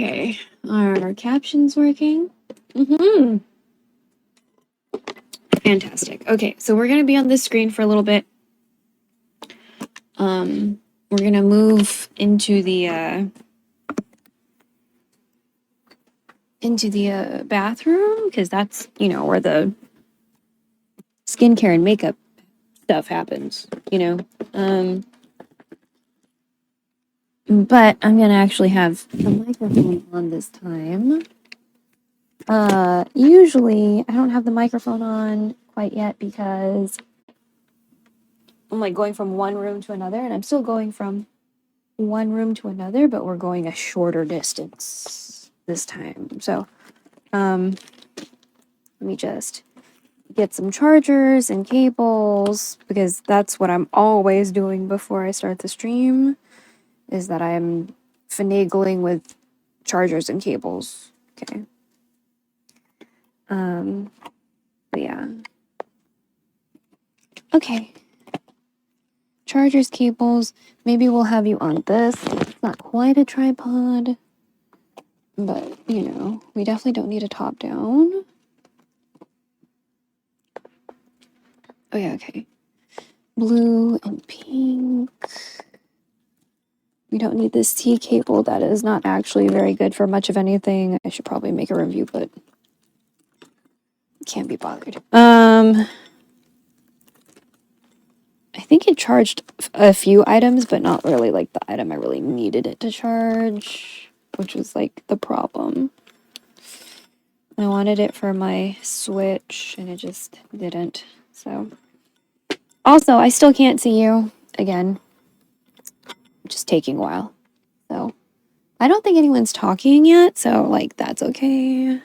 Okay, are our captions working? Fantastic. Okay, so we're gonna be on this screen for a little bit. We're gonna move into the bathroom because that's, you know, where the skincare and makeup stuff happens, you know. But I'm gonna actually have the microphone on this time. Usually I don't have the microphone on quite yet because I'm like going from one room to another, and I'm still going from one room to another, but we're going a shorter distance this time. So, let me just get some chargers and cables because that's what I'm always doing before I start the stream, is that I'm finagling with chargers and cables. Okay. But yeah. Okay. Chargers, cables. Maybe we'll have you on this. It's not quite a tripod, but you know, we definitely don't need a top down. Oh yeah, okay. Blue and pink. We don't need this T cable. That is not actually very good for much of anything. I should probably make a review, but can't be bothered. I think it charged a few items, but not really like the item I really needed it to charge, which was like the problem. I wanted it for my Switch and it just didn't. So also, I still can't see you again. Just taking a while. So I don't think anyone's talking yet, so like that's okay.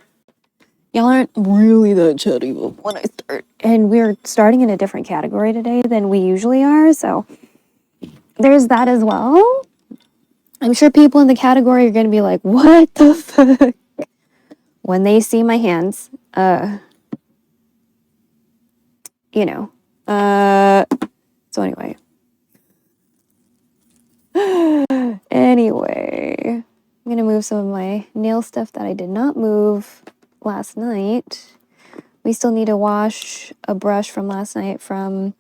Y'all aren't really that chatty when I start. And we're starting in a different category today than we usually are, so there's that as well. I'm sure people in the category are gonna be like, what the fuck? When they see my hands. You know. So anyway. Anyway, I'm gonna move some of my nail stuff that I did not move last night. We still need to wash a brush from last night from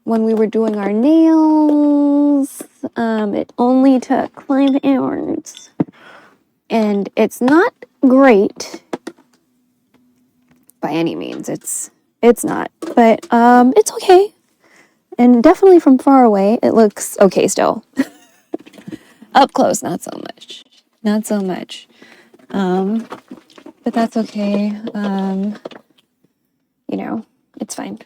when we were doing our nails. It only took 5 hours. And it's not great by any means. It's not. But it's okay. And definitely from far away, it looks okay still. Up close, not so much. Not so much. But that's okay. You know, it's fine.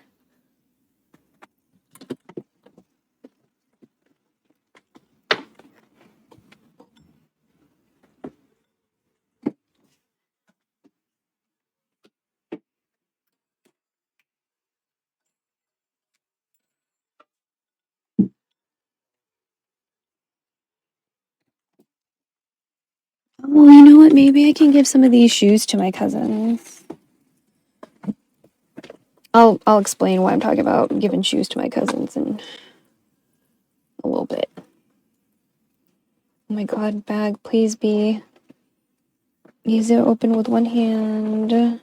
Oh, you know what? Maybe I can give some of these shoes to my cousins. I'll explain why I'm talking about giving shoes to my cousins in a little bit. Oh my god, bag, please be easy to open with one hand.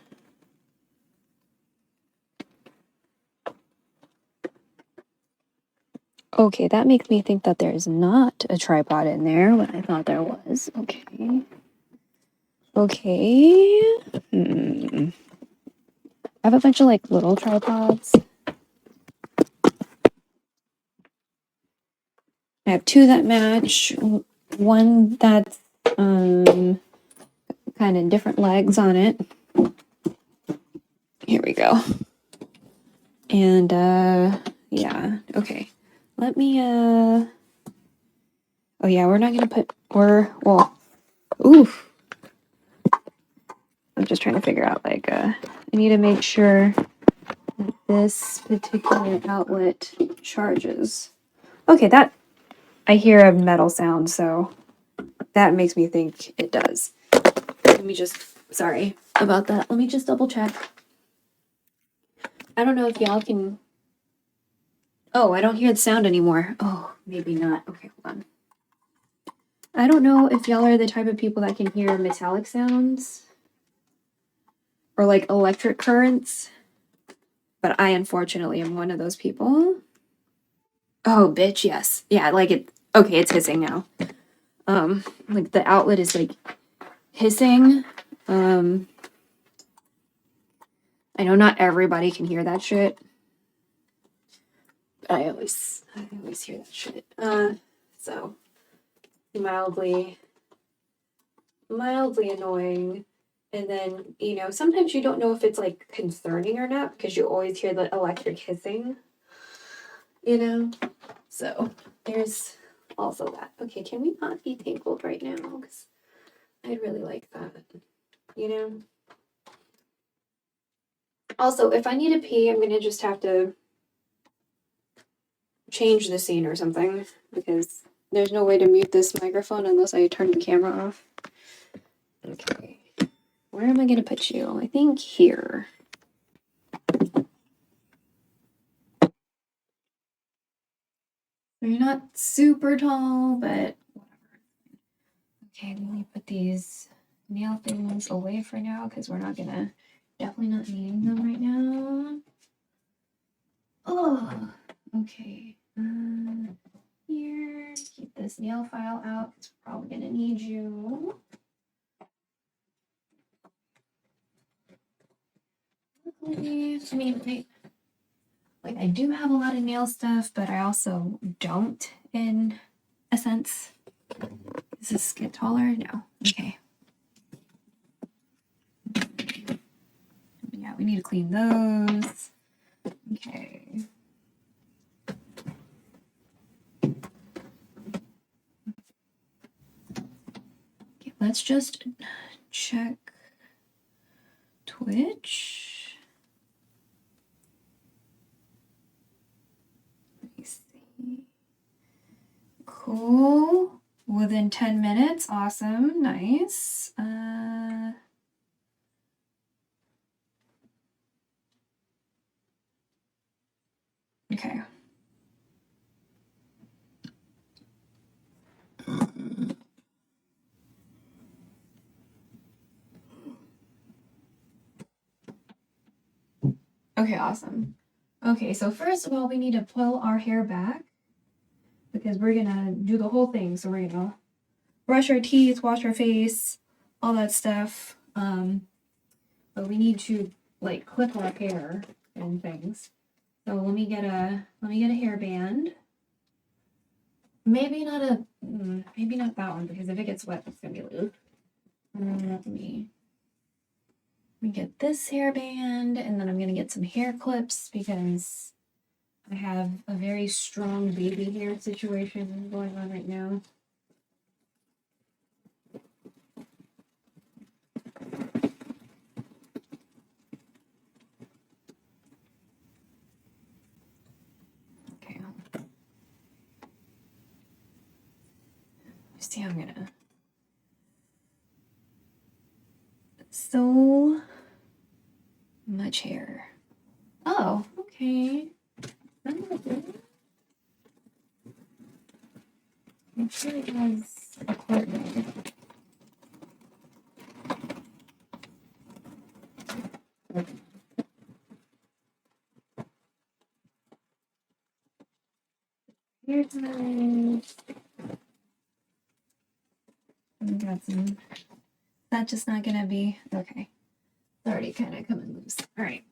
Okay, that makes me think that there's not a tripod in there when I thought there was. Okay. Okay. I have a bunch of like little tripods. I have 2 that match, one that's kind of different legs on it. Here we go. And yeah, okay. Let me oh yeah, we're not gonna put oof. I'm just trying to figure out like I need to make sure that this particular outlet charges. Okay, that I hear a metal sound, so that makes me think it does. Let me just, sorry about that. Let me just double check. I don't know if y'all can. Oh, I don't hear the sound anymore. Oh, maybe not. Okay, hold on. I don't know if y'all are the type of people that can hear metallic sounds or like electric currents, but I unfortunately am one of those people. Oh, bitch, yes. Yeah, like it. Okay, it's hissing now. Like the outlet is like hissing. I know not everybody can hear that shit. But I always hear that shit. So mildly annoying. And then, you know, sometimes you don't know if it's like concerning or not because you always hear the electric hissing, you know? So there's also that. Okay, can we not be tangled right now? Because I'd really like that, you know? Also, if I need to pee, I'm going to just have to change the scene or something because there's no way to mute this microphone unless I turn the camera off. Okay. Where am I going to put you? I think here. You're not super tall, but whatever. Okay, let me put these nail things away for now because we're not gonna, definitely not needing them right now. Oh, okay. Here, keep this nail file out because we're probably gonna need you. Luckily, I mean, I do have a lot of nail stuff, but I also don't in a sense. Does this get taller? No. Okay. Yeah, we need to clean those. Okay. Okay, let's just check Twitch. Let me see. Cool. Within 10 minutes. Awesome. Nice. Okay. Okay, awesome. Okay, so first of all, we need to pull our hair back because we're gonna do the whole thing. So we're gonna brush our teeth, wash our face, all that stuff. But we need to like clip our hair and things. So let me get a hairband. Maybe not that one because if it gets wet, it's gonna be loose. Let me get this hairband, and then I'm gonna get some hair clips because I have a very strong baby hair situation going on right now. Okay. See, I'm gonna. So much hair. Oh, okay. It sure has a partner. Here's my. We got some. That's just not gonna be okay. It's already kind of coming loose. All right.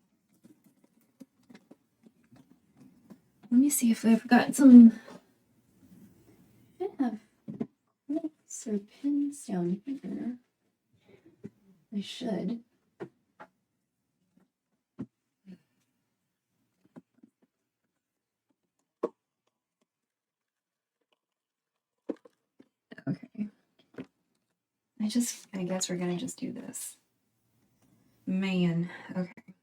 Let me see if I've got some. I should have clips or pins down here. I should. Okay. I guess we're gonna just do this. Man, okay.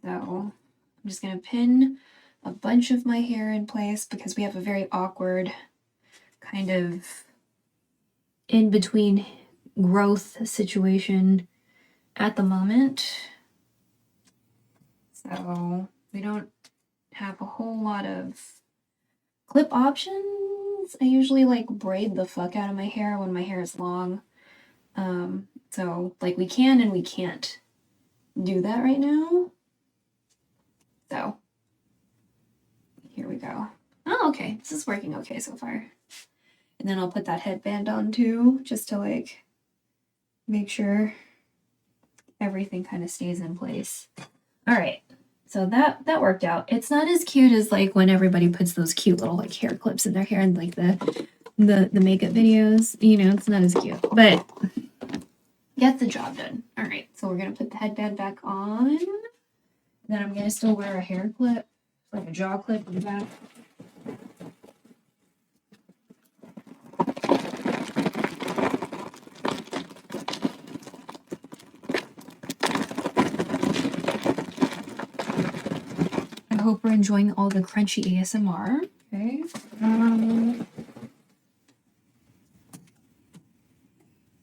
So I'm just gonna pin a bunch of my hair in place because we have a very awkward kind of in between growth situation at the moment. So we don't have a whole lot of clip options, I usually like braid the fuck out of my hair when my hair is long. So like we can and we can't do that right now. So here we go. Oh, okay. This is working okay so far. And then I'll put that headband on too, just to like make sure everything kind of stays in place. All right. So that worked out. It's not as cute as like when everybody puts those cute little like hair clips in their hair and like the makeup videos. You know, it's not as cute, but gets the job done. All right. So we're gonna put the headband back on. Then I'm gonna still wear a hair clip, like a jaw clip in the back. I hope we're enjoying all the crunchy ASMR. Okay.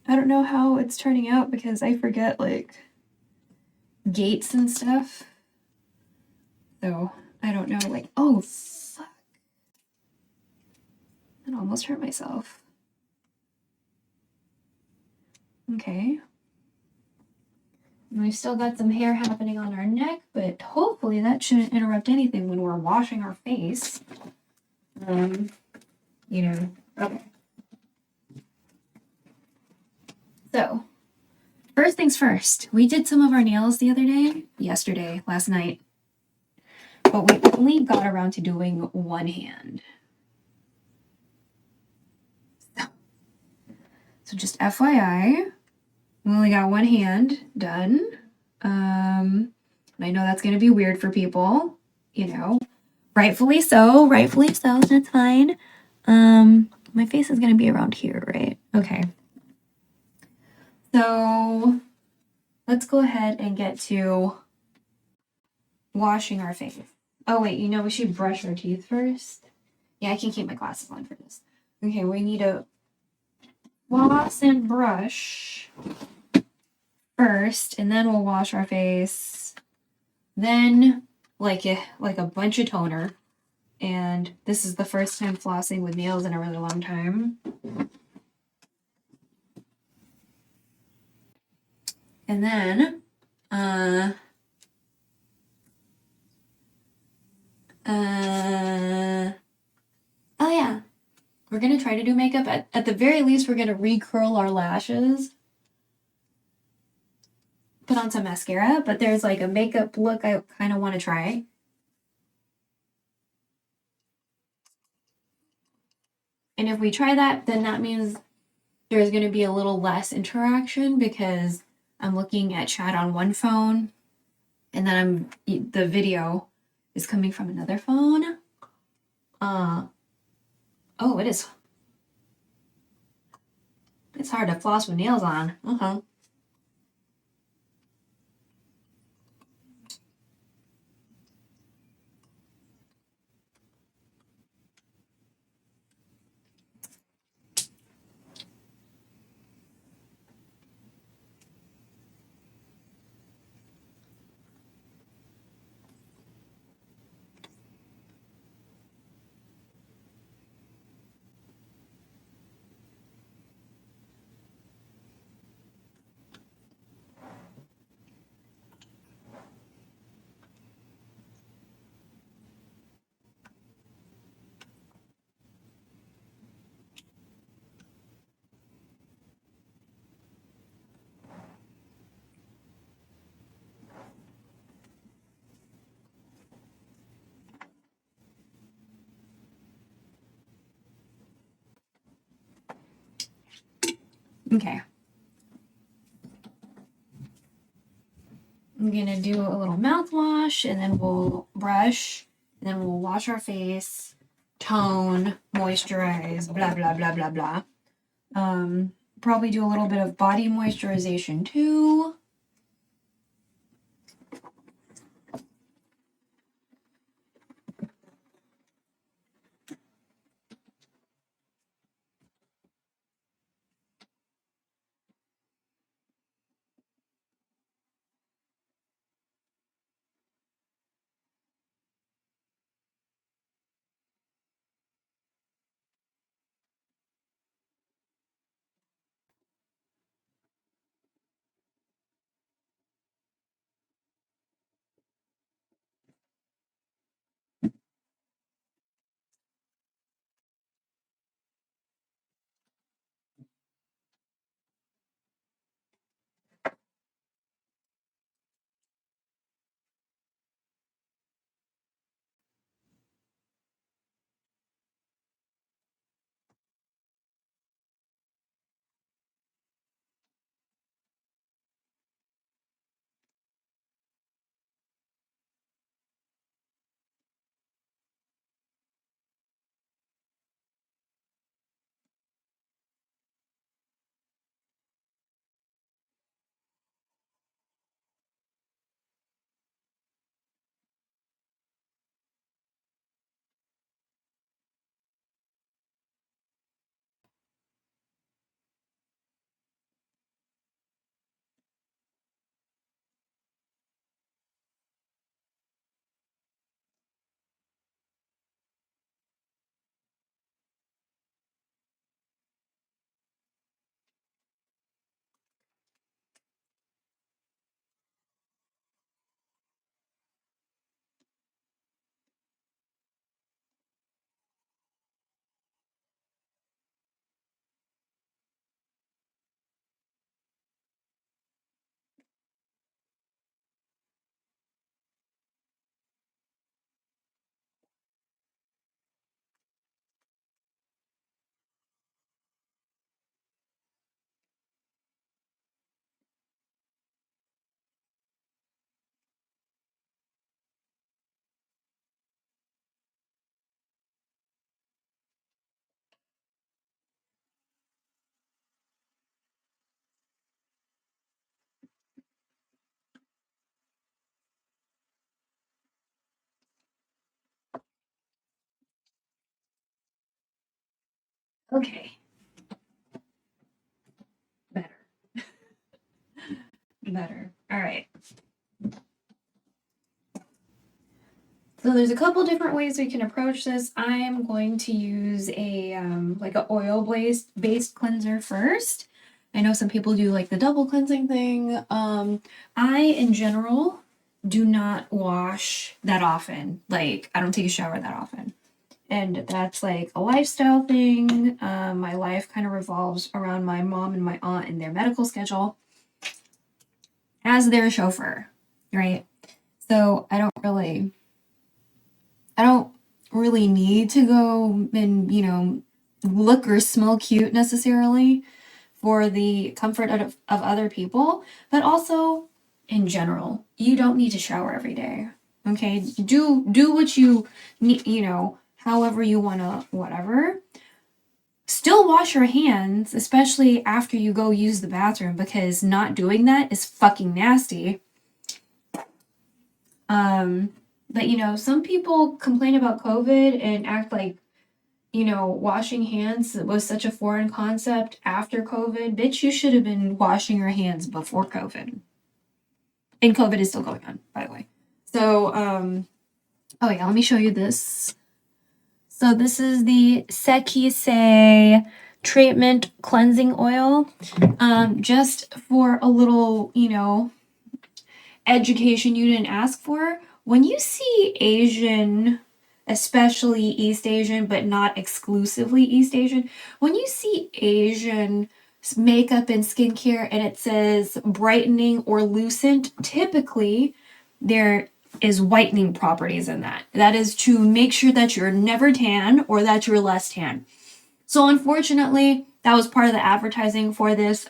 I don't know how it's turning out because I forget like gates and stuff. So I don't know, like, oh fuck. I almost hurt myself. Okay. And we've still got some hair happening on our neck, but hopefully that shouldn't interrupt anything when we're washing our face. You know, okay. So, first things first, we did some of our nails the other day, last night, but we only got around to doing one hand. So just FYI, we only got one hand done. And I know that's going to be weird for people, you know, rightfully so, that's fine. My face is going to be around here, right? Okay. So let's go ahead and get to washing our face. Oh, wait, you know, we should brush our teeth first. Yeah, I can keep my glasses on for this. Okay, we need to floss and brush first, and then we'll wash our face. Then, like a bunch of toner. And this is the first time flossing with nails in a really long time. And then, oh yeah, we're gonna try to do makeup. At the very least, we're gonna recurl our lashes. Put on some mascara, but there's like a makeup look I kind of want to try. And if we try that, then that means there's going to be a little less interaction because I'm looking at chat on one phone and then the video is coming from another phone. Oh, it is. It's hard to floss with nails on. Okay. I'm gonna do a little mouthwash and then we'll brush and then we'll wash our face, tone, moisturize, blah, blah, blah, blah, blah. Probably do a little bit of body moisturization too. Okay. Better. Better. All right. So there's a couple different ways we can approach this. I am going to use a like an oil-based cleanser first. I know some people do like the double cleansing thing. I in general do not wash that often. Like I don't take a shower that often. And that's like a lifestyle thing. My life kind of revolves around my mom and my aunt and their medical schedule as their chauffeur, right? So I don't really need to go and, look or smell cute necessarily for the comfort of other people, but also in general, you don't need to shower every day. Okay? Do what you need, however you want to, whatever. Still wash your hands, especially after you go use the bathroom, because not doing that is fucking nasty. But some people complain about COVID and act like, washing hands was such a foreign concept after COVID. Bitch, you should have been washing your hands before COVID. And COVID is still going on, by the way. So, oh yeah, let me show you this. So this is the CEASEFIRE treatment cleansing oil. Just for a little, education you didn't ask for. When you see Asian, especially East Asian, but not exclusively East Asian, when you see Asian makeup and skincare and it says brightening or lucent, typically there is whitening properties in that. That is to make sure that you're never tan or that you're less tan. So unfortunately, that was part of the advertising for this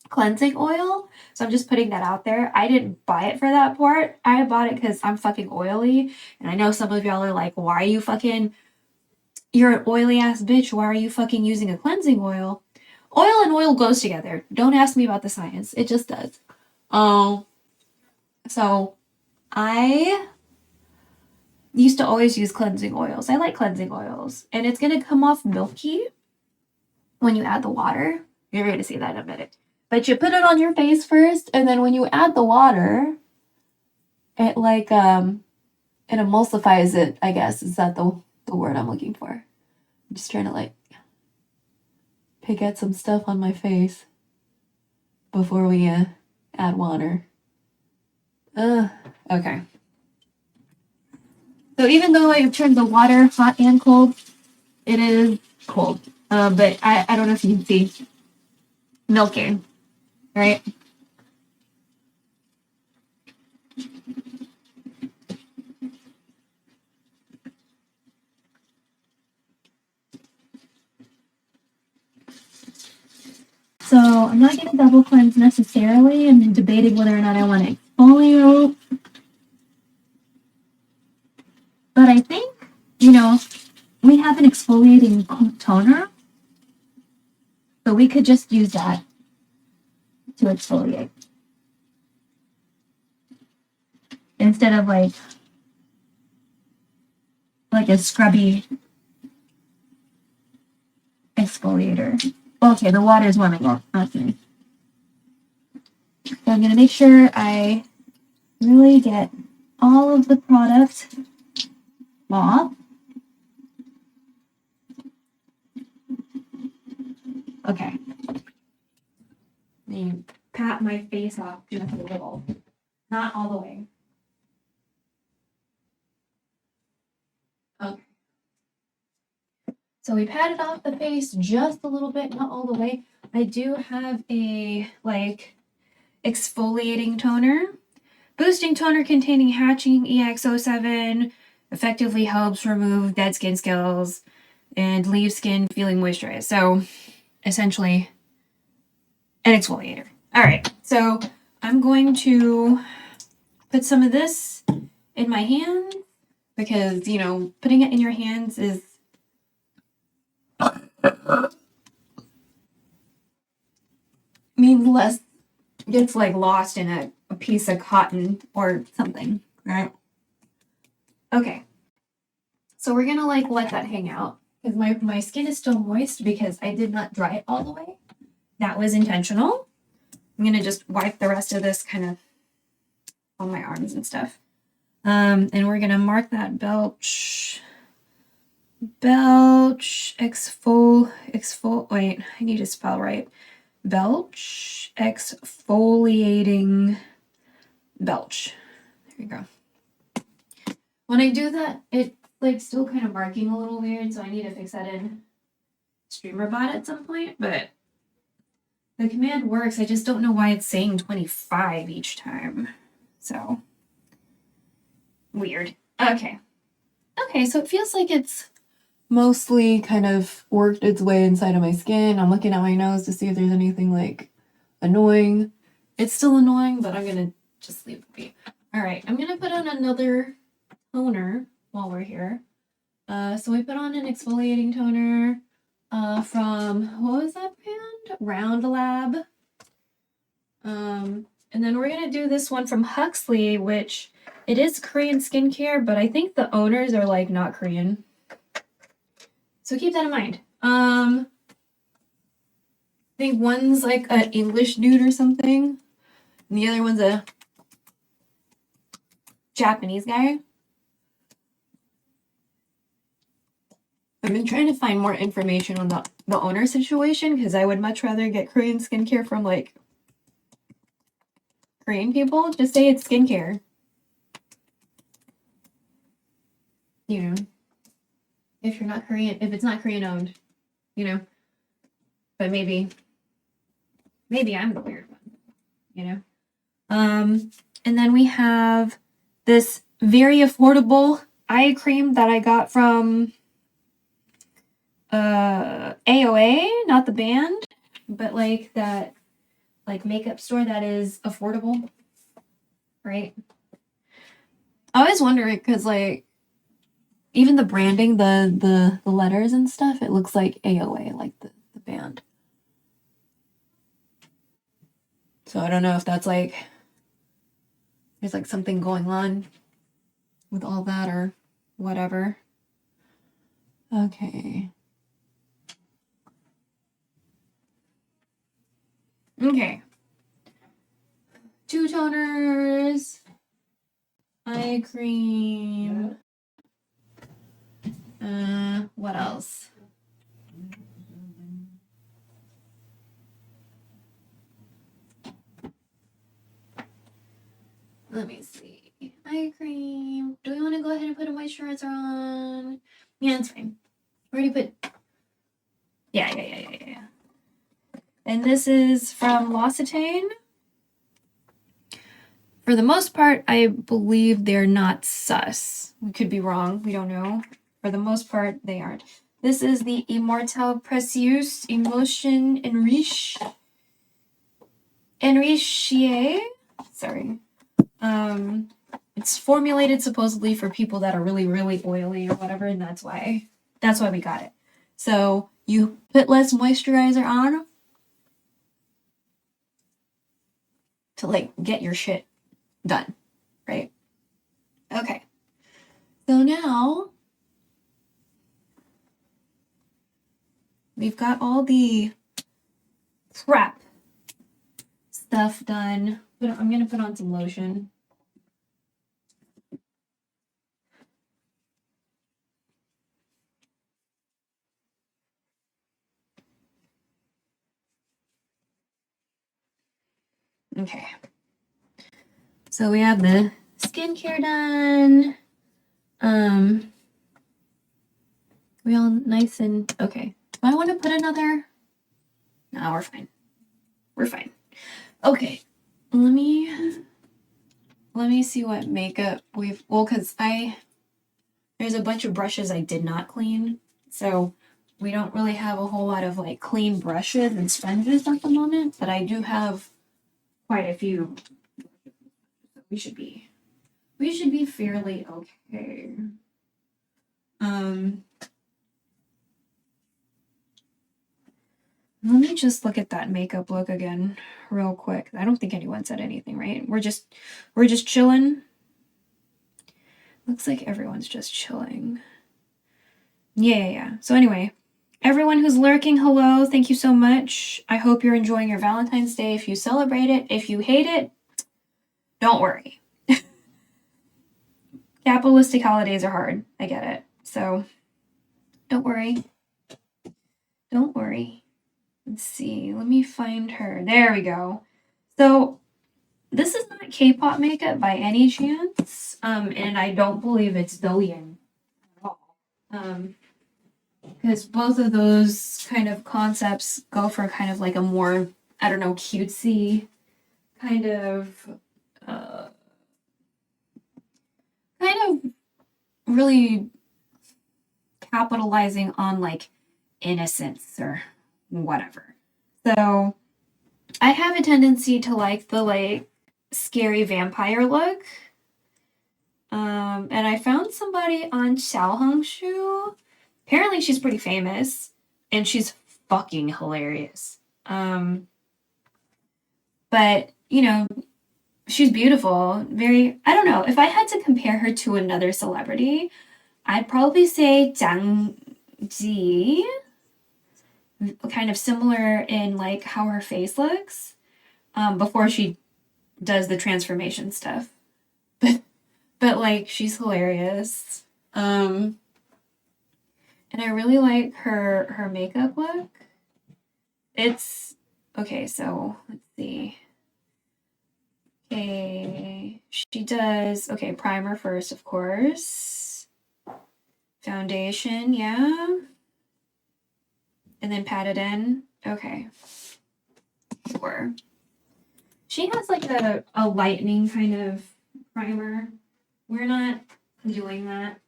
cleansing oil. So I'm just putting that out there. I didn't buy it for that part. I bought it because I'm fucking oily. And I know some of y'all are like, why are you fucking, you're an oily ass bitch. Why are you fucking using a cleansing oil? Oil and oil goes together. Don't ask me about the science. It just does. So I used to always use cleansing oils. I like cleansing oils. And it's going to come off milky when you add the water. You're going to see that in a minute. But you put it on your face first, and then when you add the water, it it emulsifies it, I guess. Is that the word I'm looking for? I'm just trying to pick at some stuff on my face before we add water. Okay. So even though I've turned the water hot and cold, it is cold. But I don't know if you can see. Milky. Right? So I'm not going to double cleanse necessarily. I'm debating whether or not I want to exfoliate. But I think, we have an exfoliating toner. So we could just use that to exfoliate. Instead of like a scrubby exfoliator. Okay, the water is warming up. Okay. So I'm going to make sure I really get all of the product off. Okay. Let me pat my face off just a little. Not all the way. Okay. So we patted off the face just a little bit, not all the way. I do have a exfoliating toner. Boosting toner containing hatching EX07 effectively helps remove dead skin cells and leave skin feeling moisturized. So essentially an exfoliator. All right, so I'm going to put some of this in my hand because, putting it in your hands is means less gets lost in a piece of cotton or something, right? Okay. So we're gonna let that hang out because my skin is still moist because I did not dry it all the way. That was intentional. I'm gonna just wipe the rest of this kind of on my arms and stuff. And we're gonna mark that belch, wait, I need to spell right. Belch, exfoliating belch. There you go. When I do that, it's like still kind of marking a little weird, so I need to fix that in StreamerBot at some point, but the command works. I just don't know why it's saying 25 each time. So weird. Okay. Okay, so it feels like it's mostly kind of worked its way inside of my skin. I'm looking at my nose to see if there's anything like annoying. It's still annoying, but I'm gonna just leave it be. All right, I'm gonna put on another toner while we're here. So we put on an exfoliating toner from, what was that brand? Round Lab. And then we're gonna do this one from Huxley, which it is Korean skincare, but I think the owners are like not Korean. So keep that in mind. I think one's like an English dude or something, and the other one's a Japanese guy. I've been trying to find more information on the owner situation because I would much rather get Korean skincare from like Korean people. Just say it's skincare. You know, if you're not Korean, if it's not Korean owned, you know. But maybe I'm the weird one, you know. And then we have this very affordable eye cream that I got from AOA, not the band, but like that like makeup store that is affordable, right? I always wonder it because like even the branding, the letters and stuff, it looks like AOA, like the band. So I don't know if that's like there's like something going on with all that or whatever. Okay. Okay. 2 toners. Eye cream. What else? Let me see. Eye cream. Do we want to go ahead and put a moisturizer on? Yeah, it's fine. Already put. Yeah. And this is from L'Occitane. For the most part, I believe they're not sus. We could be wrong. We don't know. For the most part, they aren't. This is the Immortelle Précieuse Emotion Enrichie. Sorry. It's formulated supposedly for people that are really, really oily or whatever, and that's why we got it. So you put less moisturizer on to like get your shit done, right? Okay. So now we've got all the prep stuff done. But I'm gonna put on some lotion. Okay. So we have the skincare done. We all nice and okay. Do I want to put another? No, we're fine. We're fine. Okay. Let me see what makeup we've because there's a bunch of brushes I did not clean. So we don't really have a whole lot of like clean brushes and sponges at the moment, but I do have quite a few. We should be fairly okay. Let me just look at that makeup look again real quick. I don't think anyone said anything, right? We're just chilling. Looks like everyone's just chilling. Yeah. So anyway, everyone who's lurking, hello. Thank you so much. I hope you're enjoying your Valentine's Day. If you celebrate it, if you hate it, don't worry. Capitalistic holidays are hard. I get it. So don't worry. Don't worry. Let's see. Let me find her. There we go. So this is not K-pop makeup by any chance. And I don't believe it's Douyin at all. Because both of those kind of concepts go for kind of like a more, I don't know, cutesy kind of really capitalizing on like innocence or whatever. So I have a tendency to like the like scary vampire look. And I found somebody on xiaohongshu. Apparently she's pretty famous and she's fucking hilarious. But you know, she's beautiful. Very, I don't know. If I had to compare her to another celebrity, I'd probably say Zhang Ji. Kind of similar in like how her face looks before she does the transformation stuff. But like she's hilarious. And I really like her makeup look. It's okay, so let's see. Okay, she does primer first, of course. Foundation, yeah. And then pat it in. Okay. Sure. She has like a lightning kind of primer. We're not doing that.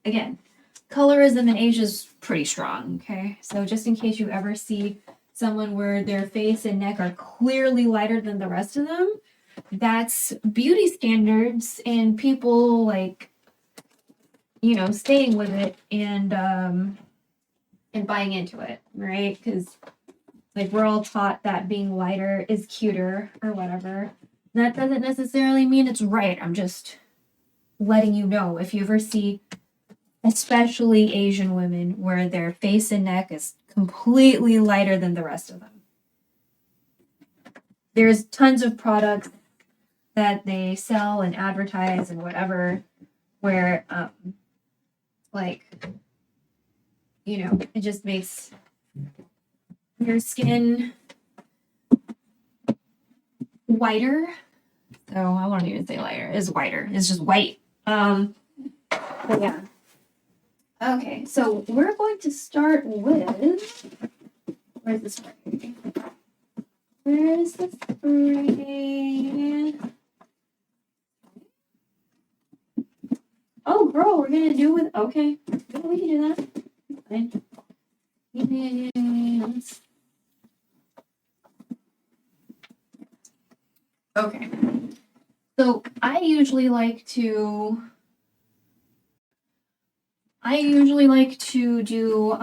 Again, colorism in Asia is pretty strong, okay? So just in case you ever see someone where their face and neck are clearly lighter than the rest of them, that's beauty standards and people like, you know, staying with it and buying into it, right? Because like we're all taught that being lighter is cuter or whatever. That doesn't necessarily mean it's right. I'm just letting you know if you ever see, especially Asian women, where their face and neck is completely lighter than the rest of them. There's tons of products that they sell and advertise and whatever where like, you know, it just makes your skin whiter. So I won't even say lighter. It's whiter. It's just white. But yeah. Okay, so we're going to start with, where's the spray? Where's the spray? Oh, girl, we're gonna do with, okay. Yeah, we can do that. Fine. Yes. Okay. So I usually like to do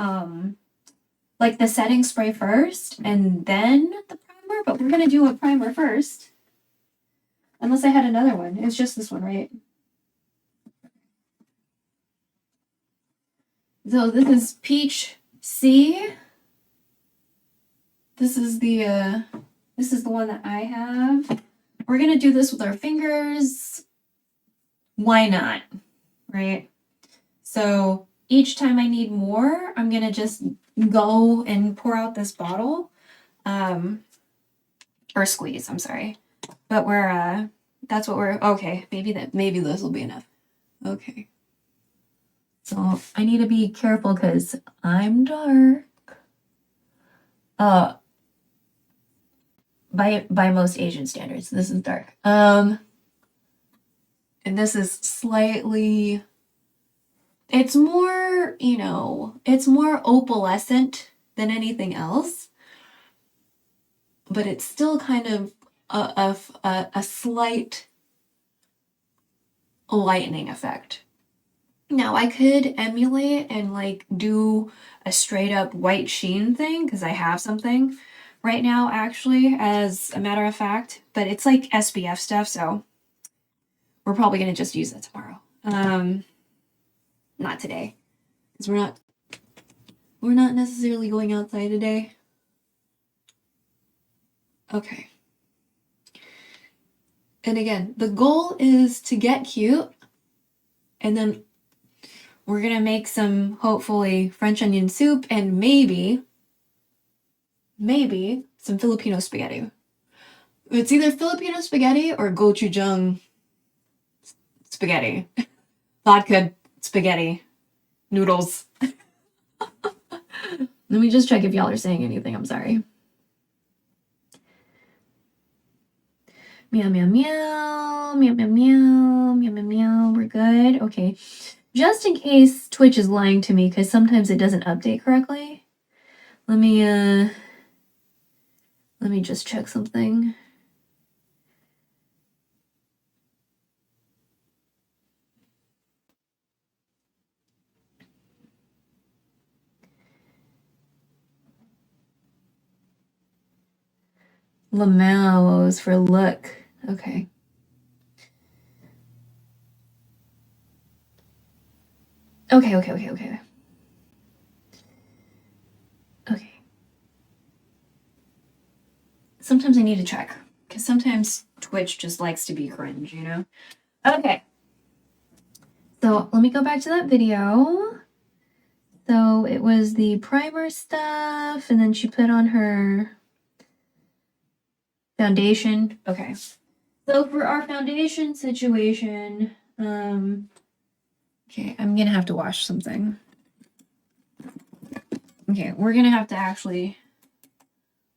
like the setting spray first and then the primer, but we're gonna do a primer first. Unless I had another one. It's just this one, right? So this is Peach C. This is the one that I have. We're gonna do this with our fingers. Why not? Right? So each time I need more, I'm gonna just go and pour out this bottle. Or squeeze, I'm sorry. But we're that's what we're okay, maybe this will be enough. Okay. So I need to be careful because I'm dark. By most Asian standards, this is dark. And this is slightly, it's more, you know, it's more opalescent than anything else, but it's still kind of a slight lightening effect. Now I could emulate and like do a straight up white sheen thing because I have something right now actually, as a matter of fact, but it's like SPF stuff, so we're probably gonna just use it tomorrow. not today. Because we're not necessarily going outside today. Okay. And again, the goal is to get cute, and then we're gonna make some, hopefully, French onion soup and maybe some Filipino spaghetti. It's either Filipino spaghetti or gochujang spaghetti. Vodka spaghetti. Noodles. Let me just check if y'all are saying anything. I'm sorry. Meow, meow, meow. Meow, meow, meow. Meow, meow, meow. We're good. Okay. Just in case Twitch is lying to me, because sometimes it doesn't update correctly. Let me just check something. Lamau is for look. Okay. Okay. Okay. Sometimes I need to check, because sometimes Twitch just likes to be cringe, you know? Okay. So let me go back to that video. So it was the primer stuff, and then she put on her foundation. Okay. So for our foundation situation, okay, I'm gonna have to wash something. Okay, we're gonna have to actually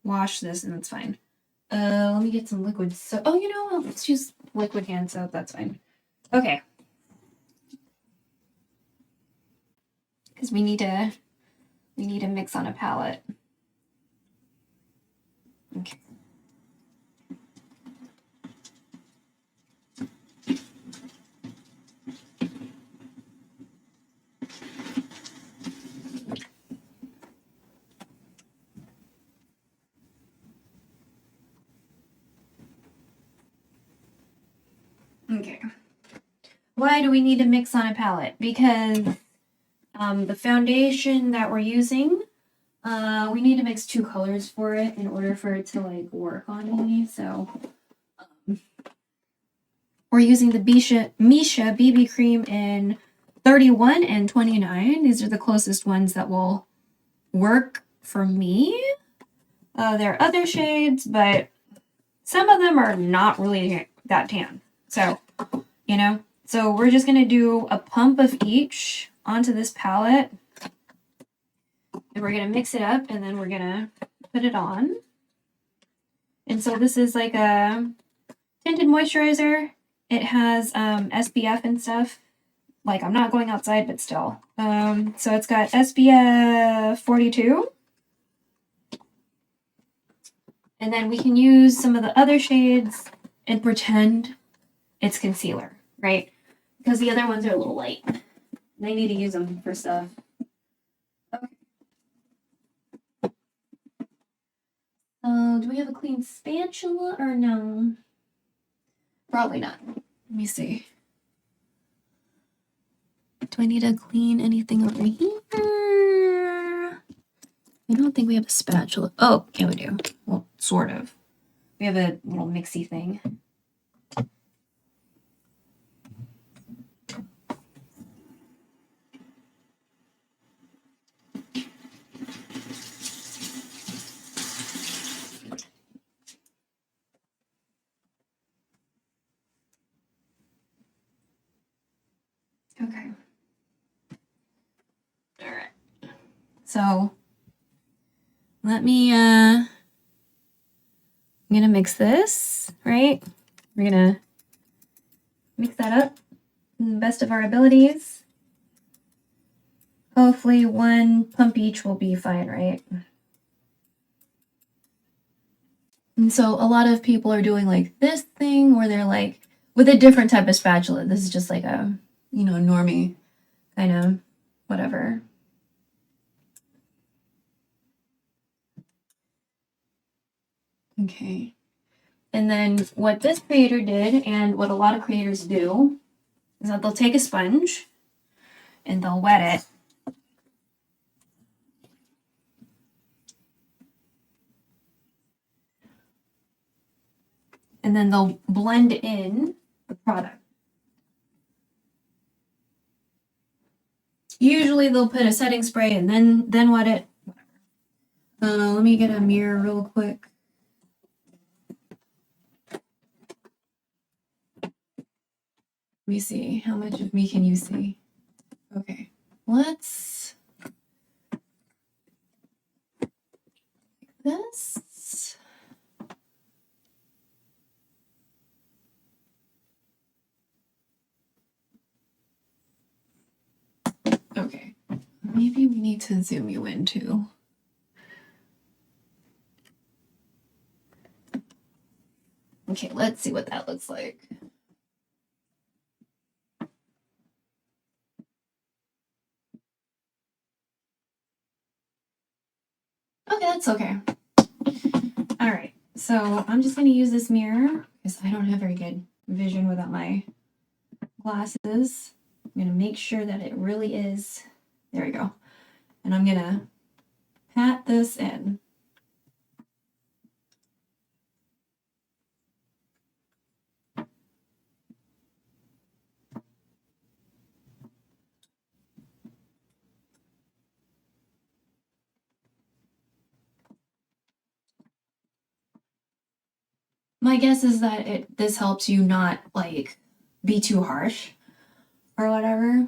wash this, and that's fine. Let me get some liquid soap. Oh, you know what? Let's use liquid hand soap. That's fine. Okay. Because we need to mix on a palette. Okay. Okay. Why do we need to mix on a palette? Because the foundation that we're using, we need to mix 2 colors for it in order for it to like work on me. So we're using the Misha BB cream in 31 and 29. These are the closest ones that will work for me. There are other shades, but some of them are not really that tan. So, you know, so we're just going to do a pump of each onto this palette. And we're going to mix it up, and then we're going to put it on. And so this is like a tinted moisturizer. It has SPF and stuff. Like, I'm not going outside, but still. So it's got SPF 42. And then we can use some of the other shades and pretend it's concealer, right? Because the other ones are a little light. They need to use them for stuff. Okay. Do we have a clean spatula or no? Probably not. Let me see. Do I need to clean anything over here? I don't think we have a spatula. Oh, yeah, we do. Well, sort of. We have a little mixy thing. Okay. All right. So let me, I'm gonna mix this, right? We're gonna mix that up in the best of our abilities. Hopefully 1 pump each will be fine, right? And so a lot of people are doing like this thing where they're like with a different type of spatula. This is just like a, you know, normie kind of whatever. Okay. And then what this creator did, and what a lot of creators do, is that they'll take a sponge and they'll wet it. And then they'll blend in the product. Usually they'll put a setting spray and then wet it. Let me get a mirror real quick. Let me see. How much of me can you see? Okay. Let's this. Okay. Maybe we need to zoom you in too. Okay, let's see what that looks like. Okay, that's okay. All right, so I'm just gonna use this mirror because I don't have very good vision without my glasses. I'm gonna make sure that it really is. There we go. And I'm gonna pat this in. My guess is that this helps you not like be too harsh or whatever.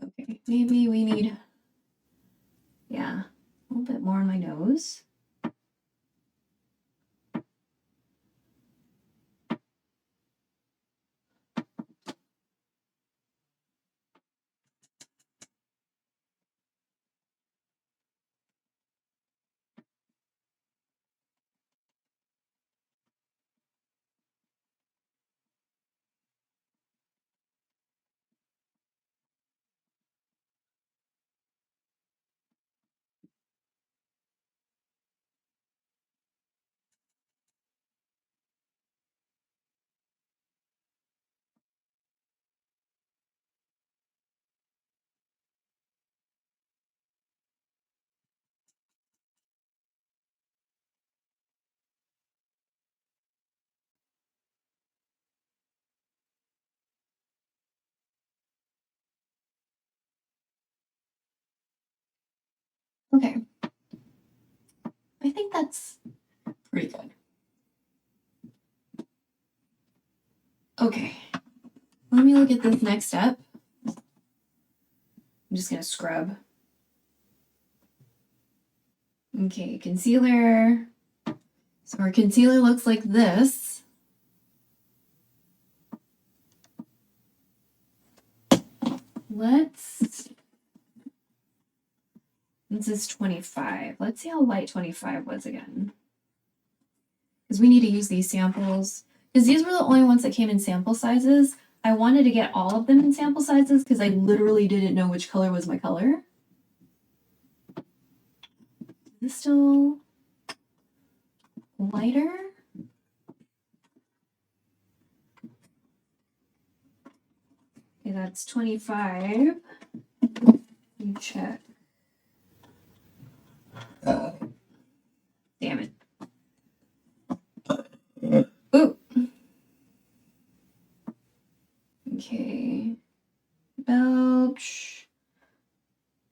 Okay, maybe we need, yeah, a little bit more on my nose. Okay. I think that's pretty good. Okay. Let me look at this next step. I'm just gonna scrub. Okay, concealer. So our concealer looks like this. This is 25. Let's see how light 25 was again. Because we need to use these samples. Because these were the only ones that came in sample sizes. I wanted to get all of them in sample sizes because I literally didn't know which color was my color. Is this still lighter? Okay, that's 25. Let me check. Damn it. Ooh. Okay. Belch.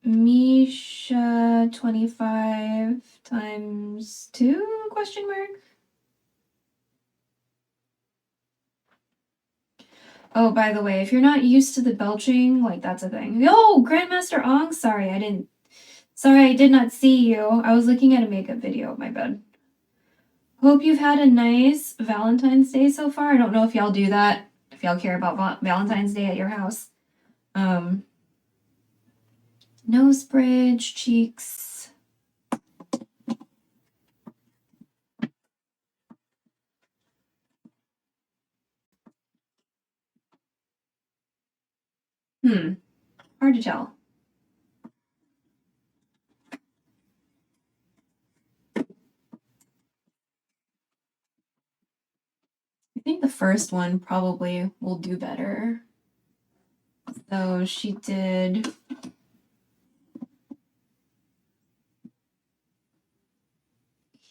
Misha 25 times 2 question mark. Oh, by the way, if you're not used to the belching, like that's a thing. Yo, Grandmaster Ong, sorry, I did not see you. I was looking at a makeup video, my bad. Hope you've had a nice Valentine's Day so far. I don't know if y'all do that, if y'all care about Valentine's Day at your house. Nose bridge, cheeks. Hard to tell. I think the first one probably will do better. So she did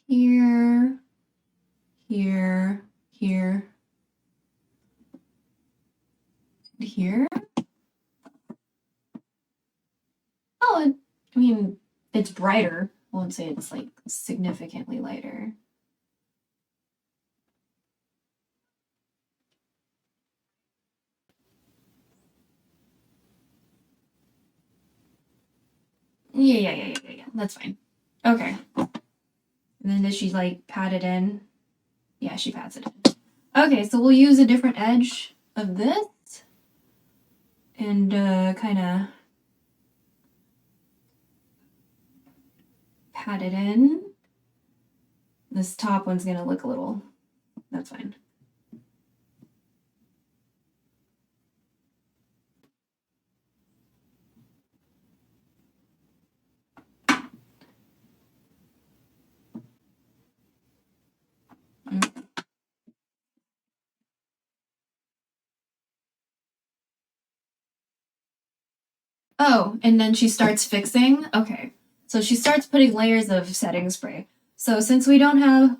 here, here, here, here. Oh, I mean, it's brighter. I won't say it's like significantly lighter. Yeah. That's fine. Okay. And then does she like pat it in? Yeah, she pats it in. Okay, so we'll use a different edge of this and kind of pat it in. This top one's gonna look a little, that's fine. Oh, and then she starts fixing? Okay. So she starts putting layers of setting spray. So since we don't have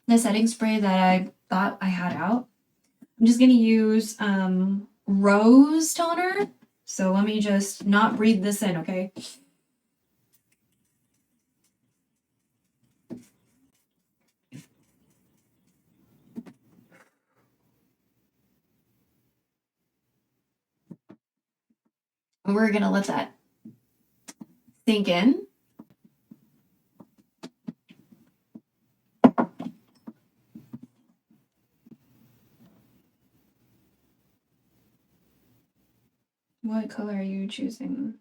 the setting spray that I thought I had out, I'm just going to use rose toner. So let me just not breathe this in, okay? And we're going to let that sink in. What color are you choosing?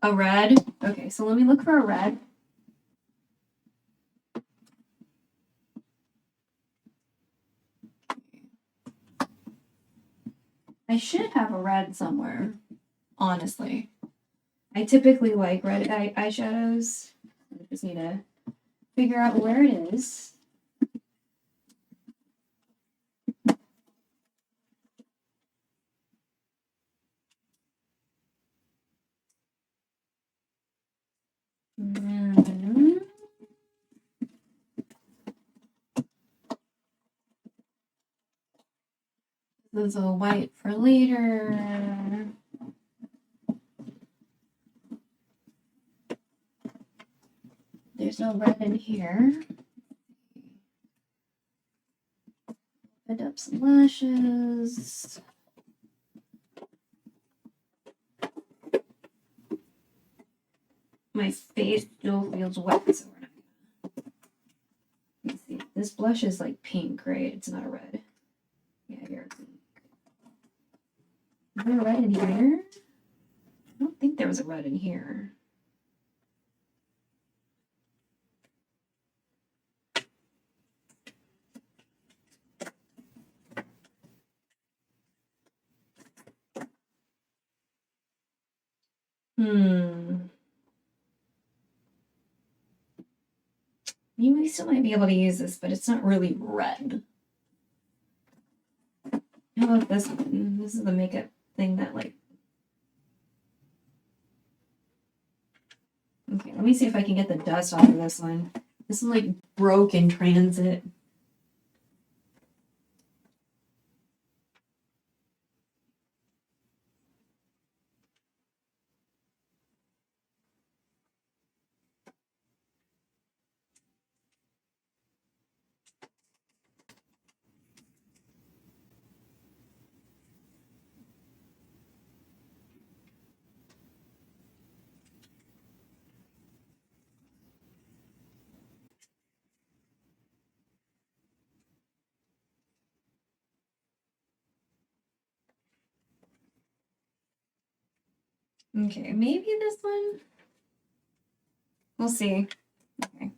A red? Okay, so let me look for a red. I should have a red somewhere, honestly. I typically like red eyeshadows. I just need to figure out where it is. This is a white for later. There's no red in here. Put up some lashes. My face still feels wet, so we're not gonna. Let me see. This blush is like pink, right? It's not a red. Yeah, you're pink. Is there a red in here? I don't think there was a red in here. You still might be able to use this, but it's not really red. How about this one? This is the makeup thing that like. Okay, let me see if I can get the dust off of this one. This one like broke in transit. Okay, maybe this one. We'll see. Okay.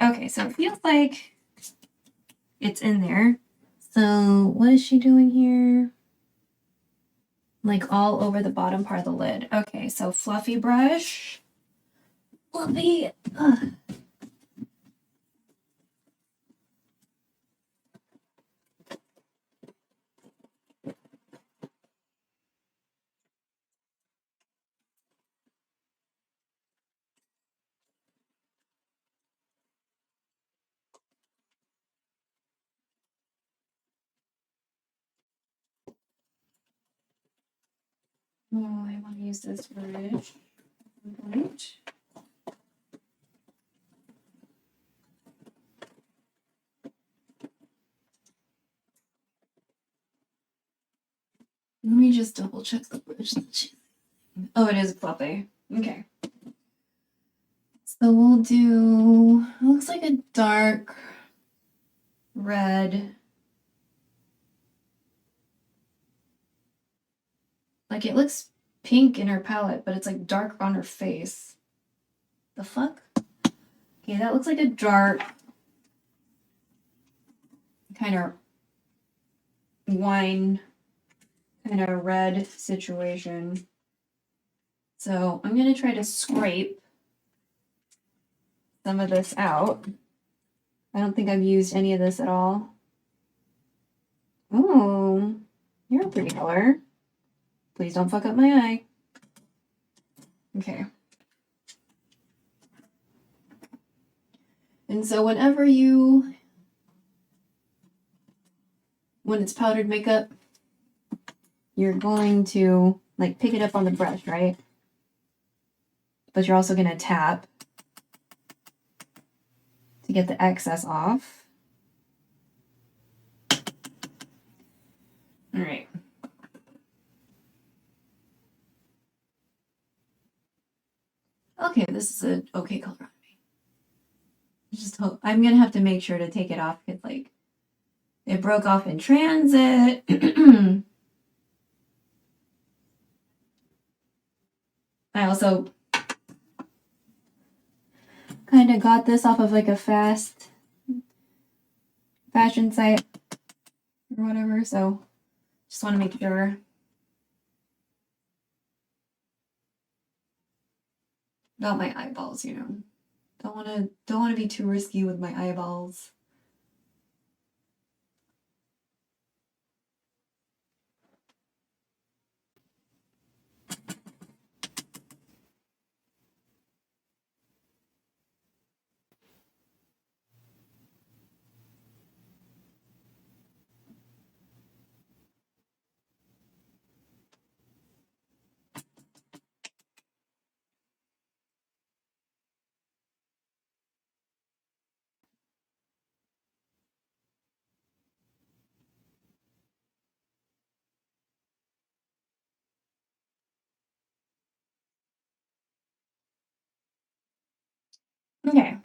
Okay, so it feels like it's in there. So what is she doing here? like all over the bottom part of the lid. Okay, so fluffy brush. Fluffy. Ugh. Oh, I want to use this brush. Right. Let me just double check the brush. Oh, it is fluffy. Okay. So we'll do, it looks like a dark red. Like it looks pink in her palette, but it's like dark on her face. The fuck? Okay, that looks like a dark kind of wine, kind of red situation. So I'm going to try to scrape some of this out. I don't think I've used any of this at all. Oh, you're a pretty color. Please don't fuck up my eye. Okay. And so whenever when it's powdered makeup, you're going to like pick it up on the brush, right? But you're also going to tap to get the excess off. All right. Okay, this is an okay color on me. Just hope I'm gonna have to make sure to take it off because like it broke off in transit. I also kind of got this off of like a fast fashion site or whatever, so just want to make sure. About my eyeballs, you know. Don't want to be too risky with my eyeballs. Okay.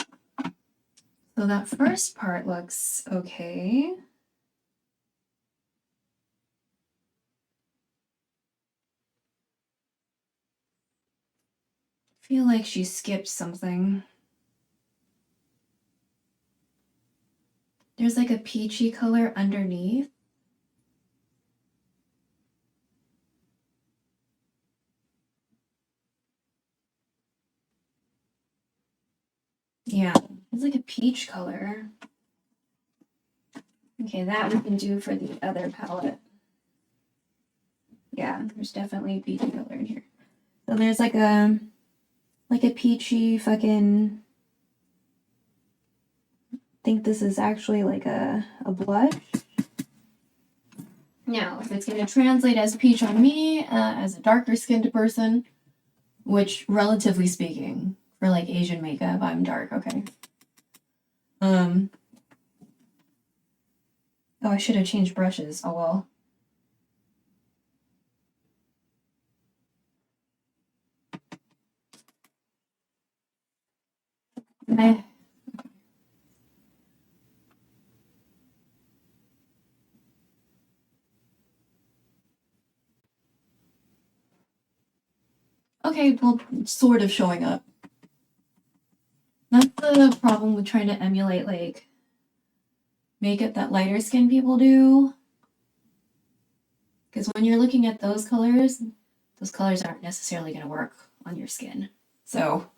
So that first part looks okay. I feel like she skipped something. There's like a peachy color underneath. Yeah, it's like a peach color. Okay, that we can do for the other palette. Yeah, there's definitely a peachy color in here. So there's like a peachy fucking, I think this is actually like a blush. Now, if it's going to translate as peach on me, as a darker skinned person, which relatively speaking, for like Asian makeup, I'm dark, okay. Oh, I should have changed brushes. Oh well. Okay, well, sort of showing up. That's the problem with trying to emulate like makeup that lighter skinned people do. Because when you're looking at those colors aren't necessarily going to work on your skin. So,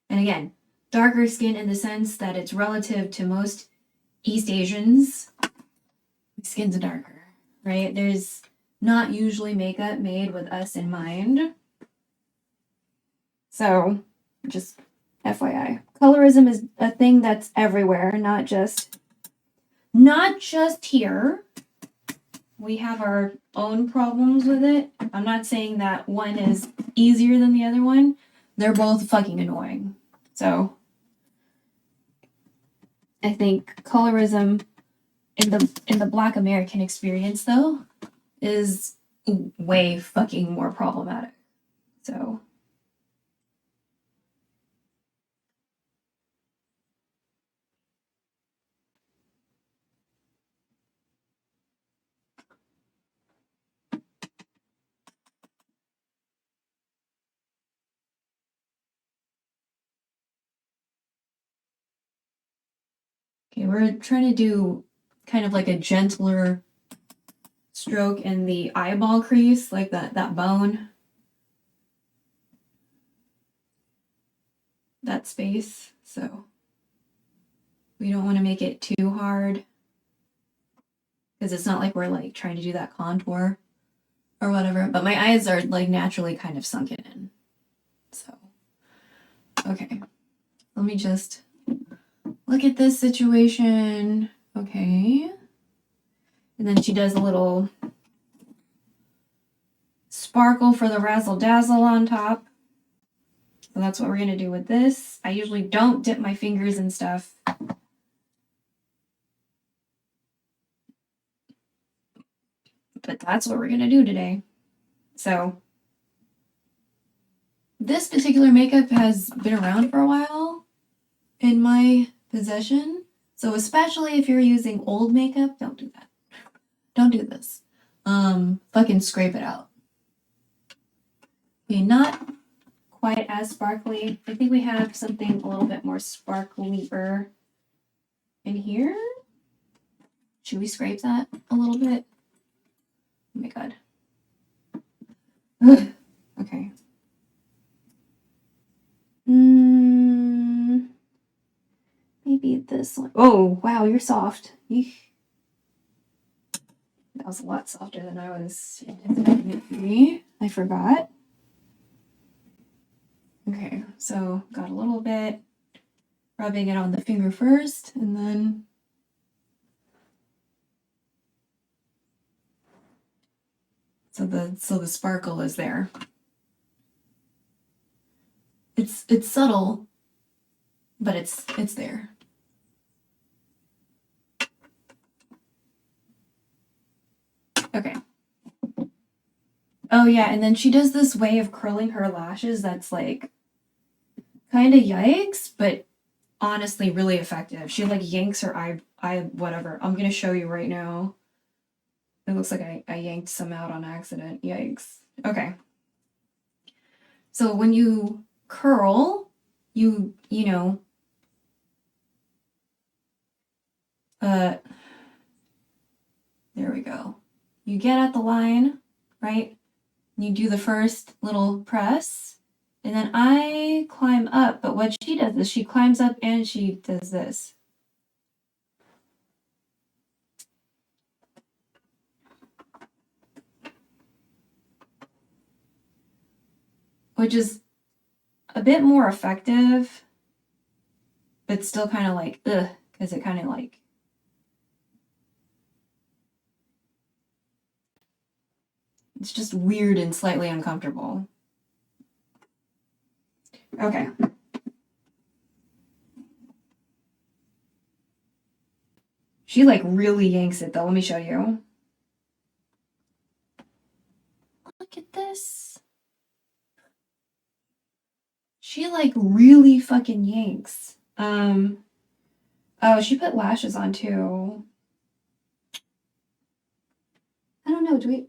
and again, darker skin in the sense that it's relative to most East Asians, skin's darker, right? There's not usually makeup made with us in mind. So, just FYI. Colorism is a thing that's everywhere, not just here. We have our own problems with it. I'm not saying that one is easier than the other one. They're both fucking annoying. So, I think colorism in the Black American experience, though, is way fucking more problematic. So, okay, we're trying to do kind of like a gentler stroke in the eyeball crease, like that bone. That space. So we don't want to make it too hard. Because it's not like we're like trying to do that contour or whatever. But my eyes are like naturally kind of sunken in. So, okay. Let me just look at this situation. Okay. And then she does a little sparkle for the razzle dazzle on top. So that's what we're going to do with this. I usually don't dip my fingers in stuff. But that's what we're going to do today. So this particular makeup has been around for a while in my possession. So especially if you're using old makeup, don't do that. Don't do this. Fucking scrape it out. Okay, not quite as sparkly. I think we have something a little bit more sparklier in here. Should we scrape that a little bit? Oh my god. Okay. Maybe this one. Oh, wow, you're soft. Eesh. That was a lot softer than I was anticipating it to be. I forgot. Okay, so got a little bit. Rubbing it on the finger first, and then so the sparkle is there. It's subtle, but it's there. Okay. Oh yeah, and then she does this way of curling her lashes that's like kind of yikes, but honestly really effective. She like yanks her eye whatever. I'm gonna show you right now. It looks like I yanked some out on accident. Yikes. Okay. So when you curl, you know, there we go. You get at the line, right? You do the first little press, and then I climb up, but what she does is she climbs up and she does this. Which is a bit more effective, but still kind of like, ugh, because it kind of like, it's just weird and slightly uncomfortable. Okay. She like really yanks it though. Let me show you. Look at this. She like really fucking yanks. Oh, she put lashes on too. I don't know,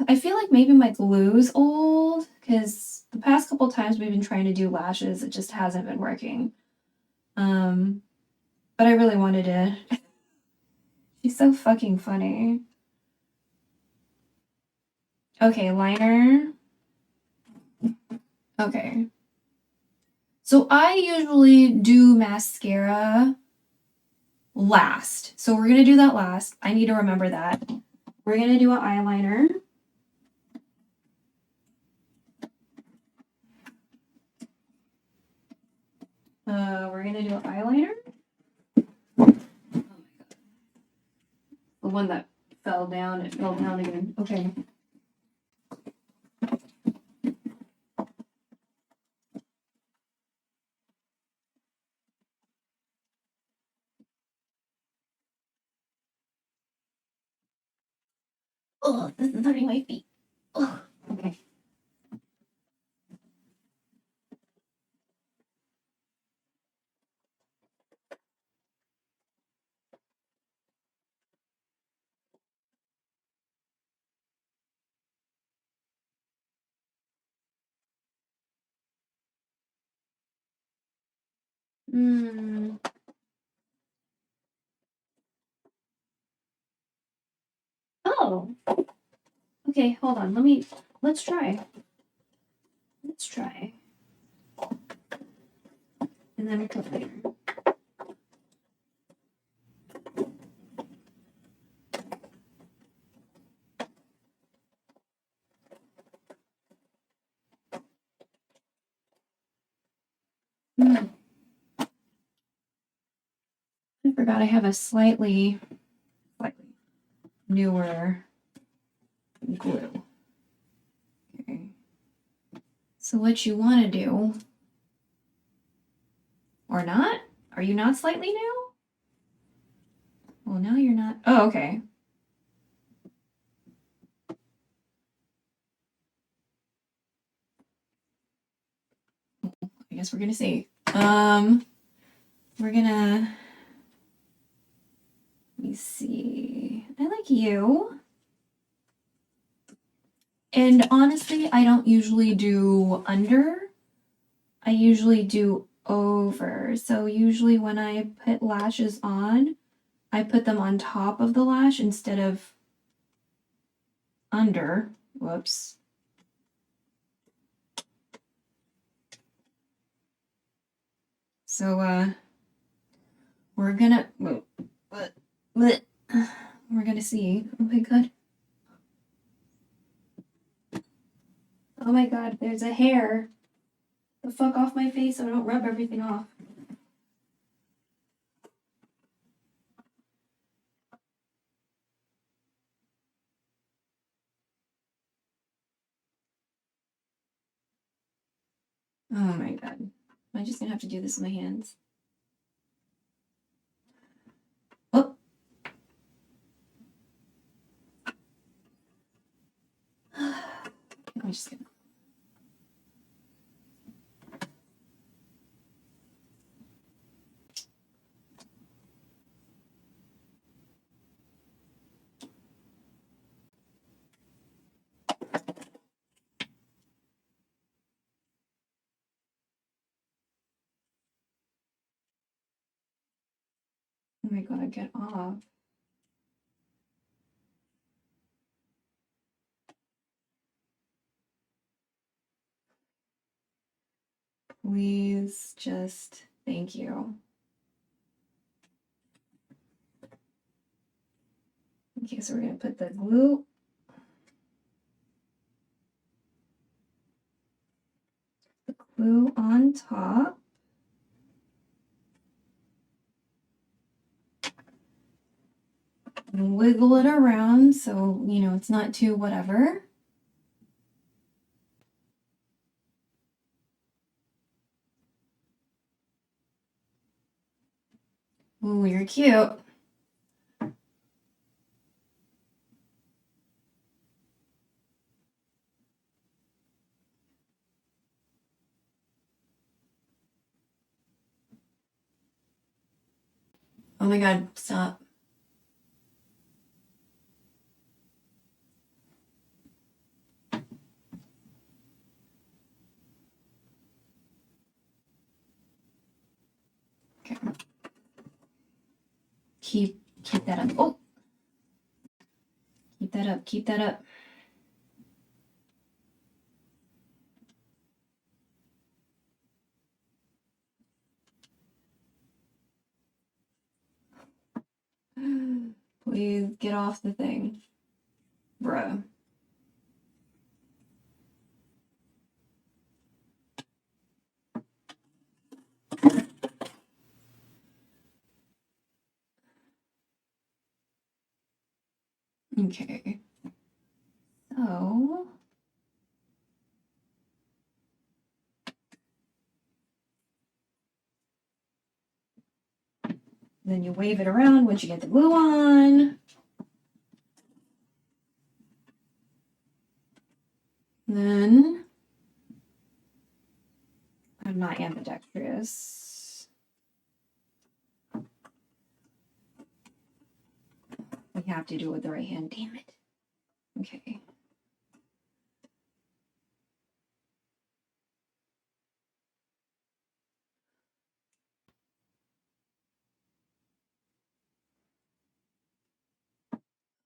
I feel like maybe my glue's old, because the past couple times we've been trying to do lashes, it just hasn't been working. but I really wanted to. She's so fucking funny. Okay, liner. Okay. So I usually do mascara last. So we're going to do that last. I need to remember that. We're going to do an eyeliner. We're going to do an eyeliner. Oh my God. The one that fell down, it fell down again. Okay. Oh, this is hurting my feet. Oh, okay. Oh. Okay, hold on. Let's try. Let's try. And then we put later. I forgot I have a slightly newer glue. Okay. So what you want to do, or not? Are you not slightly new? Well, now you're not. Oh, okay. I guess we're gonna see. We're gonna. Let me see. I like you. And honestly, I don't usually do under. I usually do over. So usually when I put lashes on, I put them on top of the lash instead of under. Whoops. So we're gonna we're gonna see. Oh my god. Oh my god, there's a hair. The fuck off my face so I don't rub everything off. Oh my god. I'm just gonna have to do this with my hands. Oh. I'm just gonna. Oh my god, get off. Please just thank you. Okay, so we're gonna put the glue. The glue on top. And wiggle it around so, you know, it's not too whatever. Ooh, you're cute. Oh my god, stop. Okay. Keep that up. Oh! Keep that up, keep that up. Please get off the thing. Bruh. Okay. So... then you wave it around once you get the glue on. Then... I'm not ambidextrous. We have to do it with the right hand. Damn it. Okay.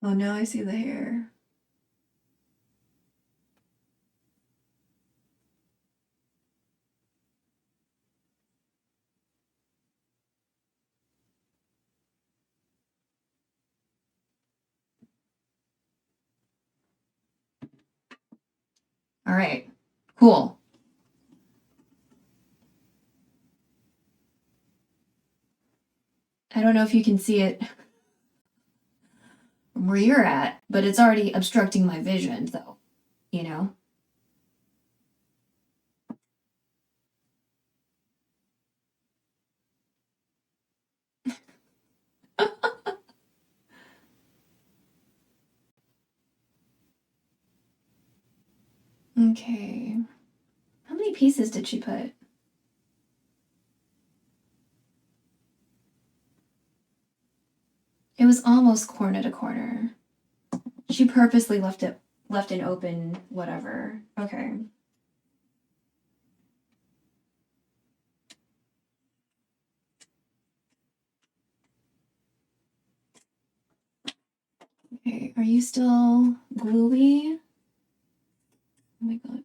Oh, now I see the hair. All right. Cool. I don't know if you can see it from where you're at, but it's already obstructing my vision, though, you know? Okay. How many pieces did she put? It was almost corner to corner. She purposely left an open whatever. Okay. Okay, are you still gluey? Oh my god.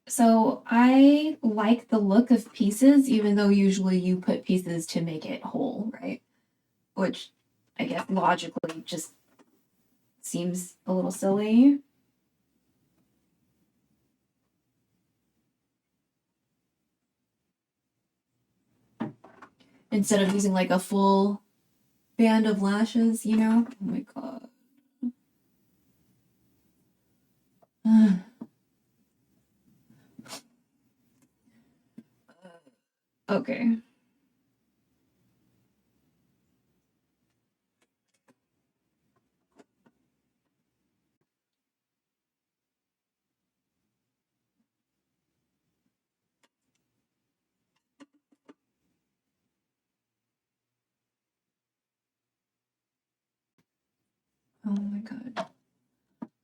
So I like the look of pieces, even though usually you put pieces to make it whole, right? Which I guess logically just seems a little silly. Instead of using like a full band of lashes, you know? Oh my god. Okay. Oh my god.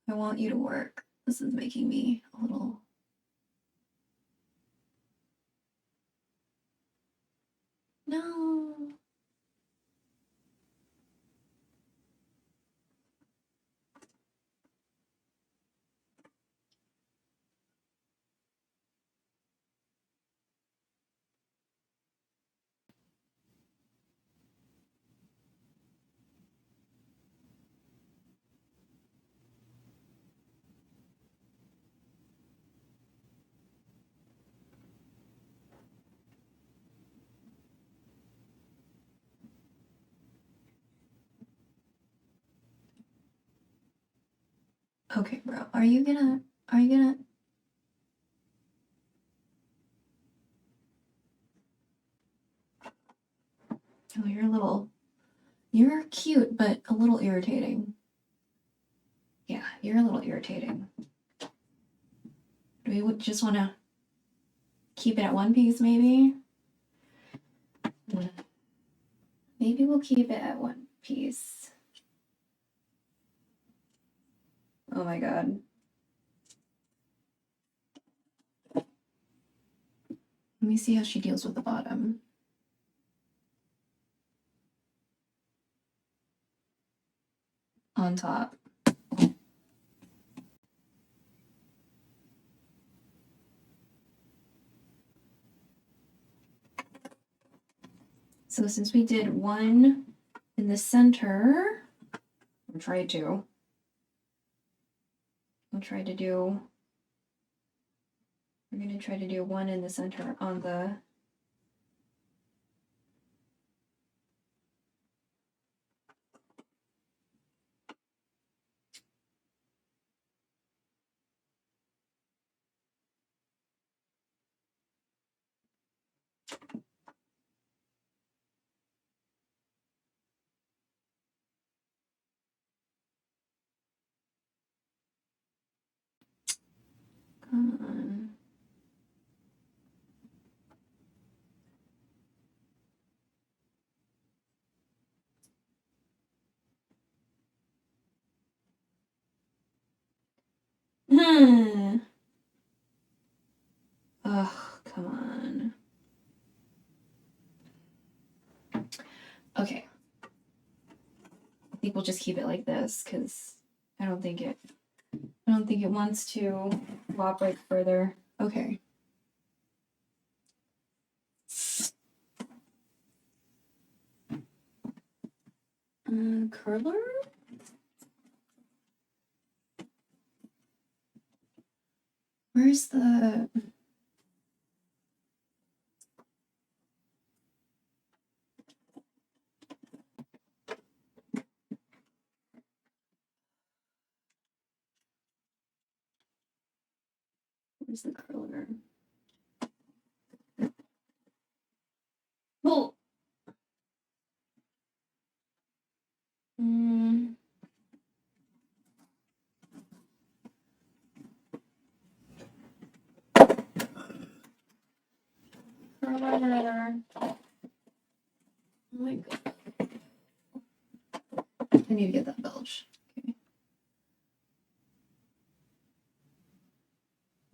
I want you to work. This is making me a little... No. Okay, bro. Are you gonna... Oh, you're a little... You're cute, but a little irritating. Yeah, you're a little irritating. Do we just want to keep it at one piece, maybe? Maybe we'll keep it at one piece. Oh my god. Let me see how she deals with the bottom. On top. So since we did one in the center, we'll try to do, we're going to try to do one in the center on the come on. Ugh, come on. Okay. I think we'll just keep it like this because I don't think it wants to cooperate further. Okay. Curler? Where's the... Where's the curler? Well... Curler. Oh my god. I need to get that belch.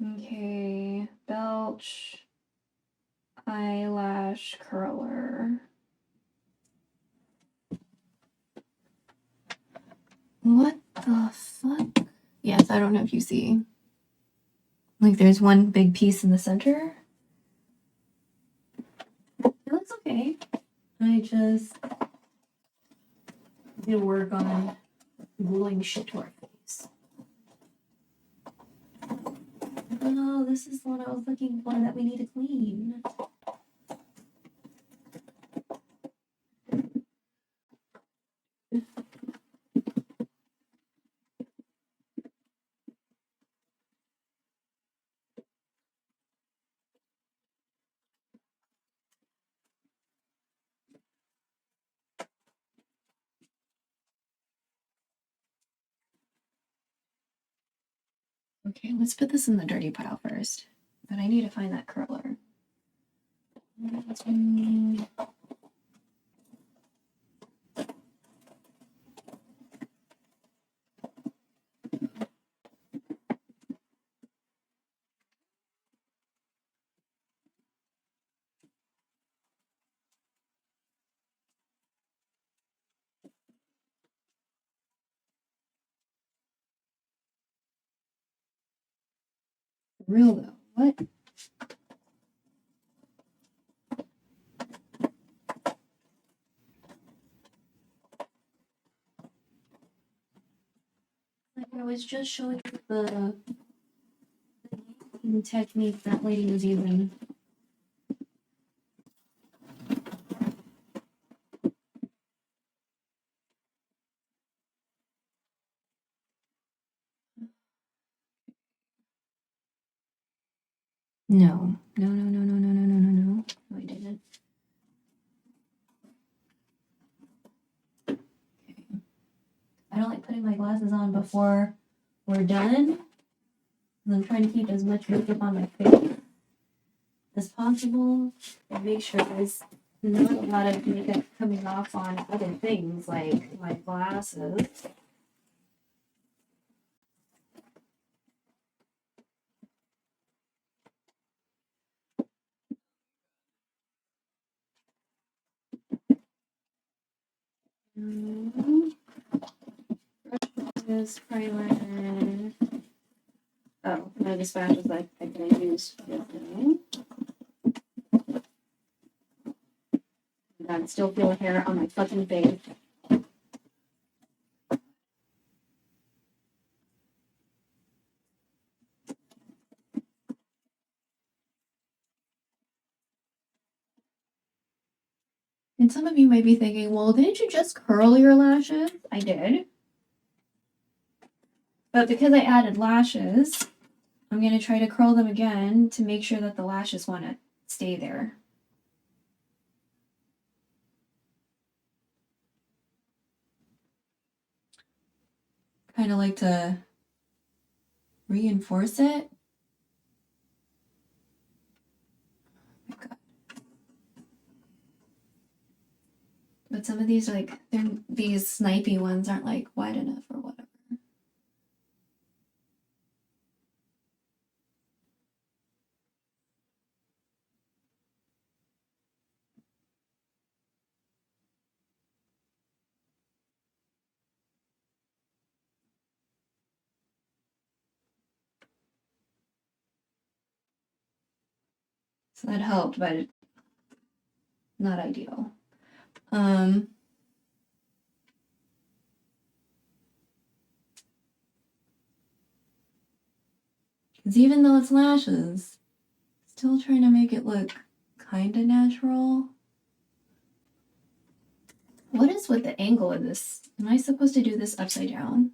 Okay, belch, eyelash curler. What the fuck? Yes, I don't know if you see. Like there's one big piece in the center. It looks okay. I just need to work on gluing shit to our face. Oh, this is the one I was looking for that we need to clean. Okay, let's put this in the dirty pile first. But I need to find that curler. Real though, what? Like I was just showing you the technique that lady was using. No, no, no, no, no, no, no, no, no, no. No, I didn't. Okay. I don't like putting my glasses on before we're done. I'm trying to keep as much makeup on my face as possible and make sure there's not a lot of makeup coming off on other things like my glasses. This primer. Oh, no, the spatulas that I'm gonna use for this. I still feel hair on my fucking face. And some of you might be thinking, well, didn't you just curl your lashes? I did. But because I added lashes, I'm going to try to curl them again to make sure that the lashes want to stay there. Kind of like to reinforce it. Oh my God. But some of these are like, these snipey ones aren't like wide enough or whatever. So that helped, but not ideal. Because even though it's lashes, still trying to make it look kind of natural. What is with the angle of this? Am I supposed to do this upside down?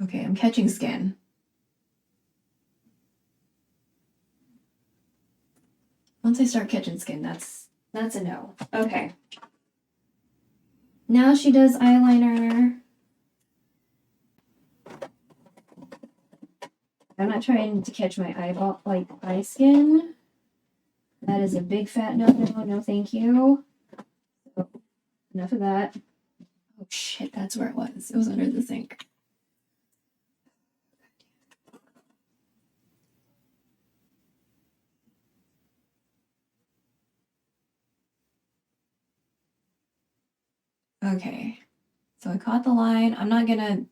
Okay, I'm catching skin. Once I start catching skin, that's a no. Okay. Now she does eyeliner. I'm not trying to catch my eyeball, like eye skin. That is a big fat no, no thank you. So, enough of that. Oh shit, that's where it was. It was under the sink. Okay, so I caught the line. I'm not gonna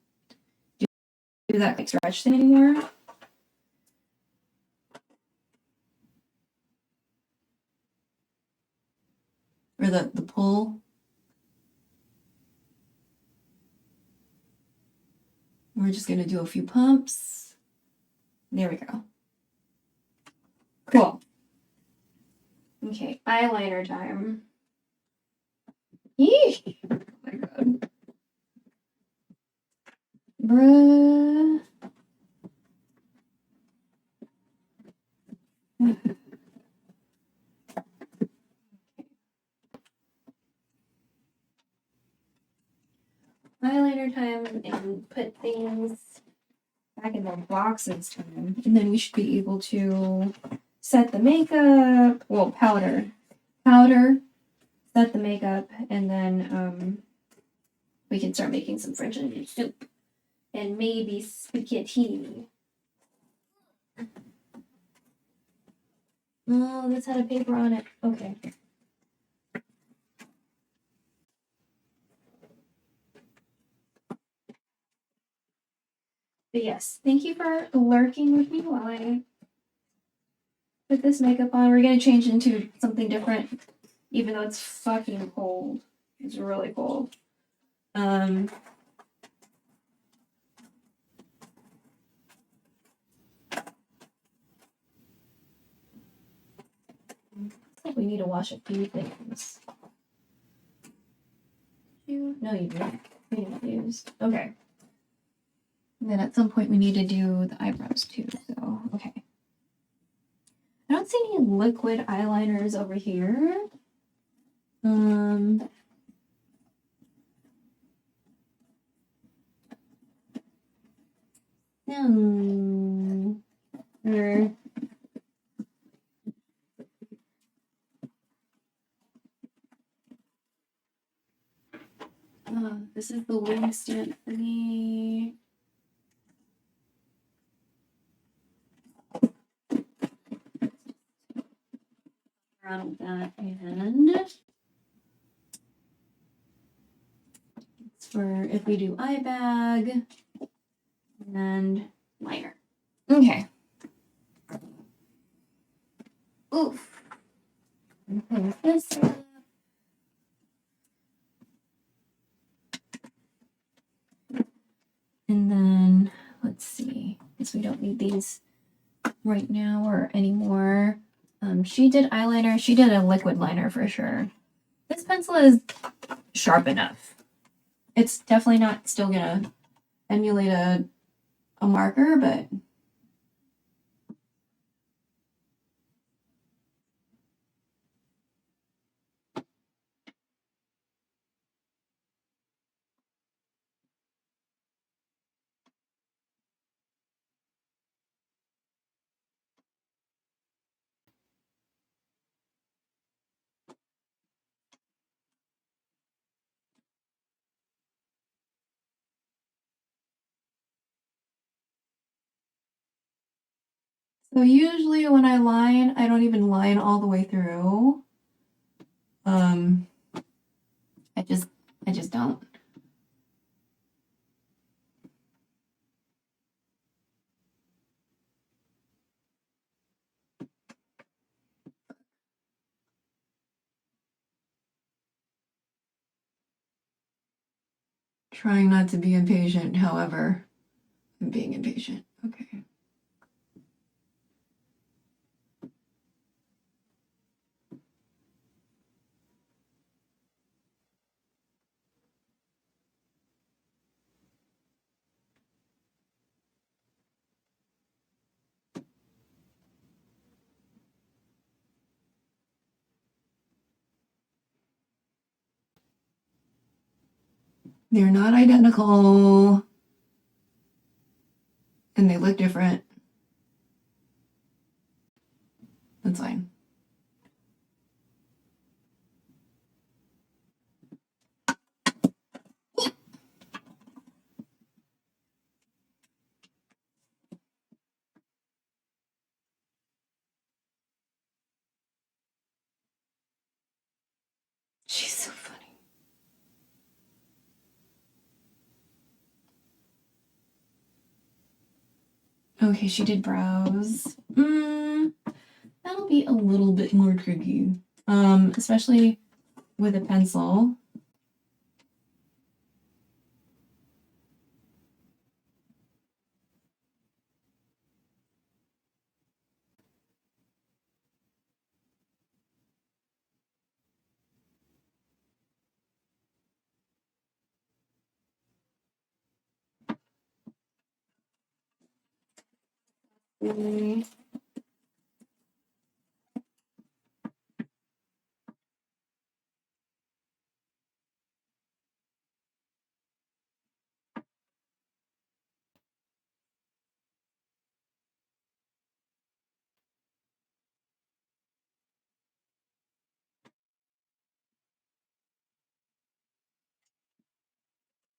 do that like stretch thing anymore. Or the pull. We're just gonna do a few pumps. There we go. Cool. Okay, eyeliner time. Yee! Oh my God. Bruh. Eyeliner time and put things back in their boxes time. And then we should be able to set the makeup. Well, powder. Set the makeup, and then we can start making some French onion soup. And maybe spaghetti. Oh, this had a paper on it. Okay. But yes, thank you for lurking with me while I put this makeup on. We're gonna change into something different, even though it's fucking cold. It's really cold. Looks like we need to wash a few things. No, you didn't. We didn't use. Okay. And then at some point we need to do the eyebrows too. So okay. I don't see any liquid eyeliners over here. No. This is the wing stand for me. around with that, and it's for if we do eye bag and liner. Okay. Oof. Close this up. And then let's see. Guess we don't need these right now or anymore. She did eyeliner. She did a liquid liner for sure. This pencil is sharp enough. It's definitely not still gonna emulate a marker, but so usually when I line, I don't even line all the way through. I just don't. Trying not to be impatient, however, I'm being impatient. Okay. They're not identical, and they look different. That's fine. She's so funny. Okay, she did brows. That'll be a little bit more tricky. Especially with a pencil.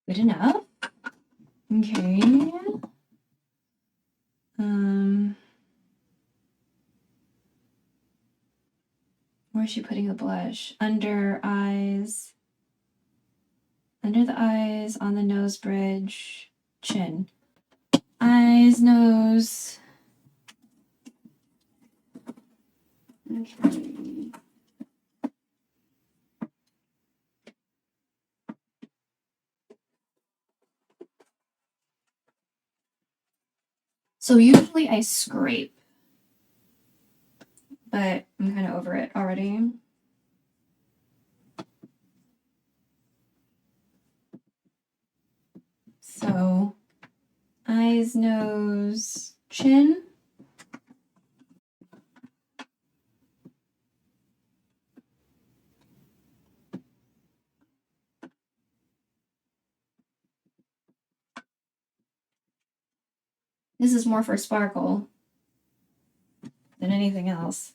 Good enough. Okay. Where's she putting the blush? Under eyes. Under the eyes, on the nose bridge, chin. Eyes, nose. Okay. So usually I scrape, but I'm kind of over it already. So eyes, nose, chin. This is more for sparkle than anything else.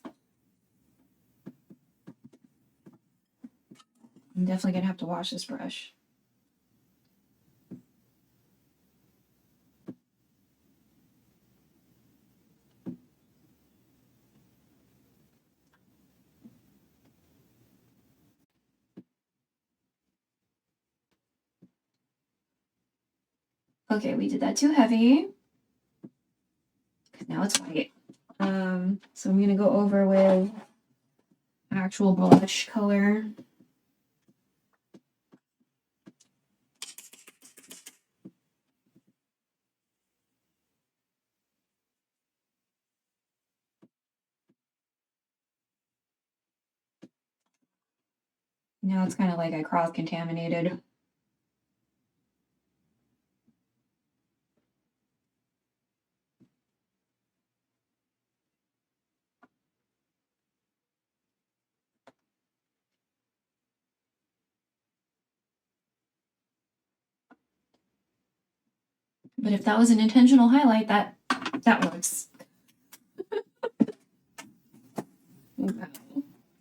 I'm definitely gonna have to wash this brush. Okay, we did that too heavy. Now it's white. So I'm gonna go over with actual blush color. Now it's kind of like I cross-contaminated. But if that was an intentional highlight, that works.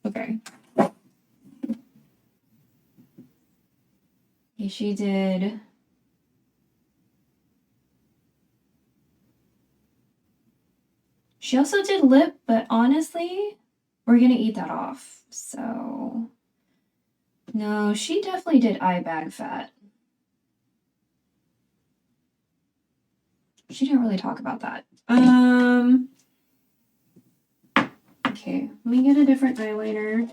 Okay. She did. She also did lip, but honestly, we're gonna eat that off. So no, she definitely did eye bag fat. She didn't really talk about that. Okay, let me get a different eyeliner.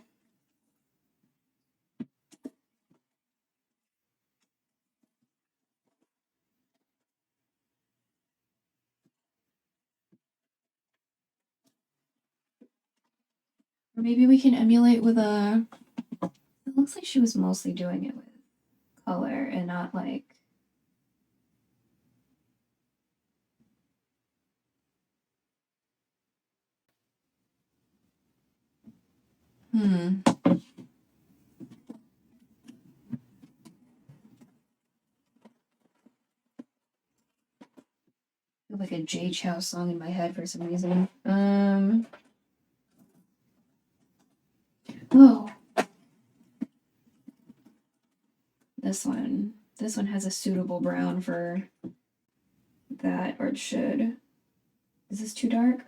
Or maybe we can emulate with a... It looks like she was mostly doing it with color and not like... Like a J Chow song in my head for some reason. Oh. This one has a suitable brown for that, or it should. Is this too dark?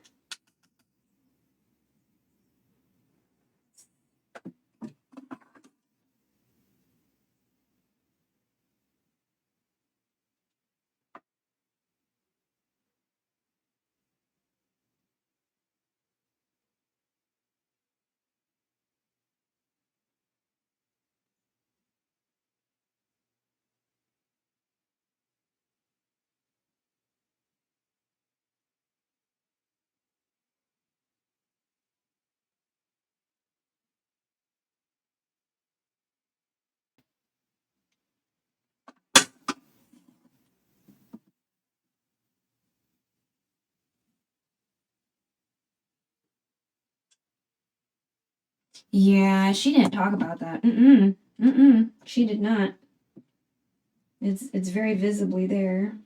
Yeah, she didn't talk about that. She did not. It's very visibly there.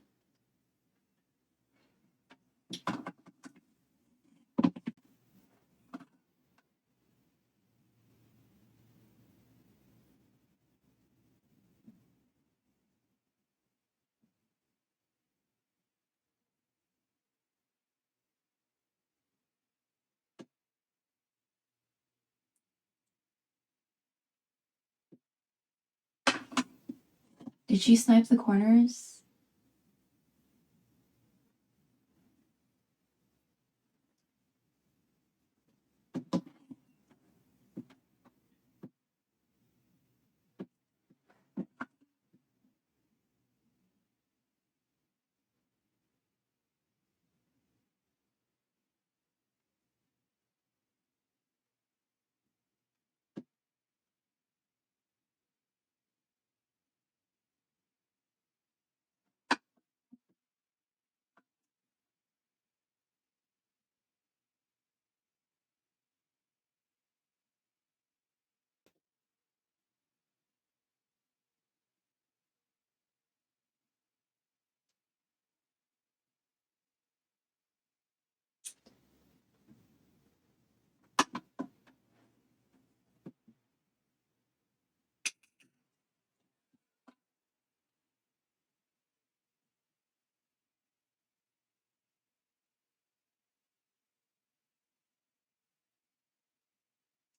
Did she snipe the corners?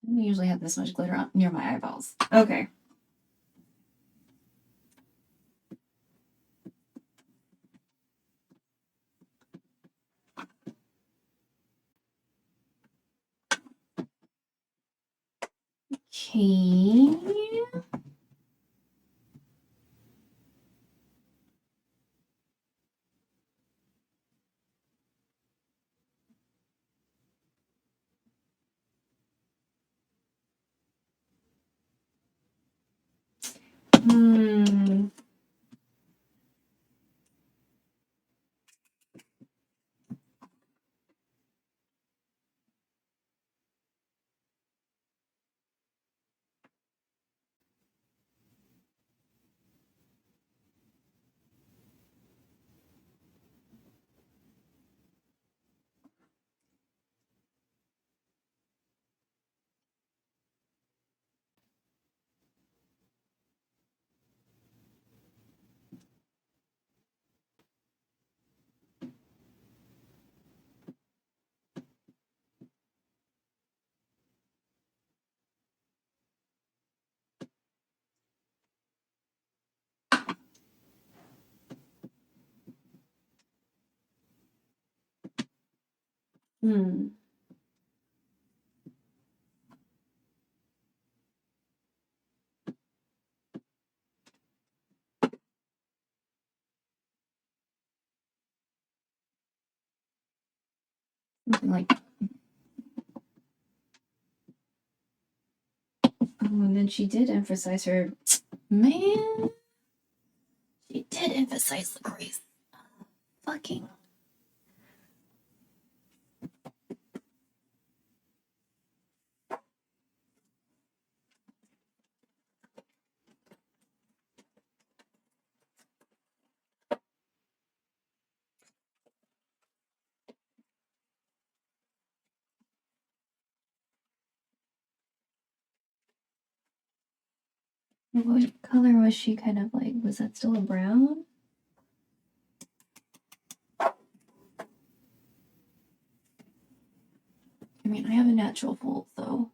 I don't usually have this much glitter near my eyeballs. Okay. Okay. Hmm. Hmm. Something like, oh, and then she did emphasize her, man, she did emphasize the grace. Fucking. What color was she kind of like? Was that still a brown? I mean, I have a natural fold, so.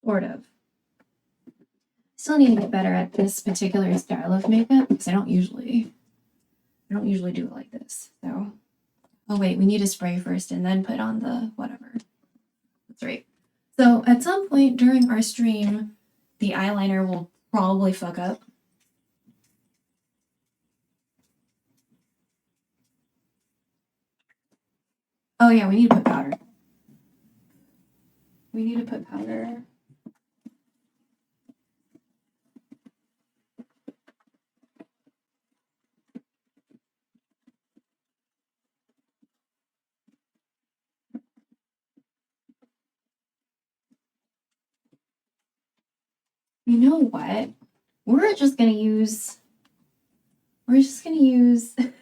Sort of. Still need to get better at this particular style of makeup because I don't usually do it like this. So, oh wait, we need to spray first and then put on the whatever. That's right. So at some point during our stream, the eyeliner will probably fuck up. Oh yeah, we need to put powder. We need to put powder. You know what? We're just gonna use the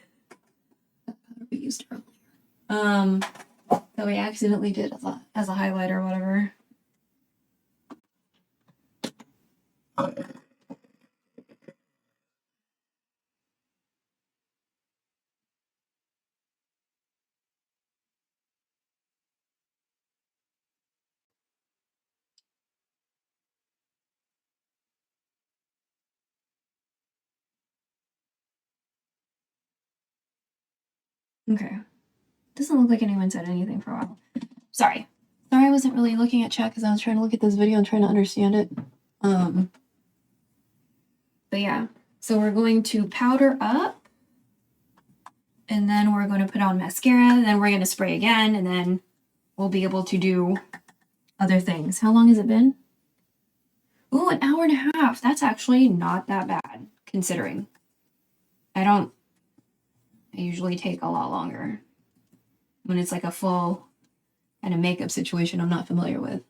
powder we used earlier. That we accidentally did as a highlighter or whatever. Okay. Doesn't look like anyone said anything for a while. Sorry. Sorry I wasn't really looking at chat because I was trying to look at this video and trying to understand it. But yeah. So we're going to powder up. And then we're going to put on mascara. Then we're going to spray again. And then we'll be able to do other things. How long has it been? Ooh, an hour and a half. That's actually not that bad, considering. I usually take a lot longer when it's like a full kind of makeup situation I'm not familiar with.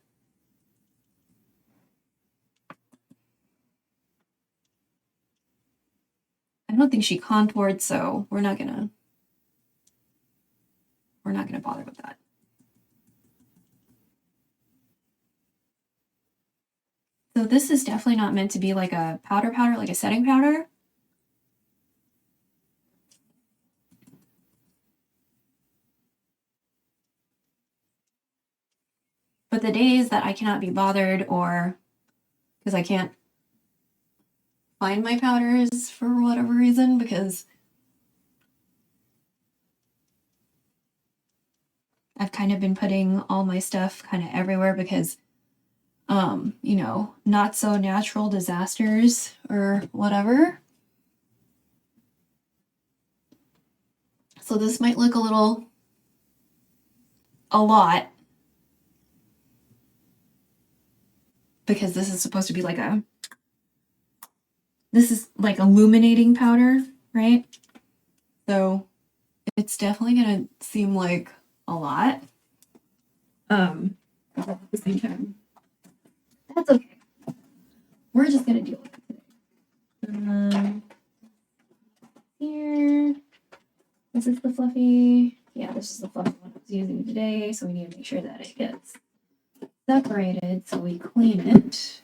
don't think she contoured, so we're not gonna bother with that. So this is definitely not meant to be like a powder, like a setting powder. But the days that I cannot be bothered, or because I can't find my powders for whatever reason, because I've kind of been putting all my stuff kind of everywhere because, you know, not so natural disasters or whatever. So this might look a lot, because this is supposed to be like this is like illuminating powder, right? So it's definitely gonna seem like a lot. At the same time, that's okay. We're just gonna deal with it today. Here, this is the fluffy. Yeah, this is the fluffy one I was using today. So we need to make sure that it gets separated. So we clean it.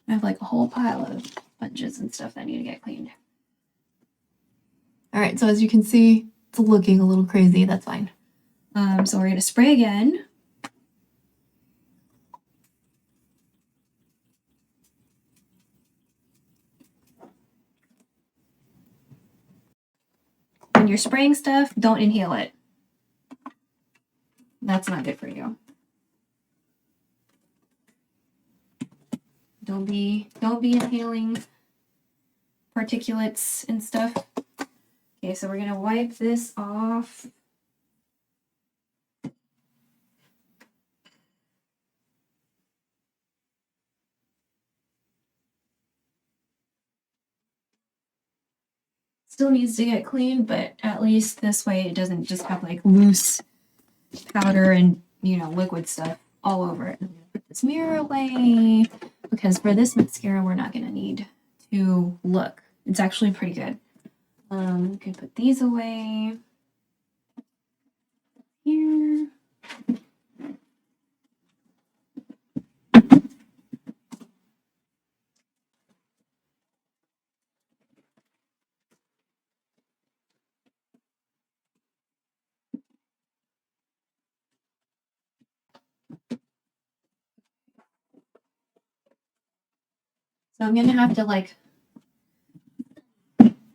I have like a whole pile of sponges and stuff that need to get cleaned. All right, so as you can see, it's looking a little crazy. That's fine. So we're gonna spray again. When you're spraying stuff, don't inhale it. That's not good for you. Don't be inhaling particulates and stuff. Okay, so we're gonna wipe this off. Still needs to get cleaned, but at least this way it doesn't just have like loose powder and, you know, liquid stuff all over it. I'm gonna put this mirror away because for this mascara we're not gonna need to look. It's actually pretty good. You can put these away here. So I'm gonna have to like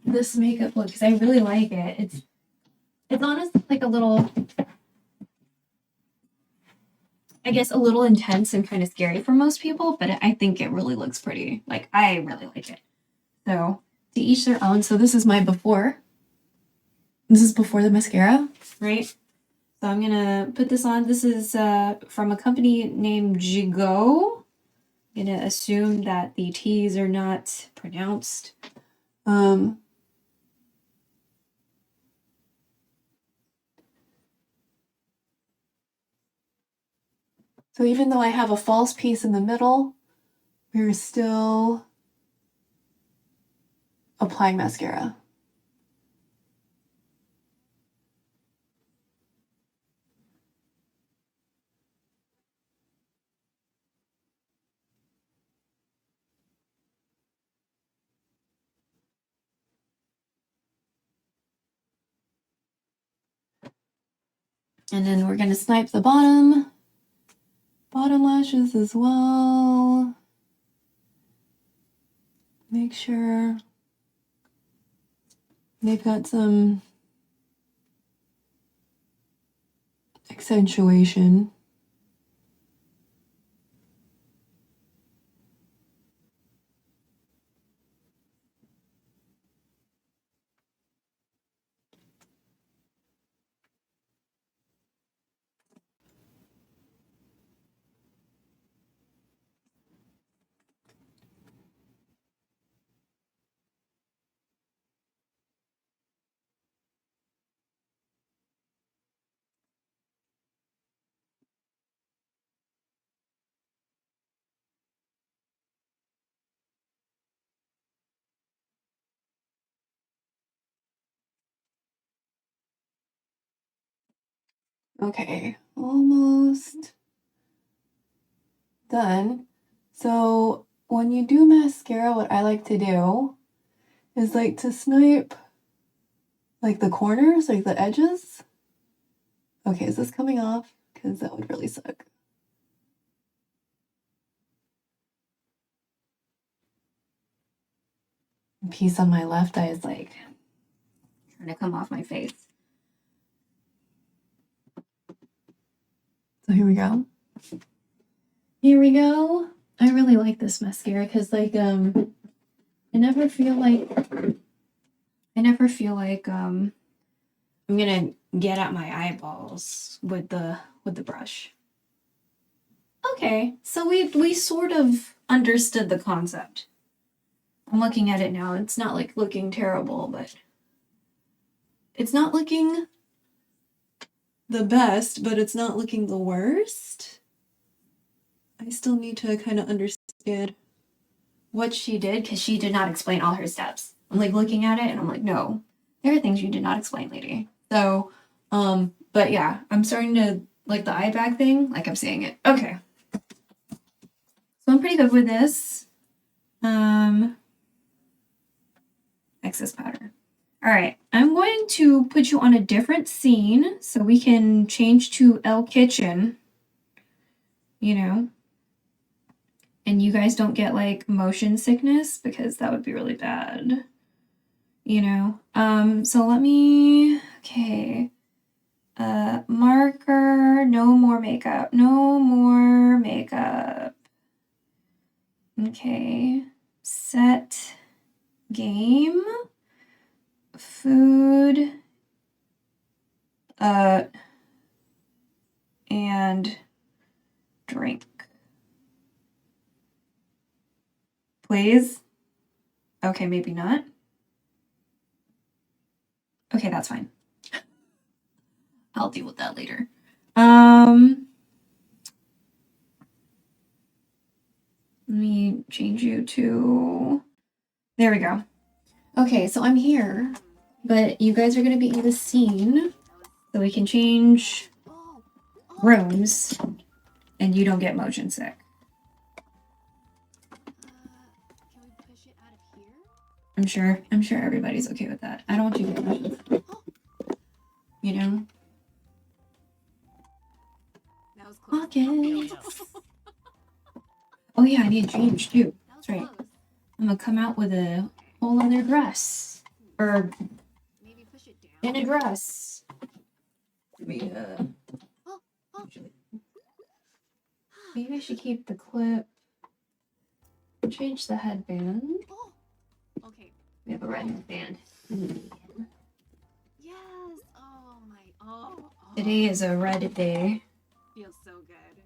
this makeup look because I really like it. It's honestly like a little, I guess, a little intense and kind of scary for most people, but I think it really looks pretty. Like, I really like it. So, to each their own. So this is my before. This is before the mascara, right? So I'm gonna put this on. This is from a company named Jigo. I'm gonna assume that the T's are not pronounced. So even though I have a false piece in the middle, we're still applying mascara. And then we're gonna snipe the bottom lashes as well. Make sure they've got some accentuation. Okay, almost done. So when you do mascara, what I like to do is like to snipe like the corners, like the edges. Okay, is this coming off? Because that would really suck. The piece on my left eye is like trying to come off my face. So here we go. Here we go. I really like this mascara because like I never feel like I'm gonna get at my eyeballs with the brush. Okay, so we sort of understood the concept. I'm looking at it now. It's not like looking terrible, but it's not looking the best, but it's not looking the worst. I still need to kind of understand what she did because she did not explain all her steps. I'm like looking at it and I'm like, no, there are things you did not explain, lady. So, but yeah, I'm starting to like the eye bag thing, like I'm seeing it. Okay. So I'm pretty good with this. Excess powder. All right, I'm going to put you on a different scene so we can change to L Kitchen, you know, and you guys don't get like motion sickness because that would be really bad, you know. So let me, okay, marker, no more makeup, no more makeup. Okay, set game, food, and drink. Please? Okay, maybe not. Okay, that's fine. I'll deal with that later. Let me change you to... There we go. Okay, so I'm here, but you guys are going to be in the scene, so we can change rooms, and you don't get motion sick. Can we push it out of here? I'm sure everybody's okay with that. I don't want you to get motion sick. You know? That was close. Okay. Oh yeah, I need to change too. That's right. I'm gonna come out with a whole other dress. Or Maybe push it down. in a dress. Maybe I should keep the clip. Change the headband. Oh. Okay. We have a red headband. Yes. Oh my. Oh. Today is a red day. Feels so good.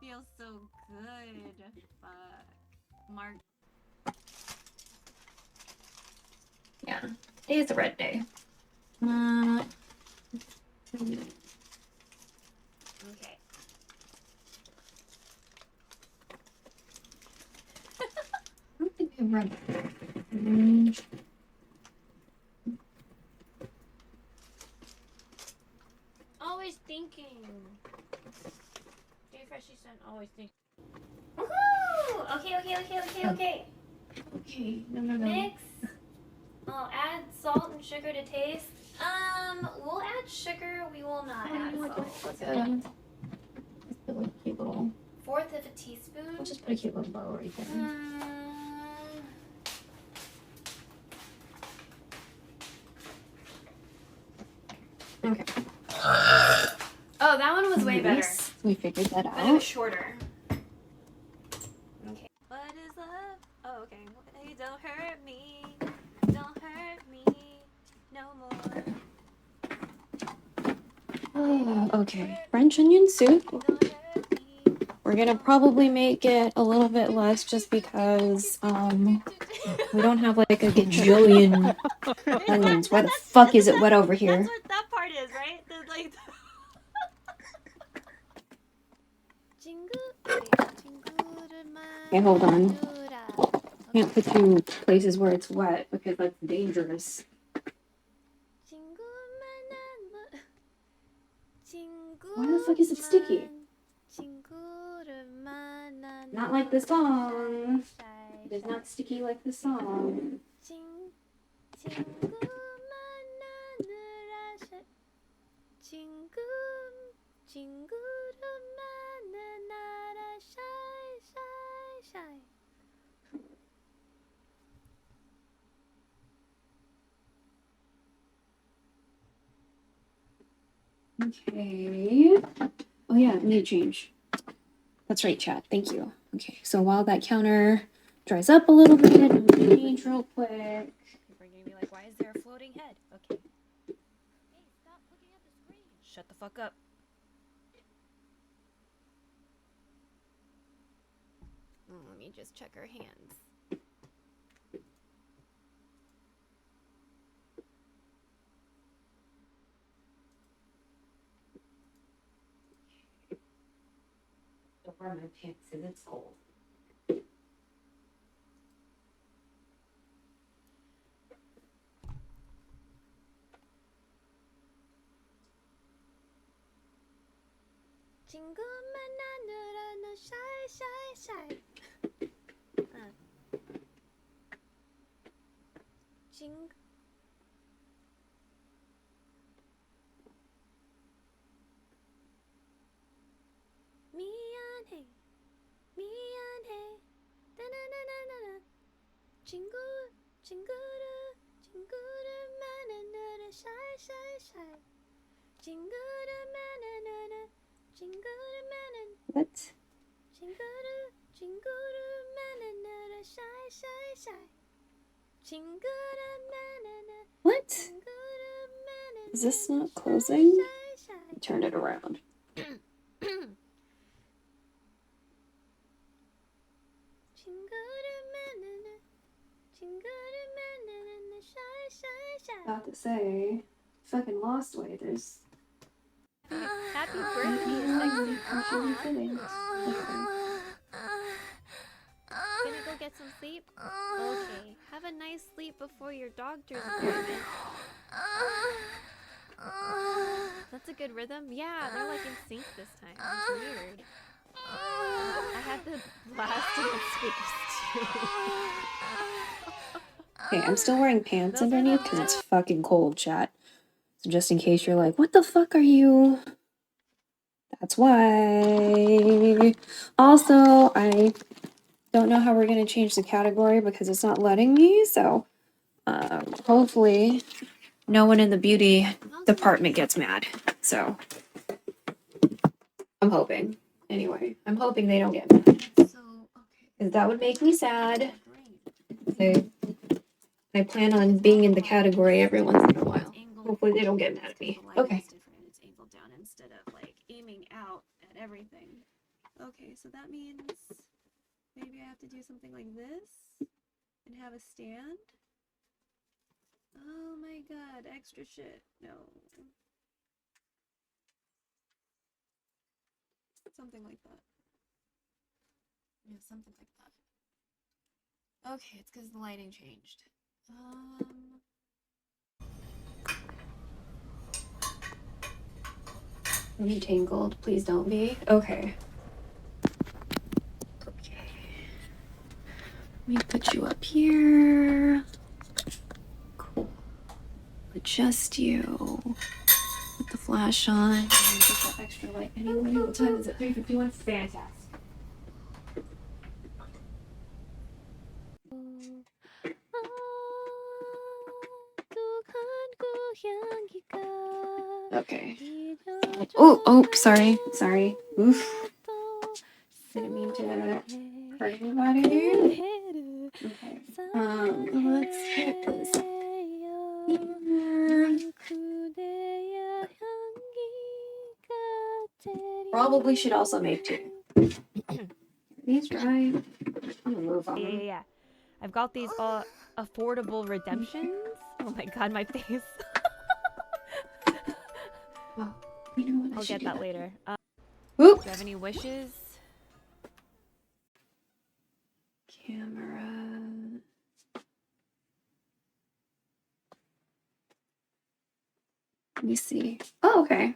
Feels so good. Fuck. Mark. Yeah, today is a red day. Okay. I don't think we have red. Always thinking. Jay Freshie son always thinking. Woohoo! Okay. Okay, no. Mix. I'll add salt and sugar to taste. We'll add sugar. We will not add salt. Let's put like a cute little. Fourth of a teaspoon. We'll just put a cute little bow right there. Okay. Oh, that one was way better. Nice. We figured that But it was out. shorter. Okay. What is love? Oh, okay. Hey, don't hurt me. Don't hurt me no more. Okay. French onion soup. Don't hurt me. We're gonna probably make it a little bit less just because we don't have like a gajillion onions. Why the fuck is it wet over here? That's what that part is, right? The, like. Okay, hold on. Can't put you places where it's wet because that's dangerous. fuck is it sticky? Not like the song. It is not sticky like the song. Okay. Oh yeah, need change. That's right, chat. Thank you. Okay, so while that counter dries up a little bit, I'm gonna change real quick. People are gonna be like, why is there a floating head? Okay. Hey, stop looking at the screen. Shut the fuck up. Let me just check her hands. Don't wear my pants because it's cold. 미안해, 미안해, 따나나나나. 친구를 만나느라 샤이샤이샤이. 친구를 만나느라 What? 친구를 만나느라 샤이샤이샤이. 친구를 만나느라 What? 친구를 만나느라 Is this not closing? 샤이샤이샤이. Turn it around. About to say, fucking lost weight. There's Happy birthday, sexy. actually fitting. Gonna go get some sleep? Okay. Have a nice sleep before your doctor's appointment. That's a good rhythm. Yeah, they're like in sync this time. It's weird. I had the blast in the speakers too. Okay, I'm still wearing pants underneath because it's fucking cold, chat. So just in case you're like, what the fuck are you? That's why. Also, I don't know how we're going to change the category because it's not letting me. So hopefully no one in the beauty department gets mad. So I'm hoping. Anyway, I'm hoping they don't get mad. So, okay. Because that would make me sad. I plan on being in the category every once in a while. Hopefully they don't get mad at me. Okay. It's angled down instead of like aiming out at everything. Okay, so that means maybe I have to do something like this and have a stand. Oh my god, extra shit. No. Something like that. Yeah, something like that. Okay, it's because the lighting changed. Are you tangled? Please don't be. Okay. Okay. Let me put you up here. Cool. Adjust you. Put the flash on. And then get that extra light anyway. What time is it? 3:51? Fantastic. Okay. Oh, sorry. Oof. Didn't mean to hurt anybody. Okay. Let's get this here. Probably should also make two. These dry. I'm gonna move on. Yeah. I've got these affordable redemptions. Oh my god, my face. Oh, you know what? I'll get that later. Oop. Do you have any wishes? Camera. Let me see. Oh, okay.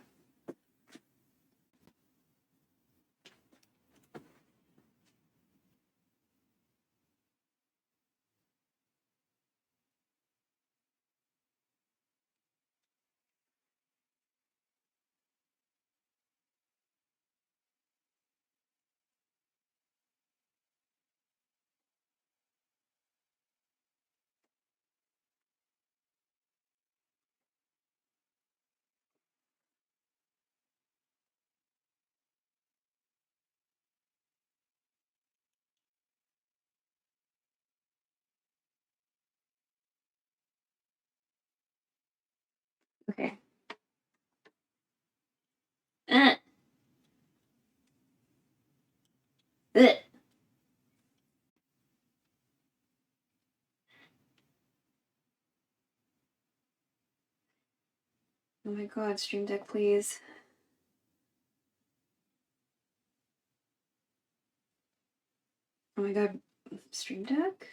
Okay. Ugh. Oh my god, Stream Deck, please. Oh my god, Stream Deck?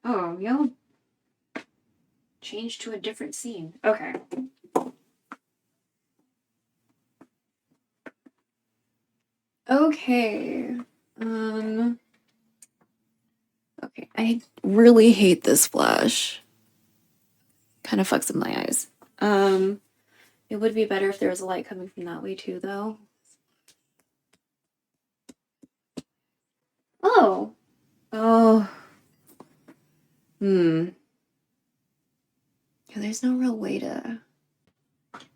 Oh, y'all changed to a different scene. Okay. Okay. Okay, I really hate this flash. Kind of fucks with my eyes. It would be better if there was a light coming from that way too, though. Oh. Oh. Yeah, there's no real way to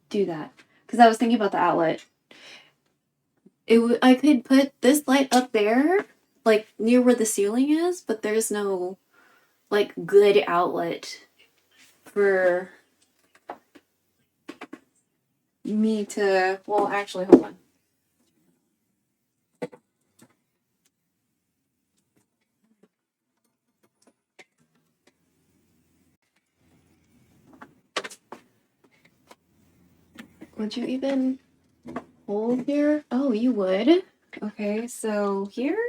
do that. Because I was thinking about the outlet. I could put this light up there, like near where the ceiling is, but there's no like good outlet for me to, well, actually, hold on. Would you even hold here? Oh, you would? Okay, so here?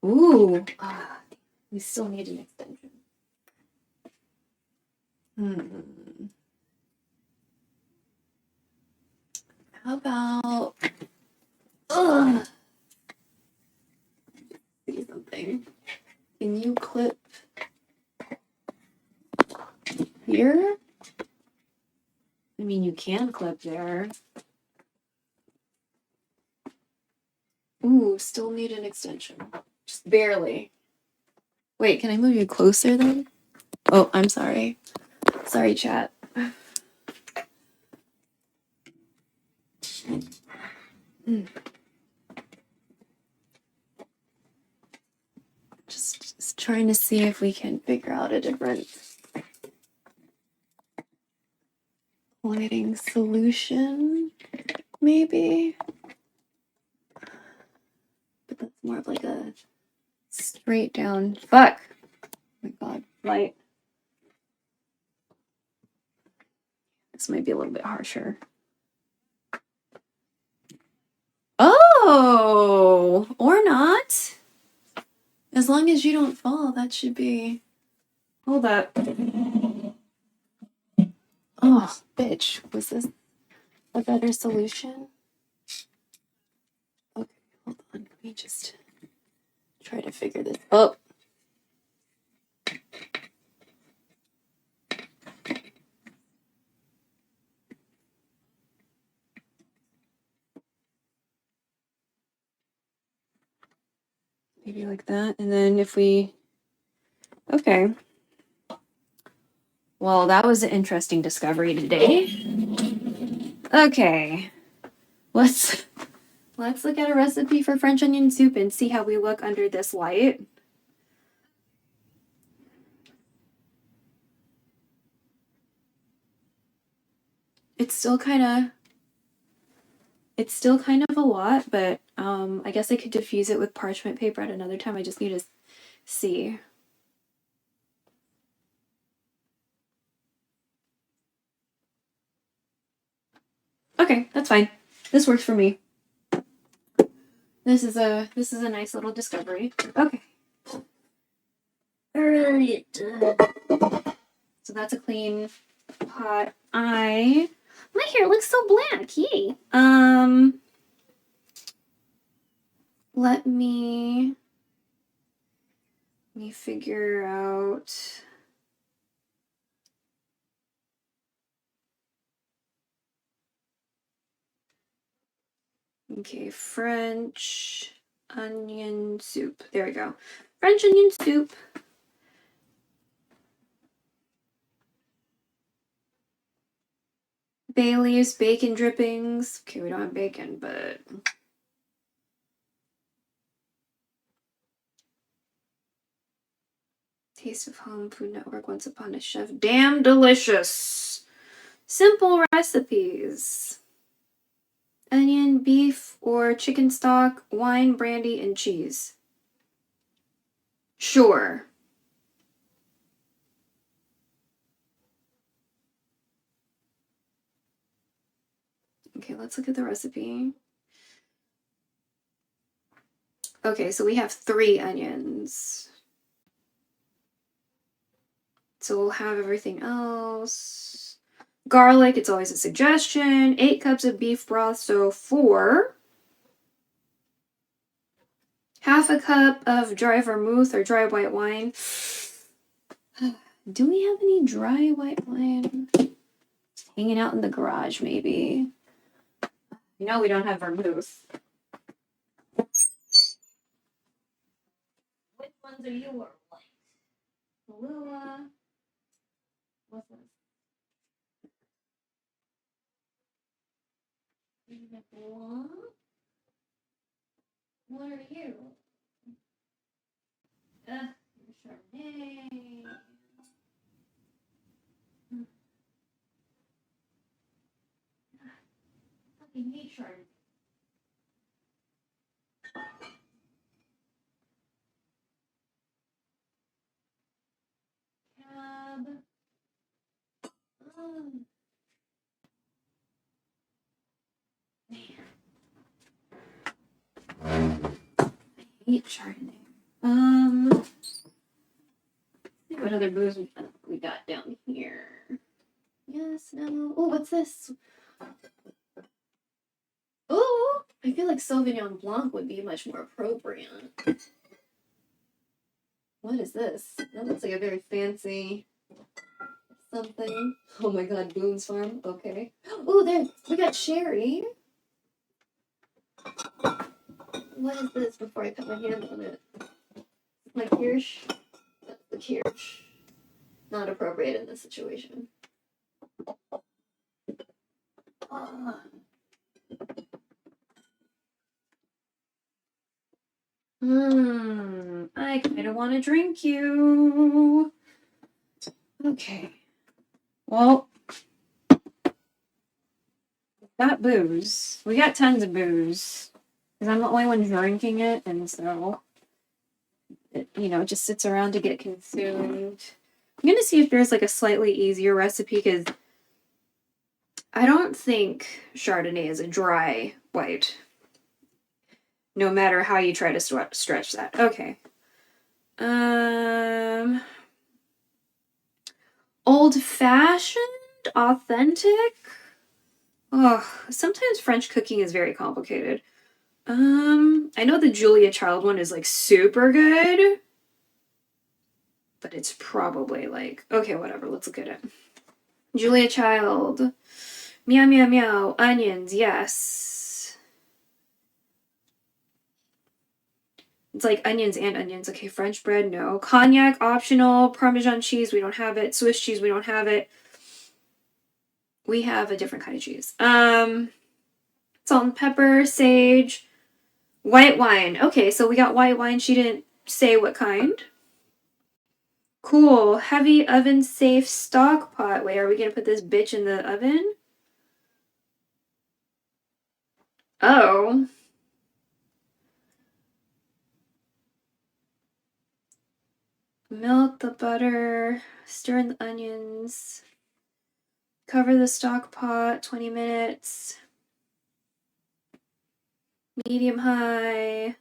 Ooh. We still need an extension. How about... See something. Can you clip here? I mean, you can clip there. Ooh, still need an extension. Just barely. Wait, can I move you closer then? Oh, I'm sorry. Sorry, chat. Just trying to see if we can figure out a different lighting solution, maybe. But that's more of like a straight down. Fuck! Oh my god, light. This might be a little bit harsher. Oh! Or not. As long as you don't fall, that should be... Hold up. Oh, bitch. Was this a better solution? Okay, hold on. Let me just try to figure this... Oh! Maybe like that. And then if we... Okay. Well, that was an interesting discovery today. Okay. Let's look at a recipe for French onion soup and see how we look under this light. It's still kind of a lot, but I guess I could diffuse it with parchment paper at another time. I just need to see. Okay, that's fine. This works for me. This is a nice little discovery. Okay. All right. So that's a clean pot. My hair looks so black. Yay. Let me figure out. Okay, French onion soup. There we go. French onion soup. Bay leaves, bacon drippings. Okay, we don't have bacon, but... Taste of Home Food Network, Once Upon a Chef. Damn delicious. Simple recipes. Onion, beef, or chicken stock, wine, brandy, and cheese. Sure. Okay, let's look at the recipe. Okay, so we have 3 onions. So we'll have everything else. Garlic, it's always a suggestion. 8 cups of beef broth, so 4. Half a cup of dry vermouth or dry white wine. Do we have any dry white wine? It's hanging out in the garage, maybe. You know we don't have vermouth. Which ones are yours? Kahlua. What's this? What are you? Chardonnay. Fucking hate Chardonnay. Cab. I hate Chardonnay. See what other booze we got down here. Yes, no. Oh, what's this? Oh, I feel like Sauvignon Blanc would be much more appropriate. What is this? That looks like a very fancy something. Oh my god, Boone's Farm. Okay. Oh, there. We got sherry. What is this before I put my hand on it? My Kirsch. That's the Kirsch. Not appropriate in this situation. I kind of want to drink you. Okay. Well, got booze. We got tons of booze. Because I'm the only one drinking it, and so it, just sits around to get consumed. I'm going to see if there's like a slightly easier recipe, because I don't think Chardonnay is a dry white. No matter how you try to stretch that. Okay. Old-fashioned? Authentic? Oh, sometimes French cooking is very complicated. I know the Julia Child one is like super good. But it's probably like, okay, whatever, let's look at it. Julia Child. Meow, meow, meow. Onions, yes. It's like onions and onions. Okay, French bread, no. Cognac, optional. Parmesan cheese, we don't have it. Swiss cheese, we don't have it. We have a different kind of cheese. Salt and pepper, sage, white wine. Okay, so we got white wine. She didn't say what kind. Cool. Heavy oven safe stock pot. Wait, are we gonna put this bitch in the oven? Oh. Melt the butter. Stir in the onions. Cover the stock pot 20 minutes. Medium high.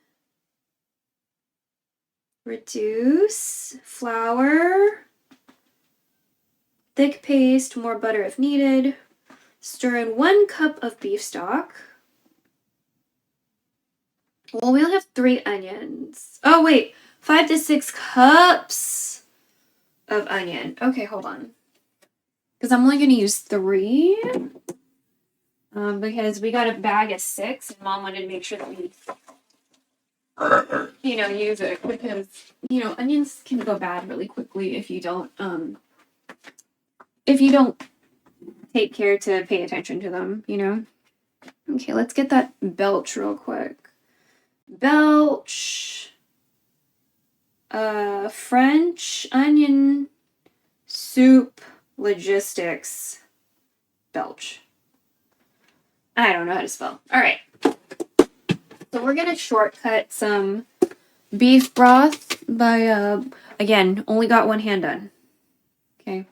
Reduce. Flour. Thick paste, more butter if needed. Stir in 1 cup of beef stock. Well, we only have 3 onions. Oh, wait. 5 to 6 cups of onion. Okay, hold on. Because I'm only going to use 3. Because we got a bag of 6, and Mom wanted to make sure that we, use it. Because, onions can go bad really quickly if you don't take care to pay attention to them, you know? Okay, let's get that belch real quick. Belch. French onion soup logistics belch. I don't know how to spell. All right. So we're going to shortcut some beef broth by, again, only got one hand done. Okay.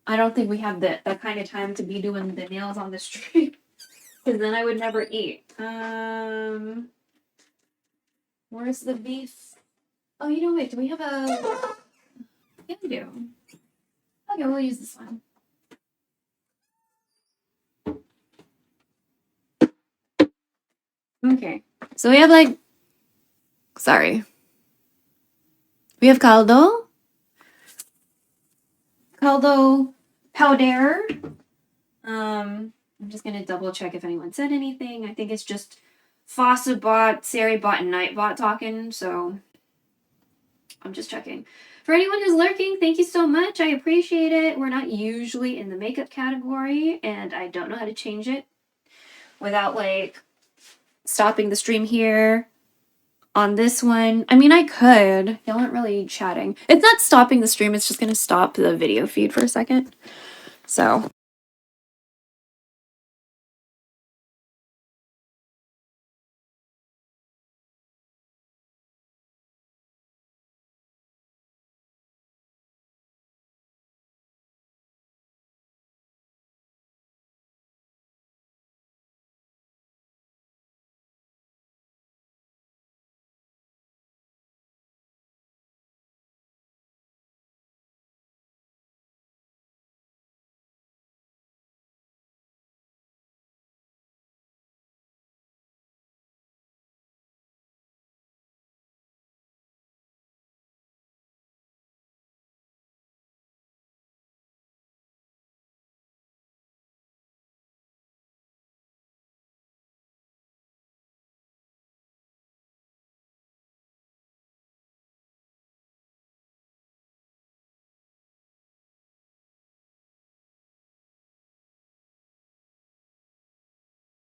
I don't think we have that kind of time to be doing the nails on this tree. Because then I would never eat. Where's the beef? Oh, you know, wait, do we have a... Yeah, we do. Okay, we'll use this one. Okay, so we have like... Sorry. We have caldo. Caldo powder. I'm just gonna double check if anyone said anything. I think it's just Fossabot, Saribot, and Nightbot talking, so I'm just checking. For anyone who's lurking, thank you so much. I appreciate it. We're not usually in the makeup category, and I don't know how to change it without, like, stopping the stream here on this one. I mean, I could. Y'all aren't really chatting. It's not stopping the stream. It's just going to stop the video feed for a second. So...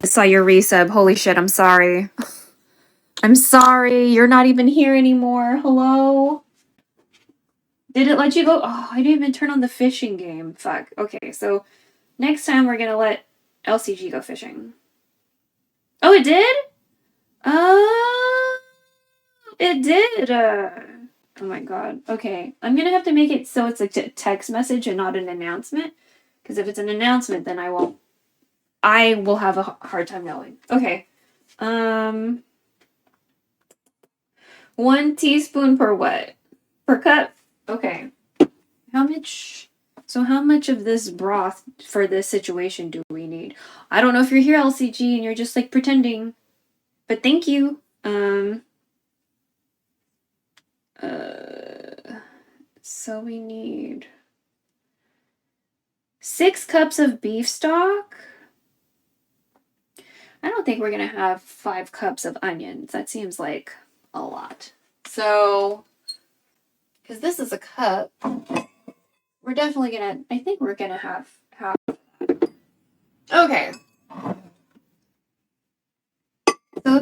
I saw your resub. Holy shit, I'm sorry. I'm sorry. You're not even here anymore. Hello? Did it let you go? Oh, I didn't even turn on the fishing game. Fuck. Okay, so next time we're gonna let LCG go fishing. Oh, it did? It did. Oh my god. Okay, I'm gonna have to make it so it's a text message and not an announcement. Because if it's an announcement, then I will have a hard time knowing. Okay. 1 teaspoon per what? Per cup? Okay. How much of this broth for this situation do we need? I don't know if you're here, LCG, and you're just like pretending. But thank you. So we need 6 cups of beef stock. I don't think we're gonna have 5 cups of onions. That seems like a lot. So, because this is a cup, we're definitely gonna, I think we're gonna have half. Okay. So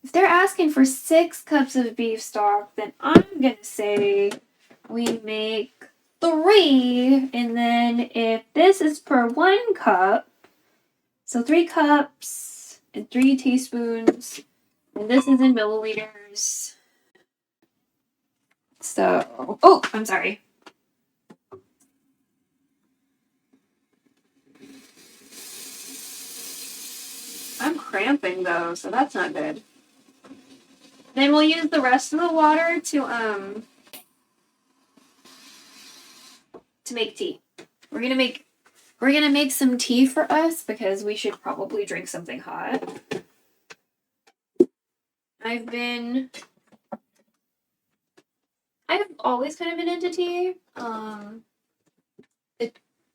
if they're asking for 6 cups of beef stock, then I'm gonna say we make 3, and then if this is per 1 cup, so 3 cups and 3 teaspoons, and this is in milliliters. So, oh, I'm sorry. I'm cramping though, so that's not good. Then we'll use the rest of the water to make tea. We're gonna make some tea for us because we should probably drink something hot. I've always kind of been into tea.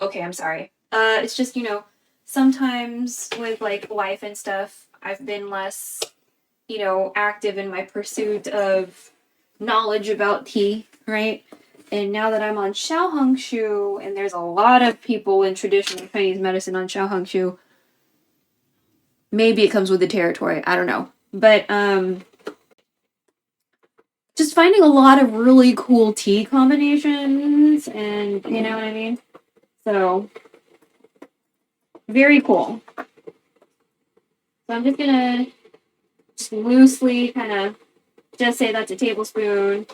Okay, I'm sorry. It's just, you know, sometimes with like life and stuff, I've been less, you know, active in my pursuit of knowledge about tea, right? And now that I'm on xiaohongshu, and there's a lot of people in traditional Chinese medicine on xiaohongshu, maybe it comes with the territory. I don't know. But just finding a lot of really cool tea combinations, and you know what I mean? So, very cool. So I'm just gonna loosely kind of just say that's a tablespoon,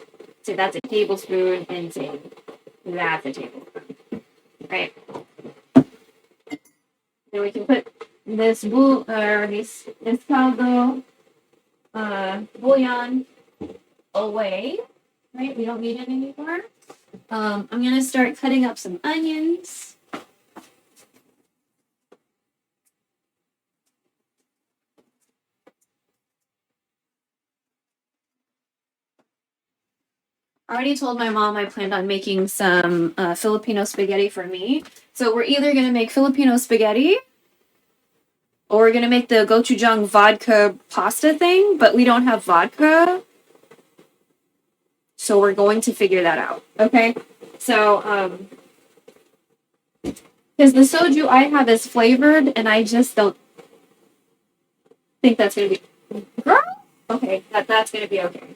say that's a tablespoon, and say that's a tablespoon. Right? Then we can put this this caldo bouillon away. Right? We don't need it anymore. I'm gonna start cutting up some onions. I already told my mom I planned on making some Filipino spaghetti for me. So we're either gonna make Filipino spaghetti, or we're gonna make the gochujang vodka pasta thing, but we don't have vodka. So we're going to figure that out. Okay? So, because the soju I have is flavored, and I just don't think that's gonna be. Girl? Okay, that's gonna be okay.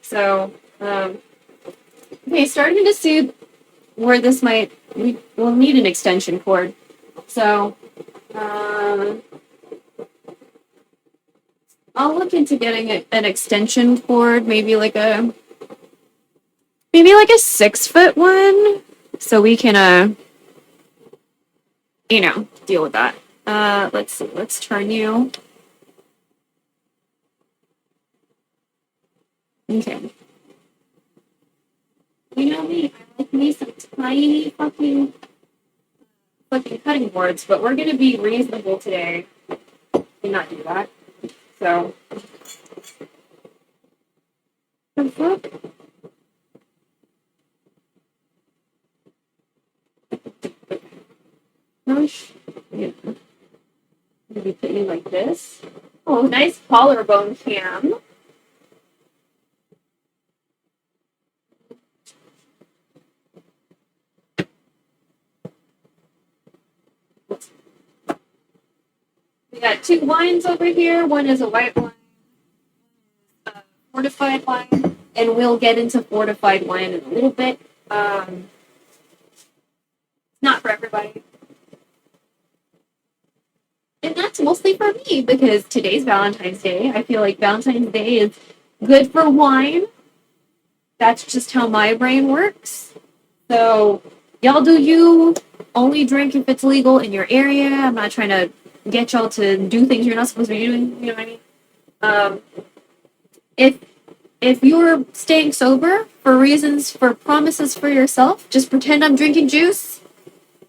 So, okay, starting to see where this might. We'll need an extension cord. So, I'll look into getting an extension cord, maybe like a 6-foot one, so we can deal with that. Let's see. Let's turn you. Okay. You know me. I like me some tiny fucking cutting boards, but we're gonna be reasonable today and not do that. So. The fuck? Gosh. Yeah. Maybe put you like this. Oh, nice collarbone cam. We got 2 wines over here. One is a white wine, fortified wine, and we'll get into fortified wine in a little bit. Not for everybody. And that's mostly for me because today's Valentine's Day. I feel like Valentine's Day is good for wine. That's just how my brain works. So, y'all do you. Only drink if it's legal in your area. I'm not trying to get y'all to do things you're not supposed to be doing. You know what I mean? If you're staying sober for reasons, for promises for yourself, just pretend I'm drinking juice.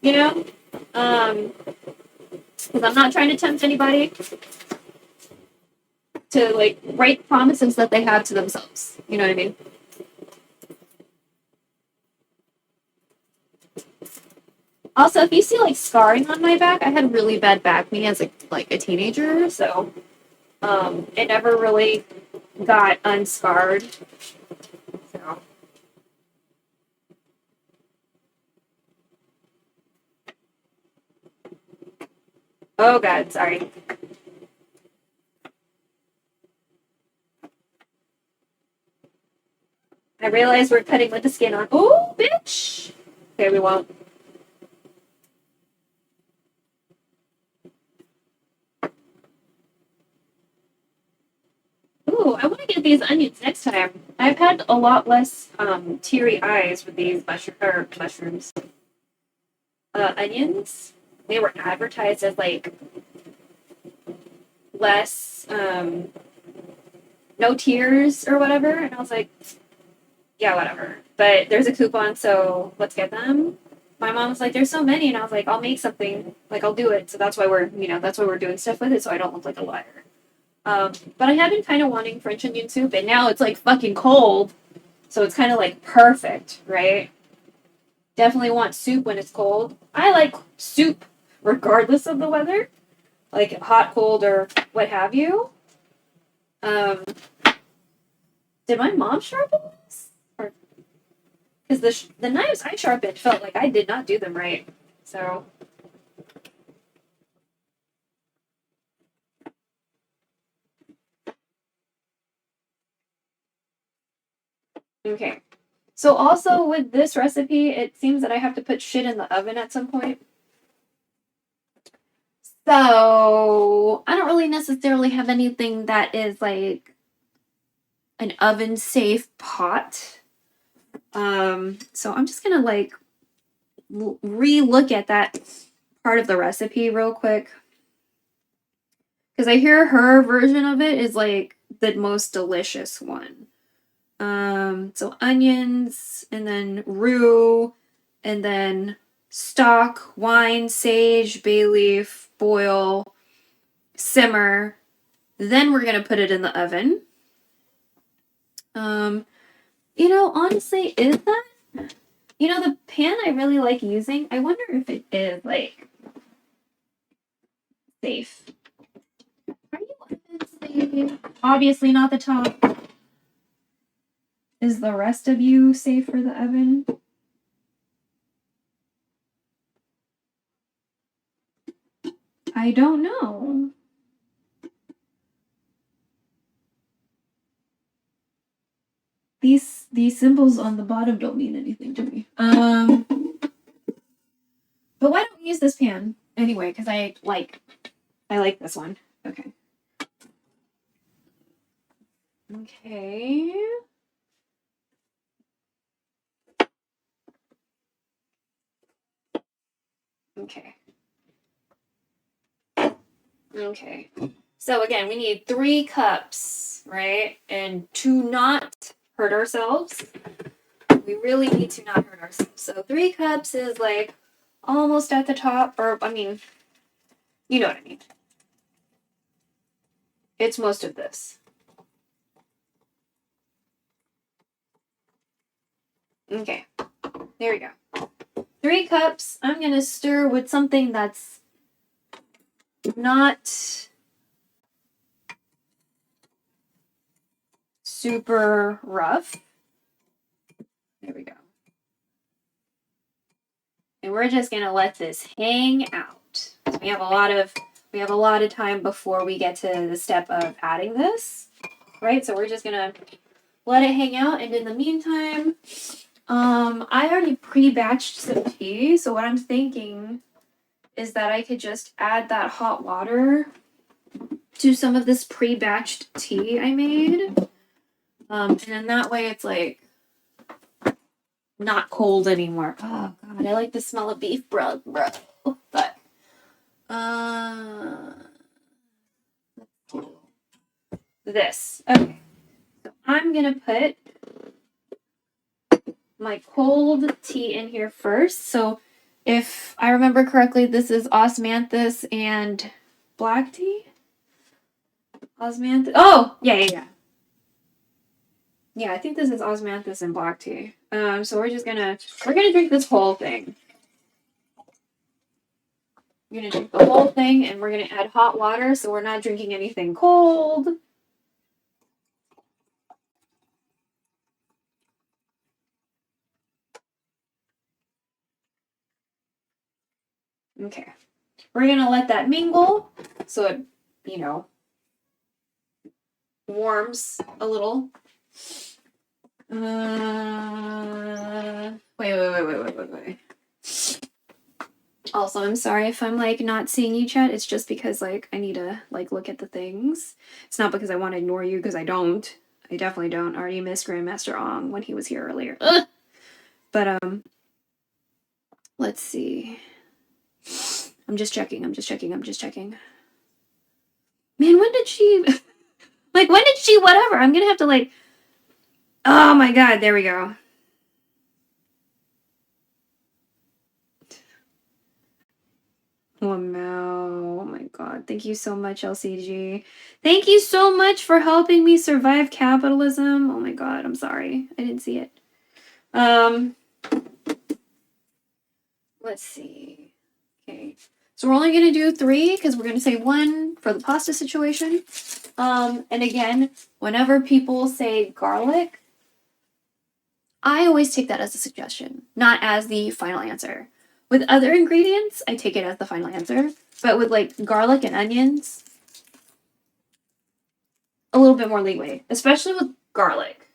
You know? Because I'm not trying to tempt anybody to break promises that they have to themselves. You know what I mean? Also, if you see scarring on my back, I had really bad back pain as a teenager, so it never really got unscarred. So. Oh god, sorry. I realize we're cutting with the skin on. Oh, bitch! Okay, we won't. Ooh, I want to get these onions next time. I've had a lot less teary eyes with these mushrooms. Onions. They were advertised as less no tears or whatever, and I was like, yeah, whatever. But there's a coupon, so let's get them. My mom was like, there's so many, and I was like, I'll make something. I'll do it. So that's why we're doing stuff with it, so I don't look like a liar. But I have been kind of wanting French onion soup, and now it's fucking cold, so it's kind of perfect, right? Definitely want soup when it's cold. I like soup regardless of the weather, hot, cold, or what have you. Did my mom sharpen this? Or Because the knives I sharpened felt like I did not do them right. So. Okay. So also with this recipe, it seems that I have to put shit in the oven at some point. So I don't really necessarily have anything that is like an oven safe pot. So I'm just gonna like re-look at that part of the recipe real quick. Because I hear her version of it is like the most delicious one. So onions, and then rue, and then stock, wine, sage, bay leaf, boil, simmer. Then we're gonna put it in the oven. You know, honestly, is that, you know, the pan I really like using, I wonder if it is like safe. Are you oven safe? Obviously not the top. Is the rest of you safe for the oven? I don't know. These symbols on the bottom don't mean anything to me. But why don't we use this pan anyway? Because I like this one. Okay. Okay. Okay. Okay. So again, we need 3 cups, right? And to not hurt ourselves, we really need to not hurt ourselves. So 3 cups is like almost at the top, or I mean, you know what I mean. It's most of this. Okay. There we go. 3 cups. I'm gonna stir with something that's not super rough. There we go. And we're just gonna let this hang out. So we have a lot of time before we get to the step of adding this, right? So we're just gonna let it hang out, and in the meantime, I already pre-batched some tea, so what I'm thinking is that I could just add that hot water to some of this pre-batched tea I made. And then that way it's like not cold anymore. Oh god, I like the smell of beef, bro. But this. Okay. So I'm gonna put my cold tea in here first. So if I remember correctly, this is osmanthus and black tea. Osmanthus. Oh, yeah. Yeah, I think this is osmanthus and black tea. So we're gonna drink this whole thing. We're gonna drink the whole thing, and we're gonna add hot water, so we're not drinking anything cold. Okay. We're gonna let that mingle, so it, you know, warms a little. Wait. Also, I'm sorry if I'm like not seeing you, chat. It's just because like I need to like look at the things. It's not because I want to ignore you, because I don't. I definitely don't. I already missed Grandmaster Ong when he was here earlier. Ugh! But let's see. I'm just checking. Man, when did she like when did she whatever? I'm gonna have to like, oh my god, there we go. Oh my god. Thank you so much, LCG. Thank you so much for helping me survive capitalism. Oh my god, I'm sorry. I didn't see it. Let's see. Okay. So we're only going to do 3 because we're going to say 1 for the pasta situation. And again, whenever people say garlic, I always take that as a suggestion, not as the final answer. With other ingredients, I take it as the final answer. But with like garlic and onions, a little bit more leeway, especially with garlic.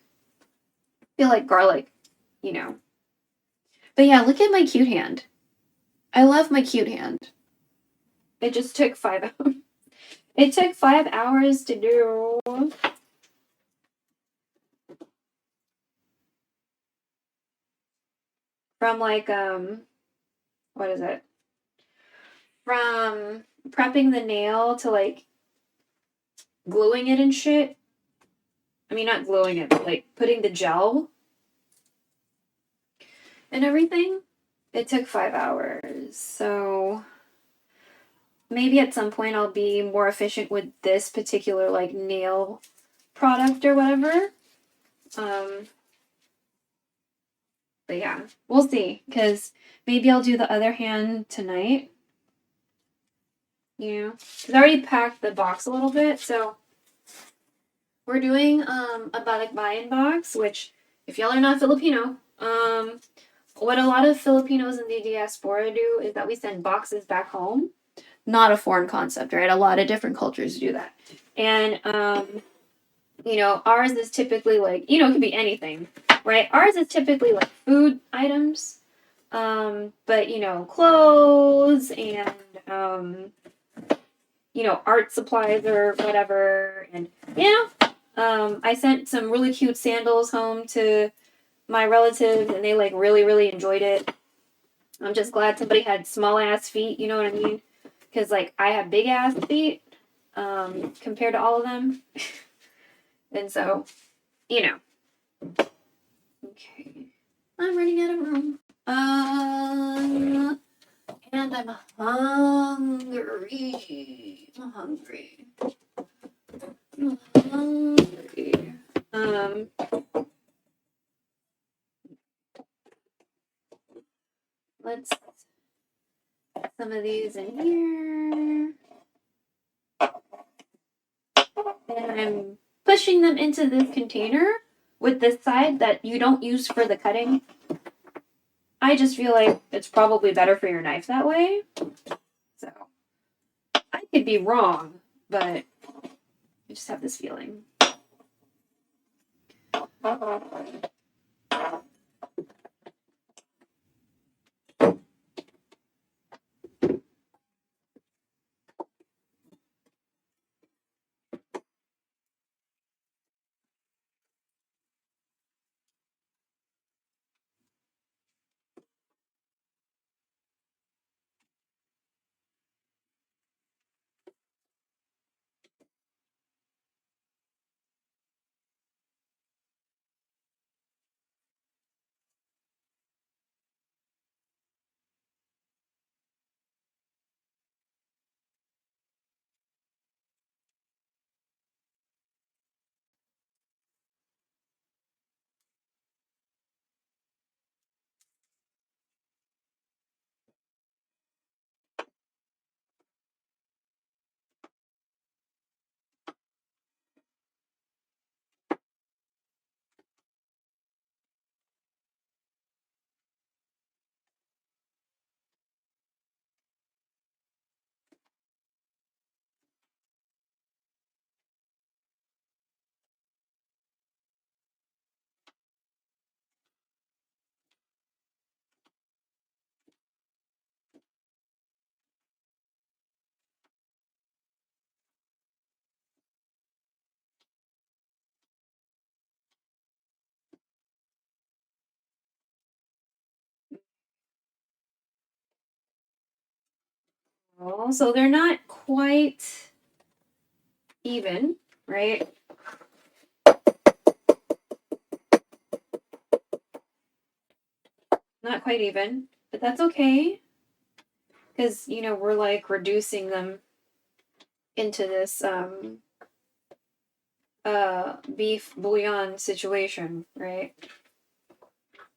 I feel like garlic, you know. But yeah, look at my cute hand. I love my cute hand. It just took 5 hours. It took 5 hours to do. From like, what is it? From prepping the nail to like gluing it and shit. I mean, not gluing it, but like putting the gel and everything. It took 5 hours. So maybe at some point I'll be more efficient with this particular like nail product or whatever. But yeah, we'll see. Because maybe I'll do the other hand tonight. You know, because I already packed the box a little bit, so we're doing a balikbayan box, which if y'all are not Filipino, what a lot of Filipinos in the diaspora do is that we send boxes back home. Not a foreign concept, right? A lot of different cultures do that. And you know, ours is typically like, you know, it could be anything, right? Ours is typically like food items. But you know, clothes and you know, art supplies or whatever. And yeah, I sent some really cute sandals home to my relatives and they like really enjoyed it. I'm just glad somebody had small ass feet, you know what I mean? Because like I have big ass feet compared to all of them. And so, you know. Okay. I'm running out of room. And I'm hungry. I'm hungry. Let's put some of these in here. And I'm pushing them into this container with this side that you don't use for the cutting. I just feel like it's probably better for your knife that way. So, I could be wrong, but I just have this feeling. Oh, so they're not quite even, right? Not quite even, but that's okay. Because, you know, we're like reducing them into this beef bouillon situation, right?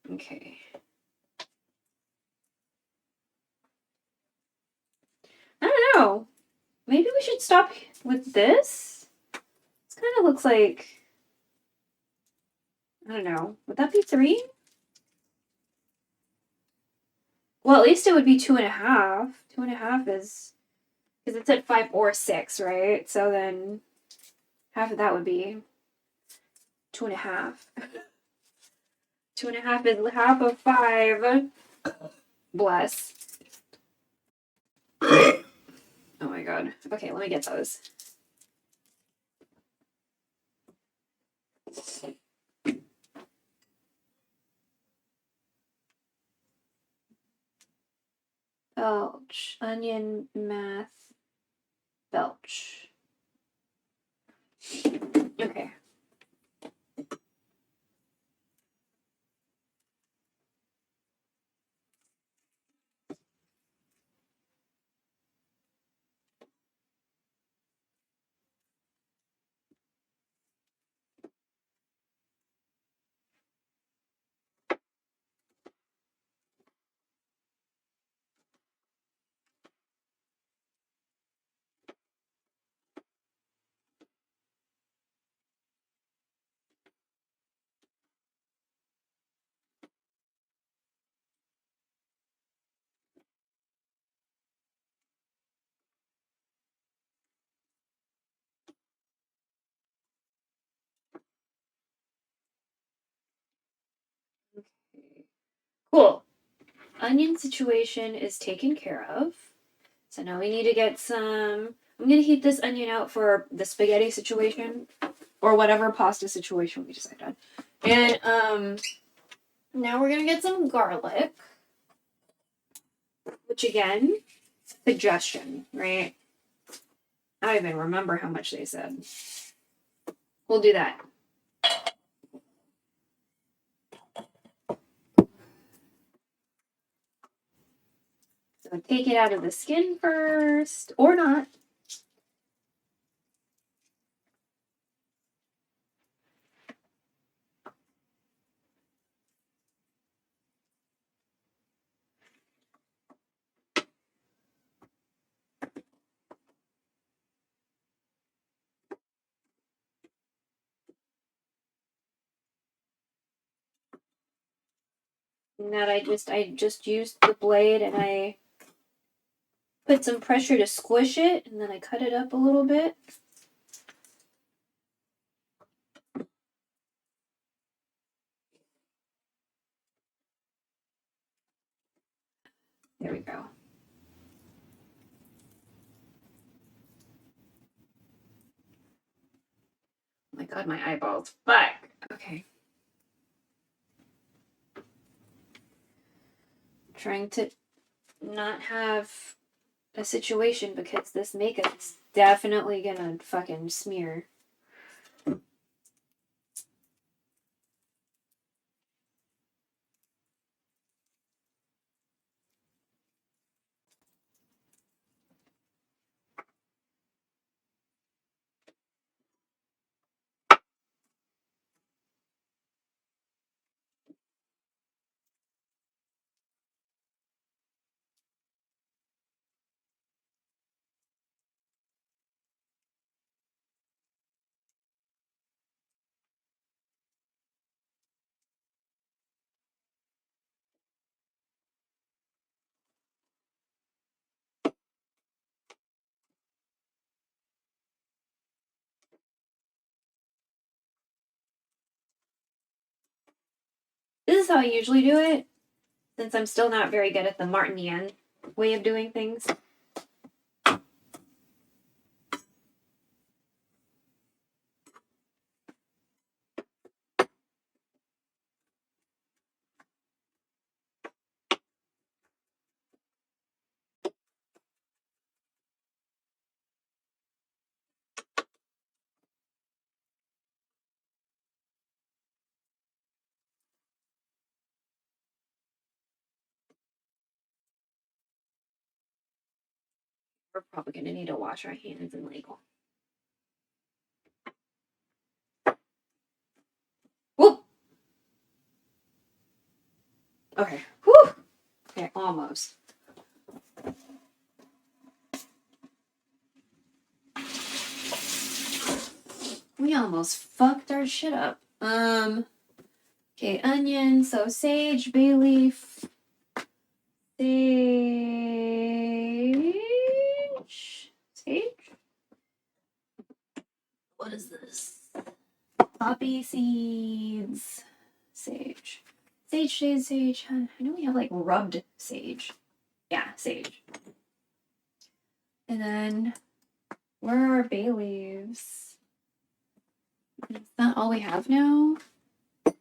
Okay. I don't know. Maybe we should stop with this. This kind of looks like, I don't know. Would that be 3? Well, at least it would be 2.5. 2.5 is, because it's at 5 or 6, right? So then half of that would be 2.5. 2.5 is half of 5. Bless. Oh my god. Okay, let me get those. Belch. Onion, math, belch. Okay. Cool. Onion situation is taken care of. So now we need to get some. I'm going to heat this onion out for the spaghetti situation or whatever pasta situation we decide on. And now we're going to get some garlic, which again, suggestion, right? I don't even remember how much they said. We'll do that. So take it out of the skin first, or not. And that I just used the blade and I put some pressure to squish it, and then I cut it up a little bit. There we go. Oh my god, my eyeballs. Fuck. Okay. Trying to not have a situation because this makeup's definitely gonna fucking smear. This is how I usually do it, since I'm still not very good at the Martin Yan way of doing things. We're probably gonna need to wash our hands and like. Whoop! Okay. Whew! Okay, almost. We almost fucked our shit up. Okay, onion, so sage, bay leaf, Sage? What is this? Poppy seeds. Sage. Sage. I know we have like rubbed sage. Yeah, sage. And then, where are our bay leaves? Is that all we have now? I'm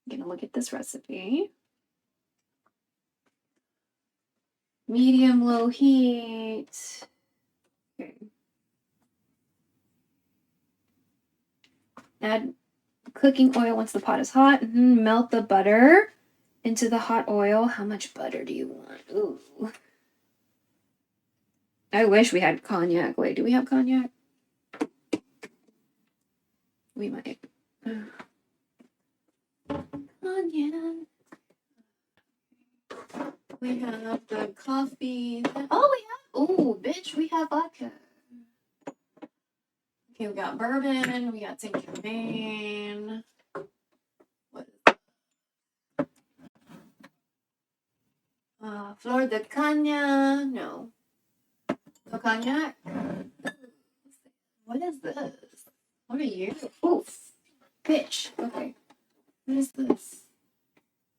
gonna look at this recipe. Medium low heat. Okay. Add cooking oil once the pot is hot. Melt the butter into the hot oil. How much butter do you want? Ooh. I wish we had cognac. Wait, do we have cognac? We might. Cognac. We have the coffee. Oh, bitch, we have vodka. Okay, we got bourbon. We got Saint Germain. What is that? Flor de Caña. No. No cognac. What is this? What are you? Oof. Bitch. Okay. What is this?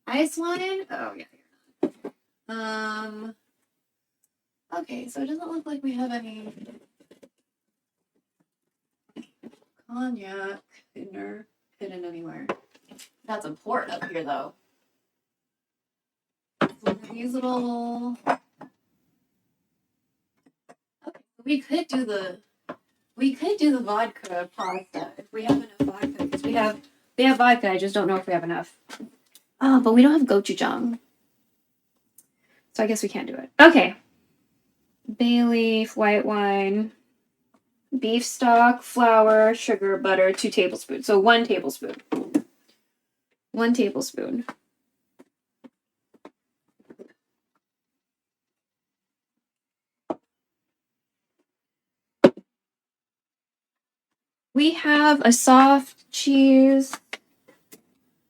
Ice wine? Oh, yeah, you're not. Okay, so it doesn't look like we have any cognac hidden anywhere. That's a port up here, though. So these little. Okay, we could do the vodka pasta if we have enough vodka. Because we have vodka. I just don't know if we have enough. Oh, but we don't have gochujang. So I guess we can't do it. Okay. Bay leaf, white wine, beef stock, flour, sugar, butter, 2 tablespoons. So 1 tablespoon. 1 tablespoon. We have a soft cheese.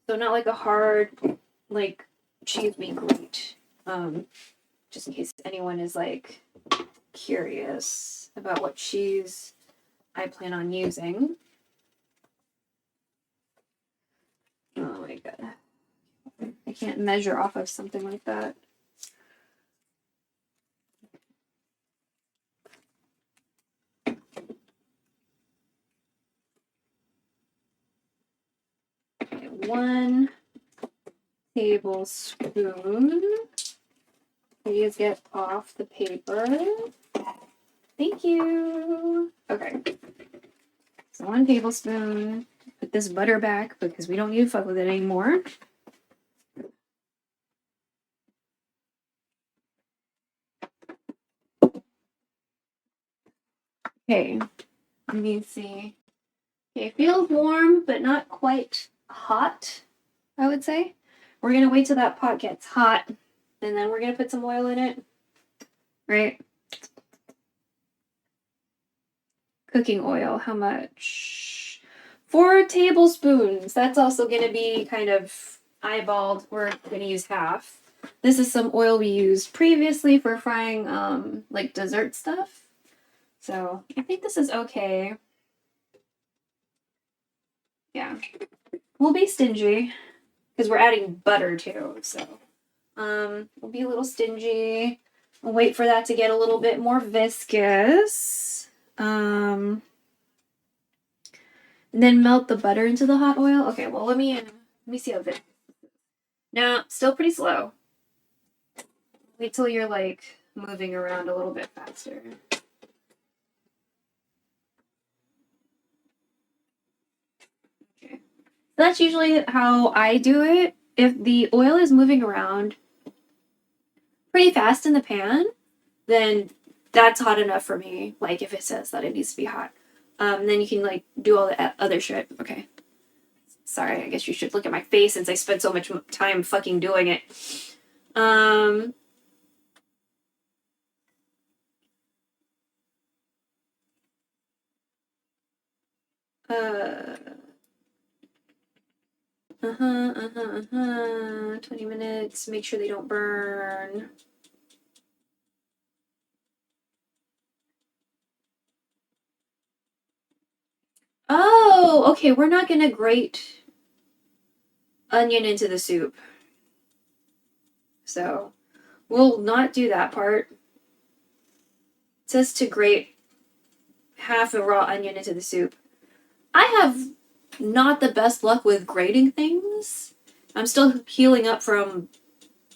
So not like a hard, like, cheese we grate. Just in case anyone is, like, curious about what cheese I plan on using. Oh my god. I can't measure off of something like that. Okay, 1 tablespoon. Please get off the paper. Thank you. Okay. So 1 tablespoon. Put this butter back because we don't need to fuck with it anymore. Okay. Let me see. Okay, it feels warm, but not quite hot, I would say. We're going to wait till that pot gets hot, and then we're going to put some oil in it. Right? Cooking oil, how much? 4 tablespoons. That's also going to be kind of eyeballed. We're going to use half. This is some oil we used previously for frying like dessert stuff. So I think this is okay. Yeah. We'll be stingy because we're adding butter too. So we'll be a little stingy. We'll wait for that to get a little bit more viscous. And then melt the butter into the hot oil. Okay, well let me see how this. Now, still pretty slow. Wait till you're like moving around a little bit faster. Okay. That's usually how I do it. If the oil is moving around pretty fast in the pan, then that's hot enough for me. Like if it says that it needs to be hot. Then you can like do all the other shit. Okay. Sorry, I guess you should look at my face since I spent so much time fucking doing it. 20 minutes. Make sure they don't burn. Oh, okay. We're not gonna grate onion into the soup. So we'll not do that part. It says to grate half a raw onion into the soup. I have not the best luck with grating things. I'm still healing up from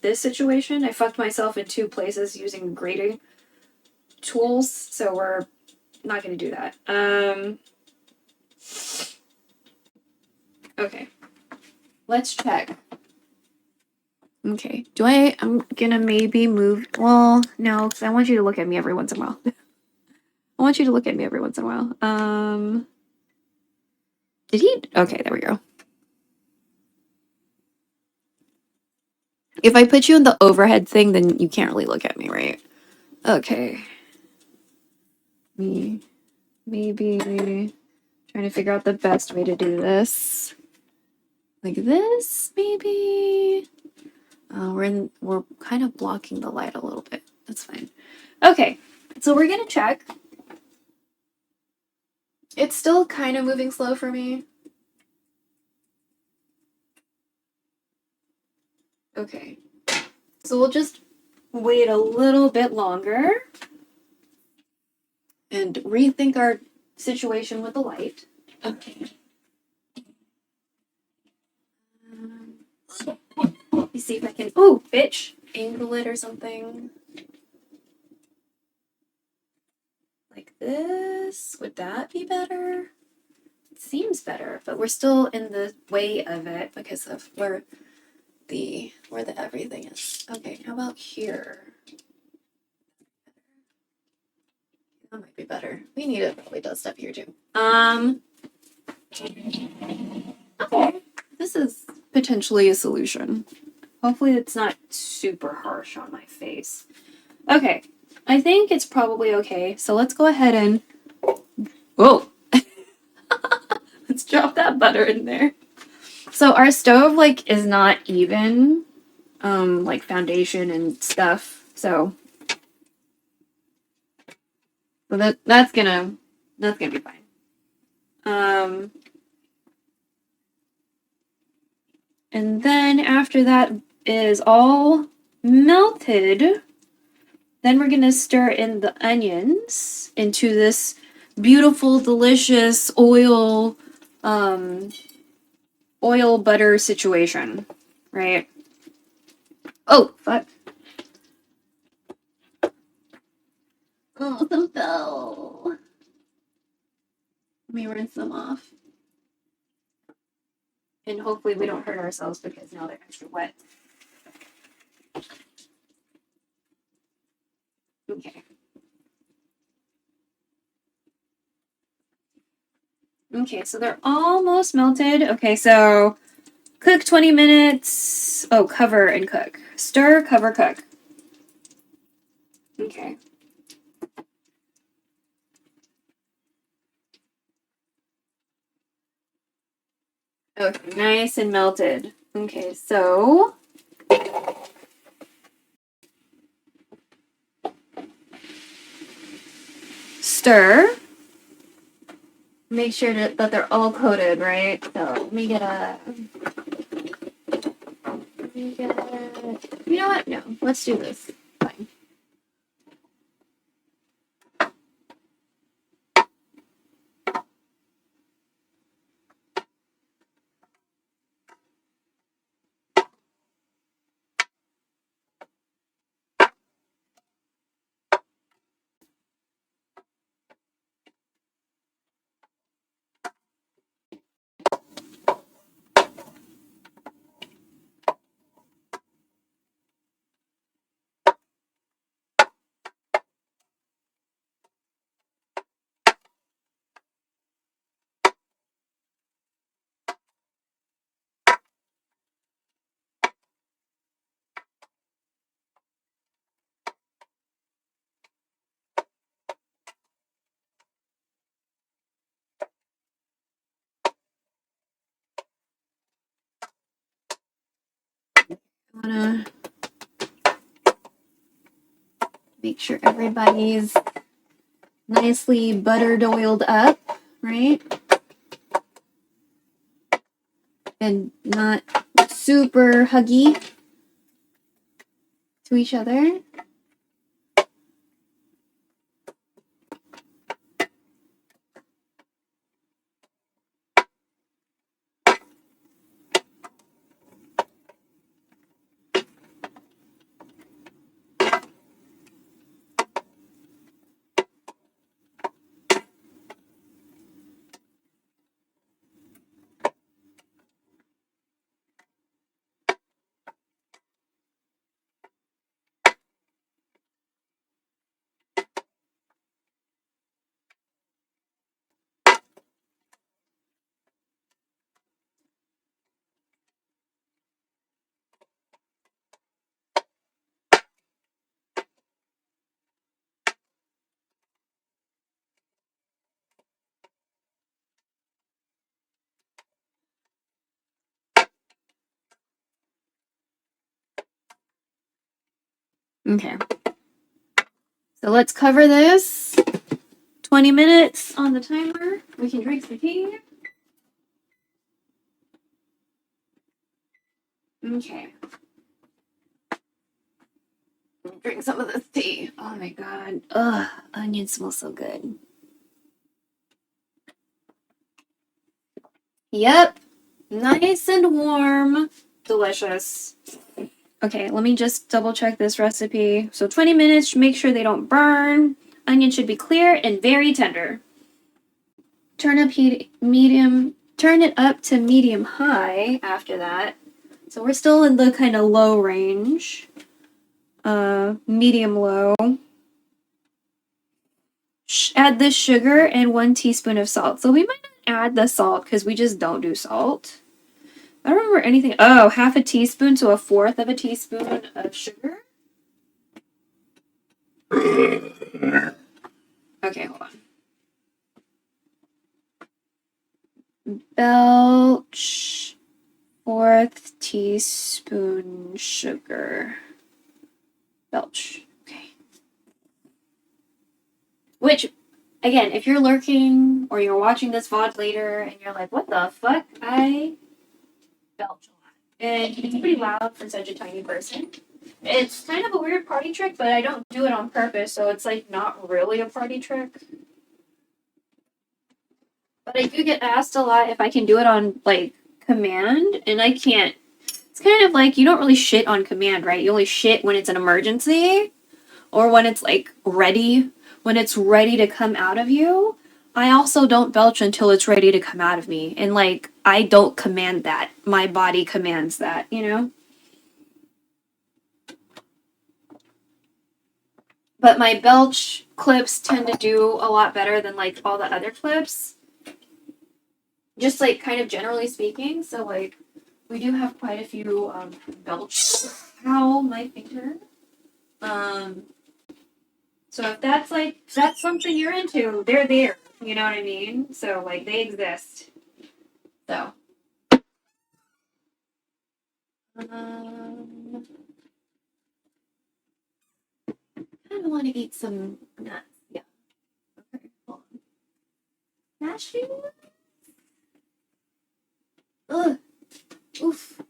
this situation. I fucked myself in 2 places using grating tools, so we're not gonna do that. Okay. Let's check. Okay. I'm gonna maybe move. Well, no, because I want you to look at me every once in a while. I want you to look at me every once in a while. Did he? Okay, there we go. If I put you in the overhead thing, then you can't really look at me, right? Okay. Maybe trying to figure out the best way to do this. Like this, maybe. We're kind of blocking the light a little bit. That's fine. Okay, so we're gonna check. It's still kind of moving slow for me. Okay, so we'll just wait a little bit longer and rethink our situation with the light. Okay. Let me see if I can. Oh, bitch! Angle it or something. Like this. Would that be better? It seems better, but we're still in the way of it because of where the everything is. Okay, how about here? That might be better. We need to probably dust up here too. Okay. This is potentially a solution. Hopefully it's not super harsh on my face. Okay. I think it's probably okay. So let's go ahead and whoa. Let's drop that butter in there. So our stove is not even like foundation and stuff. So that's gonna be fine. And then after that is all melted, then we're gonna stir in the onions into this beautiful, delicious oil butter situation, right? Oh, fuck. Oh, some fell. Let me rinse them off. And hopefully we don't hurt ourselves because now they're extra wet. Okay. Okay, so they're almost melted. Okay, so cook 20 minutes. Oh, cover and cook. Stir, cover, cook. Okay. Okay, nice and melted. Okay, so stir. Make sure that they're all coated, right? So let me get. You know what? No, let's do this. Fine. Wanna make sure everybody's nicely buttered oiled up, right? And not super huggy to each other. Okay. So let's cover this. 20 minutes on the timer. We can drink some tea. Okay. Drink some of this tea. Oh my god. Ugh, onions smell so good. Yep. Nice and warm. Delicious. Okay, let me just double check this recipe. So 20 minutes, make sure they don't burn. Onion should be clear and very tender. Turn it up to medium high after that. So we're still in the kind of low range. Medium low. Add the sugar and 1 teaspoon of salt. So we might not add the salt because we just don't do salt. I don't remember anything. Oh, half a teaspoon to 1/4 of a teaspoon of sugar. Okay, hold on. Belch 1/4 teaspoon sugar. Belch. Okay. Which, again, if you're lurking or you're watching this VOD later and you're like, what the fuck? I belch a lot. And it's pretty loud for such a tiny person. It's kind of a weird party trick, but I don't do it on purpose, so it's like not really a party trick. But I do get asked a lot if I can do it on like command, and I can't. It's kind of like you don't really shit on command, right? You only shit when it's an emergency or when it's like ready, when it's ready to come out of you. I also don't belch until it's ready to come out of me. And like I don't command that. My body commands that, you know? But my belch clips tend to do a lot better than like all the other clips. Just like kind of generally speaking. So like we do have quite a few belch. Ow, my finger. So if that's something you're into, they're there. You know what I mean? So like they exist. So I kind of want to eat some nuts. Yeah. Okay, hold on. Cashew? Ugh. Oof.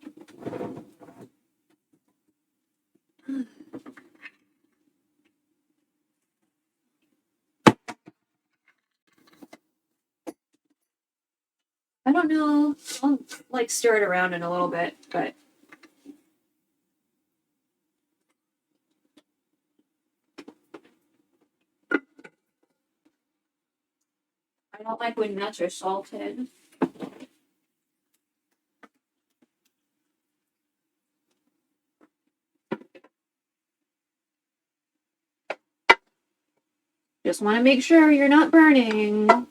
I don't know. I'll like stir it around in a little bit, but I don't like when nuts are salted. Just want to make sure you're not burning.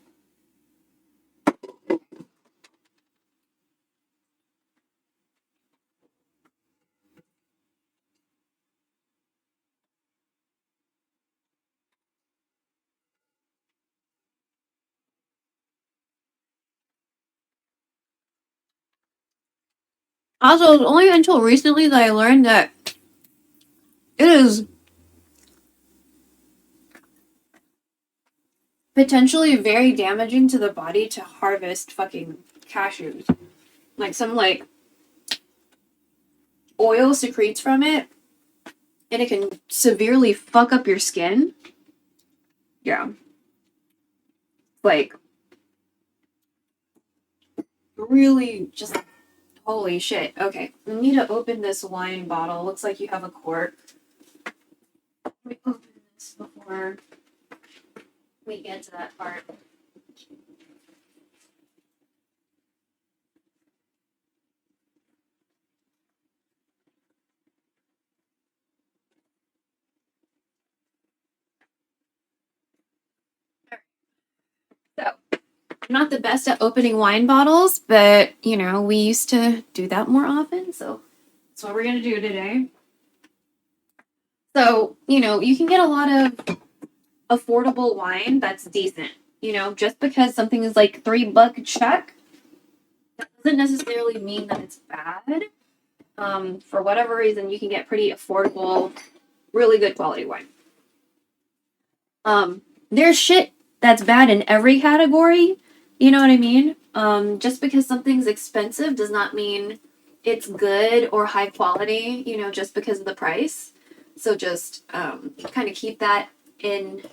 Also, it's only until recently that I learned that it is potentially very damaging to the body to harvest fucking cashews. Like some like oil secretes from it and it can severely fuck up your skin. Yeah. Like really just holy shit. Okay. We need to open this wine bottle. Looks like you have a cork. Let me open this before we get to that part. So, I'm not the best at opening wine bottles, but you know, we used to do that more often, so that's what we're gonna do today. So, you know, you can get a lot of affordable wine that's decent. You know, just because something is like $3 check, that doesn't necessarily mean that it's bad. For whatever reason, you can get pretty affordable, really good quality wine. There's shit that's bad in every category. You know what I mean? Just because something's expensive does not mean it's good or high quality, you know, just because of the price. So just kind of keep that in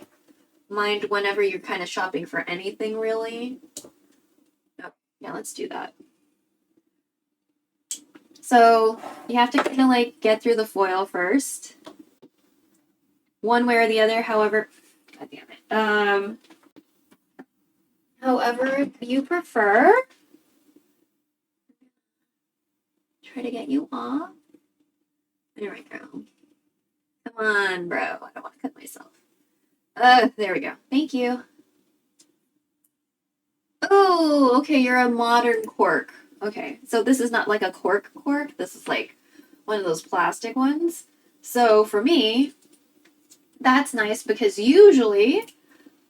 mind whenever you're kind of shopping for anything, really. Oh, yeah, let's do that. So you have to kind of like get through the foil first. One way or the other, however, God damn it. However you prefer. Try to get you off. There we go. Come on, bro. I don't want to cut myself. There we go. Thank you. Oh, okay, you're a modern cork. Okay, so this is not like a cork. This is like one of those plastic ones. So for me, that's nice because usually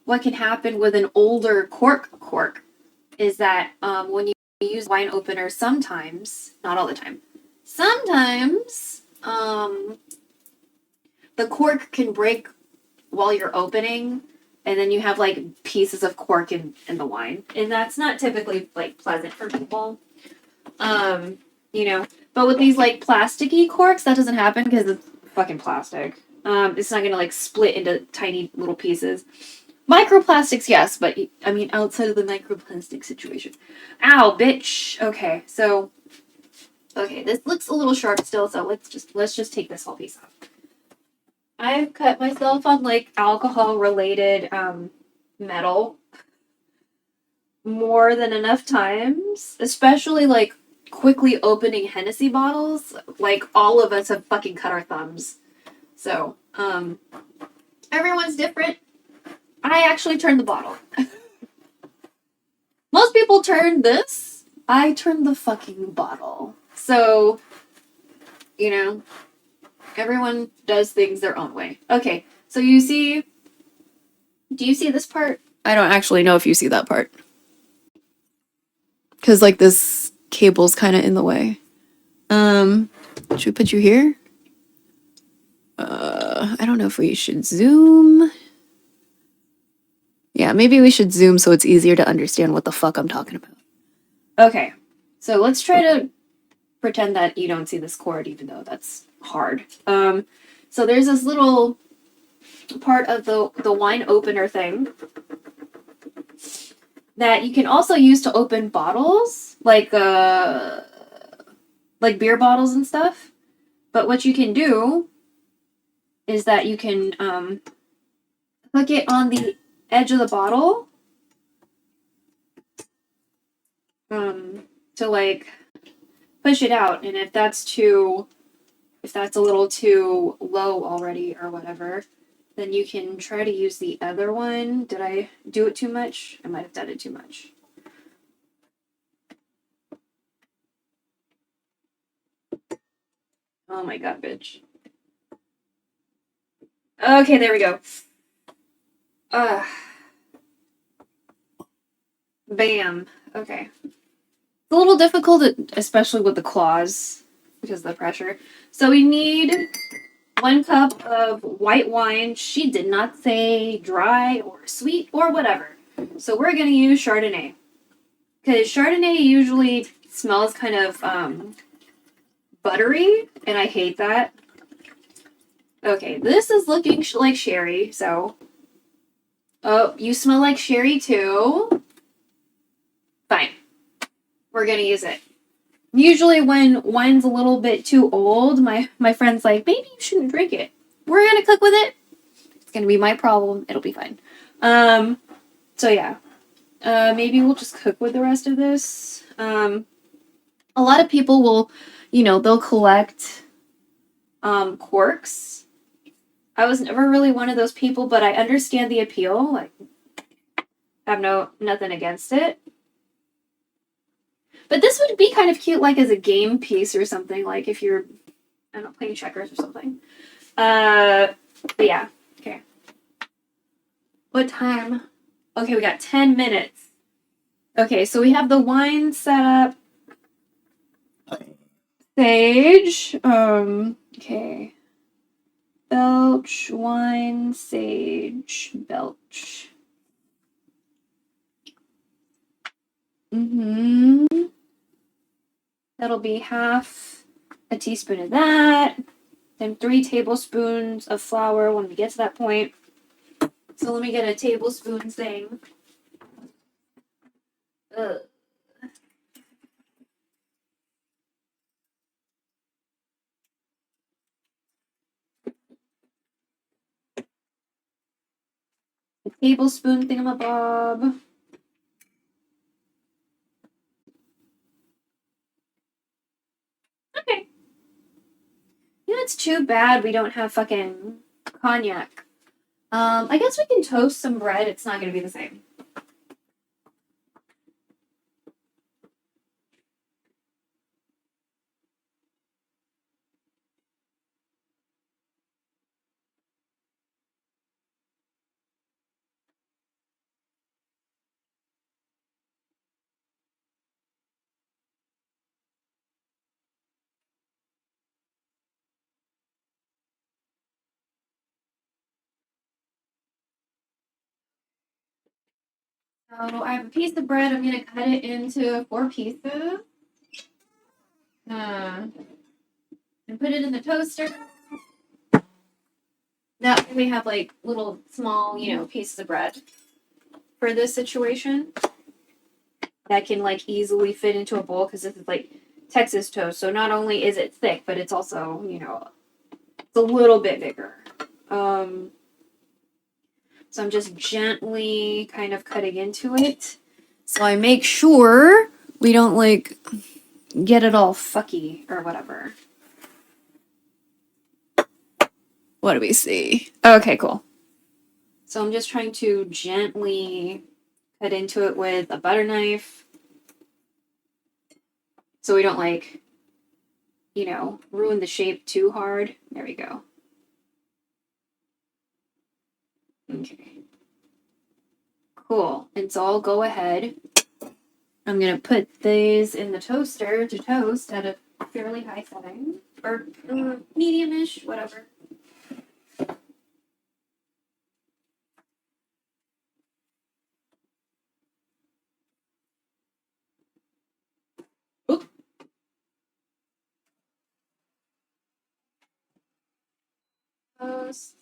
what can happen with an older cork is that when you use wine opener, sometimes, not all the time, sometimes the cork can break while you're opening, and then you have like pieces of cork in the wine, and that's not typically like pleasant for people. You know, but with these like plasticky corks, that doesn't happen because it's fucking plastic. It's not gonna like split into tiny little pieces. Microplastics, yes, but I mean outside of the microplastic situation. Ow, bitch. Okay, so okay, this looks a little sharp still, so let's just take this whole piece off. I've cut myself on like alcohol related metal more than enough times, especially like quickly opening Hennessy bottles. Like all of us have fucking cut our thumbs. So, everyone's different. I actually turned the bottle. Most people turn this. I turned the fucking bottle. So, you know, everyone does things their own way. Okay, so do you see this part? I don't actually know if you see that part. Because, like, this cable's kind of in the way. Should we put you here? I don't know if we should zoom. Yeah, maybe we should zoom so it's easier to understand what the fuck I'm talking about. Okay, so let's try to pretend that you don't see this cord, even though that's hard. So there's this little part of the wine opener thing that you can also use to open bottles, like beer bottles and stuff. But what you can do is that you can hook it on the edge of the bottle to like push it out, and if that's a little too low already or whatever, then you can try to use the other one. Did I do it too much? I might have done it too much. Oh my god, bitch. Okay, there we go. Bam. Okay. It's a little difficult, especially with the claws, because of the pressure. So we need 1 cup of white wine. She did not say dry or sweet or whatever. So we're going to use Chardonnay. Because Chardonnay usually smells kind of buttery, and I hate that. Okay, this is looking like sherry, so... Oh, you smell like sherry too? Fine. We're going to use it. Usually when wine's a little bit too old, my friend's like, maybe you shouldn't drink it. We're going to cook with it. It's going to be my problem. It'll be fine. So yeah. Maybe we'll just cook with the rest of this. A lot of people will, you know, they'll collect corks. I was never really one of those people, but I understand the appeal. Like, I have nothing against it. But this would be kind of cute, like, as a game piece or something, like, if you're, I don't know, playing checkers or something. But yeah, okay. What time? Okay, we got 10 minutes. Okay, so we have the wine set up. Sage, okay. Belch, wine, sage, belch. That'll be half a teaspoon of that. Then 3 tablespoons of flour when we get to that point. So let me get a tablespoon thing. Ugh. A tablespoon thingamabob. Okay. You know, it's too bad we don't have fucking cognac. I guess we can toast some bread. It's not going to be the same. So I have a piece of bread. I'm going to cut it into 4 pieces. And put it in the toaster. That way we have like little small, you know, pieces of bread for this situation that can like easily fit into a bowl because this is like Texas toast. So not only is it thick, but it's also, you know, it's a little bit bigger. So I'm just gently kind of cutting into it. So I make sure we don't like get it all fucky or whatever. What do we see? Okay, cool. So I'm just trying to gently cut into it with a butter knife. So we don't like, you know, ruin the shape too hard. There we go. Okay. Cool. And so I'll go ahead. I'm going to put these in the toaster to toast at a fairly high setting. Or medium-ish, whatever. Oop. Toast.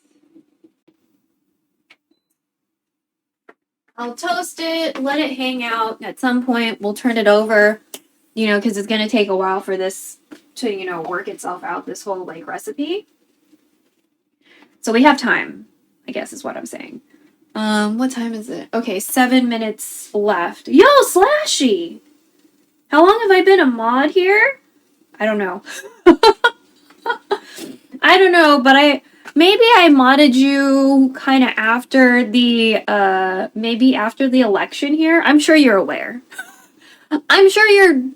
I'll toast it, let it hang out. At some point, we'll turn it over, you know, because it's going to take a while for this to, you know, work itself out, this whole, like, recipe. So we have time, I guess is what I'm saying. What time is it? Okay, 7 minutes left. Yo, Slashy! How long have I been a mod here? I don't know. I don't know, but maybe I modded you kind of after the, maybe after the election here. I'm sure you're aware. I'm sure you're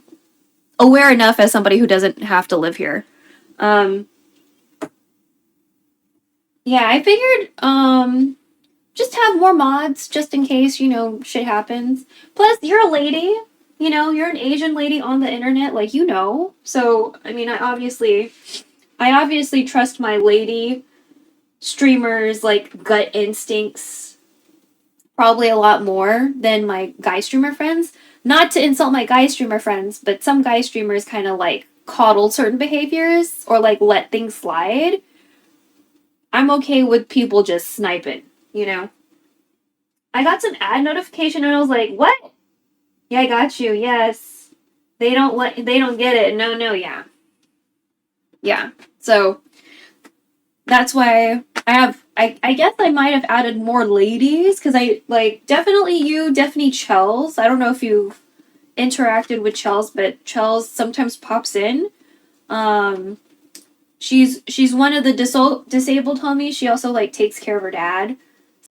aware enough as somebody who doesn't have to live here. Yeah, I figured, just have more mods just in case, you know, shit happens. Plus, you're a lady. you know, you're an Asian lady on the internet, like, you know. So, I mean, I obviously trust my lady streamers, like, gut instincts probably a lot more than my guy streamer friends. Not to insult my guy streamer friends, but some guy streamers kind of, like, coddle certain behaviors or, like, let things slide. I'm okay with people just sniping, you know? I got some ad notification and I was like, what? Yeah, I got you. Yes. They don't get it. No, yeah. Yeah. So that's why I guess I might have added more ladies because I like definitely Chels. I don't know if you've interacted with Chels, but Chels sometimes pops in. She's one of the disabled homies. She also like takes care of her dad.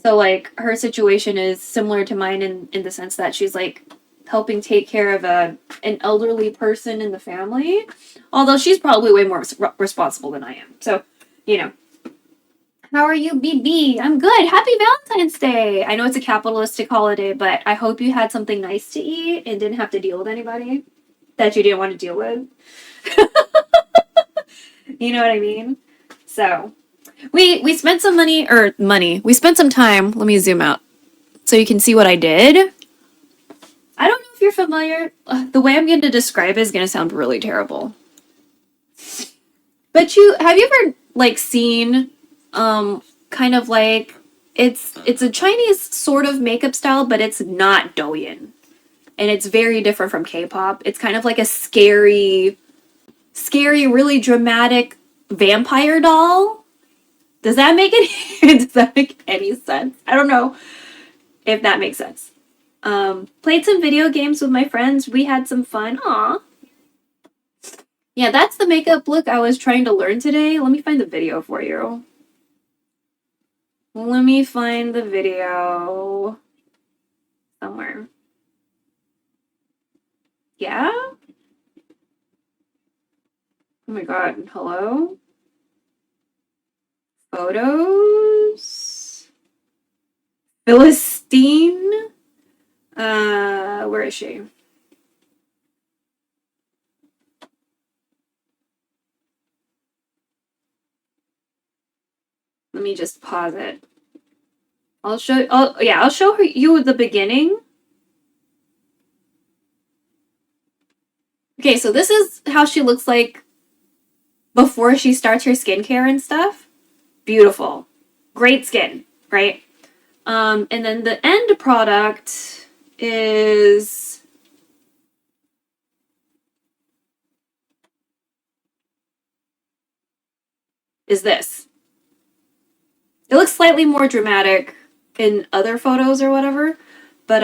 So like her situation is similar to mine in the sense that she's like helping take care of an elderly person in the family. Although she's probably way more responsible than I am. So, you know. How are you, BB? I'm good. Happy Valentine's Day. I know it's a capitalistic holiday, but I hope you had something nice to eat and didn't have to deal with anybody that you didn't want to deal with. You know what I mean? So, we spent some money. We spent some time. Let me zoom out so you can see what I did. I don't know if you're familiar. The way I'm going to describe it is going to sound really terrible. But have you ever like seen kind of like it's a Chinese sort of makeup style, but it's not Douyin. And it's very different from K-pop. It's kind of like a scary, really dramatic vampire doll. Does that make any sense? I don't know if that makes sense. Played some video games with my friends. We had some fun. Aw. Yeah, that's the makeup look I was trying to learn today. Let me find the video for you. Let me find the video somewhere. Yeah? Oh my god, hello? Photos? Philistine? Where is she? Let me just pause it. I'll show you the beginning. Okay, so this is how she looks like before she starts her skincare and stuff. Beautiful. Great skin, right? And then the end product is this. It looks slightly more dramatic in other photos or whatever, but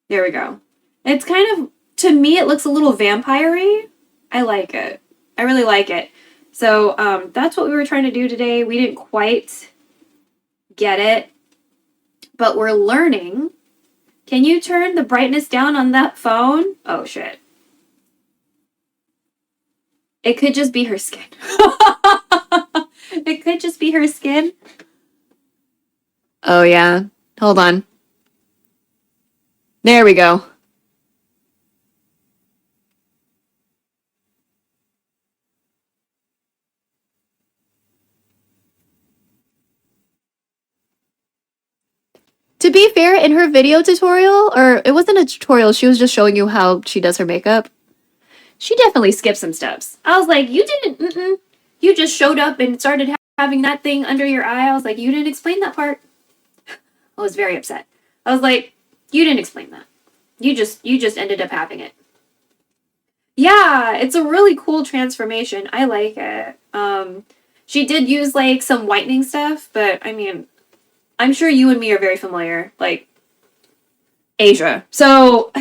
there we go. It's kind of, to me, it looks a little vampire-y. I like it. I really like it. So that's what we were trying to do today. We didn't quite get it, but we're learning. Can you turn the brightness down on that phone? Oh, shit. It could just be her skin. It could just be her skin. Oh, yeah. Hold on. There we go. To be fair, in her video tutorial, or it wasn't a tutorial, she was just showing you how she does her makeup. She definitely skipped some steps. I was like, you didn't, you just showed up and started having that thing under your eye. I was like, you didn't explain that part. I was very upset. I was like, you didn't explain that. You just ended up having it. Yeah, it's a really cool transformation. I like it. She did use like some whitening stuff, but I mean, I'm sure you and me are very familiar, like Asia. So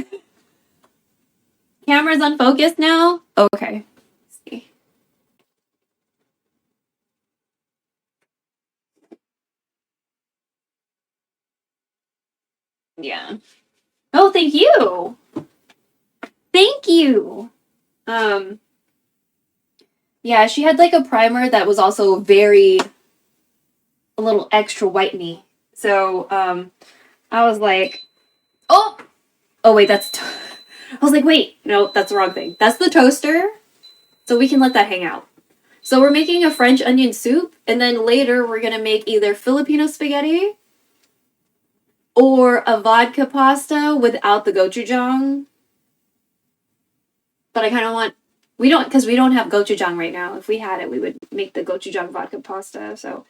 camera's unfocused now? Okay. Let's see. Yeah. Oh, thank you. Thank you. Yeah, she had like a primer that was also a little extra whiteny. So, I was like, Oh! Oh, wait, that's... I was like, wait, no, that's the wrong thing. That's the toaster, so we can let that hang out. So we're making a French onion soup, and then later we're gonna make either Filipino spaghetti or a vodka pasta without the gochujang. But I kind of want... because we don't have gochujang right now. If we had it, we would make the gochujang vodka pasta, so...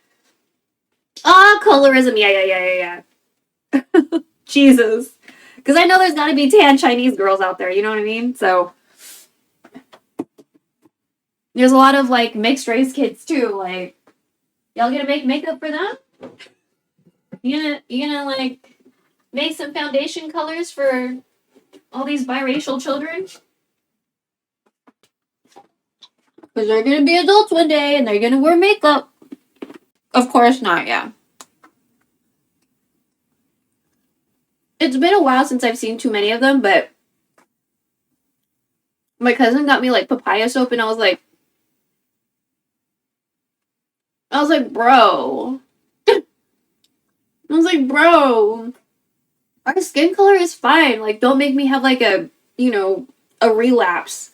Colorism, yeah. Jesus. Because I know there's gotta be tan Chinese girls out there, you know what I mean? So... There's a lot of, like, mixed race kids, too. Like, y'all gonna make makeup for them? You gonna, like, make some foundation colors for all these biracial children? Because they're gonna be adults one day, and they're gonna wear makeup. Of course not, yeah. It's been a while since I've seen too many of them, but... My cousin got me, like, papaya soap, and I was like, bro. Our skin color is fine. Like, don't make me have, like, a relapse.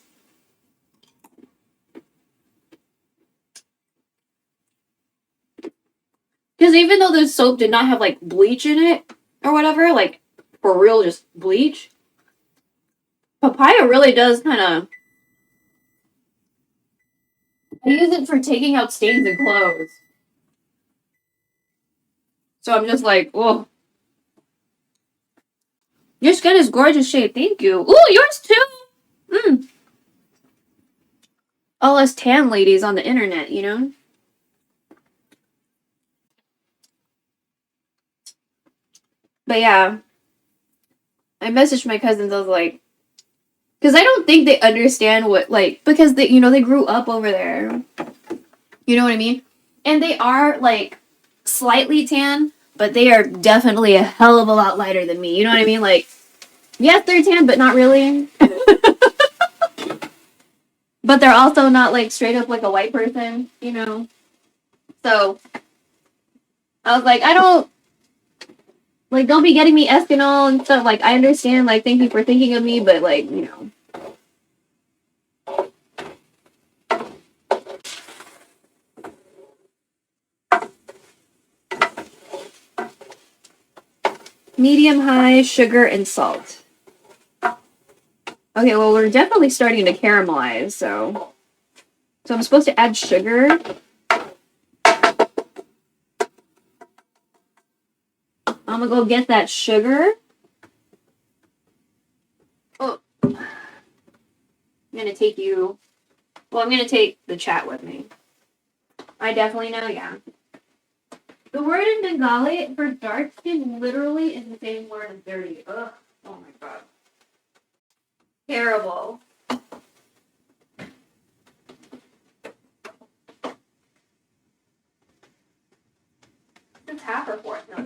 Because even though the soap did not have, like, bleach in it, or whatever, like, for real, just bleach, papaya really does kind of... I use it for taking out stains in clothes. So I'm just like, whoa. Your skin is gorgeous shade. Thank you. Ooh, yours too. All us tan ladies on the internet, you know? But yeah. I messaged my cousins. I was like, because I don't think they understand what, like, because they, they grew up over there. You know what I mean? And they are, like, slightly tan, but they are definitely a hell of a lot lighter than me. You know what I mean? Like, yes, they're tan, but not really. But they're also not, like, straight up like a white person, you know? So, I was like, don't be getting me Escanol and stuff. Like, I understand, like, thank you for thinking of me, but, like, Medium high sugar and salt. Okay, well, we're definitely starting to caramelize, so I'm supposed to add sugar. I'm gonna go get that sugar. Oh. I'm gonna take the chat with me. I definitely know, yeah. The word in Bengali for dark skin literally is the same word as dirty. Ugh. Oh my god. Terrible. It's half or fourth. No,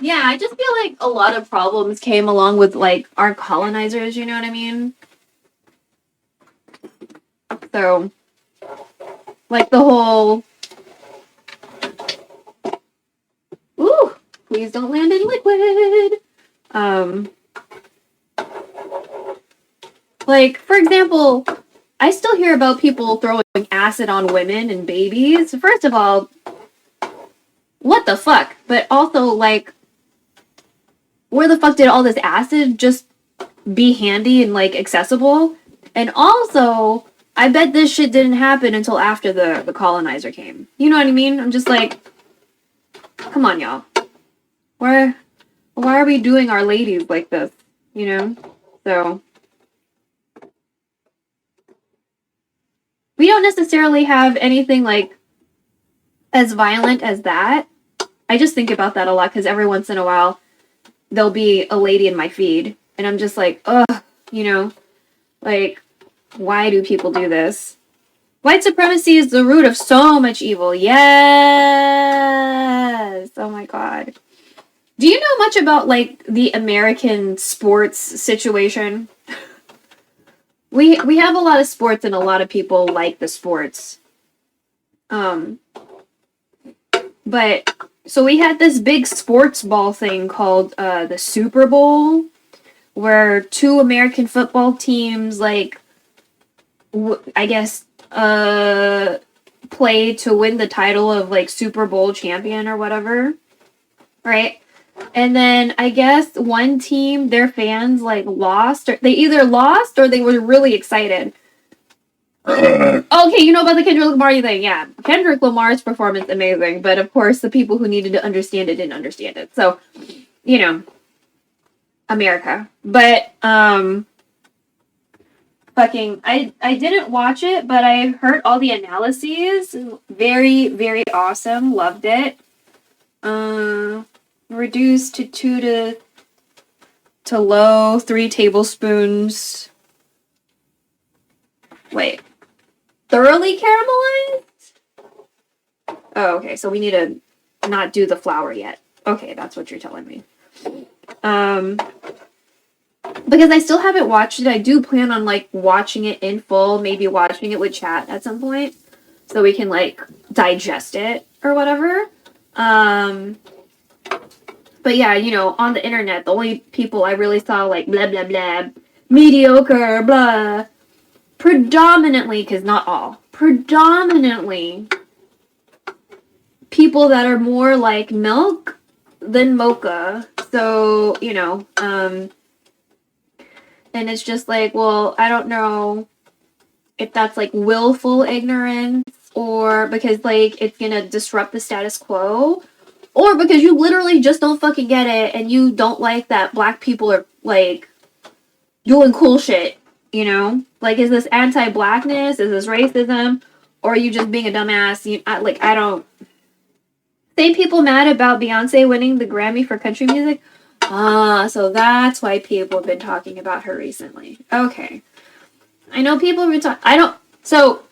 yeah, I just feel like a lot of problems came along with, like, our colonizers, you know what I mean? So, like, the whole... Ooh! Please don't land in liquid! Like, for example, I still hear about people throwing acid on women and babies. First of all, what the fuck? But also, like, where the fuck did all this acid just be handy and, like, accessible? And also, I bet this shit didn't happen until after the colonizer came. You know what I mean? I'm just like, come on, y'all. Why are we doing our ladies like this? You know? So, we don't necessarily have anything, like, as violent as that. I just think about that a lot because every once in a while, there'll be a lady in my feed. And I'm just like, ugh, you know? Like, why do people do this? White supremacy is the root of so much evil. Yes! Oh my god. Do you know much about, like, the American sports situation? We have a lot of sports and a lot of people like the sports. But so we had this big sports ball thing called the Super Bowl, where two American football teams, like, I guess, play to win the title of, like, Super Bowl champion or whatever, right? And then I guess one team, their fans, like, lost, or they either lost or they were really excited. Okay, you know about the Kendrick Lamar thing, yeah. Kendrick Lamar's performance, amazing, but of course the people who needed to understand it didn't understand it. So, you know, America. But, fucking, I didn't watch it, but I heard all the analyses. Very, very awesome. Loved it. Reduced to 2 to low, 3 tablespoons. Wait. Thoroughly caramelized? Oh, okay. So we need to not do the flour yet. Okay, that's what you're telling me. Because I still haven't watched it. I do plan on, like, watching it in full, maybe watching it with chat at some point, so we can, like, digest it or whatever. But yeah, you know, on the internet, the only people I really saw, like, blah, blah, blah, mediocre, blah, predominantly, because not all, predominantly people that are more like milk than mocha. So, you know, and it's just like, well, I don't know if that's like willful ignorance or because like it's gonna disrupt the status quo or because you literally just don't fucking get it and you don't like that black people are like doing cool shit, you know? Like, is this anti-blackness? Is this racism? Or are you just being a dumbass? I don't... Same people mad about Beyonce winning the Grammy for country music? So that's why people have been talking about her recently. Okay. I know people have been talking... So,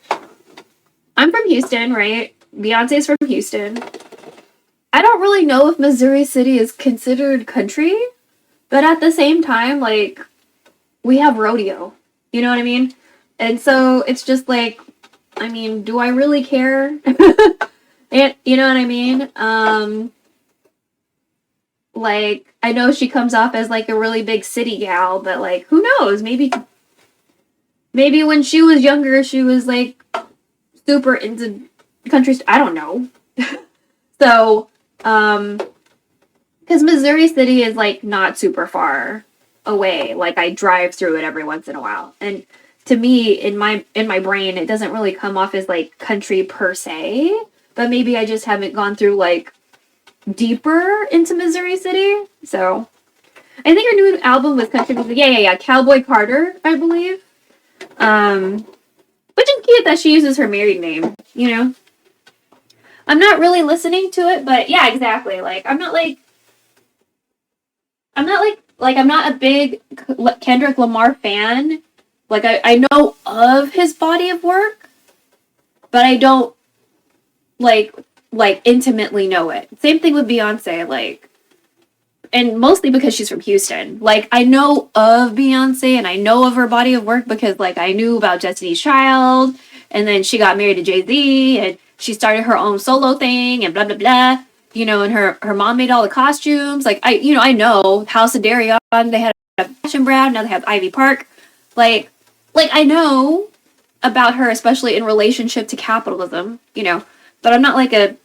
I'm from Houston, right? Beyonce's from Houston. I don't really know if Missouri City is considered country, but at the same time, like, we have rodeo. You know what I mean? And so it's just like, I mean, do I really care? And you know what I mean? Like, I know she comes off as like a really big city gal, but like, who knows? Maybe when she was younger, she was like super into country. I don't know. So, because Missouri City is like not super far away. Like I drive through it every once in a while, and to me, in my brain, it doesn't really come off as like country per se. But maybe I just haven't gone through like deeper into Missouri City. So I think her new album was country music. Yeah. Cowboy Carter, I believe. Which is cute that she uses her married name. You know, I'm not really listening to it, but yeah, exactly. Like I'm not a big Kendrick Lamar fan. Like, I know of his body of work, but I don't, like, intimately know it. Same thing with Beyonce, like, and mostly because she's from Houston. Like, I know of Beyonce, and I know of her body of work because, like, I knew about Destiny's Child, and then she got married to Jay-Z, and she started her own solo thing, and blah, blah, blah. You know, and her mom made all the costumes. Like, I know House of Darion, they had a fashion brand, now they have Ivy Park. Like, I know about her, especially in relationship to capitalism, you know, but I'm not like a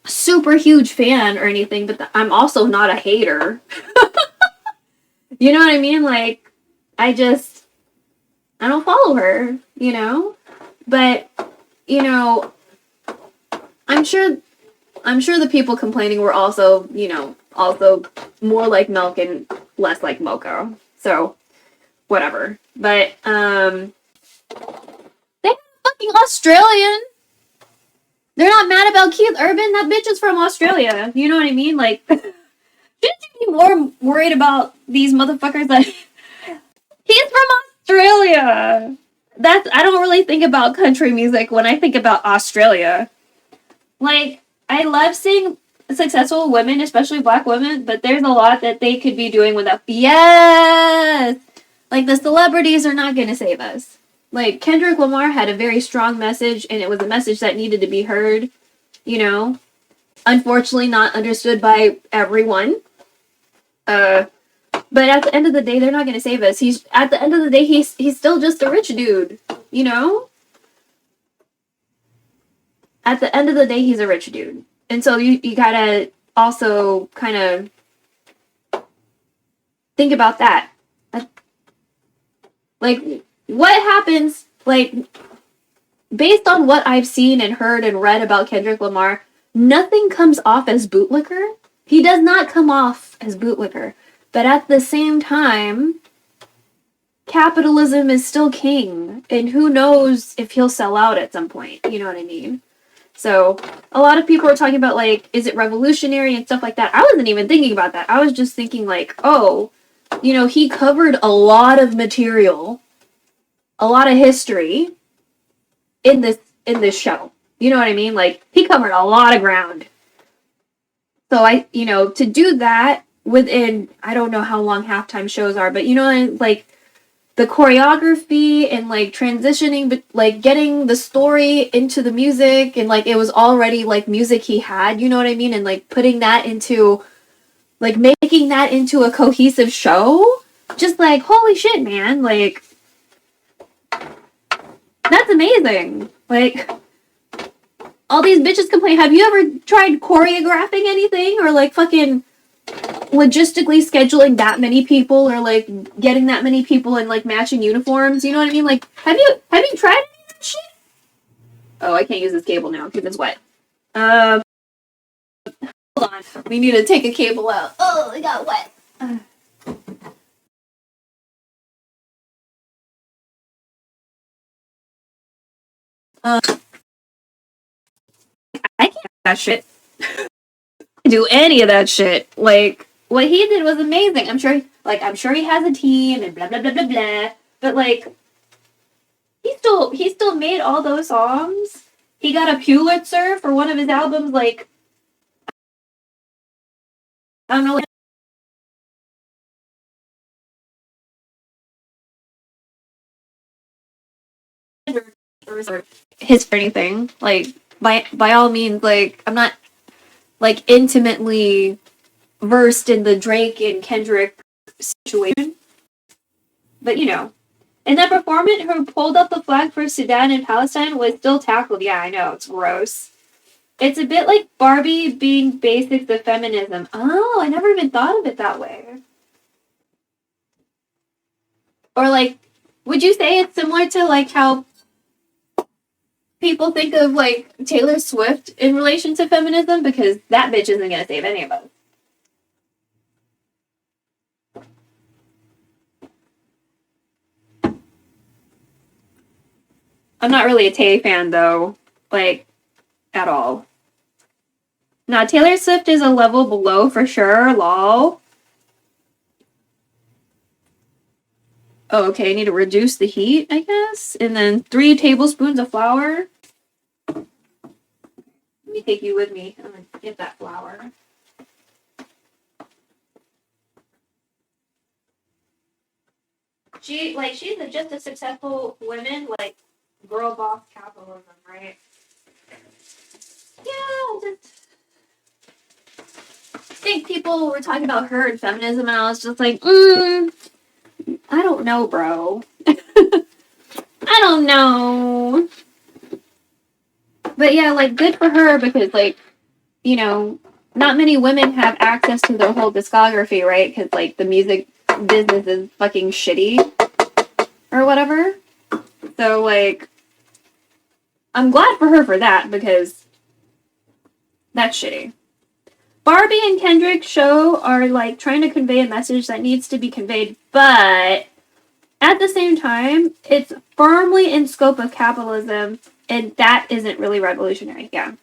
super huge fan or anything, but I'm also not a hater. You know what I mean? Like, I don't follow her, you know, but, you know, I'm sure the people complaining were also, you know, also more like milk and less like mocha. So, whatever. But, they fucking Australian. They're not mad about Keith Urban. That bitch is from Australia. You know what I mean? Like, shouldn't you be more worried about these motherfuckers that he's from Australia? I don't really think about country music when I think about Australia. Like, I love seeing successful women, especially black women, but there's a lot that they could be doing without. Yes! Like, the celebrities are not going to save us. Like, Kendrick Lamar had a very strong message, and it was a message that needed to be heard, you know? unfortunately not understood by everyone. But at the end of the day, they're not gonna save us. At the end of the day, he's still just a rich dude, you know? At the end of the day, he's a rich dude. And so you gotta also kind of think about that. Like, what happens, like, based on what I've seen and heard and read about Kendrick Lamar, nothing comes off as bootlicker. He does not come off as bootlicker. But at the same time, capitalism is still king. And who knows if he'll sell out at some point. You know what I mean? So, a lot of people are talking about, like, is it revolutionary and stuff like that. I wasn't even thinking about that. I was just thinking, like, oh, you know, he covered a lot of material, a lot of history in this show. You know what I mean? Like, he covered a lot of ground. So to do that within, I don't know how long halftime shows are, but like the choreography and like transitioning, but like getting the story into the music and like it was already like music he had, you know what I mean? And like putting that into, like making that into a cohesive show, just like, holy shit, man, like, that's amazing. Like, all these bitches complain, have you ever tried choreographing anything or like fucking logistically scheduling that many people or like getting that many people in like matching uniforms? You know what I mean? Like, have you tried any of that shit? Oh, I can't use this cable now because it's wet. Hold on. We need to take a cable out. Oh, it got wet. I can't do that shit. Do any of that shit. Like, what he did was amazing. I'm sure he has a team and blah blah blah blah blah. But like, he still made all those songs. He got a Pulitzer for one of his albums. Like, I don't know. Or his or anything. Like, by all means, like, I'm not like intimately versed in the Drake and Kendrick situation. But in that performance, who pulled up the flag for Sudan and Palestine was still tackled. Yeah, I know, it's gross. It's a bit like Barbie being basics of feminism. Oh, I never even thought of it that way. Or like, would you say it's similar to like how people think of like Taylor Swift in relation to feminism? Because that bitch isn't gonna save any of us. I'm not really a Tay fan though, like, at all. Now, Taylor Swift is a level below for sure, lol. Oh, okay, I need to reduce the heat, I guess. And then 3 tablespoons of flour. Let me take you with me. I'm gonna get that flour. She's just a successful woman, like, girl boss capitalism, right? Yeah, I think people were talking about her and feminism, and I was just like, I don't know, bro. I don't know. But yeah, like, good for her because, like, not many women have access to their whole discography, right? Because, like, the music business is fucking shitty or whatever. So, like, I'm glad for her for that because that's shitty. Barbie and Kendrick's show are, like, trying to convey a message that needs to be conveyed, but at the same time, it's firmly in scope of capitalism, and that isn't really revolutionary, yeah.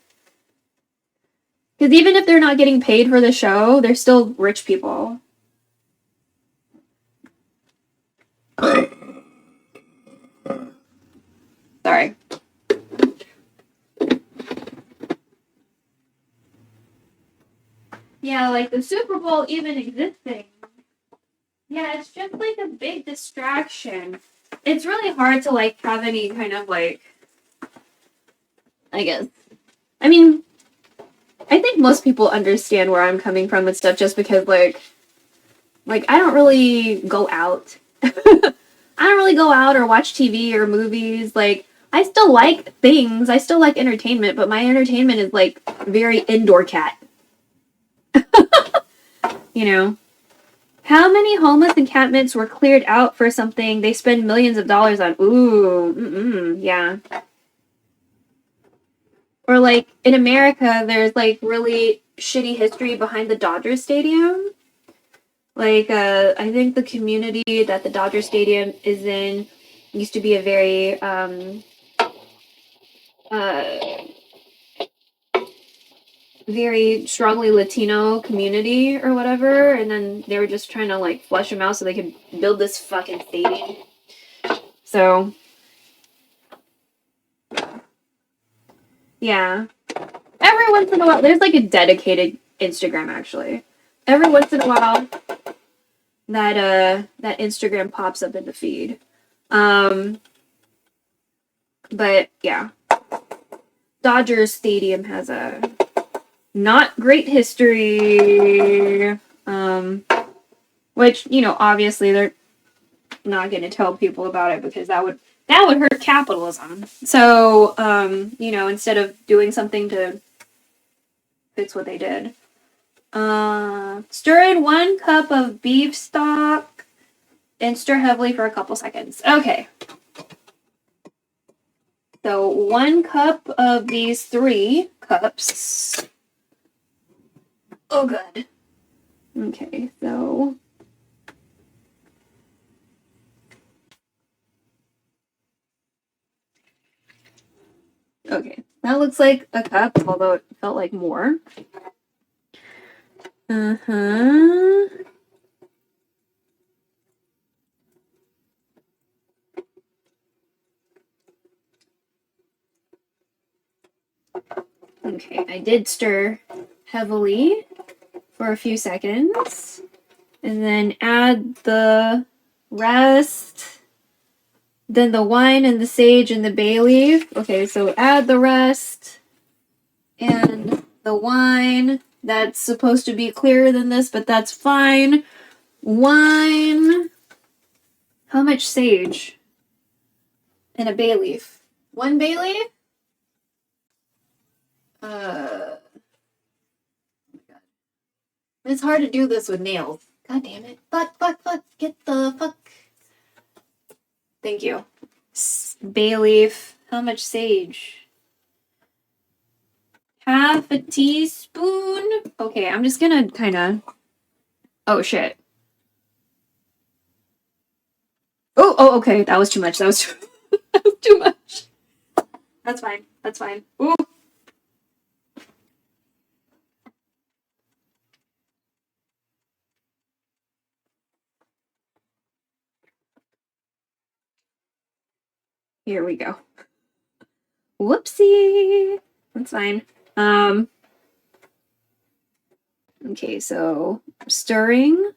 Because even if they're not getting paid for the show, they're still rich people. Sorry. Yeah, like the Super Bowl even existing. Yeah, it's just like a big distraction. It's really hard to like have any kind of like, I guess. I mean, I think most people understand where I'm coming from and stuff just because, like I don't really go out. I don't really go out or watch TV or movies. Like, I still like things. I still like entertainment, but my entertainment is, like, very indoor cat. You know? How many homeless encampments were cleared out for something they spend millions of dollars on? Ooh, yeah. Or, like, in America, there's, like, really shitty history behind the Dodgers Stadium. Like, I think the community that the Dodger Stadium is in used to be a very, very strongly Latino community or whatever, and then they were just trying to, like, flush them out so they could build this fucking stadium. So, yeah. Every once in a while, there's, like, a dedicated Instagram, actually. Every once in a while, that Instagram pops up in the feed. But, yeah. Dodgers Stadium has a not great history, which, you know, obviously they're not going to tell people about it because that would hurt capitalism. So, you know, instead of doing something to fix what they did. Stir in 1 cup of beef stock and stir heavily for a couple seconds. Okay. So 1 cup of these 3 cups. Oh, good. Okay, so... Okay, that looks like a cup, although it felt like more. Uh-huh. Okay, I did stir heavily for a few seconds. And then add the rest. Then the wine and the sage and the bay leaf. Okay, so add the rest. And the wine. That's supposed to be clearer than this, but that's fine. Wine. How much sage? And a bay leaf. 1 bay leaf? Oh my God. It's hard to do this with nails. God damn it. Fuck. Get the fuck. Thank you. Bay leaf. How much sage? Half a teaspoon. Okay, I'm just gonna kind of... Oh, shit. Oh, okay. That was too much. That was too much. That's fine. Ooh. Here we go. Whoopsie. That's fine. Okay, so stirring.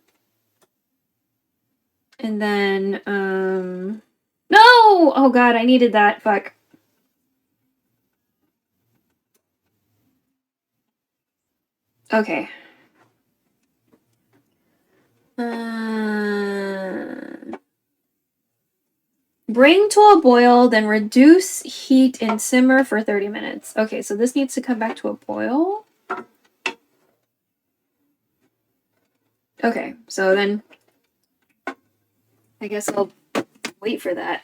And then, no! Oh God, I needed that. Fuck. Okay. Bring to a boil, then reduce heat and simmer for 30 minutes. Okay, so this needs to come back to a boil. Okay, so then I guess I'll wait for that.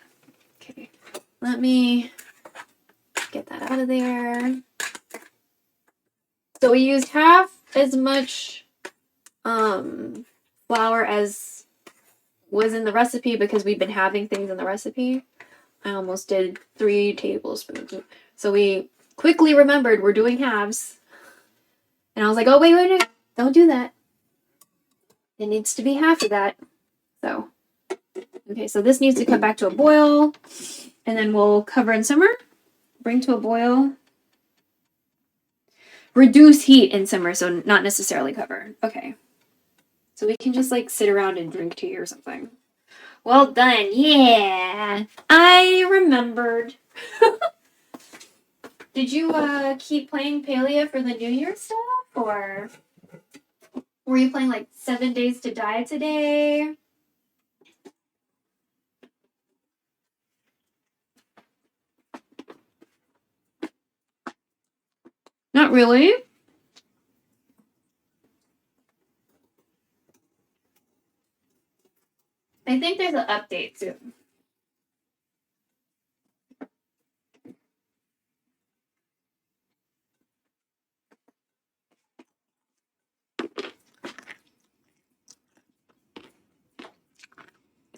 Okay, let me get that out of there. So we used half as much flour as was in the recipe because we've been having things in the recipe. I almost did 3 tablespoons. So we quickly remembered we're doing halves. And I was like, oh, wait, don't do that. It needs to be half of that. So, okay, so this needs to come back to a boil. And then we'll cover and simmer. Bring to a boil. Reduce heat and simmer, so not necessarily cover. Okay. So we can just, like, sit around and drink tea or something. Well done. Yeah. I remembered. Did you keep playing Palia for the New Year stuff, or were you playing like 7 Days to Die today? Not really. I think there's an update soon.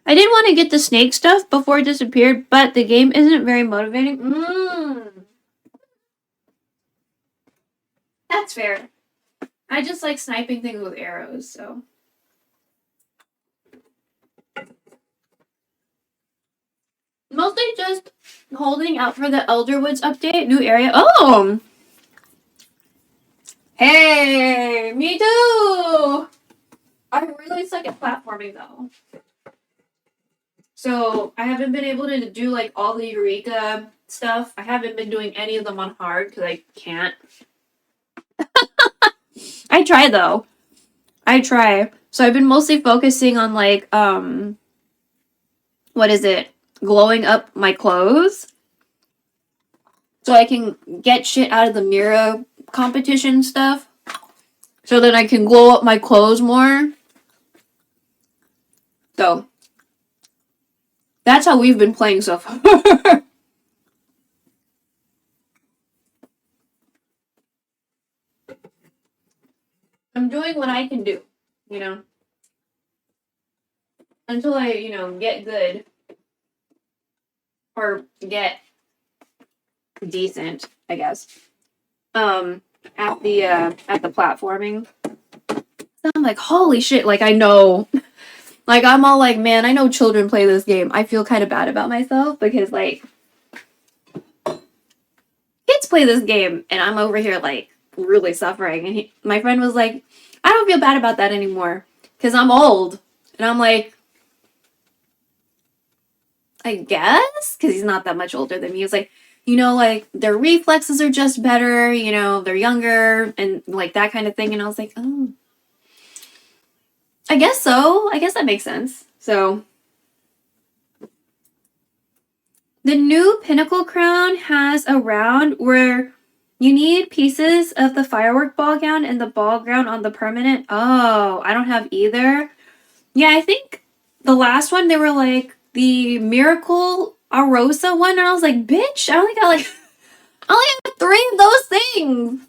I didn't want to get the snake stuff before it disappeared, but the game isn't very motivating. That's fair. I just like sniping things with arrows, so. Mostly just holding out for the Elderwoods update, new area. Oh! Hey, me too! I really suck at platforming though. So I haven't been able to do like all the Eureka stuff. I haven't been doing any of them on hard because I can't. I try though. I try. So I've been mostly focusing on like what is it? Glowing up my clothes. So I can get shit out of the mirror competition stuff. So then I can glow up my clothes more. So that's how we've been playing so far. I'm doing what I can do, you know. Until I, you know, get good. Or get decent, I guess. At the platforming. So I'm like, holy shit, like I know. Like I'm all like, man, I know children play this game. I feel kind of bad about myself because like kids play this game and I'm over here like really suffering. And my friend was like, I don't feel bad about that anymore because I'm old. And I'm like, I guess, because he's not that much older than me. He's like, you know, like their reflexes are just better, you know, they're younger and like that kind of thing. And I was like, oh, I guess so. I guess that makes sense. So the new Pinnacle Crown has a round where you need pieces of the firework ball gown and the ball gown on the permanent. Oh, I don't have either. Yeah, I think the last one, they were like the Miracle Arosa one. And I was like, bitch, I only have 3 of those things.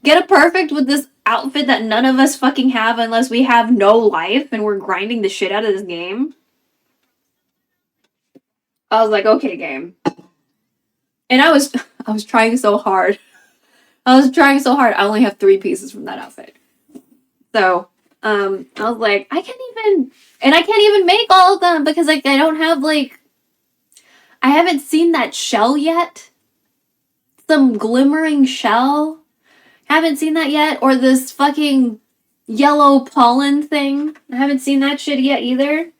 Get a perfect with this outfit that none of us fucking have unless we have no life and we're grinding the shit out of this game. I was like, okay, game. And I was trying so hard. I only have 3 pieces from that outfit. So, I was like, I can't even make all of them because like I don't have like, I haven't seen that shell yet. Some glimmering shell. Haven't seen that yet. Or this fucking yellow pollen thing. I haven't seen that shit yet either.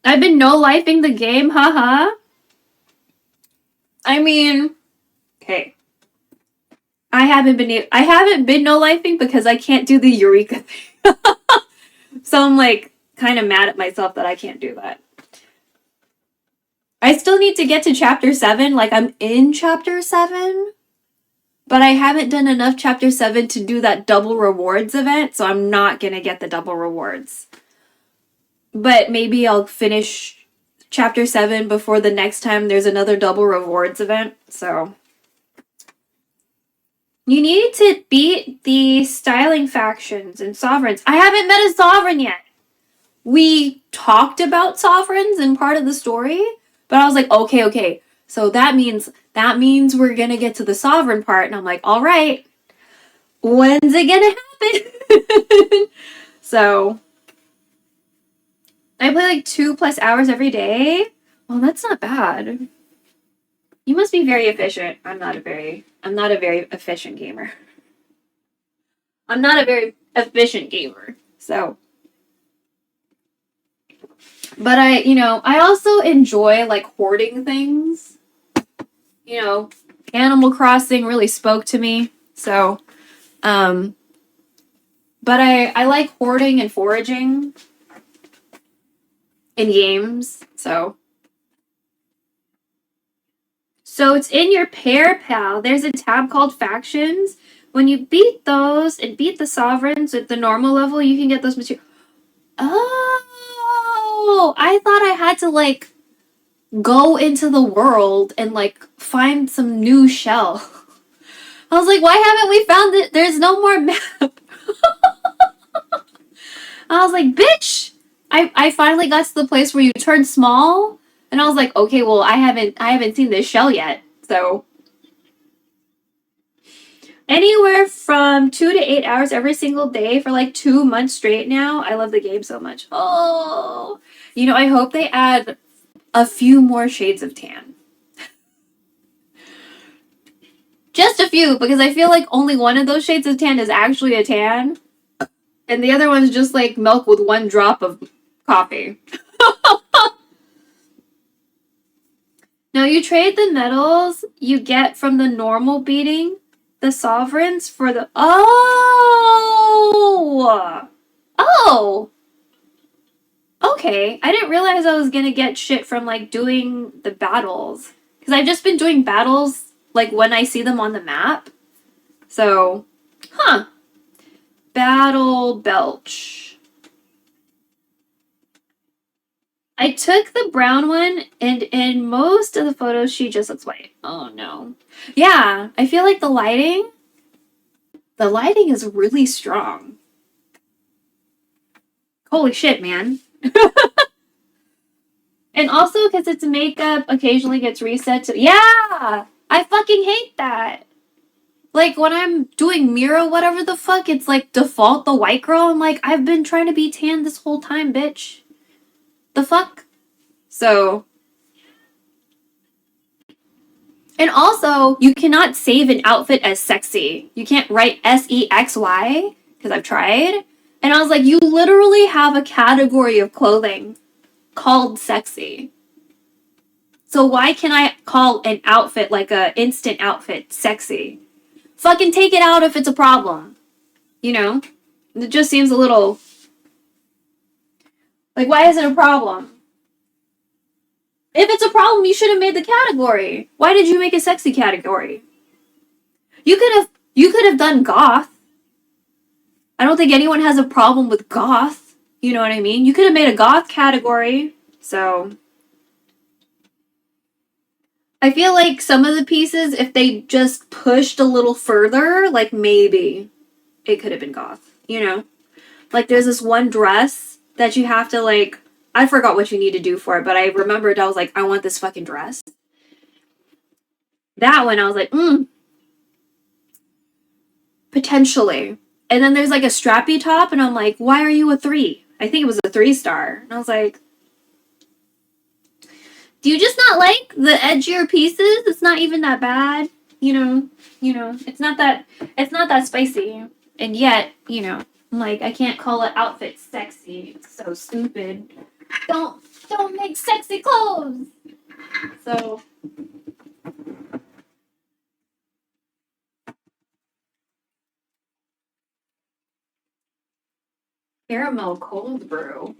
I've been no-lifing the game, haha. I mean, okay. I haven't been no-lifing because I can't do the Eureka thing. So I'm like kind of mad at myself that I can't do that. I still need to get to chapter 7. Like I'm in chapter 7. But I haven't done enough chapter 7 to do that double rewards event, so I'm not going to get the double rewards. But maybe I'll finish chapter 7 before the next time there's another double rewards event, so. You need to beat the styling factions and sovereigns. I haven't met a sovereign yet. We talked about sovereigns in part of the story, but I was like, okay. So that means we're gonna get to the sovereign part. And I'm like, all right, when's it gonna happen? So I play like 2+ hours every day. Well, that's not bad. You must be very efficient. I'm not a very efficient gamer. I'm not a very efficient gamer. So, but I also enjoy like hoarding things. You know, Animal Crossing really spoke to me. So, but I like hoarding and foraging in games. So it's in your pair pal. There's a tab called Factions. When you beat those and beat the sovereigns at the normal level, you can get those materials. Oh, I thought I had to like go into the world and like find some new shell. I was like, why haven't we found it? There's no more map. I was like, bitch! I finally got to the place where you turn small, and I was like, okay, well, I haven't seen this shell yet. So anywhere from 2 to 8 hours every single day for like 2 months straight now. I love the game so much. Oh, you know, I hope they add a few more shades of tan. Just a few, because I feel like only one of those shades of tan is actually a tan. And the other one's just like milk with 1 drop of coffee. Now you trade the medals you get from the normal beating the sovereigns for the... Oh! Oh! Okay, I didn't realize I was gonna get shit from like doing the battles. Because I've just been doing battles like when I see them on the map. So, huh. Battle Belch. I took the brown one, and in most of the photos, she just looks white. Oh, no. Yeah, I feel like the lighting is really strong. Holy shit, man. And also, because its makeup occasionally gets reset to... Yeah! I fucking hate that. Like, when I'm doing Mira, whatever the fuck, it's like default the white girl. I'm like, I've been trying to be tan this whole time, bitch. The fuck? So... And also, you cannot save an outfit as sexy. You can't write SEXY, because I've tried. And I was like, you literally have a category of clothing called sexy. So why can I call an outfit like a instant outfit sexy? Fucking take it out if it's a problem. You know? It just seems a little... Like, why is it a problem? If it's a problem, you should have made the category. Why did you make a sexy category? You could have done goth. I don't think anyone has a problem with goth. You know what I mean? You could have made a goth category. So I feel like some of the pieces, if they just pushed a little further, like maybe it could have been goth, you know? Like there's this one dress that you have to like, I forgot what you need to do for it, but I remembered I was like, I want this fucking dress. That one, I was like, potentially. And then there's like a strappy top, and I'm like, why are you a 3? I think it was a 3-star. And I was like, do you just not like the edgier pieces? It's not even that bad. You know, it's not that spicy. And yet, you know, I'm like, I can't call an outfit sexy. It's so stupid. Don't make sexy clothes. So caramel cold brew.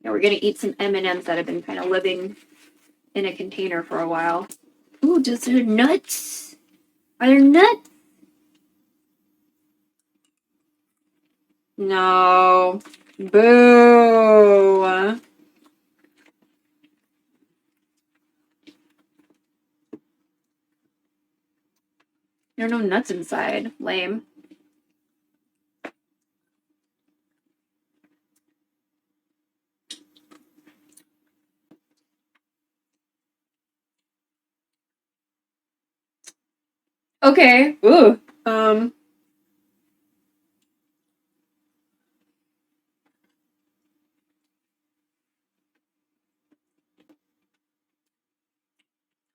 Yeah, we're gonna eat some M&Ms that have been kind of living in a container for a while. Ooh, does there nuts? Are there nuts? No. Boo. There are no nuts inside. Lame. Okay. Ooh.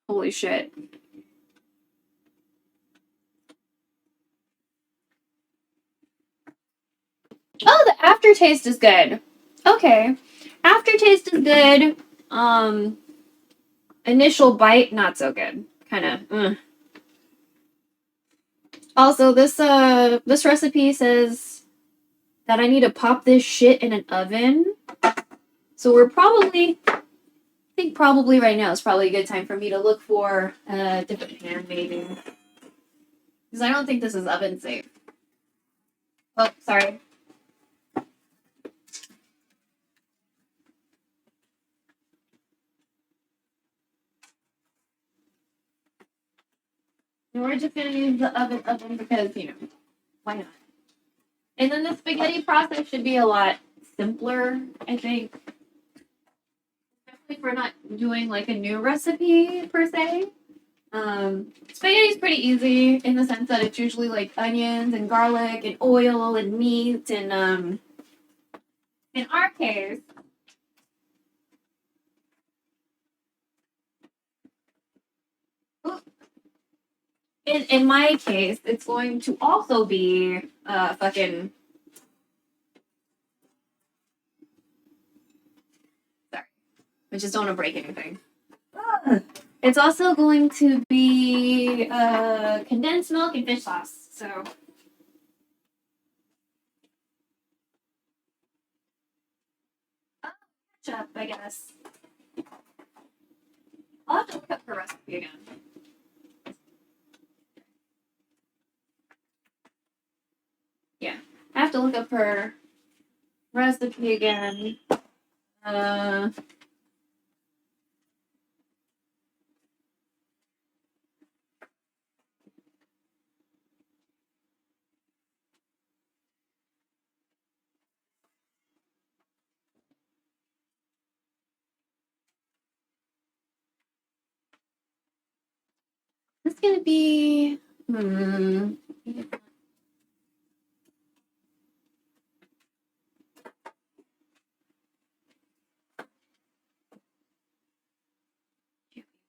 Holy shit. Oh, the aftertaste is good. Okay. Aftertaste is good. Initial bite, not so good. Kind of. Also, this recipe says that I need to pop this shit in an oven. So we're probably, I think probably right now is probably a good time for me to look for a different pan, maybe. Because I don't think this is oven safe. Oh, sorry. And we're just gonna use the oven because, you know, why not? And then the spaghetti process should be a lot simpler, I think. Especially if we're not doing like a new recipe per se. Spaghetti is pretty easy in the sense that it's usually like onions and garlic and oil and meat and in our case, in my case, it's going to also be fucking. Sorry, I just don't want to break anything. It's also going to be condensed milk and fish sauce. So. Ketchup, I guess. I'll have to look up her recipe again. Yeah, I have to look up her recipe again. This is gonna be.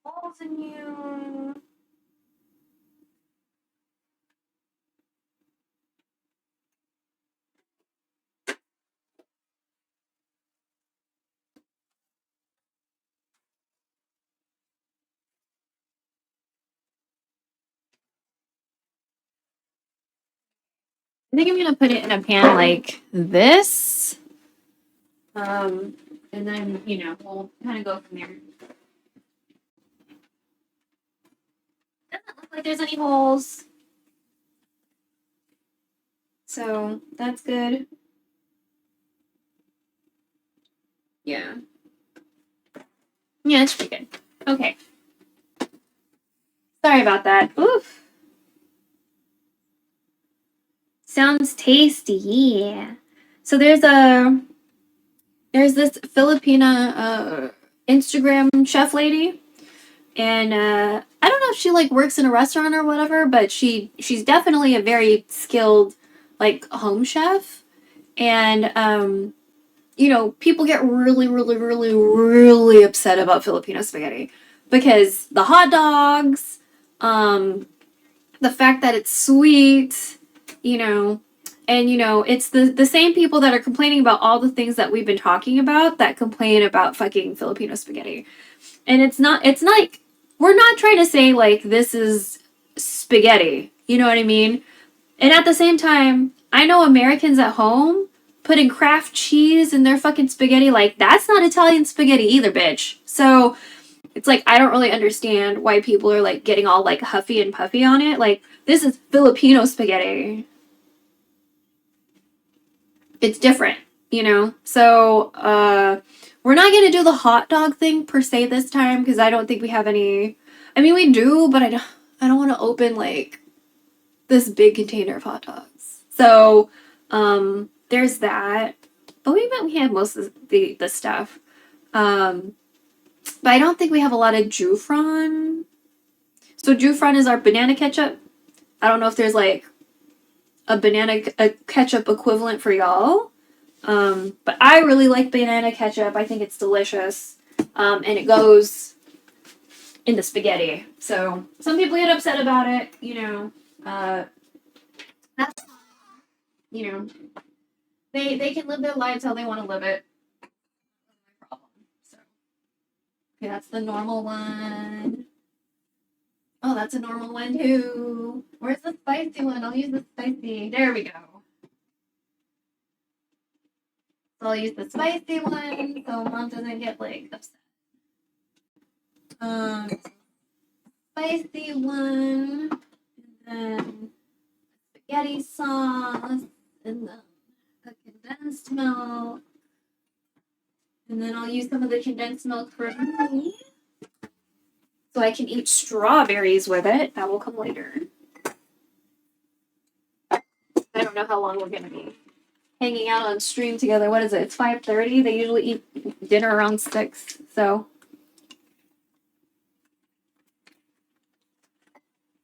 Balls in you. I think I'm gonna put it in a pan like this. And then, you know, we'll kind of go from there. Doesn't look like there's any holes. So that's good. Yeah. Yeah, it's pretty good. Okay. Sorry about that. Oof. Sounds tasty. Yeah. So there's this Filipina Instagram chef lady, and I don't know if she like works in a restaurant or whatever, but she's definitely a very skilled like home chef, and you know, people get really, really, really, really upset about Filipino spaghetti because the hot dogs, the fact that it's sweet, you know, and you know, it's the same people that are complaining about all the things that we've been talking about that complain about fucking Filipino spaghetti. And it's like we're not trying to say like this is spaghetti. You know what I mean? And at the same time, I know Americans at home putting Kraft cheese in their fucking spaghetti, like that's not Italian spaghetti either, bitch. So it's like I don't really understand why people are like getting all like huffy and puffy on it. Like this is Filipino spaghetti. It's different, you know? So we're not gonna do the hot dog thing per se this time because I don't think we have any. I mean we do, but I don't want to open like this big container of hot dogs. So there's that. But we have most of the stuff. But I don't think we have a lot of jufran. So jufran is our banana ketchup. I don't know if there's like a ketchup equivalent for y'all. But I really like banana ketchup. I think it's delicious. And it goes into spaghetti. So some people get upset about it, you know. That's, you know, they can live their lives how they want to live it. That's my problem. So Okay, that's the normal one. Oh, that's a normal one too. Where's the spicy one? I'll use the spicy. There we go. So I'll use the spicy one so mom doesn't get like upset. Spicy one, and then spaghetti sauce, and then the condensed milk. And then I'll use some of the condensed milk for me. So I can eat strawberries with it. That will come later. I don't know how long we're going to be hanging out on stream together. What is it? It's 5:30. They usually eat dinner around 6. So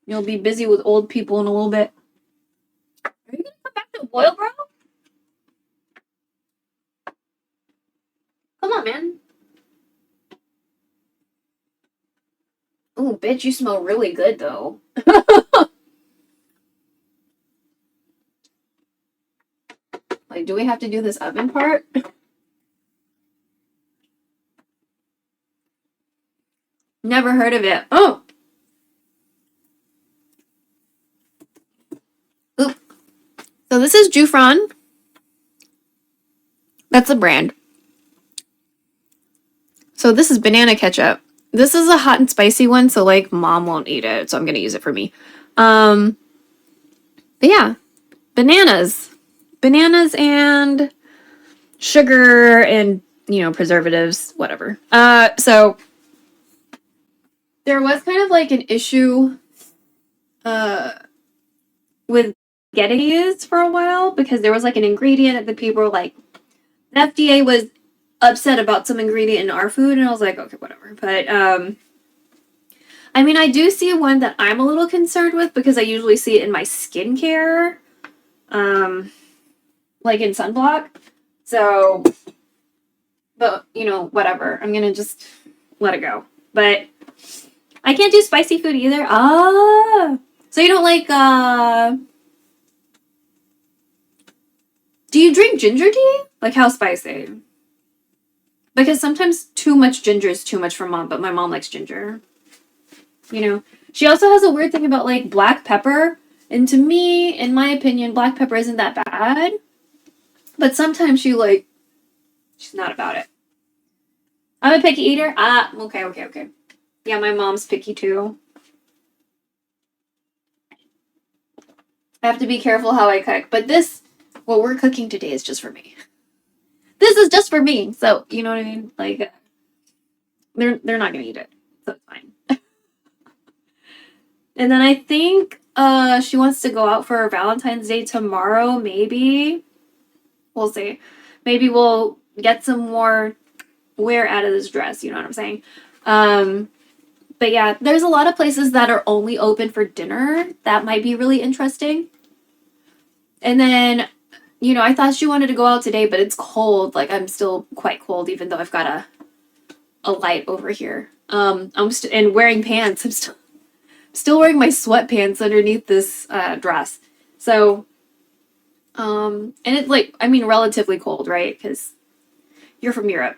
you'll be busy with old people in a little bit. Are you going to come back to boil, bro? Come on, man. Oh, bitch, you smell really good, though. Like, do we have to do this oven part? Never heard of it. Oh! Oop. So this is Jufran. That's a brand. So this is banana ketchup. This is a hot and spicy one, so like mom won't eat it, so I'm gonna use it for me. But yeah, bananas and sugar and preservatives, whatever. So there was kind of like an issue with getting these for a while because there was like an ingredient that people were like, the FDA was upset about some ingredient in our food, and I was like, okay, whatever. But I mean, I do see one that I'm a little concerned with because I usually see it in my skincare, like in sunblock. So, but whatever. I'm gonna just let it go. But I can't do spicy food either. So you don't like do you drink ginger tea? Like how spicy? Because sometimes too much ginger is too much for mom, but my mom likes ginger. She also has a weird thing about like black pepper. And to me, in my opinion, black pepper isn't that bad. But sometimes she's not about it. I'm a picky eater. Okay. Yeah, my mom's picky too. I have to be careful how I cook. But what we're cooking today is just for me. This is just for me. So, you know what I mean? Like, they're not going to eat it. So it's fine. And then I think she wants to go out for Valentine's Day tomorrow, maybe. We'll see. Maybe we'll get some more wear out of this dress, you know what I'm saying? But yeah, there's a lot of places that are only open for dinner. That might be really interesting. And then, I thought she wanted to go out today, but it's cold. Like, I'm still quite cold, even though I've got a light over here. And wearing pants. I'm still wearing my sweatpants underneath this dress. So, and it's like, I mean, relatively cold, right? Because you're from Europe.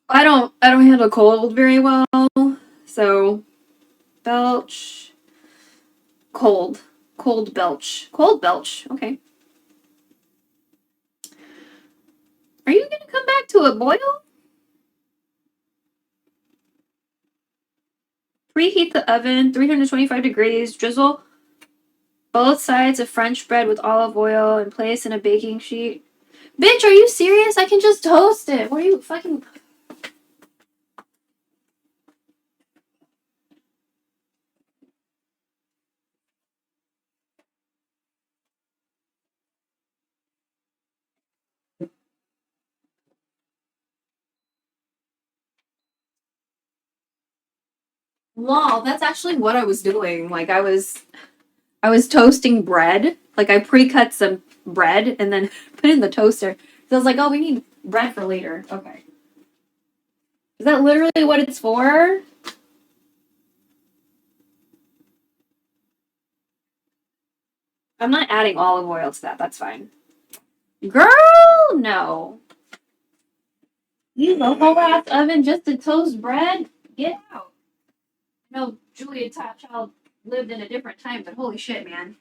I don't handle cold very well. So, belch, cold belch. Okay. Are you gonna come back to a boil? Preheat the oven, 325 degrees, drizzle both sides of French bread with olive oil and place in a baking sheet. Bitch, are you serious? I can just toast it. What are you fucking... Lol, that's actually what I was doing. Like, I was toasting bread. Like, I pre-cut some bread and then put it in the toaster. So I was like, oh, we need bread for later. Okay. Is that literally what it's for? I'm not adding olive oil to that. That's fine. Girl, no. Use a whole ass oven just to toast bread? Get out. No, Julia Child lived in a different time, but holy shit, man.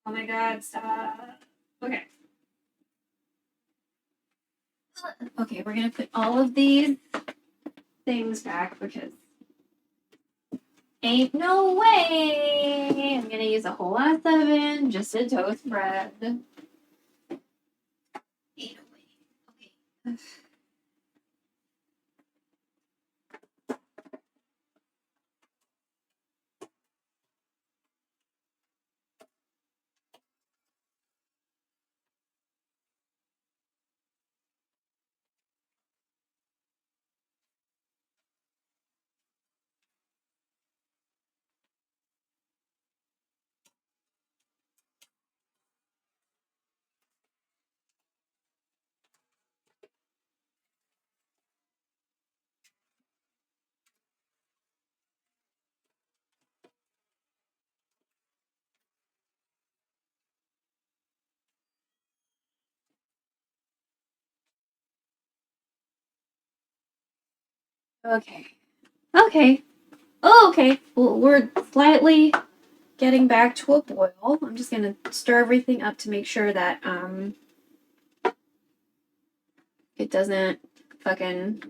Oh my god, stop. Okay. Okay, we're gonna put all of these things back because ain't no way I'm gonna use a whole ass oven just to toast bread. Ain't no way. Okay. Okay. Okay. Oh, okay. Well, we're slightly getting back to a boil. I'm just gonna stir everything up to make sure that it doesn't fucking,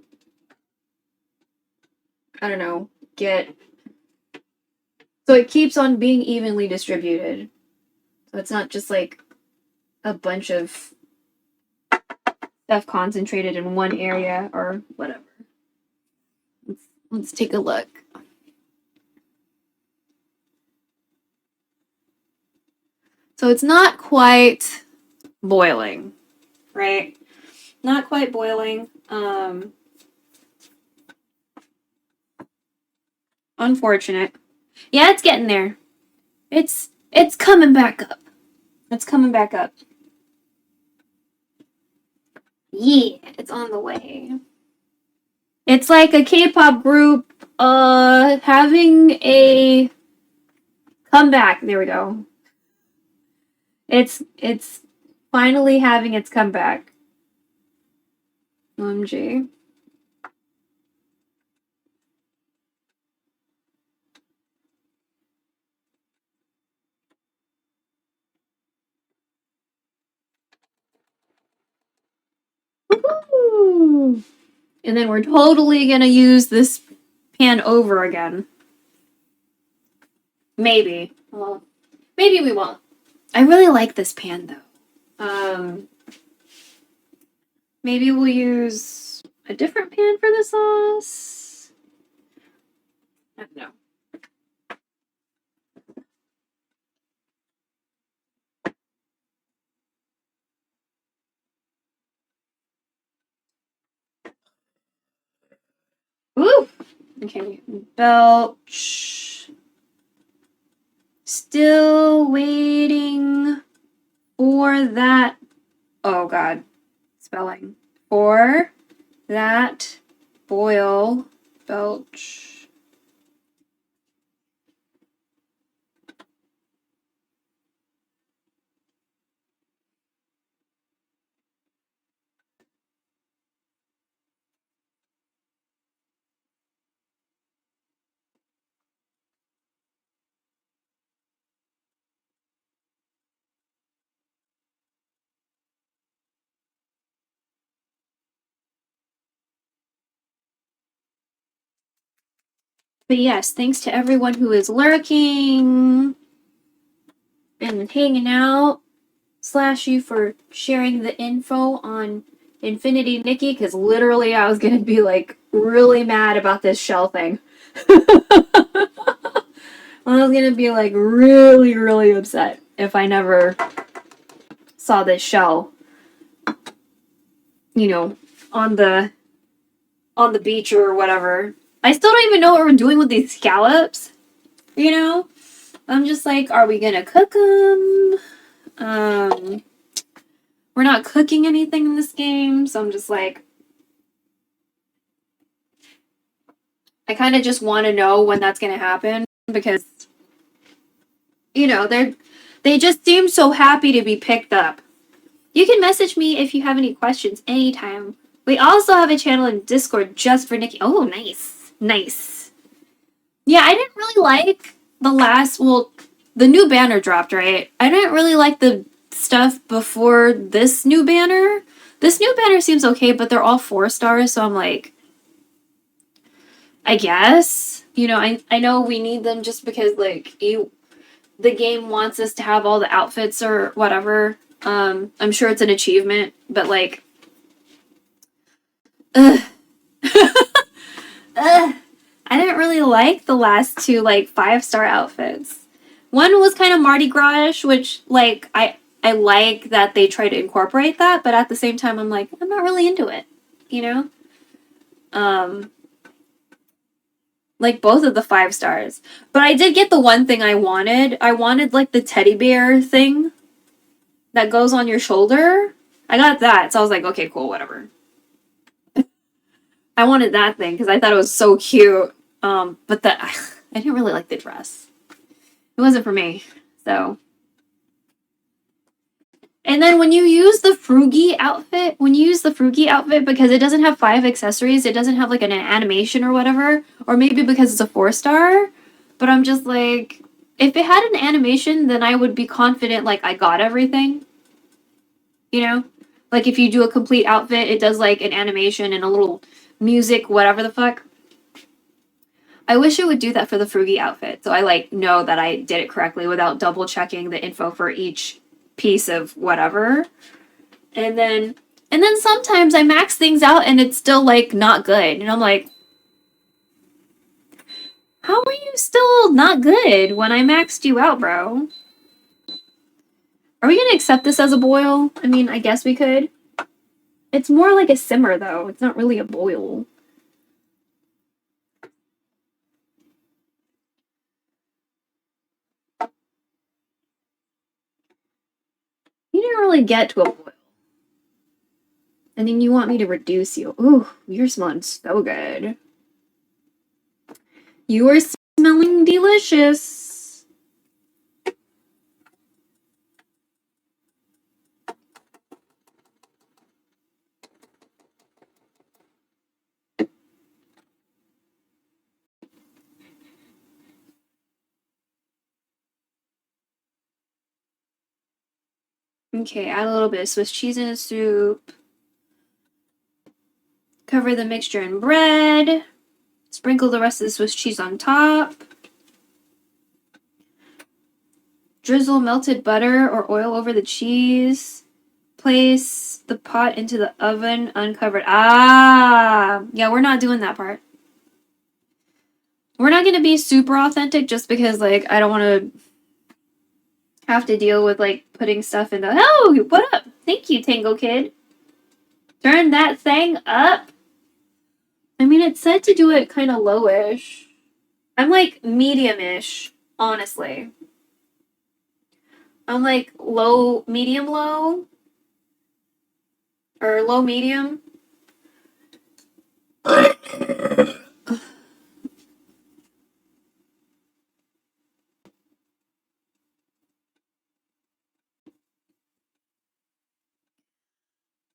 I don't know, get, so it keeps on being evenly distributed. So it's not just like a bunch of stuff concentrated in one area or whatever. Let's take a look. So it's not quite boiling, right? Not quite boiling. Unfortunate. Yeah, it's getting there. It's coming back up. It's coming back up. Yeah, it's on the way. It's like a K-pop group having a comeback. There we go. It's finally having its comeback. OMG. Woo-hoo! And then we're totally gonna use this pan over again. Maybe. Well, maybe we won't. I really like this pan though. Maybe we'll use a different pan for the sauce. I don't know. Ooh! Okay, belch. Still waiting for that. Oh god, spelling. For that boil, belch. But yes, thanks to everyone who is lurking and hanging out. Slash you for sharing the info on Infinity Nikki, because literally I was gonna be like really mad about this shell thing. I was gonna be like really, really upset if I never saw this shell, you know, on the beach or whatever. I still don't even know what we're doing with these scallops, you know? I'm just like, are we gonna cook them? We're not cooking anything in this game, so I'm just like, I kind of just want to know when that's gonna happen because, you know, they just seem so happy to be picked up. You can message me if you have any questions anytime. We also have a channel in Discord just for Nikki. Oh, nice. Nice. Yeah, I didn't really like the new banner dropped, right? I didn't really like the stuff before this new banner. This new banner seems okay, but they're all 4 stars, so I'm like, I guess. You know, I know we need them just because, like, the game wants us to have all the outfits or whatever. I'm sure it's an achievement, but, like, ugh. Ugh. I didn't really like the last 2, like, 5-star outfits. One was kind of Mardi Gras-ish, which, like, I like that they try to incorporate that, but at the same time, I'm like, I'm not really into it, you know? Like, both of the 5 stars. But I did get the one thing I wanted. I wanted, like, the teddy bear thing that goes on your shoulder. I got that, so I was like, okay, cool, whatever. I wanted that thing because I thought it was so cute. But I didn't really like the dress. It wasn't for me, so. And then when you use the Frugi outfit, because it doesn't have 5 accessories, it doesn't have like an animation or whatever, or maybe because it's a 4-star, but I'm just like, if it had an animation, then I would be confident like I got everything, you know? Like if you do a complete outfit, it does like an animation and a little music, whatever the fuck. I wish it would do that for the Frugi outfit, so I like know that I did it correctly without double checking the info for each piece of whatever. And then sometimes I max things out and it's still like not good. And I'm like, how are you still not good when I maxed you out, bro? Are we gonna accept this as a boil? I mean, I guess we could. It's more like a simmer though. It's not really a boil. You didn't really get to a boil. And then you want me to reduce you. Ooh, you're smelling so good. You are smelling delicious. Okay, add a little bit of Swiss cheese in the soup. Cover the mixture in bread. Sprinkle the rest of the Swiss cheese on top. Drizzle melted butter or oil over the cheese. Place the pot into the oven uncovered. Ah! Yeah, we're not doing that part. We're not going to be super authentic just because, like, I don't want to have to deal with, like, putting stuff in the... Oh, what up? Thank you, Tango Kid. Turn that thing up. I mean, it said to do it kind of lowish. I'm, like, medium-ish, honestly. I'm, like, low, medium-low. Or low-medium.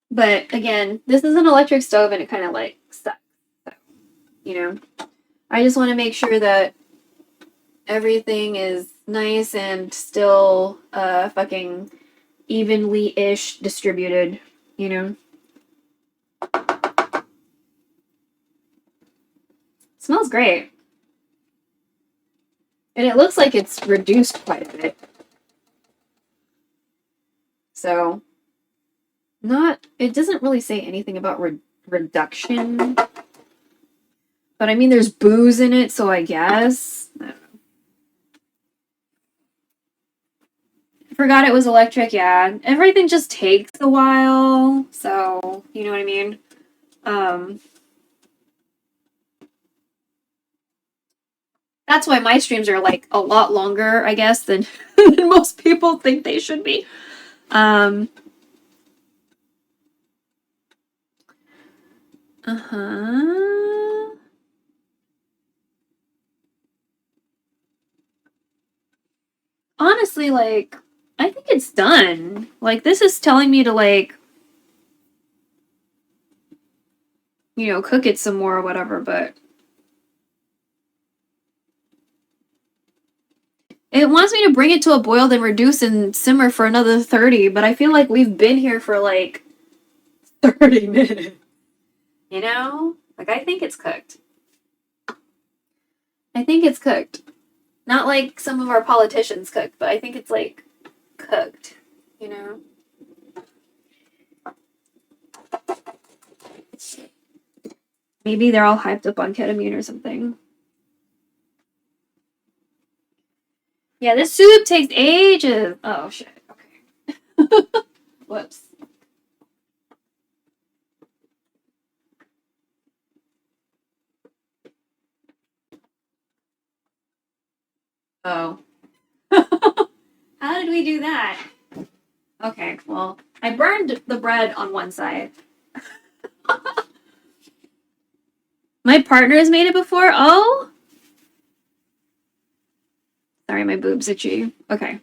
But again, this is an electric stove and it kind of like sucks. So, you know, I just want to make sure that everything is nice and still fucking evenly-ish distributed, you know. Smells great. And it looks like it's reduced quite a bit. So, it doesn't really say anything about reduction. But I mean, there's booze in it, so I guess. I don't know. I forgot it was electric, yeah. Everything just takes a while, so, you know what I mean? That's why my streams are like a lot longer, I guess, than, than most people think they should be. Honestly, like, I think it's done. Like, this is telling me to, like, you know, cook it some more or whatever, but it wants me to bring it to a boil, then reduce and simmer for another 30, but I feel like we've been here for, like, 30 minutes. You know? Like, I think it's cooked. I think it's cooked. Not like some of our politicians cooked, but I think it's, like, cooked. You know? Maybe they're all hyped up on ketamine or something. Yeah, this soup takes ages. Oh, shit. Okay. Whoops. Oh. How did we do that? Okay, well, I burned the bread on one side. My partner's made it before? Oh? Sorry, my boob's itchy. Okay.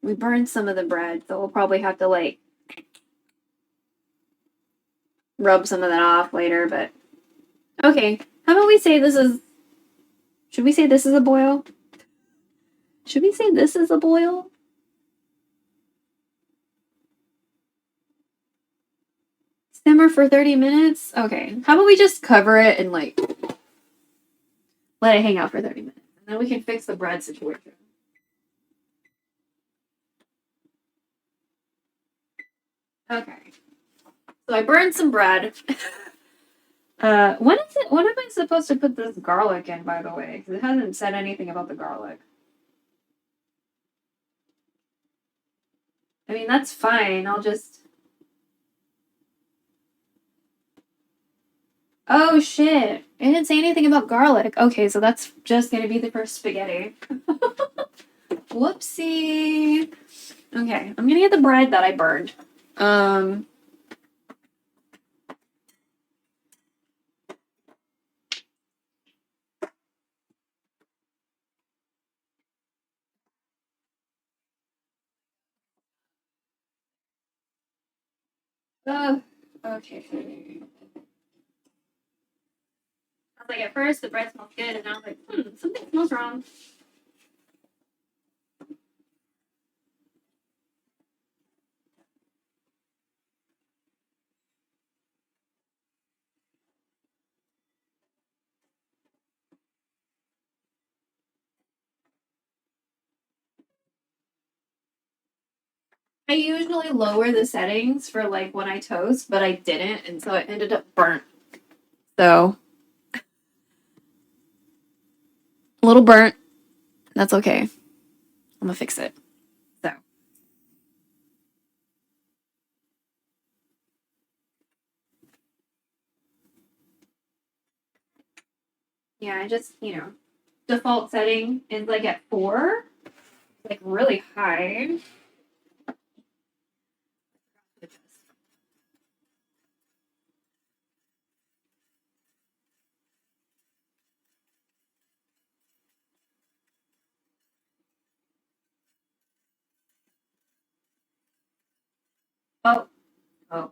We burned some of the bread, so we'll probably have to, like, rub some of that off later, but... Okay, how about we say this is... Should we say this is a boil? Should we say this is a boil? Simmer for 30 minutes? Okay, how about we just cover it and, like, let it hang out for 30 minutes. And then we can fix the bread situation. Okay. So I burned some bread. When am I supposed to put this garlic in, by the way? Because it hasn't said anything about the garlic. I mean, that's fine. I'll just... Oh, shit. It didn't say anything about garlic. Okay, so that's just gonna be the first spaghetti. Whoopsie. Okay, I'm gonna get the bread that I burned. Okay. I was like, at first the bread smells good, and I was like, something smells wrong. I usually lower the settings for, like, when I toast, but I didn't, and so it ended up burnt. So, a little burnt. That's okay. I'm gonna fix it. So. Yeah, I just, you know, default setting is, like, at 4. Like, really high. Oh. Oh.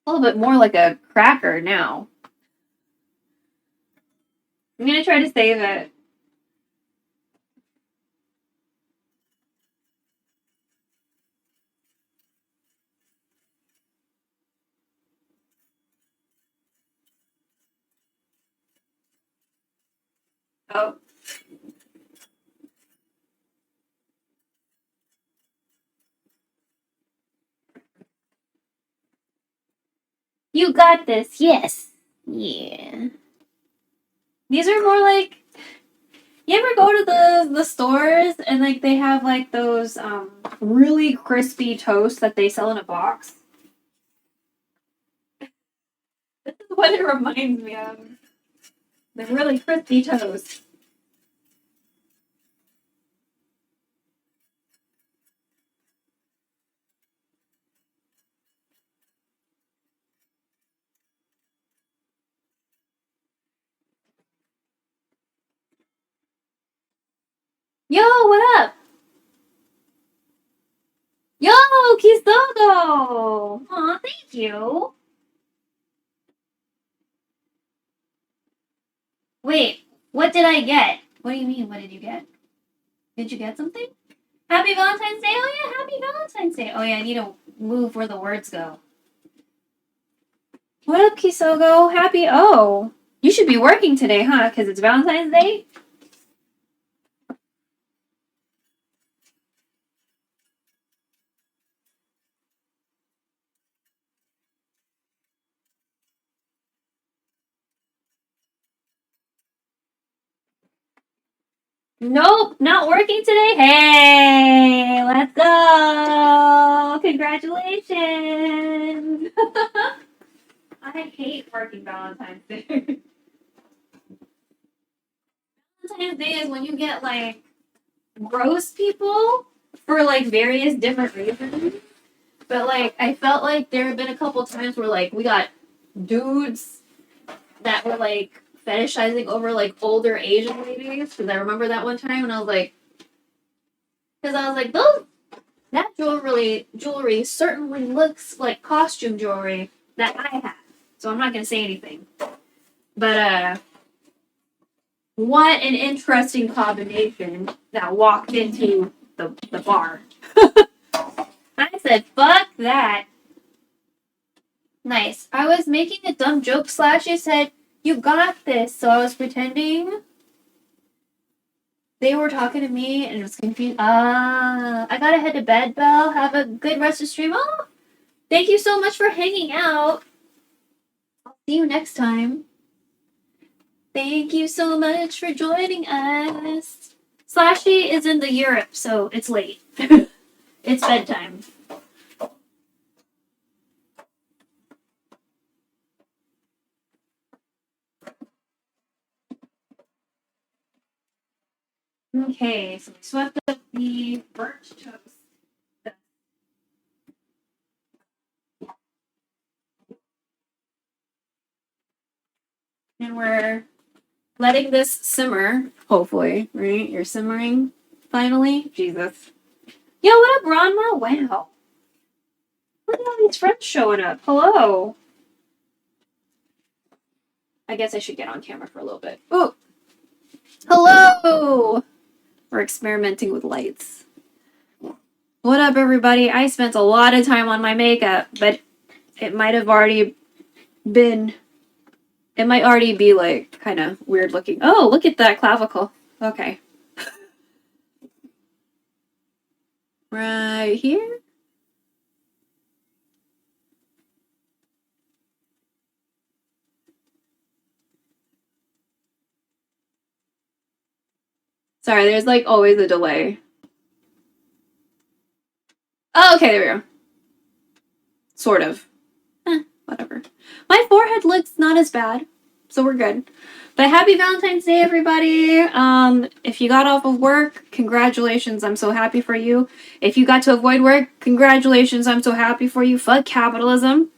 A little bit more like a cracker now. I'm gonna try to save it. Oh. You got this, yes. Yeah. These are more like, you ever go to the stores and like they have like those really crispy toast that they sell in a box? This is what it reminds me of. The really crispy toast. Yo, what up? Yo, Kisogo! Aw, thank you. Wait, what did I get? What do you mean, what did you get? Did you get something? Happy Valentine's Day! Oh yeah, happy Valentine's Day! Oh yeah, I need to move where the words go. What up, Kisogo? Happy, oh. You should be working today, huh? Because it's Valentine's Day? Nope, not working today. Hey, let's go! Congratulations! I hate working Valentine's Day. Valentine's Day is when you get like roast people for like various different reasons. But like I felt like there have been a couple times where like we got dudes that were like fetishizing over like older Asian ladies. Because I remember that one time and I was like, that jewelry certainly looks like costume jewelry that I have. So I'm not gonna say anything. But what an interesting combination that walked into the bar. I said, fuck that. Nice. I was making a dumb joke, Slashy said, you got this. So I was pretending they were talking to me and it was confused. I gotta head to bed, Belle. Have a good rest of stream. Oh, thank you so much for hanging out. I'll see you next time. Thank you so much for joining us. Slashy is in the Europe, so it's late. It's bedtime. Okay, so we swept up the burnt toast. And we're letting this simmer, hopefully, right? You're simmering, finally. Jesus. Yo, what up, Ronma? Wow. Look at all these friends showing up. Hello. I guess I should get on camera for a little bit. Ooh. Hello. We're experimenting with lights. What up, everybody? I spent a lot of time on my makeup, but it might already be like kind of weird looking. Oh, look at that clavicle. Okay. Right here. Sorry, there's like always a delay. Oh, okay, there we go. Sort of. Whatever. My forehead looks not as bad, so we're good. But happy Valentine's Day, everybody. If you got off of work, congratulations. I'm so happy for you. If you got to avoid work, congratulations. I'm so happy for you. Fuck capitalism.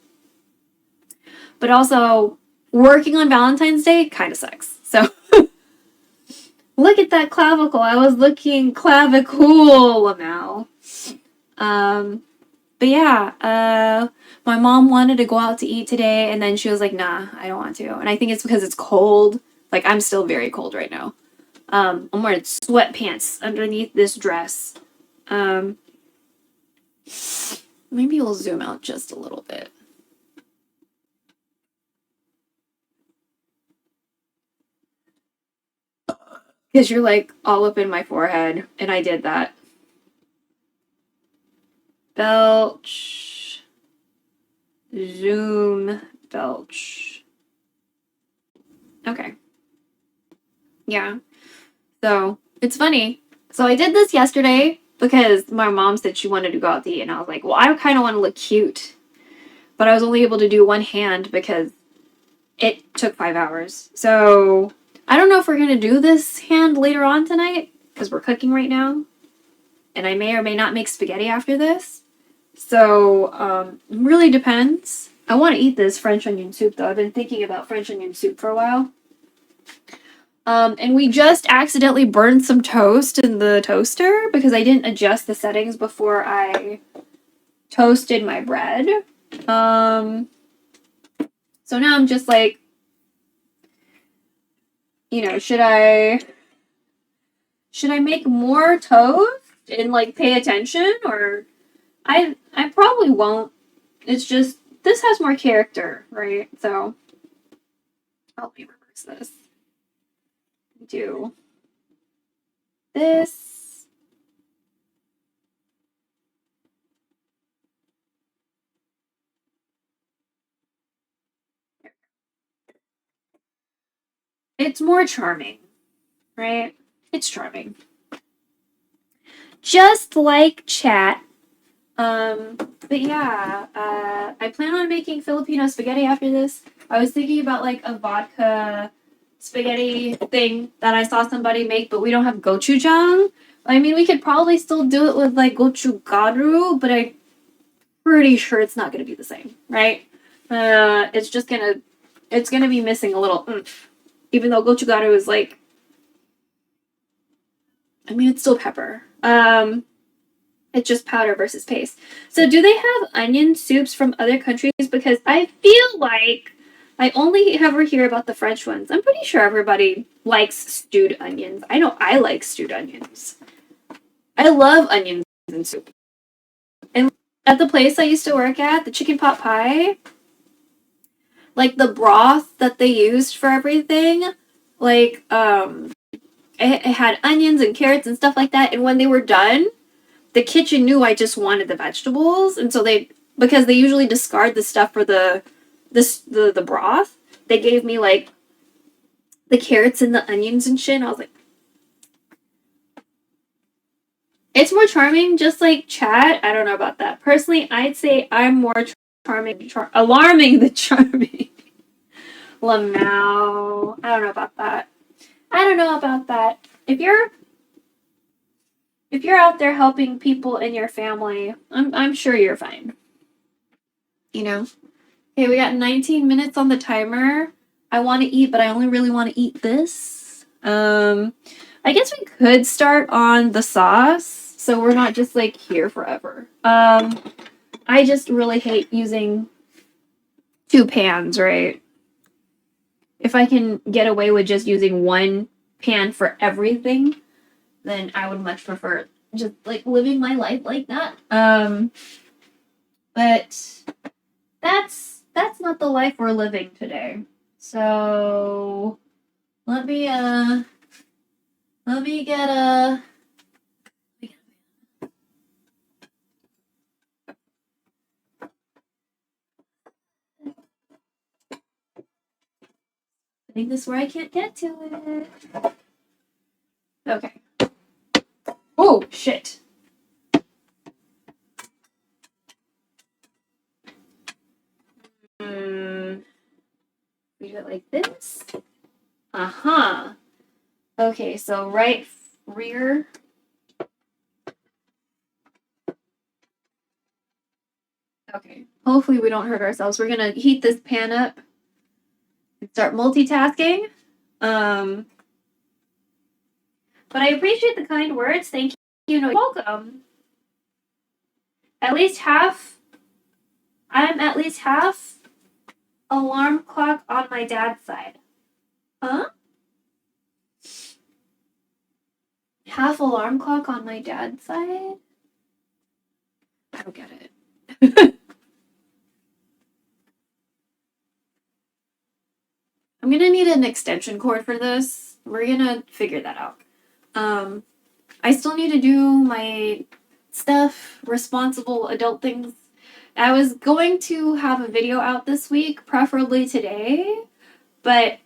But also, working on Valentine's Day kind of sucks. So, look at that clavicle. I was looking clavicool now. But yeah, my mom wanted to go out to eat today, and then she was like, nah, I don't want to. And I think it's because it's cold. Like, I'm still very cold right now. I'm wearing sweatpants underneath this dress. Maybe we'll zoom out just a little bit. Because you're, like, all up in my forehead, and I did that. Belch. Zoom. Belch. Okay. Yeah. So it's funny. So I did this yesterday because my mom said she wanted to go out to eat, and I was like, well, I kind of want to look cute, but I was only able to do one hand because it took 5 hours. So I don't know if we're gonna do this hand later on tonight because we're cooking right now, and I may or may not make spaghetti after this. So really depends. I want to eat this French onion soup though. I've been thinking about French onion soup for a while. And we just accidentally burned some toast in the toaster because I didn't adjust the settings before I toasted my bread. So now I'm just like, you know, should I make more toast and like pay attention, or I probably won't. It's just this has more character, right? So let me reverse this. Do this. It's more charming, right? It's charming. Just like chat. But yeah, I plan on making Filipino spaghetti after this. I was thinking about like a vodka spaghetti thing that I saw somebody make, but we don't have gochujang. I mean, we could probably still do it with like gochugaru, but I'm pretty sure it's not gonna be the same, right? It's gonna be missing a little oomph. Even though gochugaru is like, I mean, it's still pepper. It's just powder versus paste. So do they have onion soups from other countries? Because I feel like I only ever hear about the French ones. I'm pretty sure everybody likes stewed onions. I know I like stewed onions. I love onions in soup. And at the place I used to work at, the chicken pot pie, like the broth that they used for everything, like it had onions and carrots and stuff like that. And when they were done, the kitchen knew I just wanted the vegetables, and so because they usually discard the stuff for the broth, they gave me like the carrots and the onions and shit. And I was like, it's more charming, just like chat. I don't know about that. Personally, I'd say I'm more alarming than charming. Lamau. I don't know about that. If you're out there helping people in your family, I'm sure you're fine. You know? Okay, we got 19 minutes on the timer. I want to eat, but I only really want to eat this. I guess we could start on the sauce, so we're not just like here forever. I just really hate using 2 pans, right? If I can get away with just using 1 pan for everything, then I would much prefer just like living my life like that. But that's not the life we're living today. So let me get a putting this where I can't get to it. Okay. Oh shit. We do it like this. Uh-huh. Okay, so right rear. Okay. Hopefully we don't hurt ourselves. We're gonna heat this pan up and start multitasking. But I appreciate the kind words. Thank you. You're welcome. I'm at least half alarm clock on my dad's side. Huh? Half alarm clock on my dad's side? I don't get it. I'm gonna need an extension cord for this. We're gonna figure that out. I still need to do my stuff, responsible adult things. I was going to have a video out this week, preferably today, but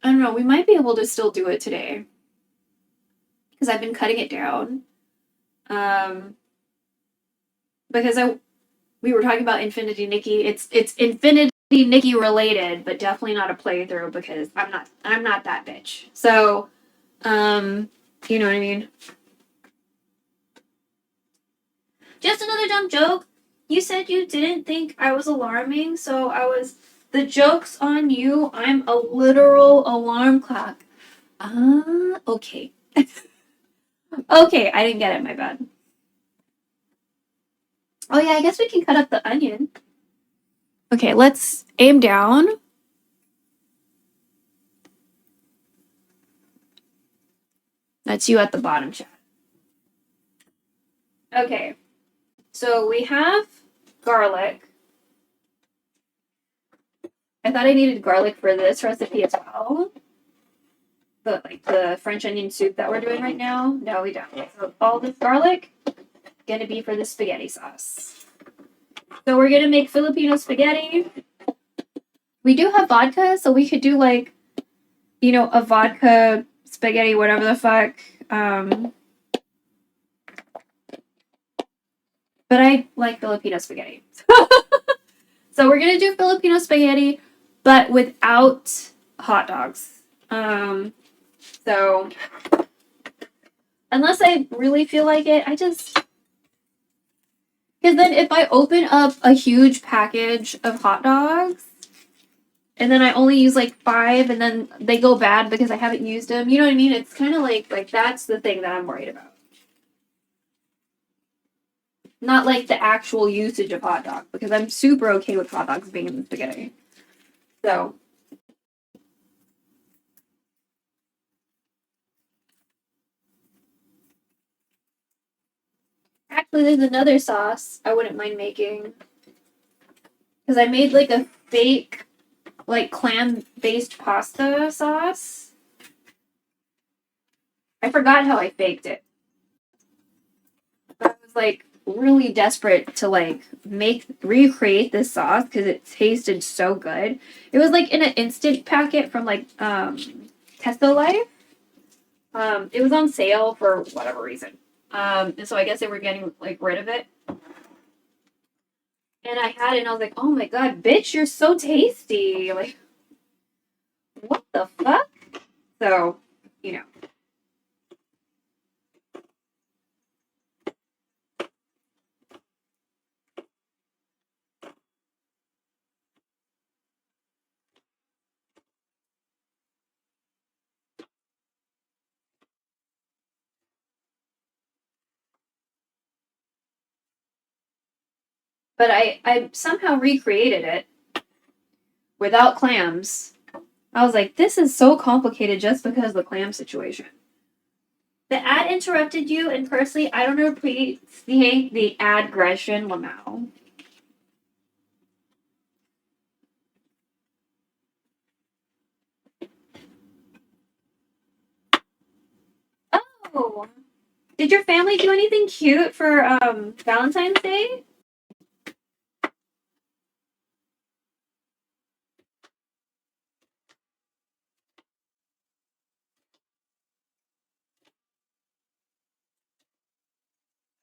I don't know, we might be able to still do it today. Because I've been cutting it down. Because we were talking about Infinity Nikki. It's Infinity Nikki related, but definitely not a playthrough because I'm not that bitch. So, you know what I mean? Just another dumb joke. You said you didn't think I was alarming, so the joke's on you. I'm a literal alarm clock. Okay. Okay, I didn't get it, my bad. Oh yeah, I guess we can cut up the onion. Okay, let's aim down. That's you at the bottom, chat. Okay, so we have garlic. I thought I needed garlic for this recipe as well. The French onion soup that we're doing right now. No, we don't. So all this garlic gonna be for the spaghetti sauce. So we're gonna make Filipino spaghetti. We do have vodka, so we could do like, you know, a vodka spaghetti, whatever the fuck. But I like Filipino spaghetti. So we're gonna do Filipino spaghetti, but without hot dogs. So unless I really feel like it, because then if I open up a huge package of hot dogs and then I only use like 5 and then they go bad because I haven't used them, you know what I mean? It's kind of like that's the thing that I'm worried about. Not like the actual usage of hot dog, because I'm super okay with hot dogs being in the spaghetti. So actually, there's another sauce I wouldn't mind making. Because I made like a fake, like clam-based pasta sauce. I forgot how I faked it. But I was like really desperate to like recreate this sauce because it tasted so good. It was like in an instant packet from like Testo Life. It was on sale for whatever reason. And so I guess they were getting like rid of it. And I had it and I was like, oh my god, bitch, you're so tasty. Like, what the fuck? So, you know. But I somehow recreated it without clams. I was like, this is so complicated just because of the clam situation. The ad interrupted you, and personally, I don't appreciate the aggression, Lamau. Oh, did your family do anything cute for Valentine's Day?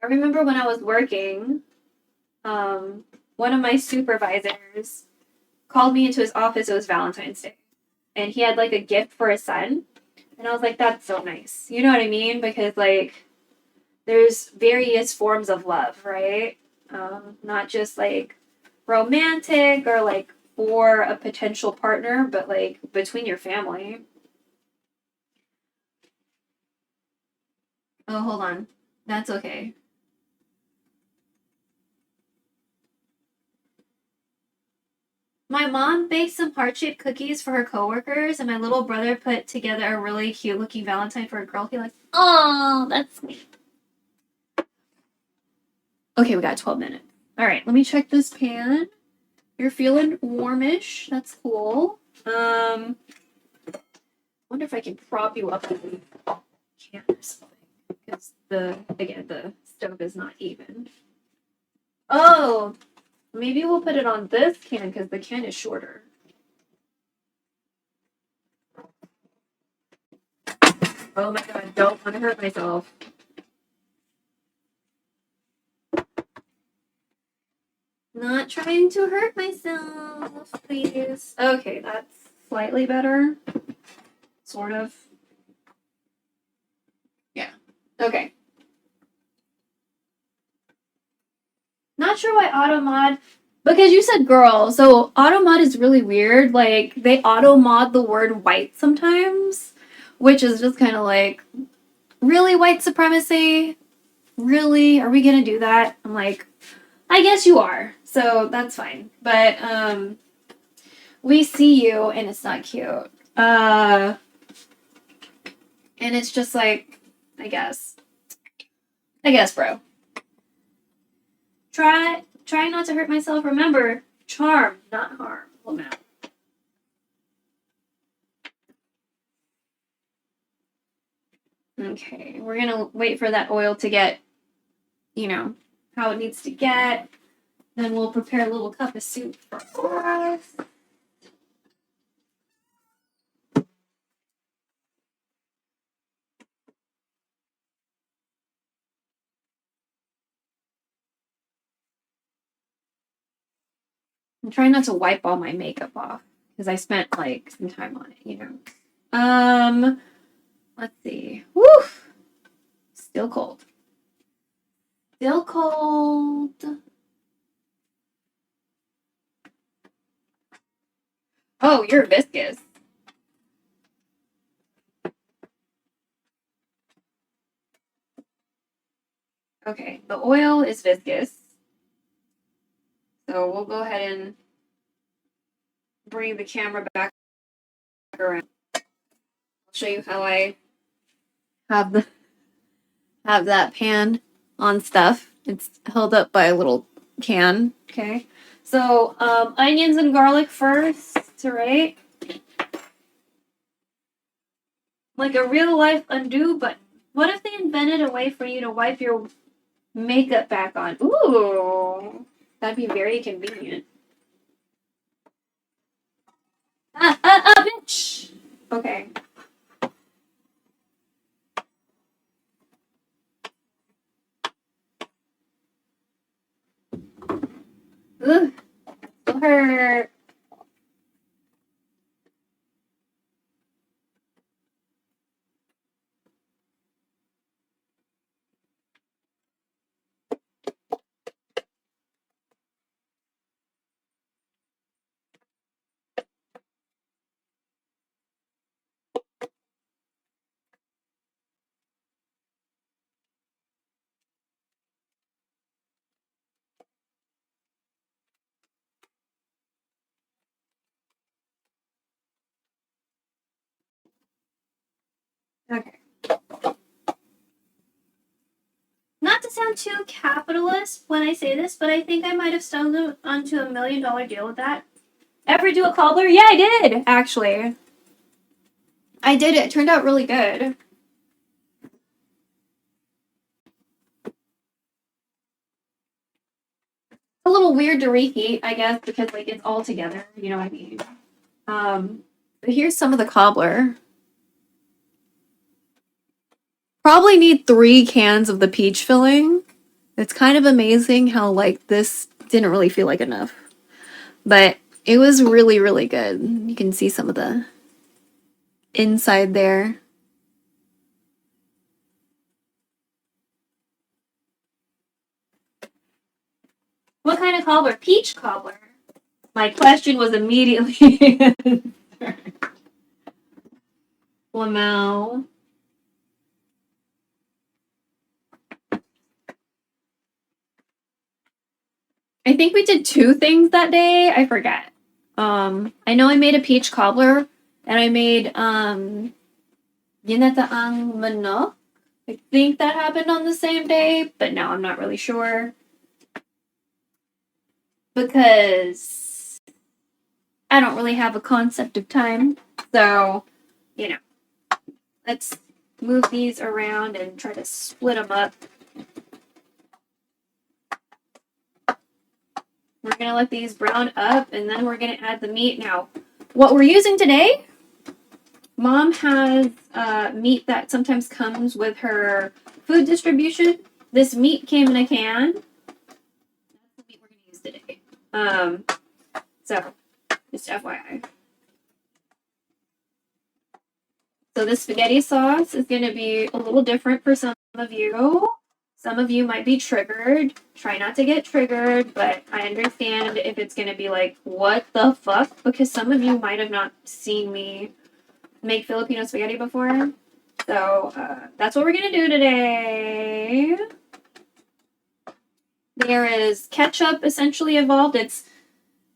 I remember when I was working, one of my supervisors called me into his office. It was Valentine's Day. And he had like a gift for his son. And I was like, that's so nice. You know what I mean? Because like there's various forms of love, right? Not just like romantic or like for a potential partner, but like between your family. Oh, hold on. That's okay. My mom baked some heart-shaped cookies for her coworkers, and my little brother put together a really cute-looking Valentine for a girl he likes. Oh, that's sweet. Okay, we got 12 minutes. All right, let me check this pan. You're feeling warmish. That's cool. Wonder if I can prop you up with a can or something, because the stove is not even. Oh, maybe we'll put it on this can because the can is shorter. Oh my god, don't want to hurt myself. Not trying to hurt myself, please. Okay, that's slightly better. Sort of. Yeah. Okay. Not sure why auto mod, because you said girl, so auto mod is really weird. Like, they auto mod the word white sometimes, which is just kind of like, really, white supremacy? Really? Are we gonna do that? I'm like, I guess you are, so that's fine. But, we see you, and it's not cute. And it's just like, I guess, bro. Try not to hurt myself. Remember, charm, not harm. Lamau. Okay, we're gonna wait for that oil to get, you know, how it needs to get. Then we'll prepare a little cup of soup for us. I'm trying not to wipe all my makeup off because I spent like some time on it, you know. Let's see. Woo! Still cold. Still cold. Oh, you're viscous. Okay, the oil is viscous. So we'll go ahead and bring the camera back around. I'll show you how I have that pan on stuff. It's held up by a little can. Okay. So onions and garlic first, right? Like a real life undo button. What if they invented a way for you to wipe your makeup back on? Ooh, that'd be very convenient. Bitch. Okay. Ugh. Still hurt. Okay. Not to sound too capitalist when I say this, but I think I might have stumbled onto $1 million deal with that. Ever do a cobbler? Yeah, I did, actually. I did it. It turned out really good. A little weird to reheat, I guess, because like it's all together. You know what I mean? But here's some of the cobbler. Probably need 3 cans of the peach filling. It's kind of amazing how like this didn't really feel like enough, but it was really, really good. You can see some of the inside there. What kind of cobbler? Peach cobbler. My question was immediately answered. Lamau. I think we did 2 things that day. I forget. I know I made a peach cobbler, and I made ginataang manok. I think that happened on the same day, but no, I'm not really sure. Because I don't really have a concept of time. So, you know, let's move these around and try to split them up. We're going to let these brown up, and then we're going to add the meat. Now, what we're using today, Mom has meat that sometimes comes with her food distribution. This meat came in a can. That's the meat we're gonna use today. So just FYI. So this spaghetti sauce is gonna be a little different for some of you. Some of you might be triggered. Try not to get triggered, but I understand if it's gonna be like, what the fuck? Because some of you might have not seen me make Filipino spaghetti before. So that's what we're gonna do today. There is ketchup essentially involved. It's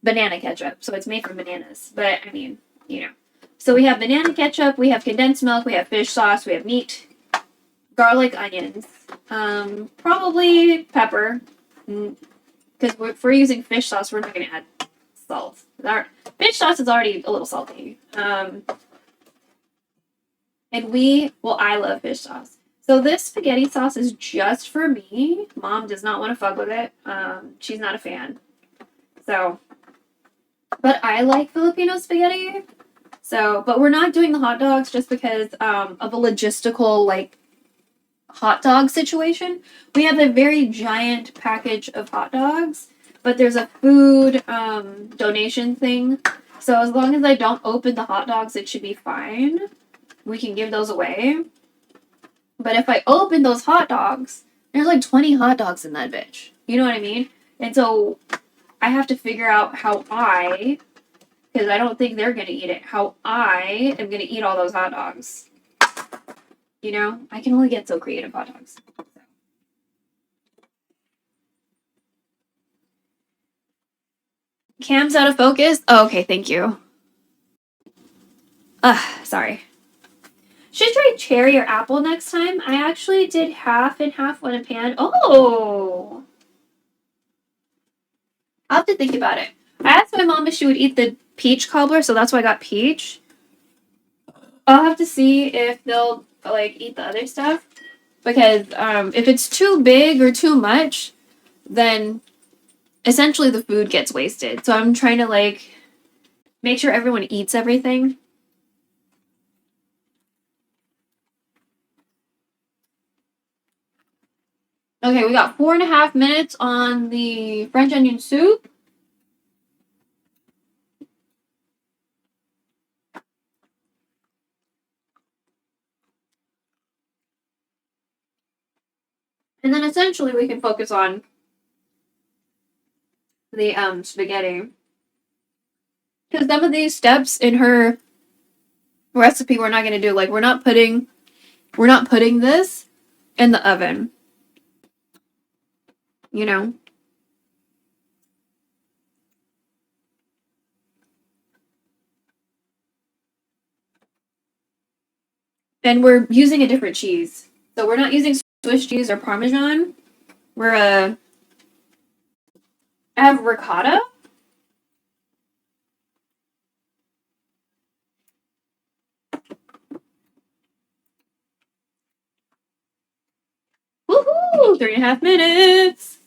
banana ketchup, so it's made from bananas. But I mean, you know. So we have banana ketchup, we have condensed milk, we have fish sauce, we have meat, garlic, onions, probably pepper. Because if we're using fish sauce, we're not gonna add salt. Our fish sauce is already a little salty. And I love fish sauce. So this spaghetti sauce is just for me. Mom does not want to fuck with it. She's not a fan. So, but I like Filipino spaghetti. So, but we're not doing the hot dogs just because of a logistical, like, hot dog situation. We have a very giant package of hot dogs, but there's a food donation thing. So as long as I don't open the hot dogs, it should be fine. We can give those away. But if I open those hot dogs, there's like 20 hot dogs in that bitch. You know what I mean? And so I have to figure out how because I don't think they're going to eat it, how I am going to eat all those hot dogs. You know? I can only get so creative hot dogs. Cam's out of focus? Oh, okay, thank you. Sorry. Should try cherry or apple next time. I actually did half and half on a pan. Oh! I'll have to think about it. I asked my mom if she would eat the peach cobbler, so that's why I got peach. I'll have to see if they'll, like, eat the other stuff. Because if it's too big or too much, then essentially the food gets wasted. So I'm trying to, like, make sure everyone eats everything. Okay, we got 4.5 minutes on the French onion soup. And then essentially we can focus on the spaghetti. Because some of these steps in her recipe we're not going to do. Like, we're not putting this in the oven. You know? And we're using a different cheese. So we're not using Swiss cheese or Parmesan. I have ricotta. Woohoo! 3.5 minutes.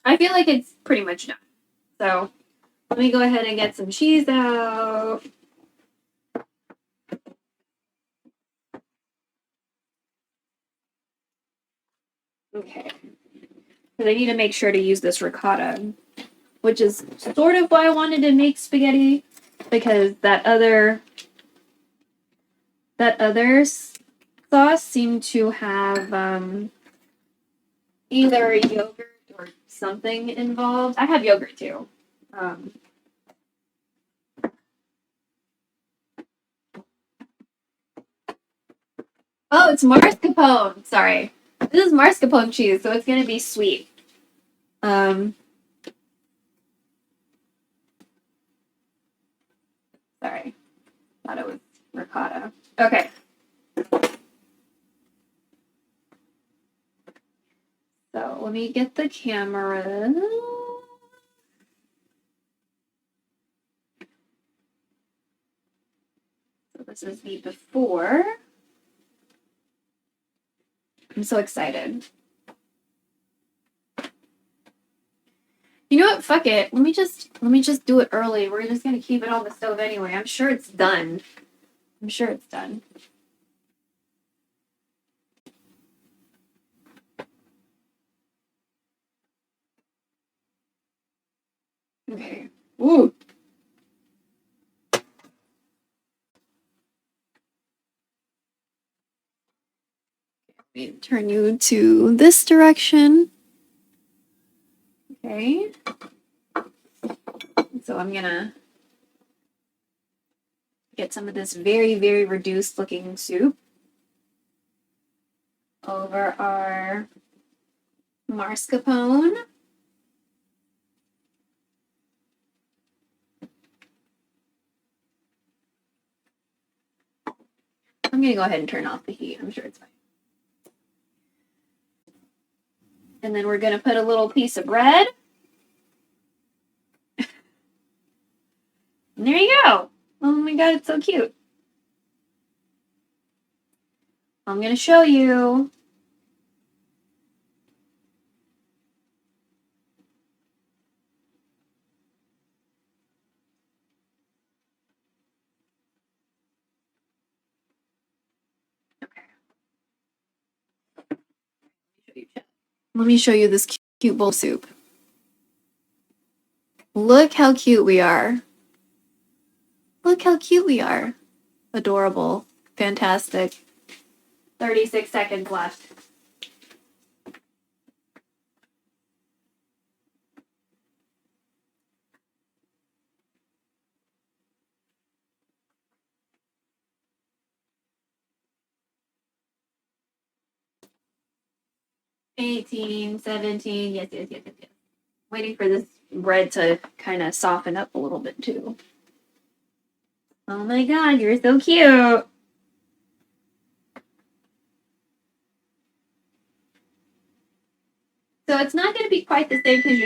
I feel like it's pretty much done. So let me go ahead and get some cheese out. Okay. Because I need to make sure to use this ricotta, which is sort of why I wanted to make spaghetti, because that other sauce seemed to have either yogurt or something involved. I have yogurt too. Oh, it's mascarpone. Sorry. This is mascarpone cheese, so it's going to be sweet. Sorry. Thought it was ricotta. Okay. So let me get the camera. So this is the before. I'm so excited. You know what? Fuck it. Let me just do it early. We're just gonna keep it on the stove anyway. I'm sure it's done. I'm sure it's done. Okay. Ooh. Let me turn you to this direction. Okay. So I'm gonna get some of this very, very reduced looking soup over our mascarpone. I'm gonna go ahead and turn off the heat. I'm sure it's fine. And then we're gonna put a little piece of bread. And there you go. Oh my god, it's so cute. I'm gonna show you. Let me show you this cute bowl of soup. Look how cute we are. Look how cute we are. Adorable. Fantastic. 36 seconds left. $18, $17. Yes. Waiting for this bread to kind of soften up a little bit too. Oh my god, you're so cute. So it's not going to be quite the same because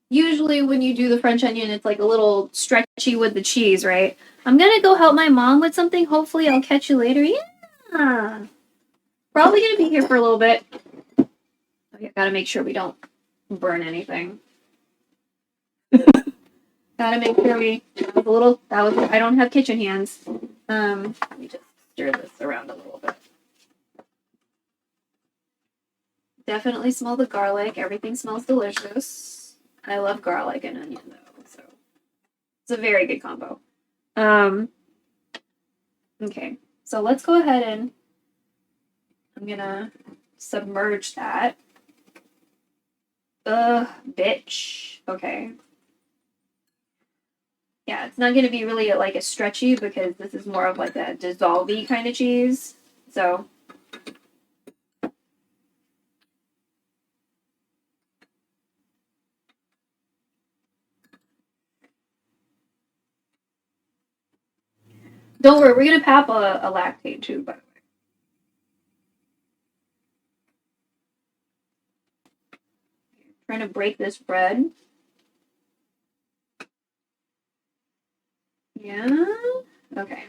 usually when you do the French onion, it's like a little stretchy with the cheese, right? I'm going to go help my mom with something. Hopefully I'll catch you later. Yeah. Probably going to be here for a little bit. Okay, gotta make sure we don't burn anything. Gotta make sure I don't have kitchen hands. Let me just stir this around a little bit. Definitely smell the garlic. Everything smells delicious. I love garlic and onion though, so it's a very good combo. Okay, so let's go ahead and I'm gonna submerge that. Ugh, bitch. Okay. Yeah, it's not gonna be really like a stretchy because this is more of like a dissolve-y kind of cheese. So don't worry, we're gonna pap a lactate too, by the way. Trying to break this bread. Yeah. Okay.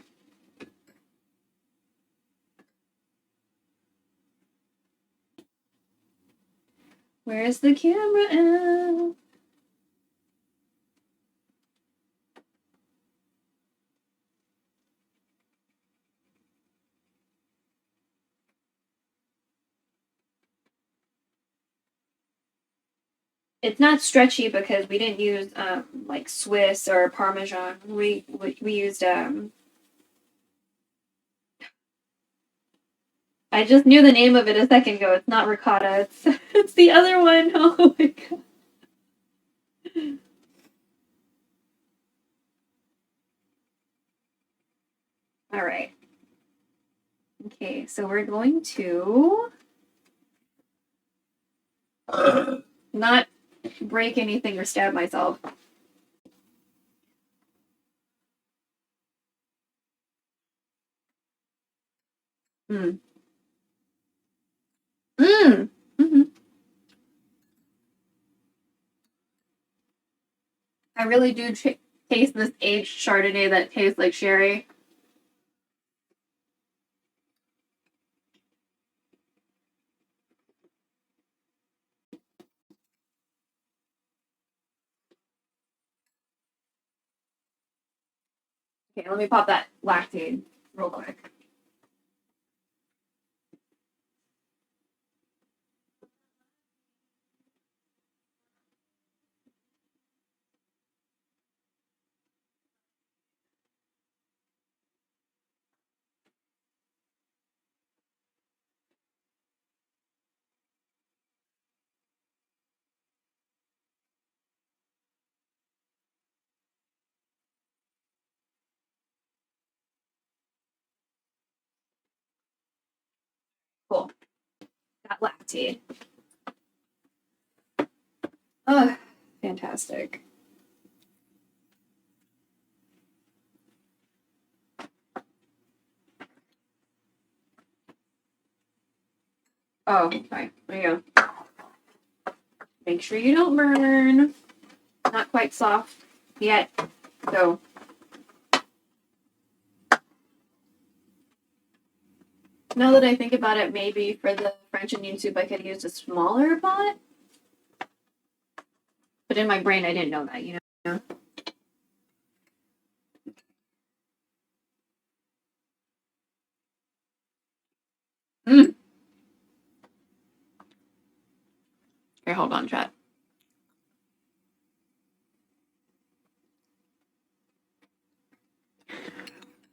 Where's the camera at? It's not stretchy because we didn't use like Swiss or Parmesan. We used I just knew the name of it a second ago. It's not ricotta. It's the other one. Oh my god. All right. Okay, so we're going to not break anything or stab myself. Mm. Mm. Mm-hmm. I really do taste this aged Chardonnay that tastes like sherry. Okay, let me pop that lactate real quick. Cool. Got lactate. Oh, fantastic. Oh, sorry. There you go. Make sure you don't burn. Not quite soft yet. So now that I think about it, maybe for the French onion soup I could use a smaller pot. But in my brain I didn't know that, you know? Mm. Okay, hold on, chat.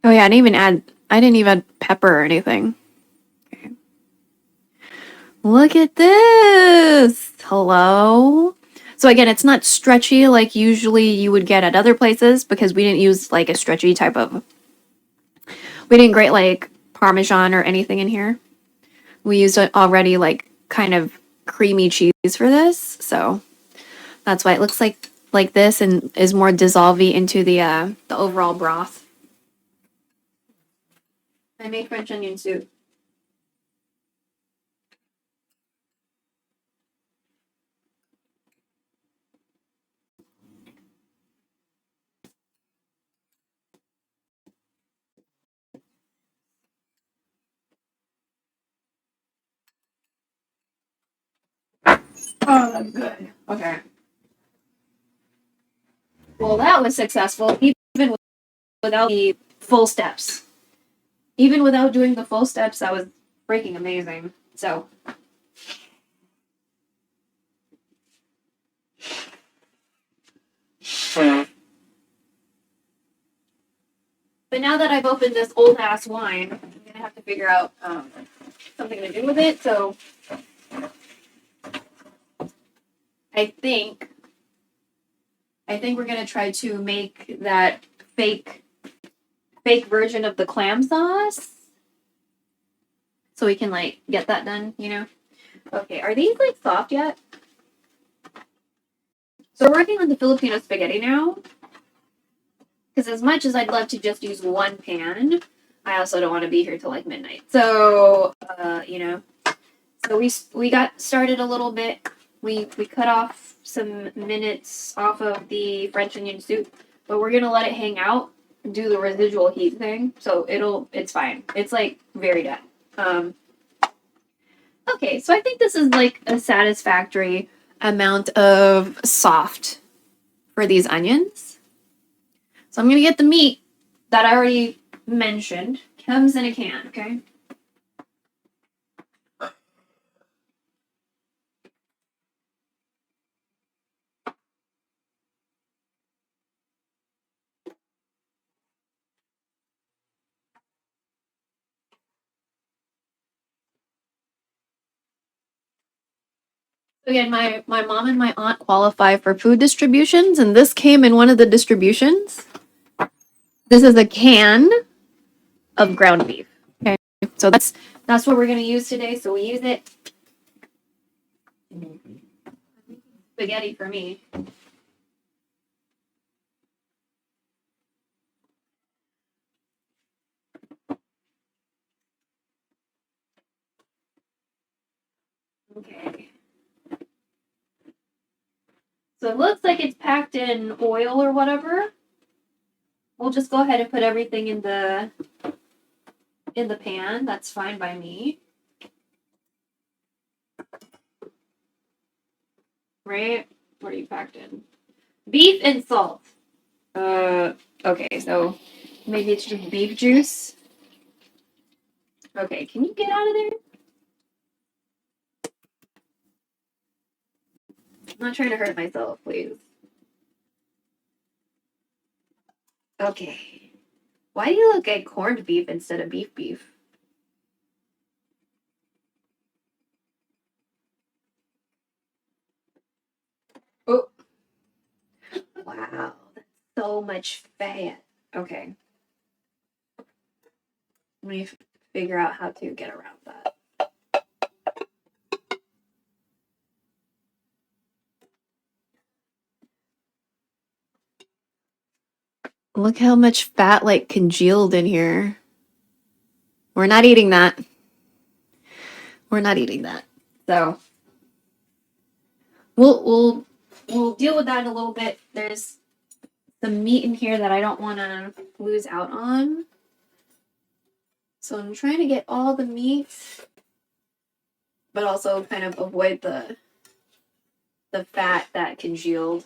Oh yeah, I didn't even add pepper or anything. Okay. Look at this. Hello. So again, it's not stretchy like usually you would get at other places because we didn't use like a stretchy type of. We didn't grate like Parmesan or anything in here. We used already like kind of creamy cheese for this, so that's why it looks like this and is more dissolvey into the overall broth. I made French onion soup. Oh, that's good. Okay. Well, that was successful, even without the full steps. Even without doing the full steps, that was freaking amazing. So. But now that I've opened this old ass wine, I'm gonna have to figure out something to do with it. So I think we're gonna try to make that fake version of the clam sauce, so we can like get that done. You know. Okay, are these like soft yet? So we're working on the Filipino spaghetti now. Because as much as I'd love to just use one pan, I also don't want to be here till like midnight. So, you know, so we got started a little bit. We cut off some minutes off of the French onion soup, but we're gonna let it hang out, do the residual heat thing. So it's fine. It's like very done. Okay, so I think this is like a satisfactory amount of soft for these onions. So I'm going to get the meat that I already mentioned. Comes in a can, okay? So again, my mom and my aunt qualify for food distributions, and this came in one of the distributions. This is a can of ground beef. Okay, so that's what we're going to use today. So we use it. Spaghetti for me. Okay. So it looks like it's packed in oil or whatever. We'll just go ahead and put everything in the pan. That's fine by me. Right? What are you packed in? Beef and salt. Okay, so Maybe it's just beef juice. Okay, can you get out of there? I'm not trying to hurt myself, please. Okay. Why do you look like corned beef instead of beef? Oh. Wow, that's so much fat. Okay. Let me figure out how to get around that. Look how much fat like congealed in here. We're not eating that. We're not eating that. So we'll deal with that in a little bit. There's some meat in here that I don't want to lose out on. So I'm trying to get all the meat, but also kind of avoid the fat that congealed.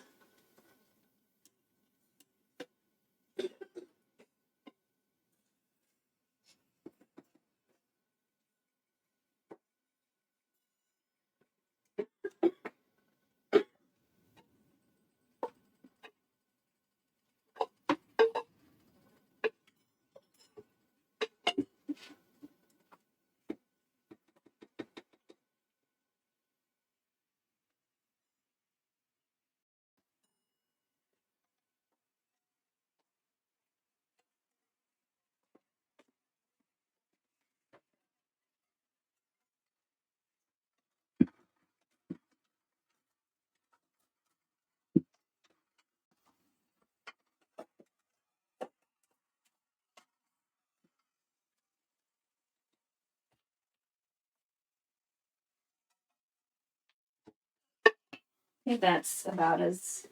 I think that's about as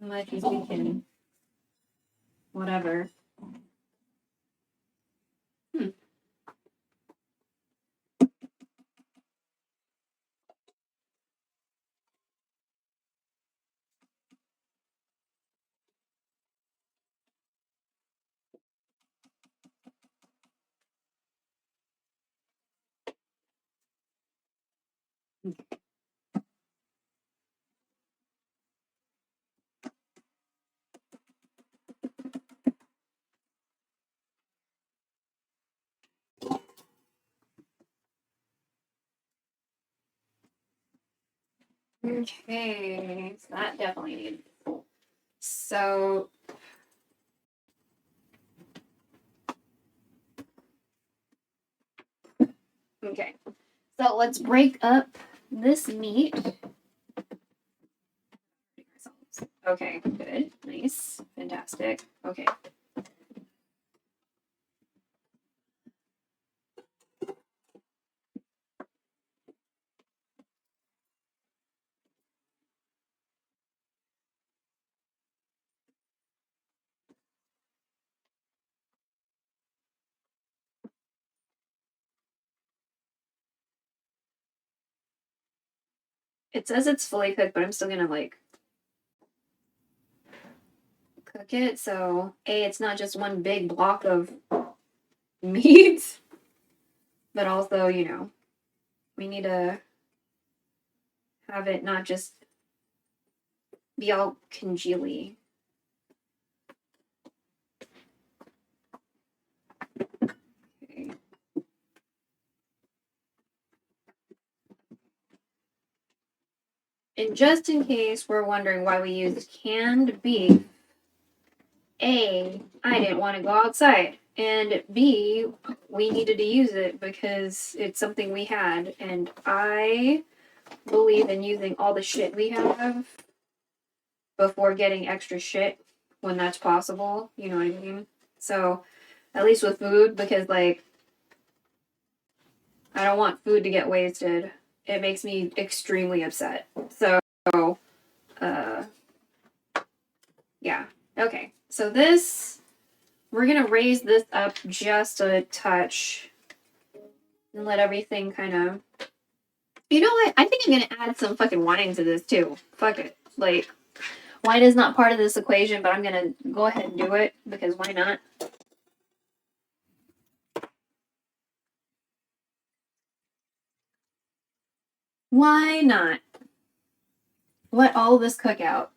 much as we can, whatever. Okay, so that definitely needs. So okay, so let's break up this meat. Okay, good, nice, fantastic. Okay. It says it's fully cooked, but I'm still gonna like cook it. So it's not just one big block of meat, but also, you know, we need to have it not just be all congealy. Okay. And just in case we're wondering why we used canned beef, A, I didn't want to go outside, and B, we needed to use it because it's something we had, and I believe in using all the shit we have before getting extra shit when that's possible, you know what I mean? So, at least with food, because, like, I don't want food to get wasted. It makes me extremely upset. So, yeah. Okay. So this, we're going to raise this up just a touch and let everything kind of, you know what? I think I'm going to add some fucking wine to this too. Fuck it. Like, wine is not part of this equation, but I'm going to go ahead and do it because why not? why not let all of this cook out?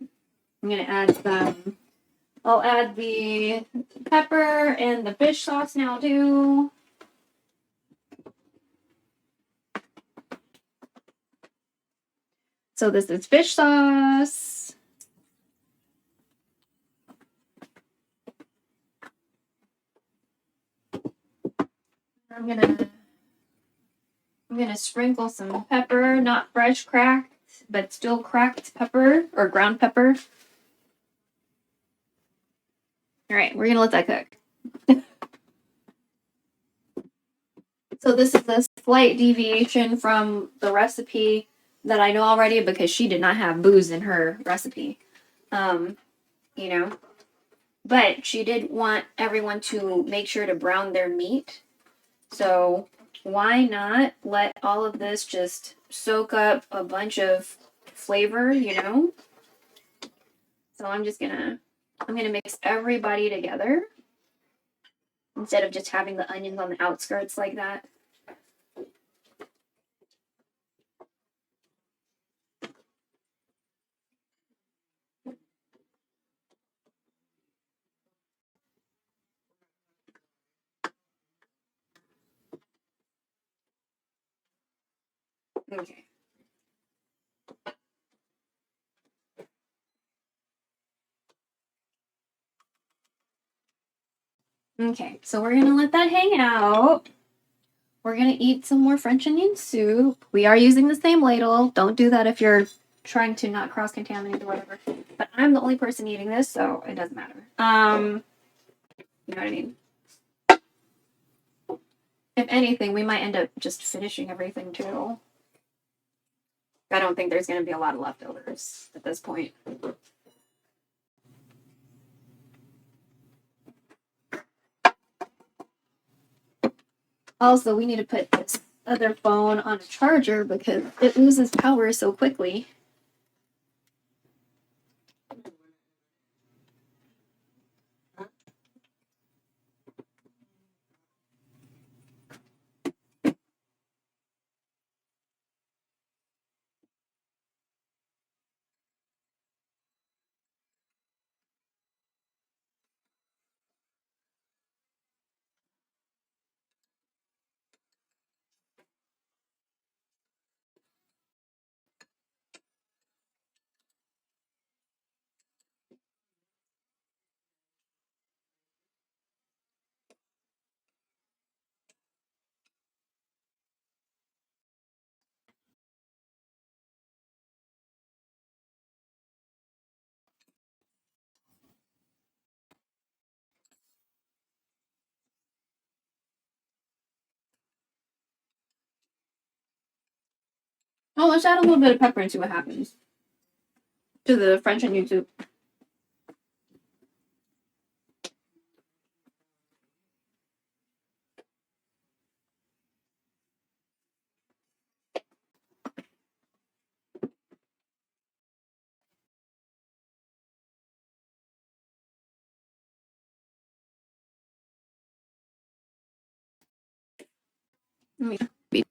I'm gonna add some. I'll add the pepper and the fish sauce now too. So this is fish sauce. I'm gonna sprinkle some pepper, not fresh cracked, but still cracked pepper or ground pepper. All right, we're gonna let that cook. So this is a slight deviation from the recipe that I know already because she did not have booze in her recipe. You know, but she did want everyone to make sure to brown their meat. So why not let all of this just soak up a bunch of flavor, you know? So I'm gonna mix everybody together instead of just having the onions on the outskirts like that. Okay. Okay, so we're gonna let that hang out. We're gonna eat some more French onion soup. We are using the same ladle. Don't do that if you're trying to not cross-contaminate or whatever. But I'm the only person eating this, so it doesn't matter. You know what I mean? If anything, we might end up just finishing everything too. I don't think there's gonna be a lot of leftovers at this point. Also, we need to put this other phone on a charger because it loses power so quickly. Oh, let's add a little bit of pepper and see what happens to the French onion soup. Let me be.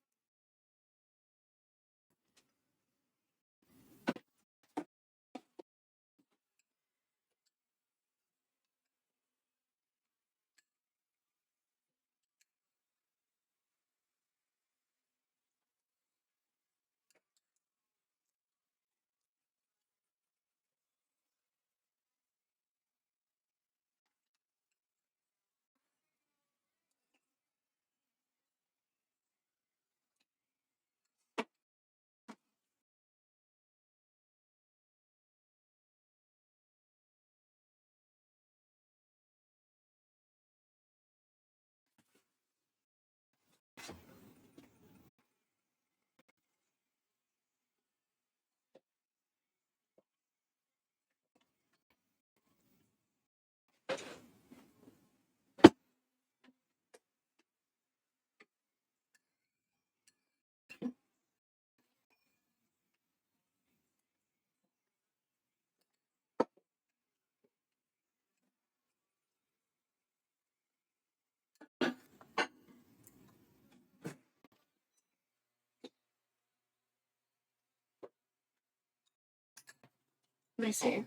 Let me see.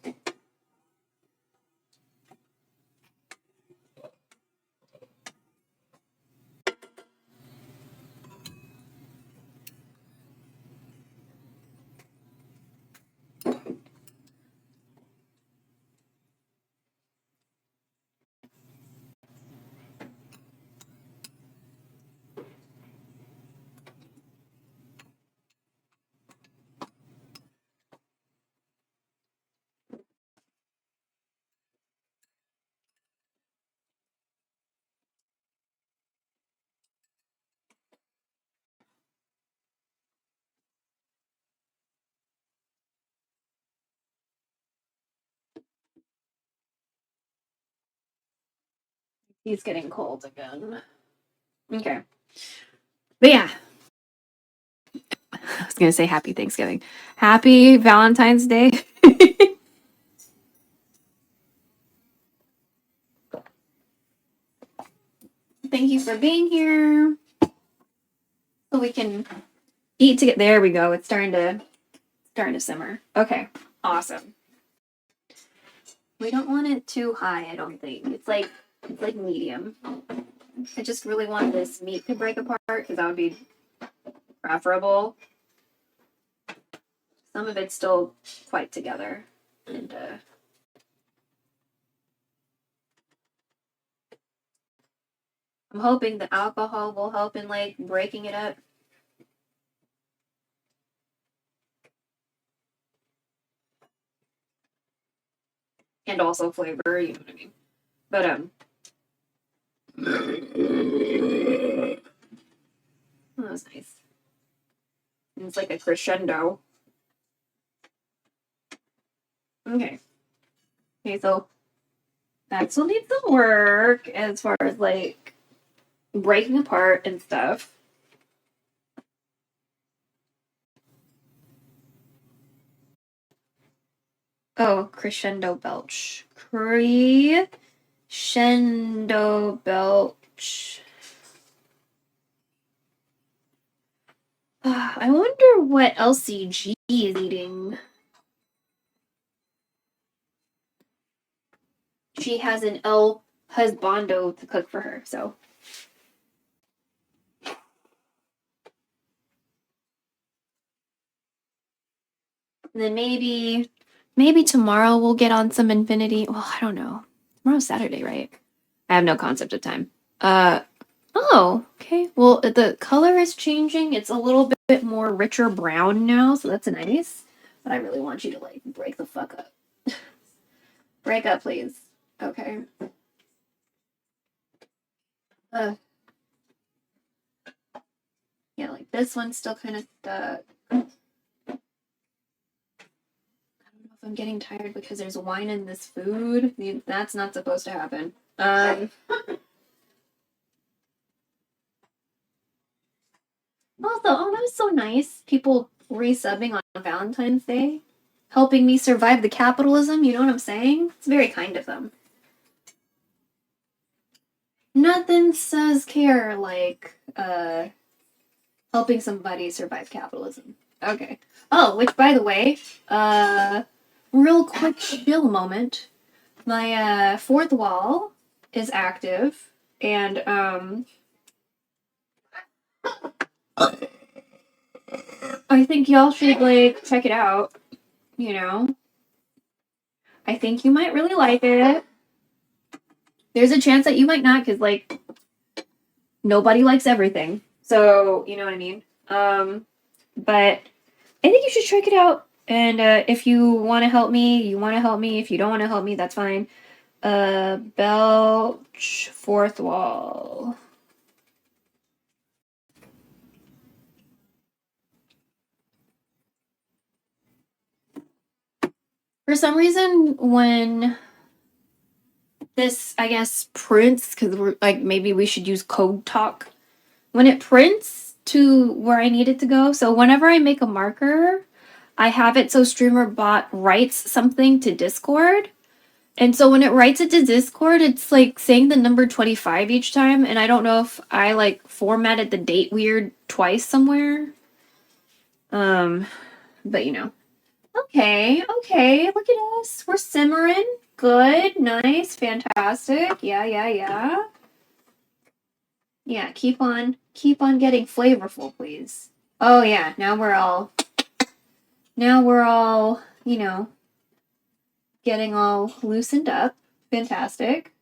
He's getting cold again. Okay. But yeah. I was going to say happy Thanksgiving. Happy Valentine's Day. Thank you for being here. So we can eat together. There we go. It's starting to simmer. Okay. Awesome. We don't want it too high, I don't think. It's like medium. I just really want this meat to break apart because that would be preferable. Some of it's still quite together. And I'm hoping the alcohol will help in like breaking it up. And also flavor, you know what I mean. But that was nice. And it's like a crescendo. Okay. Okay, so that still needs some work as far as like breaking apart and stuff. Oh, crescendo belch. Crescendo belch. I wonder what LCG is eating. She has an El Husbando to cook for her, so. And then maybe tomorrow we'll get on some Infinity. Well, I don't know. Tomorrow's Saturday, right? I have no concept of time. Oh, okay. Well, the color is changing. It's a little bit more richer brown now, so that's nice. But I really want you to, like, break the fuck up. Break up, please. Okay. Yeah, like, this one's still kind of stuck. I don't know if I'm getting tired because there's wine in this food. That's not supposed to happen. Also, oh, that was so nice. People resubbing on Valentine's Day, helping me survive the capitalism. You know what I'm saying? It's very kind of them. Nothing says care like helping somebody survive capitalism. Okay. Oh, which by the way, real quick chill moment. My fourth wall is active, and I think y'all should like check it out. You know, I think you might really like it. There's a chance that you might not, because like nobody likes everything. So you know what I mean. But I think you should check it out. And if you want to help me, you want to help me. If you don't want to help me, that's fine. Belch fourth wall. For some reason, when this, I guess, prints, because we're like, maybe we should use code talk. When it prints to where I need it to go, so whenever I make a marker, I have it so StreamerBot writes something to Discord. And so when it writes it to Discord, it's like saying the number 25 each time. And I don't know if I like formatted the date weird twice somewhere. But you know. Okay, okay, look at us. We're simmering. Good, nice, fantastic. Yeah. Yeah, keep on getting flavorful, please. Oh yeah, now we're all, you know, getting all loosened up. Fantastic.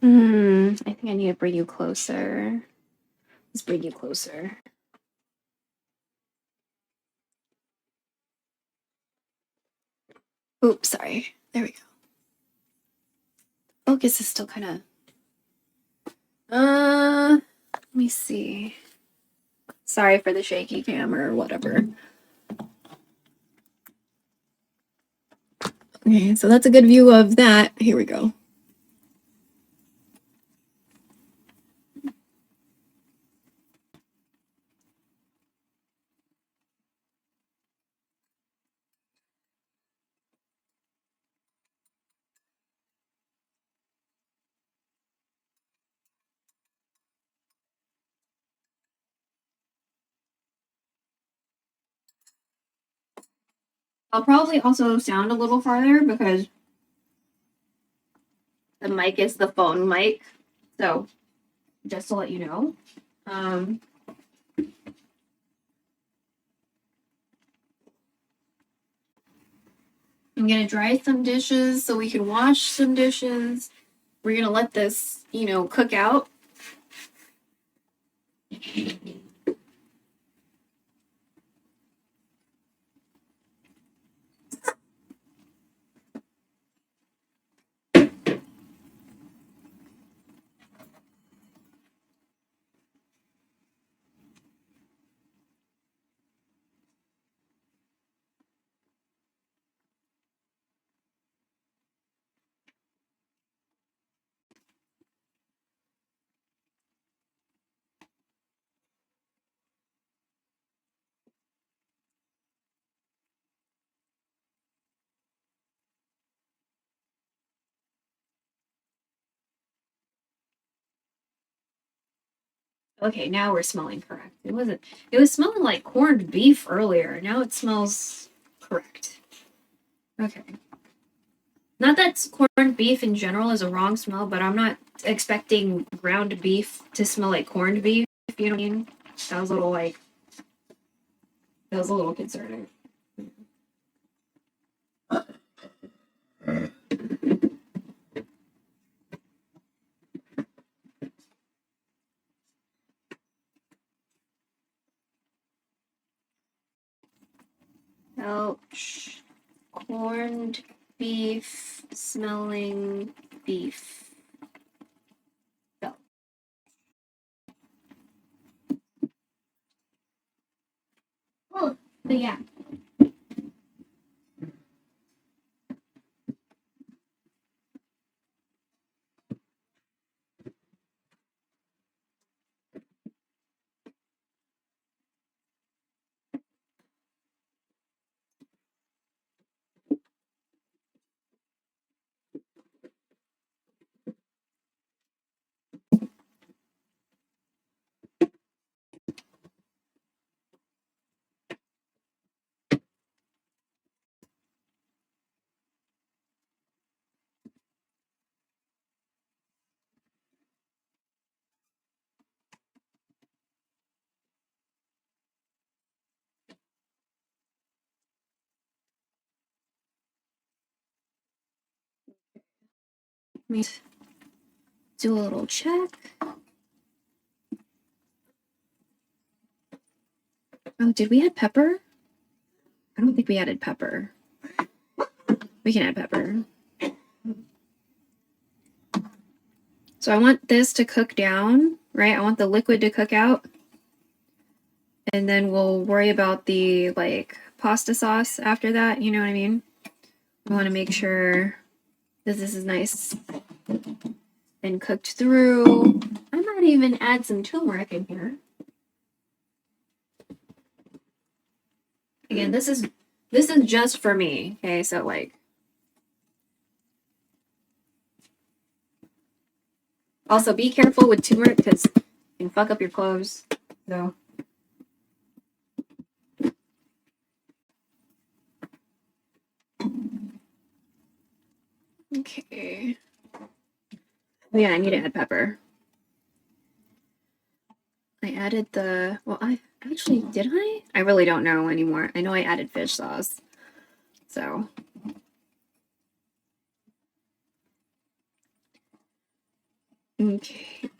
I think I need to bring you closer. Let's bring you closer. Oops, sorry. There we go. Focus is still kind of. Let me see. Sorry for the shaky camera or whatever. Okay, so that's a good view of that. Here we go. I'll probably also sound a little farther because the mic is the phone mic. So just to let you know. I'm gonna dry some dishes so we can wash some dishes. We're gonna let this, cook out. Okay, now we're smelling correct. It was smelling like corned beef earlier. Now it smells correct. Okay. Not that corned beef in general is a wrong smell, but I'm not expecting ground beef to smell like corned beef, if you know what I mean. That was a little concerning. Ouch. Corned beef smelling beef. So. Oh, but yeah. Let me do a little check. Oh, did we add pepper? I don't think we added pepper. We can add pepper. So I want this to cook down, right? I want the liquid to cook out. And then we'll worry about the like pasta sauce after that, you know what I mean? I want to make sure that this is nice and cooked through. I might even add some turmeric in here. Again, this is just for me, okay? So like, also be careful with turmeric because it can fuck up your clothes. So okay. Oh yeah, I need to add pepper. I added the, well, I actually, did I? I really don't know anymore. I know I added fish sauce. So. Okay.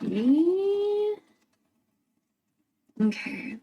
Okay.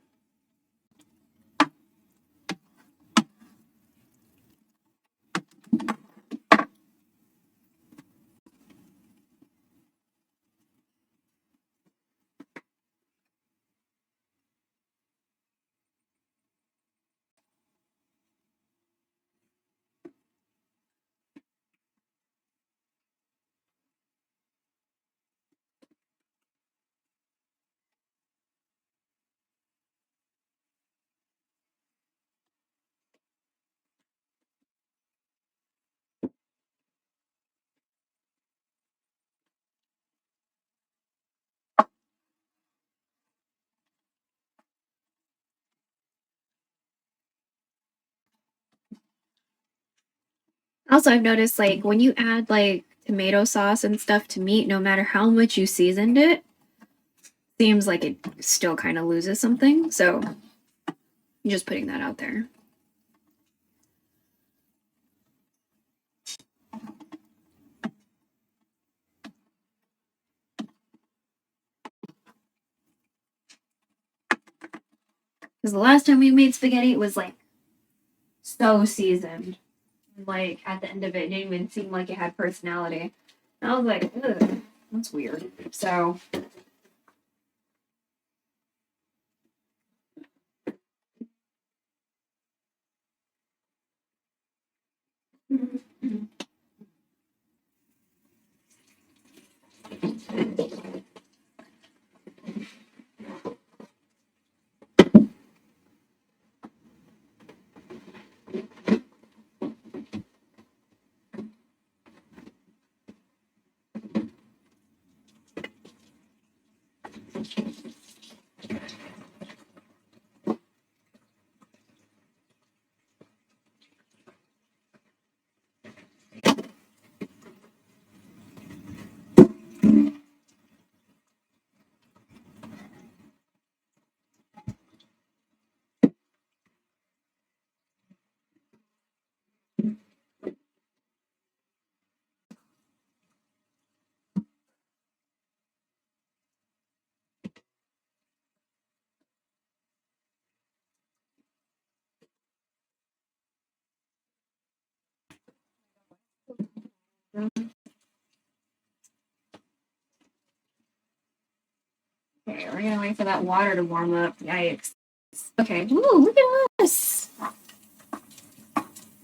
Also, I've noticed like when you add like tomato sauce and stuff to meat, no matter how much you seasoned it, seems like it still kind of loses something. So I'm just putting that out there. Because the last time we made spaghetti, it was like so seasoned. Like at the end of it, it didn't even seem like it had personality. And I was like, ugh, that's weird. So okay, we're gonna wait for that water to warm up. Yikes. Okay, ooh, look at us.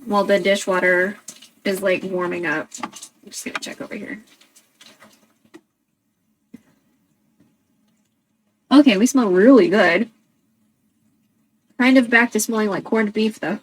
While the dishwater is like warming up. I'm just gonna check over here. Okay, we smell really good. Kind of back to smelling like corned beef though.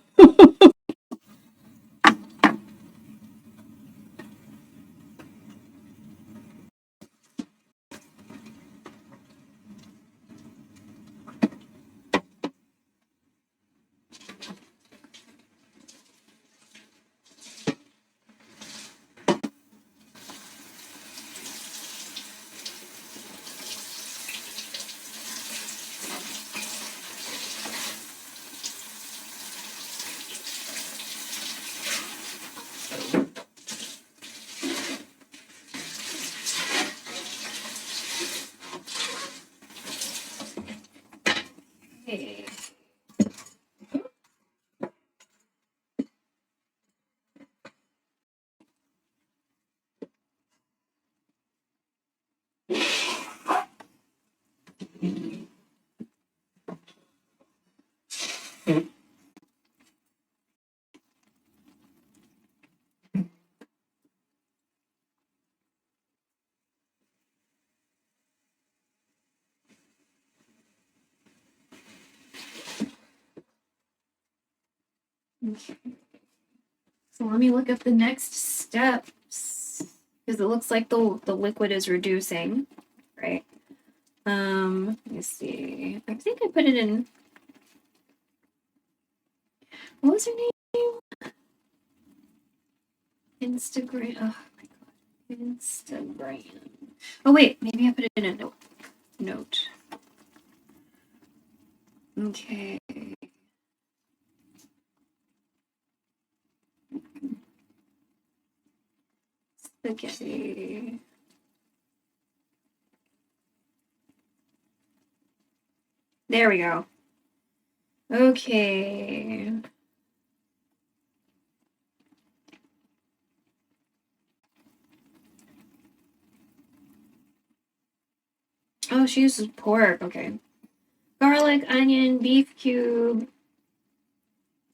Okay. So let me look up the next steps because it looks like the liquid is reducing, right? Let me see. I think I put it in. What was her name? Instagram. Oh my god. Instagram. Oh wait, maybe I put it in a note. Okay. Spaghetti. There we go. Okay. Oh, she uses pork. Okay. Garlic, onion, beef cube.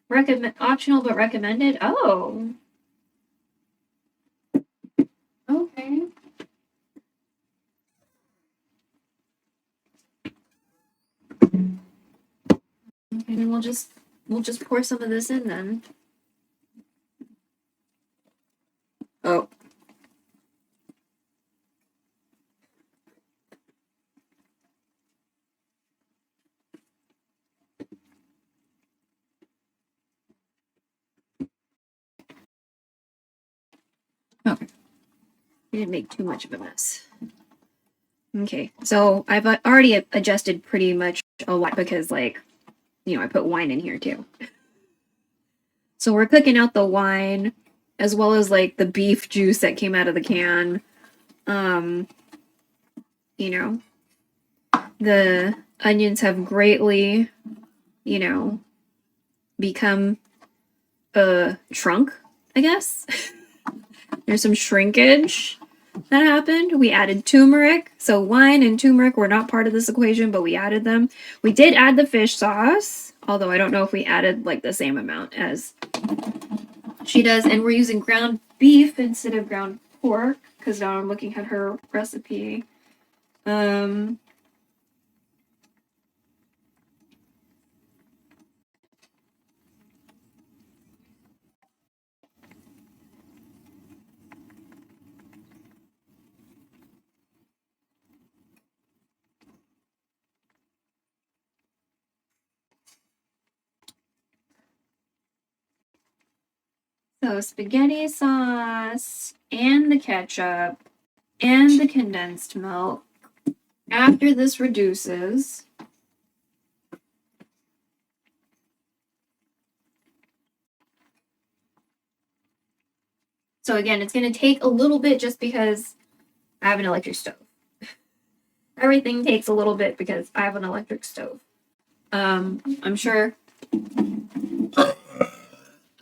Recommend optional but recommended. Oh. Okay. Okay, then we'll just pour some of this in then. Oh. Okay. I didn't make too much of a mess. Okay, so I've already adjusted pretty much a lot because, like, you know, I put wine in here too. So we're cooking out the wine as well as like the beef juice that came out of the can. You know, the onions have greatly, you know, become shrunk, I guess. There's some shrinkage that happened. We added turmeric. So wine and turmeric were not part of this equation, but we added them. We did add the fish sauce, although I don't know if we added like the same amount as she does. And we're using ground beef instead of ground pork because now I'm looking at her recipe. So spaghetti sauce and the ketchup and the condensed milk. After this reduces, so again, it's going to take a little bit just because I have an electric stove. Everything takes a little bit because I have an electric stove. I'm sure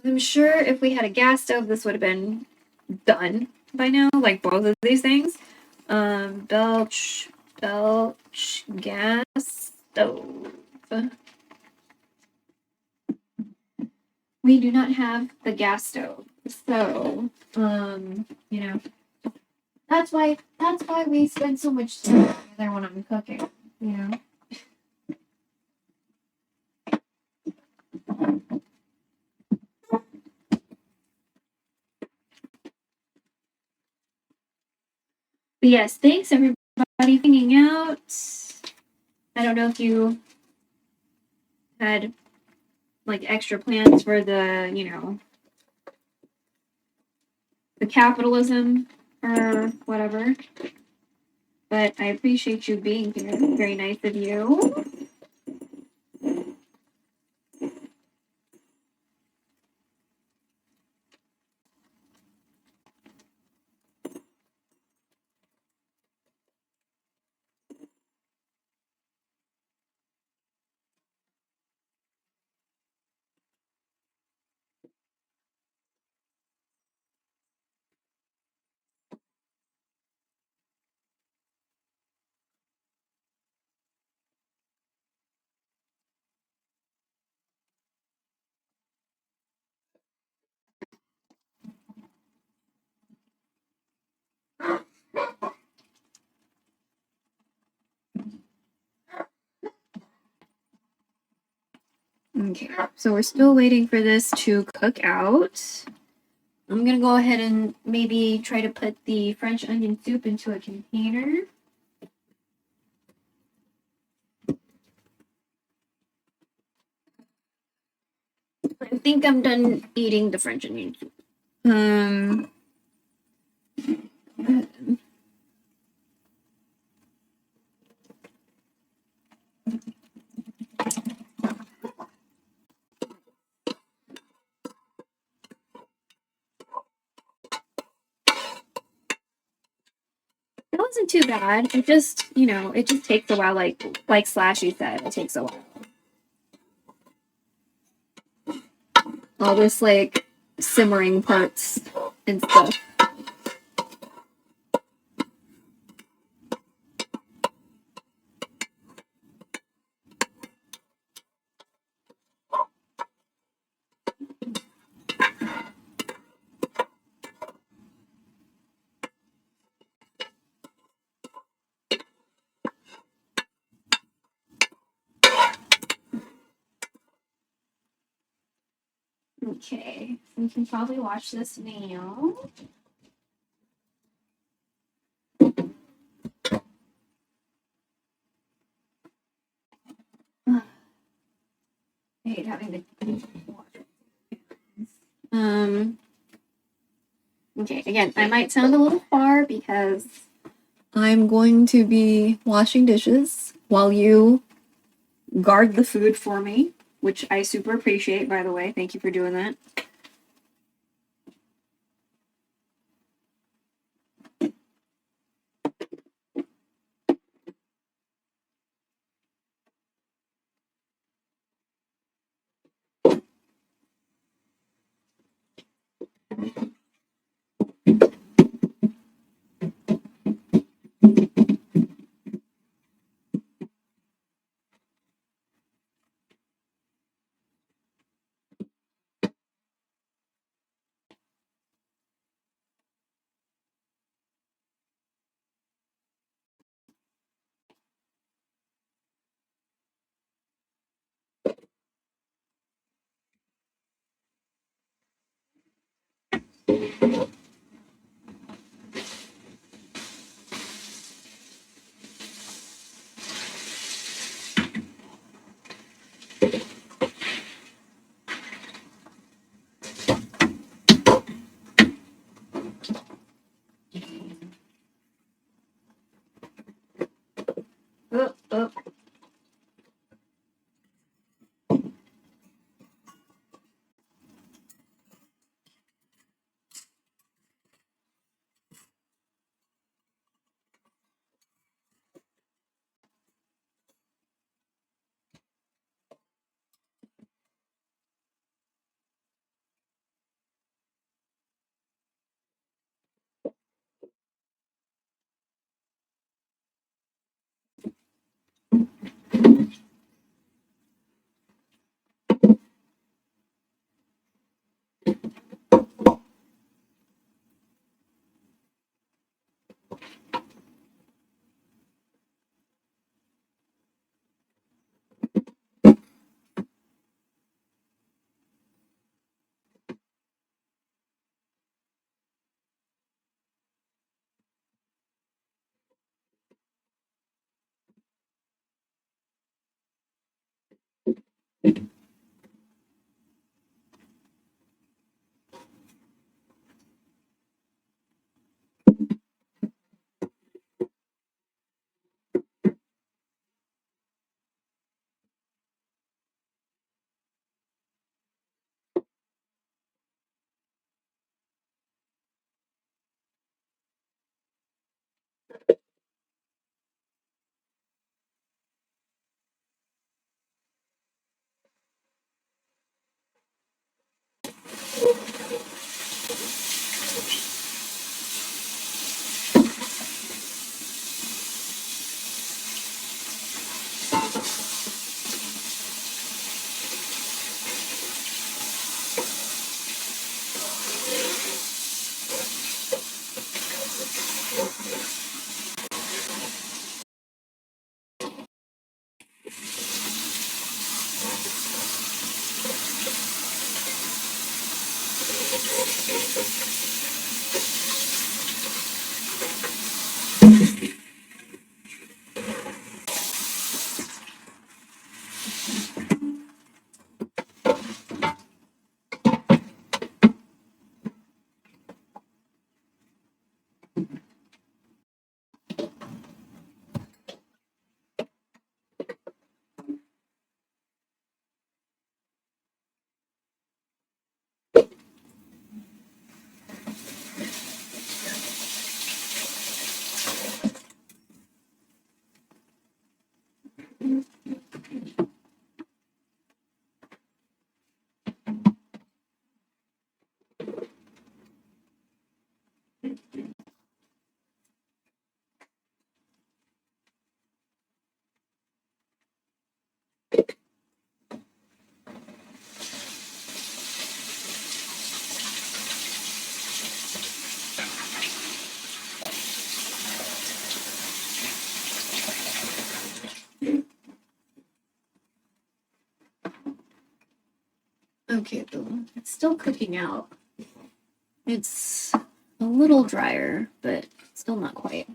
if we had a gas stove, this would have been done by now, like both of these things. Belch gas stove. We do not have the gas stove. So, you know, that's why we spend so much time together when I'm cooking, you know. But yes, thanks everybody for hanging out. I don't know if you had like extra plans for the, you know, the capitalism or whatever. But I appreciate you being here. Very nice of you. Okay, so we're still waiting for this to cook out. I'm gonna go ahead and maybe try to put the French onion soup into a container. I think I'm done eating the French onion soup. It wasn't too bad. It just, it just takes a while, like Slashy said, it takes a while. All this, like, simmering parts and stuff. Okay, we can probably watch this now. I hate having to watch. Okay, again, I might sound a little far because I'm going to be washing dishes while you guard the food for me, which I super appreciate, by the way. Thank you for doing that. Oh. Okay, it's still cooking out. It's a little drier, but still not quite.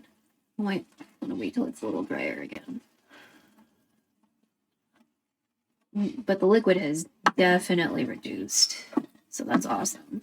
I might want to wait till it's a little drier again. But the liquid has definitely reduced, so that's awesome.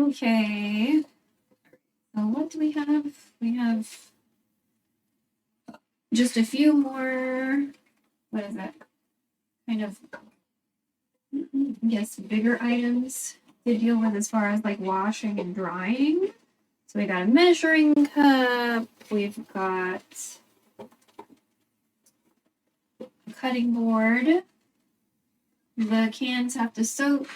Okay. So what do we have? We have just a few more, what is that? Kind of, yes, bigger items to deal with as far as like washing and drying. So we got a measuring cup, we've got a cutting board. The cans have to soak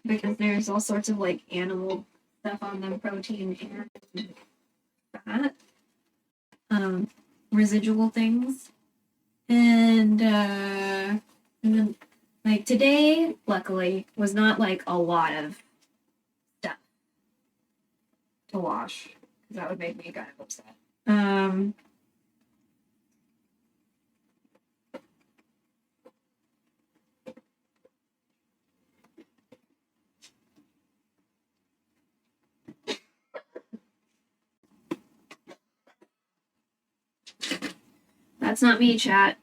because there's all sorts of like animal stuff on them, protein and fat, residual things. And then like today, luckily, was not like a lot of stuff to wash because that would make me kind of upset. That's not me, chat.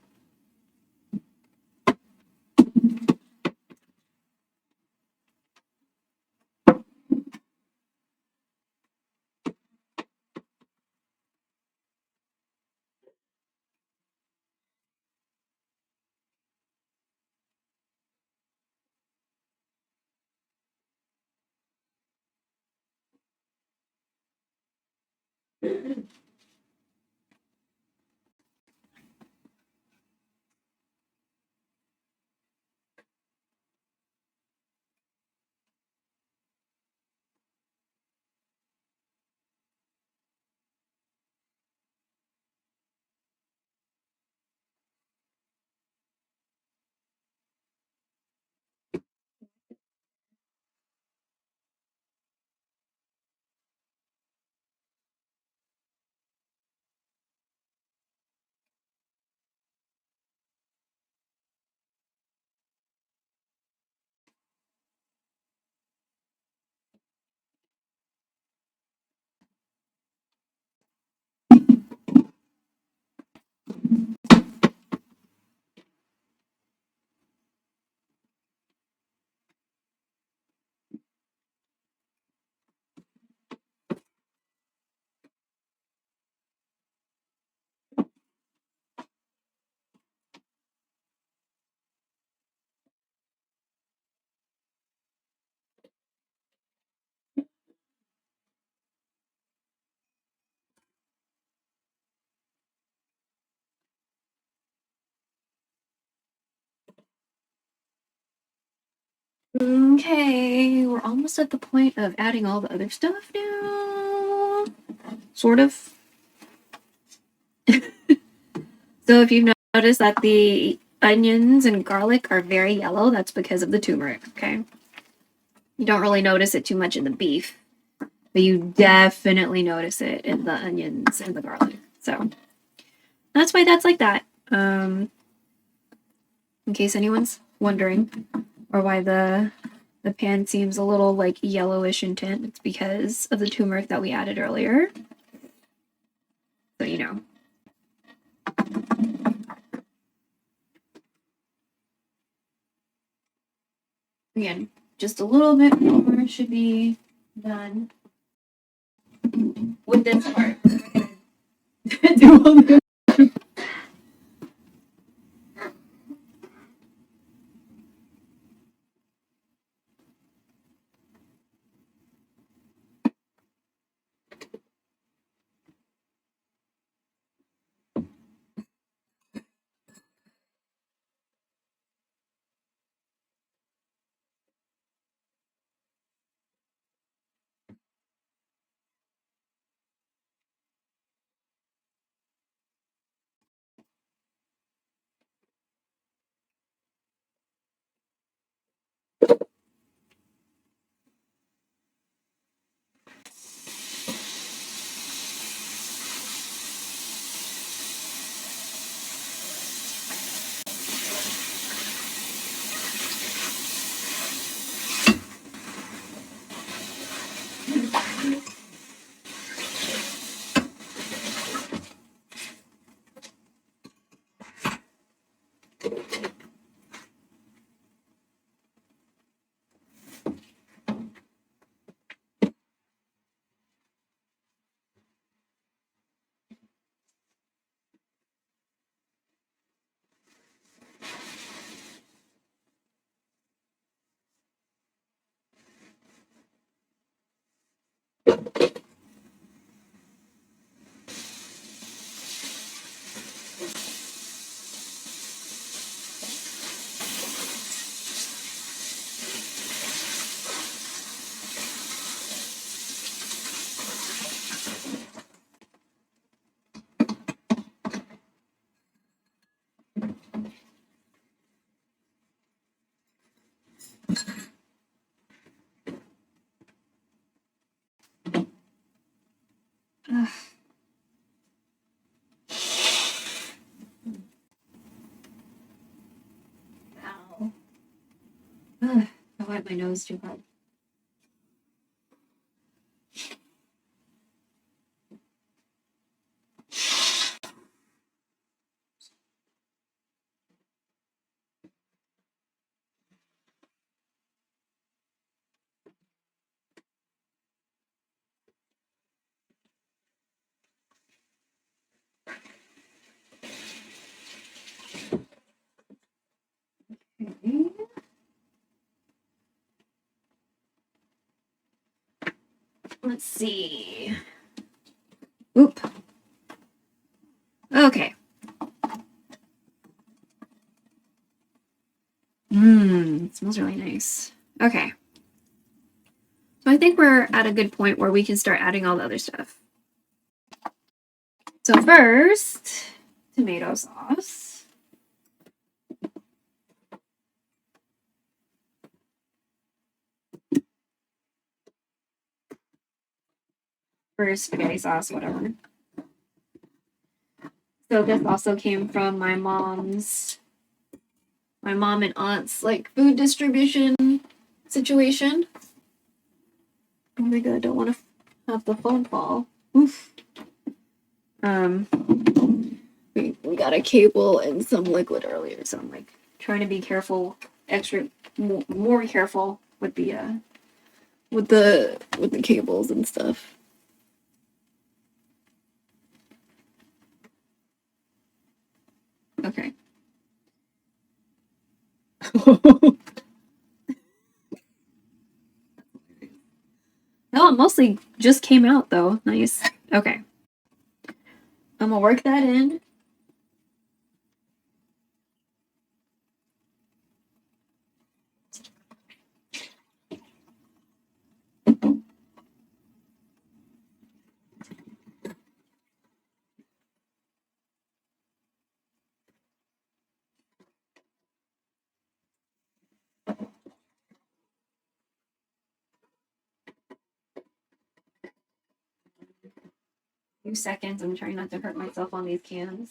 Okay, we're almost at the point of adding all the other stuff now. Sort of. So if you've noticed that the onions and garlic are very yellow, that's because of the turmeric, okay? You don't really notice it too much in the beef, but you definitely notice it in the onions and the garlic. So that's why that's like that. In case anyone's wondering, or why the pan seems a little like yellowish in tint, it's because of the turmeric that we added earlier. So you know. Again, just a little bit more should be done with this part. Do all the Ow. I wiped my nose too hard. Okay. Let's see. Oop. Okay. It smells really nice. Okay. So I think we're at a good point where we can start adding all the other stuff. So first, tomato sauce. Or spaghetti sauce, whatever. So this also came from my mom and aunt's like food distribution situation. Oh my god, I don't want to have the phone fall. Oof. We got a cable and some liquid earlier, so I'm like trying to be careful, more careful with the cables and stuff. Okay. No, it mostly just came out though. Nice. Okay. I'm gonna work that in. few seconds. I'm trying not to hurt myself on these cans.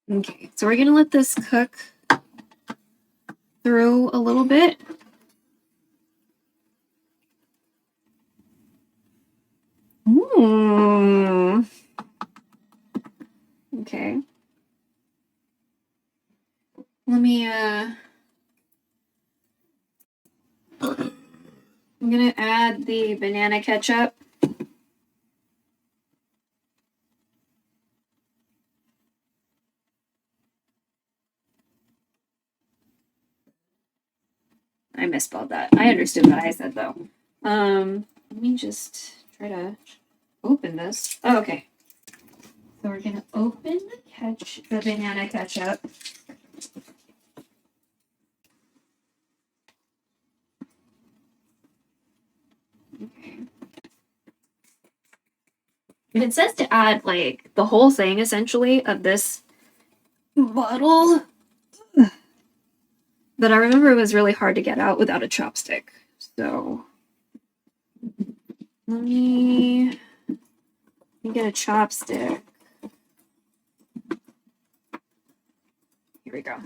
Okay, so we're gonna let this cook through a little bit. Ooh. Okay. Let me I'm gonna add the banana ketchup. I misspelled that. I understood what I said though. Let me just try to open this. Oh, okay. So we're gonna open the banana ketchup. Okay. And it says to add like the whole thing essentially of this bottle. But I remember it was really hard to get out without a chopstick. So let me get a chopstick. Here we go.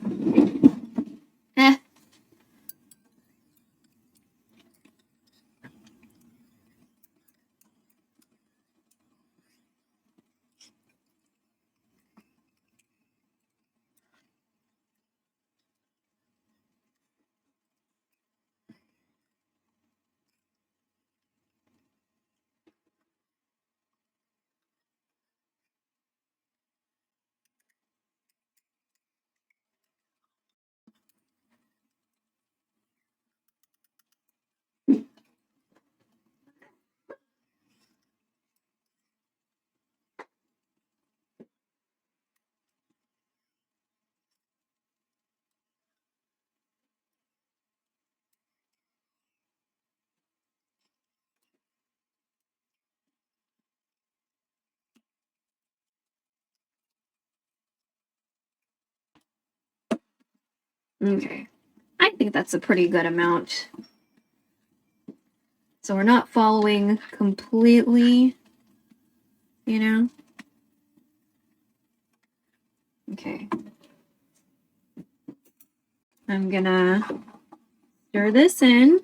Okay. I think that's a pretty good amount. So we're not following completely, you know? Okay. I'm gonna stir this in.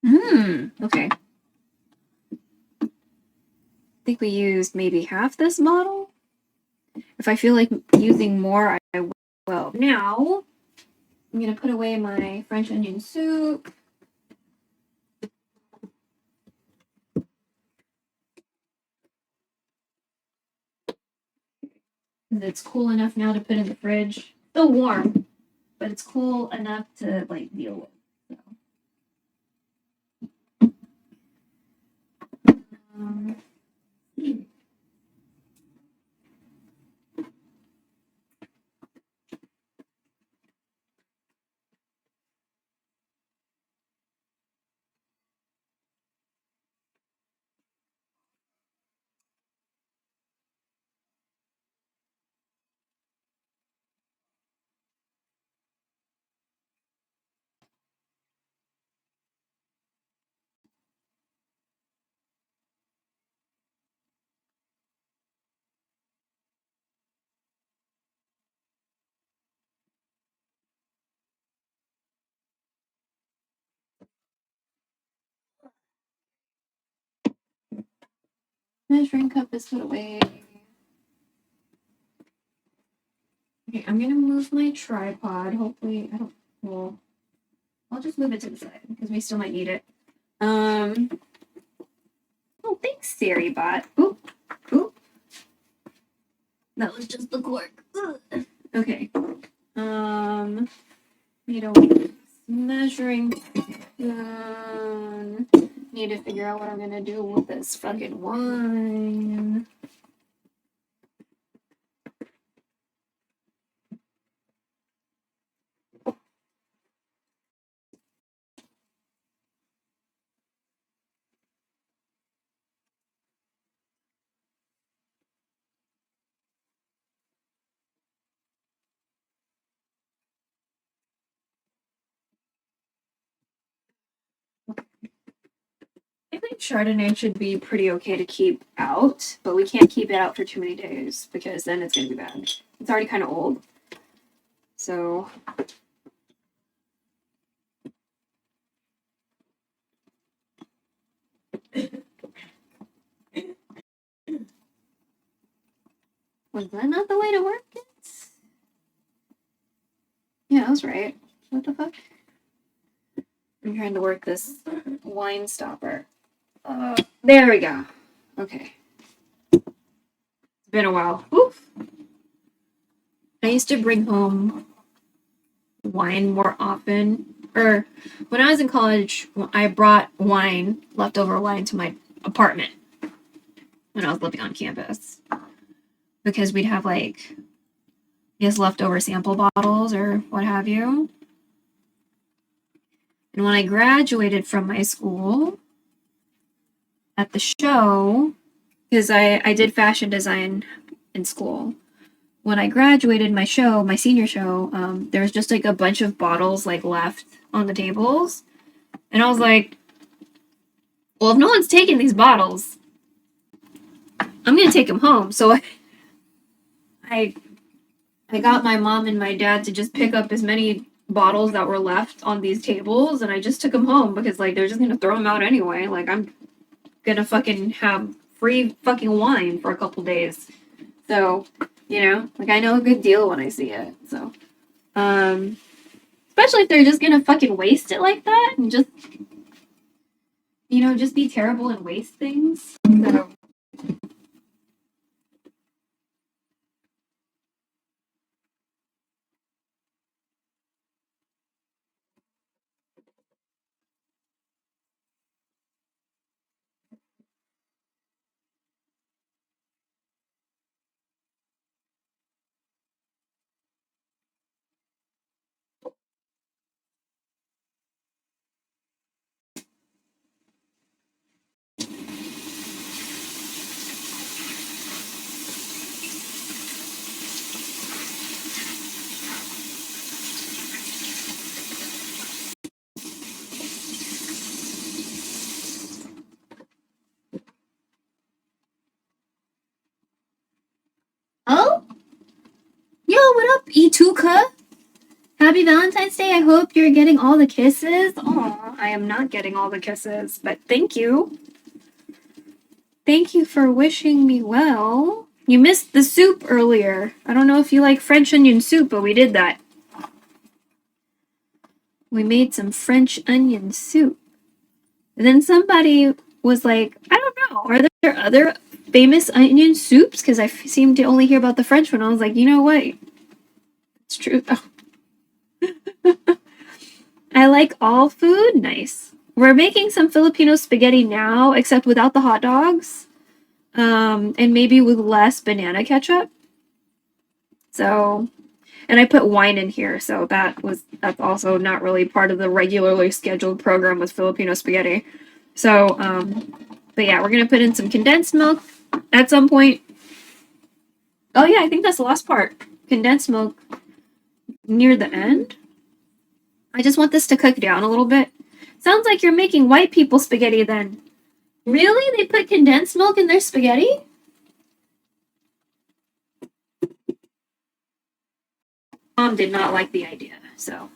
Okay. I think we used maybe half this bottle. If I feel like using more, I will. Now, I'm gonna put away my French onion soup. It's cool enough now to put in the fridge. Still warm, but it's cool enough to like deal with. So. Measuring cup is put away. Okay, I'm gonna move my tripod. Hopefully, well, I'll just move it to the side because we still might need it. Oh, thanks, Siri bot. Oop, oop. That was just the cork. Ugh. Okay. Need a measuring spoon. Need to figure out what I'm gonna do with this fucking wine. I think Chardonnay should be pretty okay to keep out, but we can't keep it out for too many days because then it's gonna be bad. It's already kind of old. So was that not the way to work it? Yeah, I was right. What the fuck? I'm trying to work this wine stopper. There we go. Okay. It's been a while. Oof. I used to bring home wine more often. Or when I was in college, I brought wine, leftover wine, to my apartment when I was living on campus. Because we'd have like, I guess, leftover sample bottles or what have you. And when I graduated from my school at the show, because I did fashion design in school. When I graduated my senior show, there was just like a bunch of bottles like left on the tables. And I was like, well, if no one's taking these bottles, I'm going to take them home. So I got my mom and my dad to just pick up as many bottles that were left on these tables. And I just took them home because like they're just going to throw them out anyway. Like I'm going to fucking have free fucking wine for a couple days. So, you know, like I know a good deal when I see it. So, especially if they're just gonna fucking waste it like that and just, you know, just be terrible and waste things. So. Happy Valentine's Day. I hope you're getting all the kisses. Oh, I am not getting all the kisses, but thank you. Thank you for wishing me well. You missed the soup earlier. I don't know if you like French onion soup, but we did that. We made some French onion soup. And then somebody was like, I don't know, are there other famous onion soups? Because I seem to only hear about the French one. I was like, you know what? It's true. Oh. I like all food. Nice. We're making some Filipino spaghetti now, except without the hot dogs. And maybe with less banana ketchup. So, and I put wine in here, so that's also not really part of the regularly scheduled program with Filipino spaghetti. So, but yeah, we're gonna put in some condensed milk at some point. Oh yeah, I think that's the last part. Condensed milk near the end. I just want this to cook down a little bit. Sounds like you're making white people spaghetti then. Really? They put condensed milk in their spaghetti? Mom did not like the idea, so.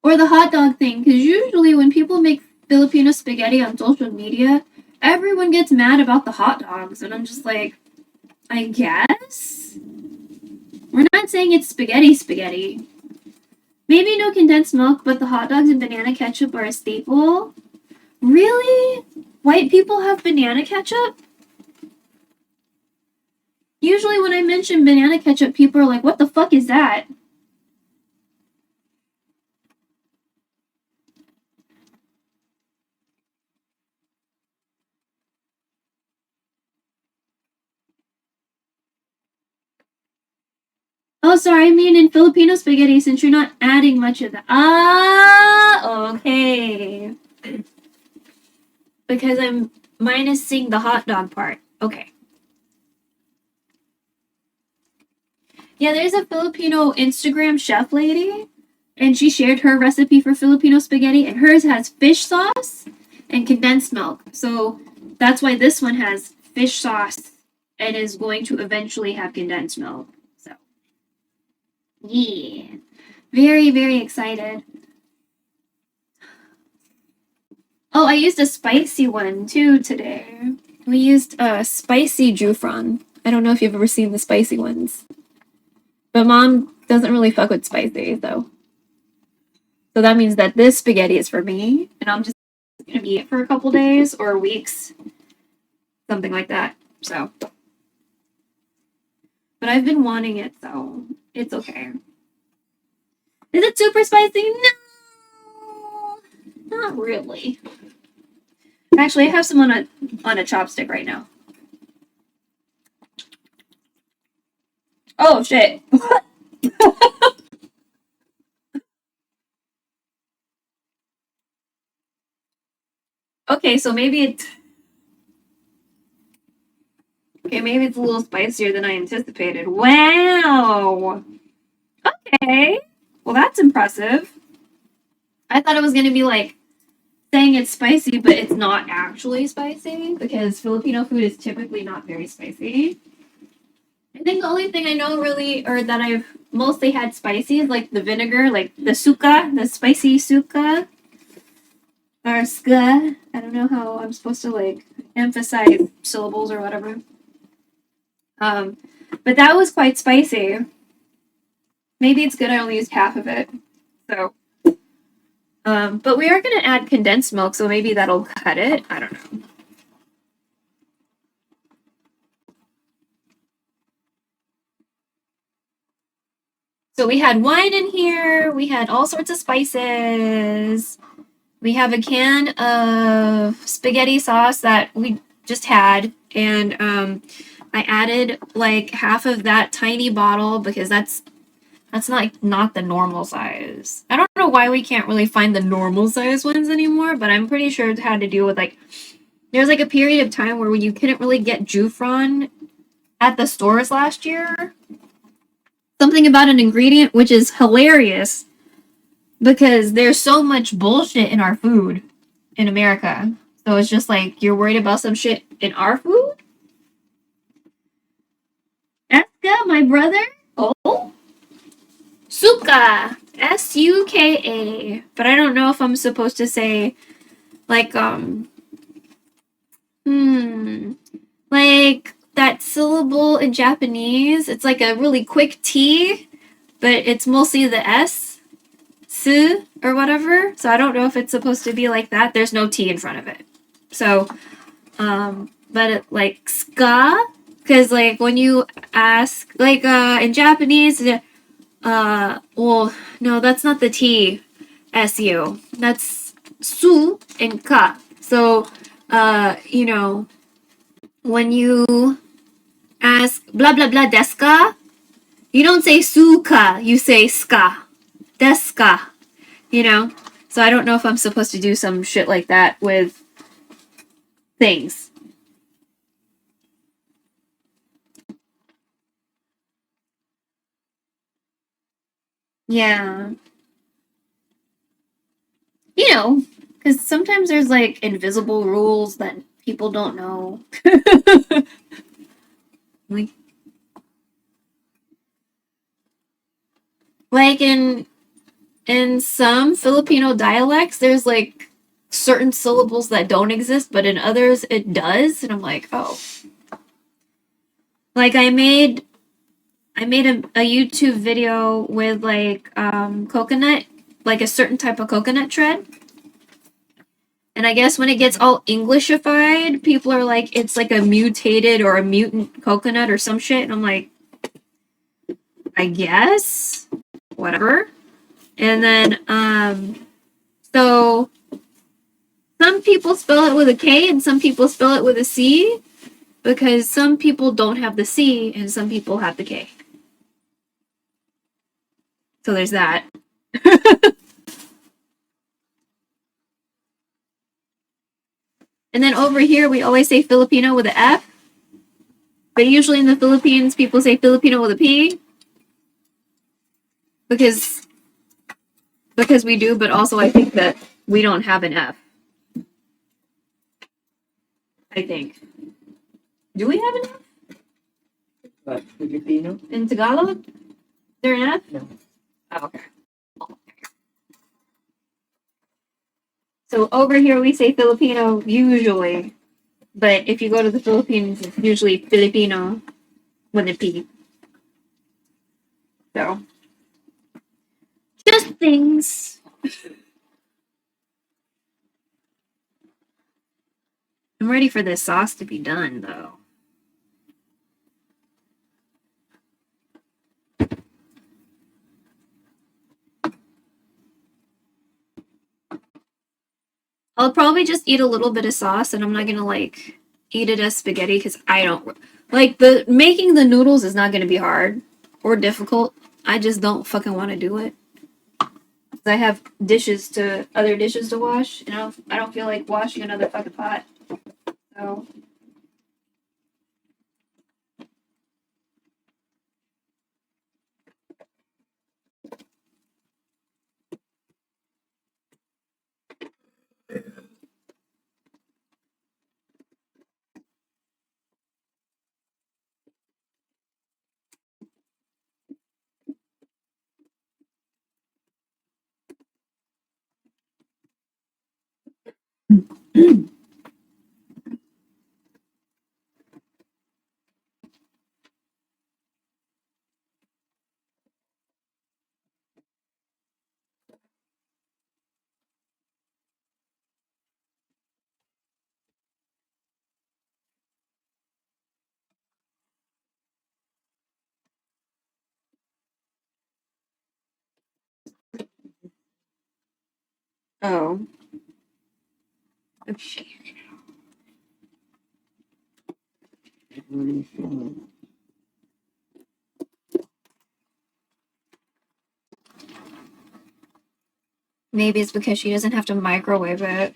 Or the hot dog thing, because usually when people make Filipino spaghetti on social media, everyone gets mad about the hot dogs, and I'm just like, I guess? We're not saying it's spaghetti. Maybe no condensed milk, but the hot dogs and banana ketchup are a staple. Really? White people have banana ketchup? Usually when I mention banana ketchup, people are like, what the fuck is that? Oh, sorry, I mean in Filipino spaghetti, since you're not adding much of that. Ah, okay. Because I'm minusing the hot dog part. Okay. Yeah, there's a Filipino Instagram chef lady, and she shared her recipe for Filipino spaghetti, and hers has fish sauce and condensed milk. So that's why this one has fish sauce and is going to eventually have condensed milk. So, yeah. Very, very excited. Oh, I used a spicy one too today. We used a spicy jufran. I don't know if you've ever seen the spicy ones. But Mom doesn't really fuck with spicy, so. So that means that this spaghetti is for me, and I'm just gonna eat it for a couple days or weeks. Something like that, so. But I've been wanting it, so it's okay. Is it super spicy? No! Not really. Actually, I have some on a chopstick right now. Oh, shit. Okay, so maybe it's a little spicier than I anticipated. Wow. Okay. Well, that's impressive. I thought it was going to be like saying it's spicy, but it's not actually spicy because Filipino food is typically not very spicy. I think the only thing I know really, or that I've mostly had spicy is like the vinegar, like the suka, the spicy suka. Or ska. I don't know how I'm supposed to like emphasize syllables or whatever. But that was quite spicy. Maybe it's good I only used half of it. So, but we are gonna add condensed milk, so maybe that'll cut it. I don't know. So we had wine in here. We had all sorts of spices. We have a can of spaghetti sauce that we just had, and I added like half of that tiny bottle because that's not the normal size. I don't know why we can't really find the normal size ones anymore, but I'm pretty sure it had to do with like there's like a period of time where you couldn't really get jufran at the stores last year. Something about an ingredient, which is hilarious. Because there's so much bullshit in our food in America. So it's just like you're worried about some shit in our food? Eska, my brother? Oh? Suka. Suka. But I don't know if I'm supposed to say like like that syllable in Japanese. It's like a really quick T, but it's mostly the S, su, or whatever. So I don't know if it's supposed to be like that. There's no T in front of it. So, but it, like ska, because like when you ask, like in Japanese, well, no, that's not the T, su. That's su and ka. So, you know, when you ask blah blah blah desu ka, you don't say suka, you say ska. Desu ka, you know? So I don't know if I'm supposed to do some shit like that with things. Yeah. You know, because sometimes there's like invisible rules that people don't know. like, like in some Filipino dialects, there's like certain syllables that don't exist, but in others it does, and I'm like, oh. Like I made a YouTube video with like coconut, like a certain type of coconut tread. And I guess when it gets all Englishified, people are like, it's like a mutated or a mutant coconut or some shit. And I'm like, I guess, whatever. And then, so some people spell it with a K and some people spell it with a C because some people don't have the C and some people have the K. So there's that. And then over here, we always say Filipino with an F. But usually in the Philippines, people say Filipino with a P. Because we do, but also I think that we don't have an F. I think. Do we have an F? What, Filipino? In Tagalog? Is there an F? No. Oh, okay. So over here we say Filipino usually. But if you go to the Philippines, it's usually Filipino with a P. So, just things. I'm ready for this sauce to be done, though. I'll probably just eat a little bit of sauce, and I'm not gonna like eat it as spaghetti because I don't like the making the noodles is not gonna be hard or difficult. I just don't fucking want to do it. I have other dishes to wash, and I don't feel like washing another fucking pot. So. Oh. Okay. Maybe it's because she doesn't have to microwave it.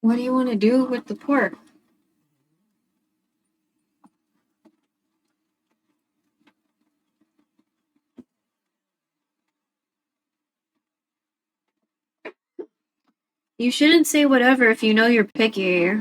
What do you want to do with the pork? You shouldn't say whatever if you know you're picky.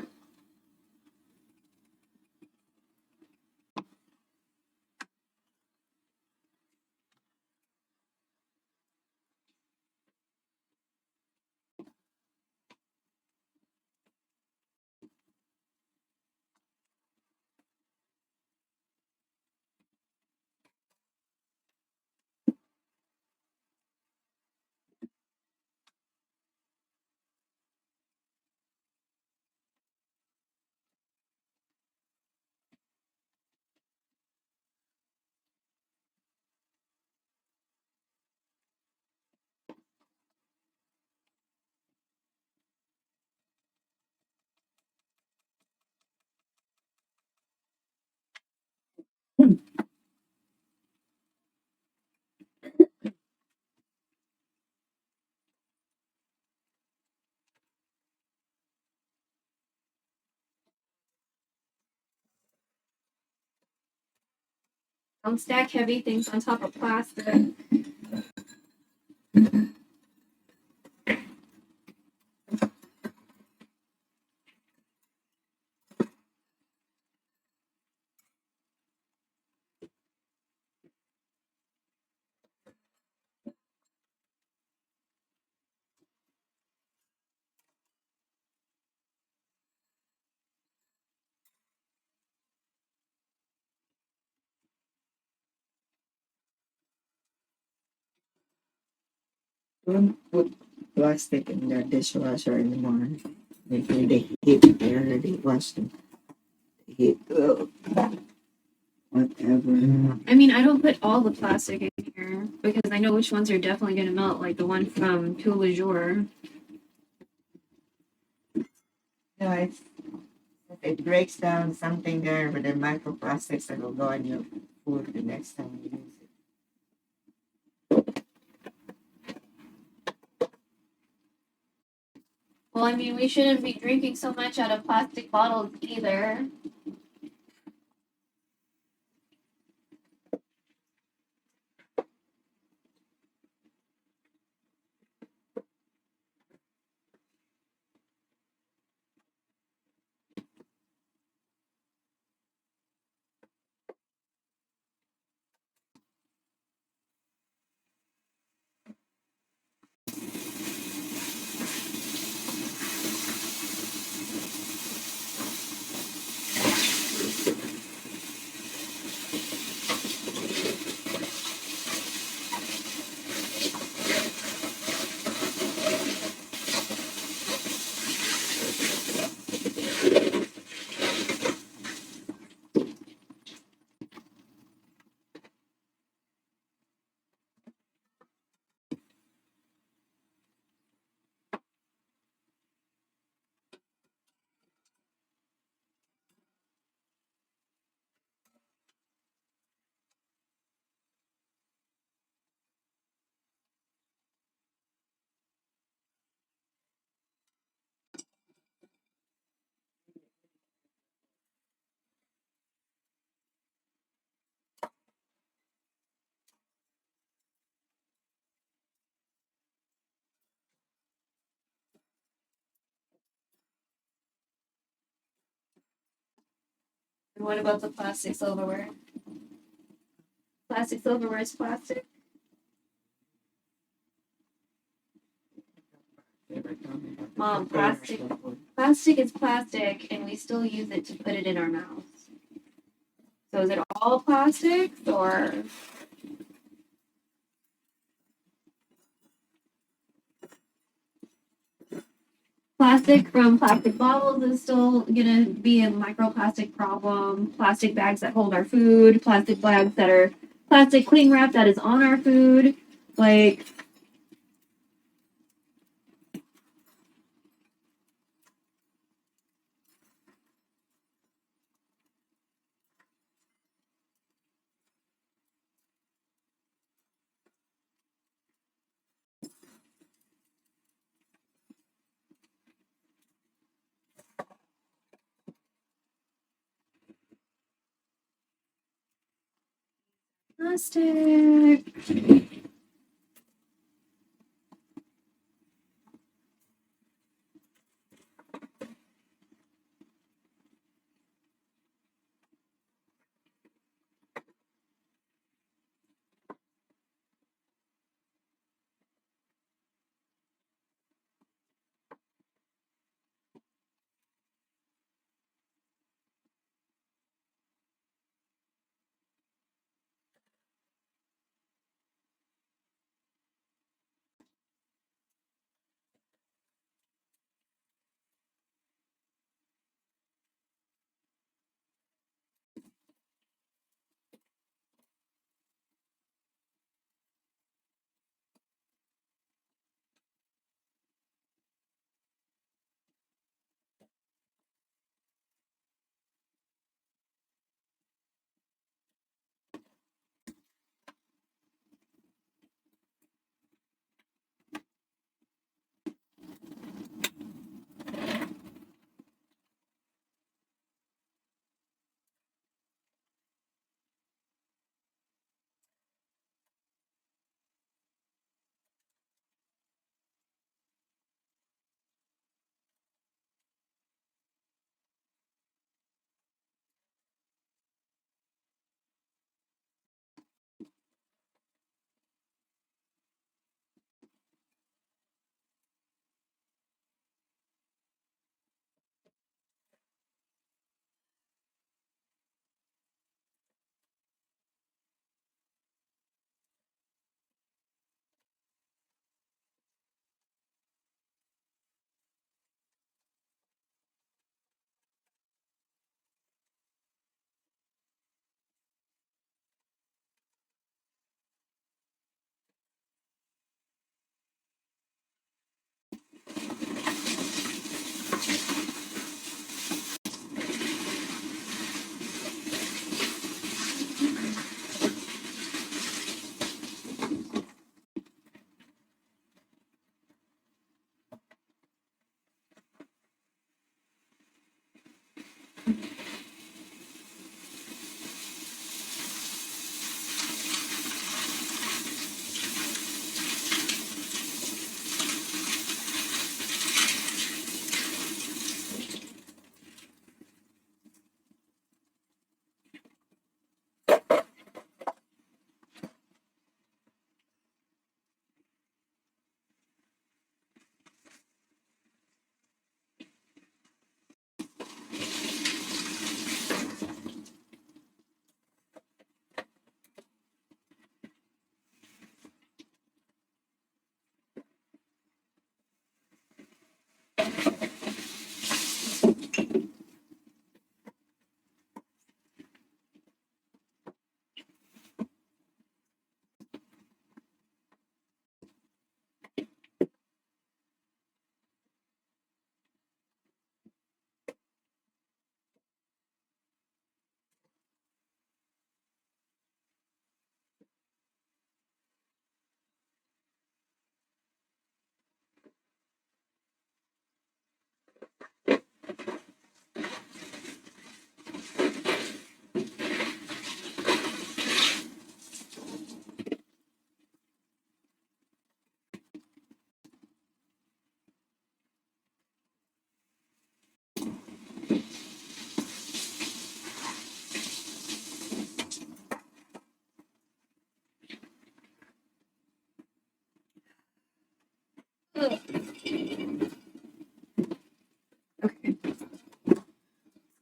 Don't stack heavy things on top of plastic. Don't put plastic in the dishwasher anymore. Maybe they heat, they already washed them. Heat, whatever. I mean, I don't put all the plastic in here because I know which ones are definitely going to melt, like the one from Tout Le Jour. No, it's, if it breaks down something there with the microplastics that will go on your food the next time you use it. Well, I mean, we shouldn't be drinking so much out of plastic bottles either. And what about the plastic silverware? Plastic silverware is plastic. Mom, plastic. Plastic is plastic, and we still use it to put it in our mouths. So is it all plastic, or? Plastic from plastic bottles is still gonna be a microplastic problem. Plastic bags that hold our food, plastic bags that are plastic cling wrap that is on our food. Like, plastic.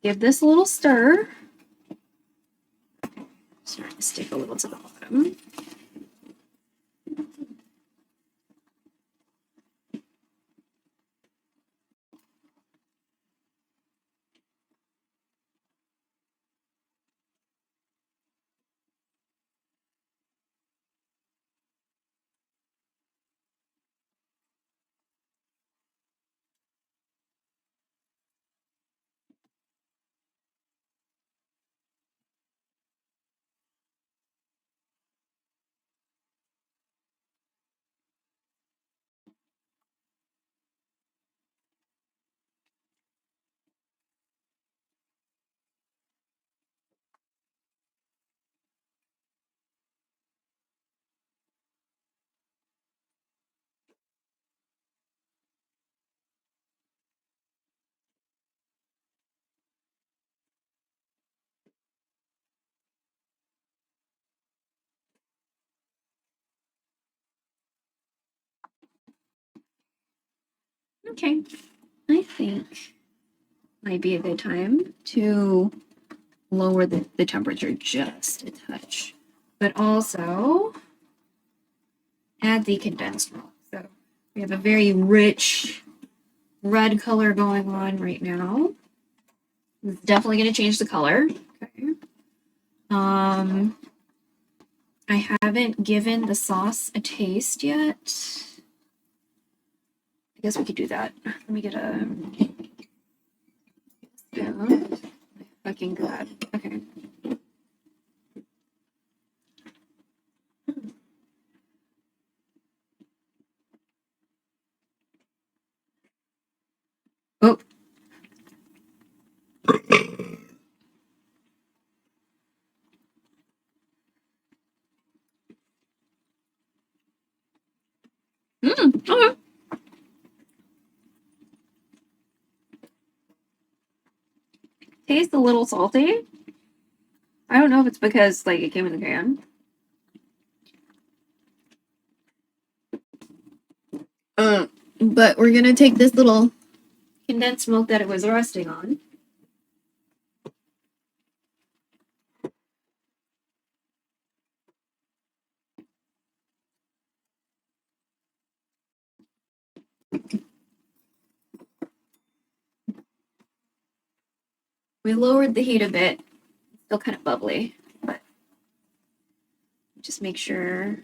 Give this a little stir. Starting to stick a little to the bottom. Okay, I think might be a good time to lower the temperature just a touch, but also add the condensed milk. So we have a very rich red color going on right now. It's definitely going to change the color. Okay. I haven't given the sauce a taste yet. I guess we could do that. Let me get a spoon. Fucking god. Okay. Oh. Okay. Tastes a little salty. I don't know if it's because like it came in the can. But we're gonna take this little condensed milk that it was resting on. We lowered the heat a bit. It's still kind of bubbly, but just make sure.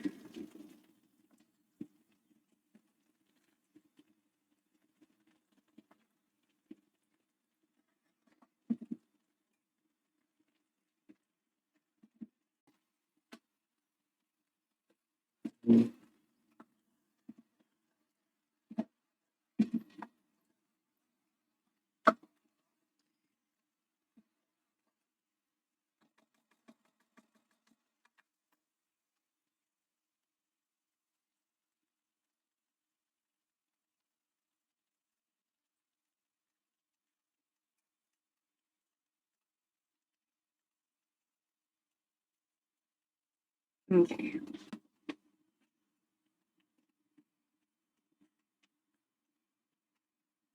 Okay.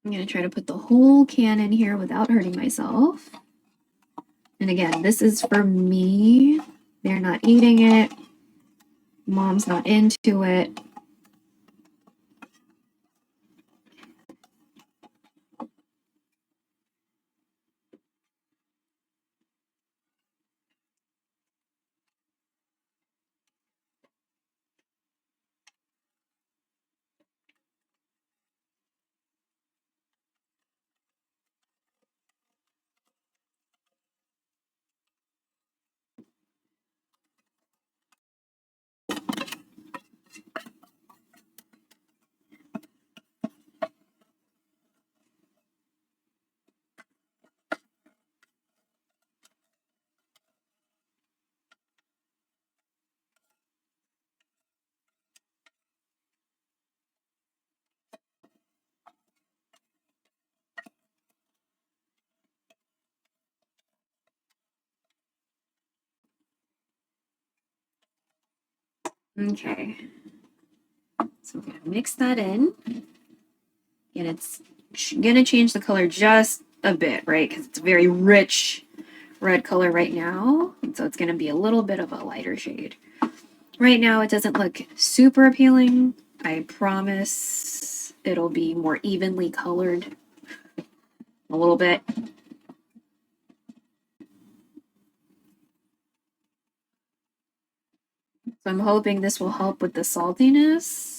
I'm gonna try to put the whole can in here without hurting myself. And again, this is for me. They're not eating it. Mom's not into it. Okay. So I'm gonna mix that in. And it's gonna change the color just a bit, right? Because it's a very rich red color right now. So it's going to be a little bit of a lighter shade. Right now, it doesn't look super appealing. I promise it'll be more evenly colored a little bit. So I'm hoping this will help with the saltiness.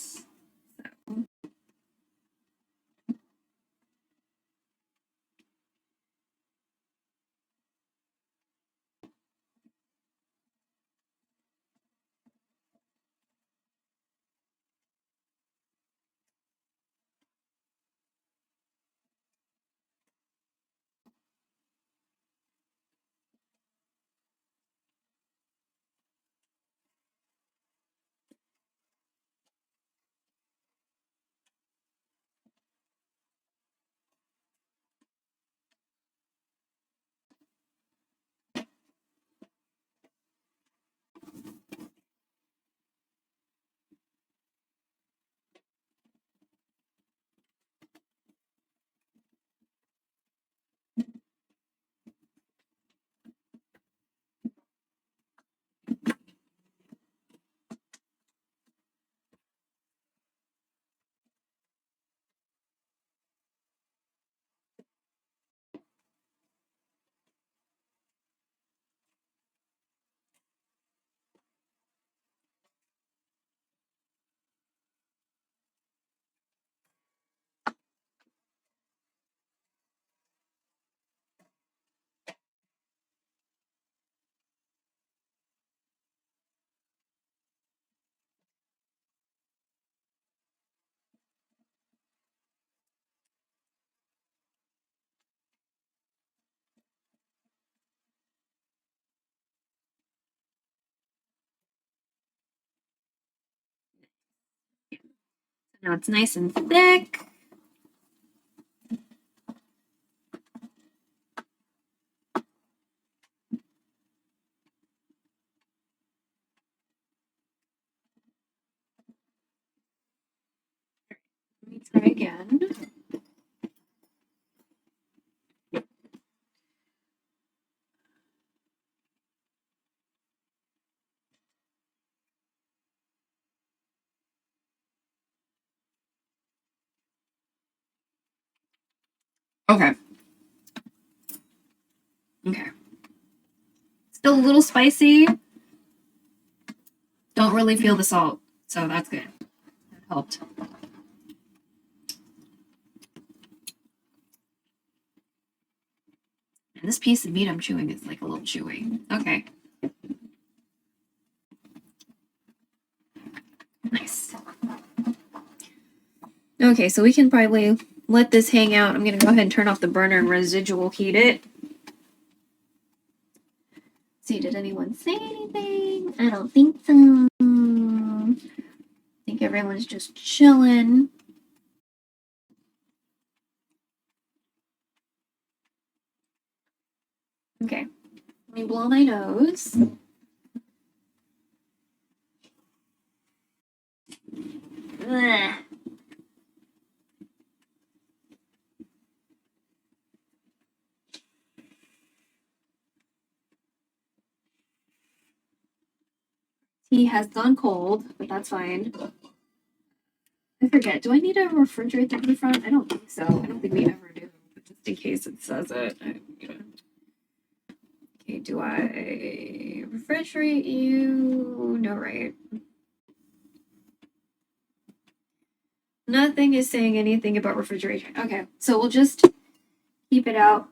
Now it's nice and thick. Let me try again. Okay. Okay. Still a little spicy. Don't really feel the salt, so that's good. That helped. And this piece of meat I'm chewing is like a little chewy. Okay. Nice. Okay, so we can probably let this hang out. I'm gonna go ahead and turn off the burner and residual heat it. See, did anyone say anything? I don't think so. I think everyone's just chilling. Okay, let me blow my nose. Ugh. Tea has gone cold, but that's fine. I forget, do I need to refrigerate in the front? I don't think so. I don't think we ever do, but just in case it says it. Okay, do I refrigerate you? No, right? Nothing is saying anything about refrigeration. Okay, so we'll just keep it out.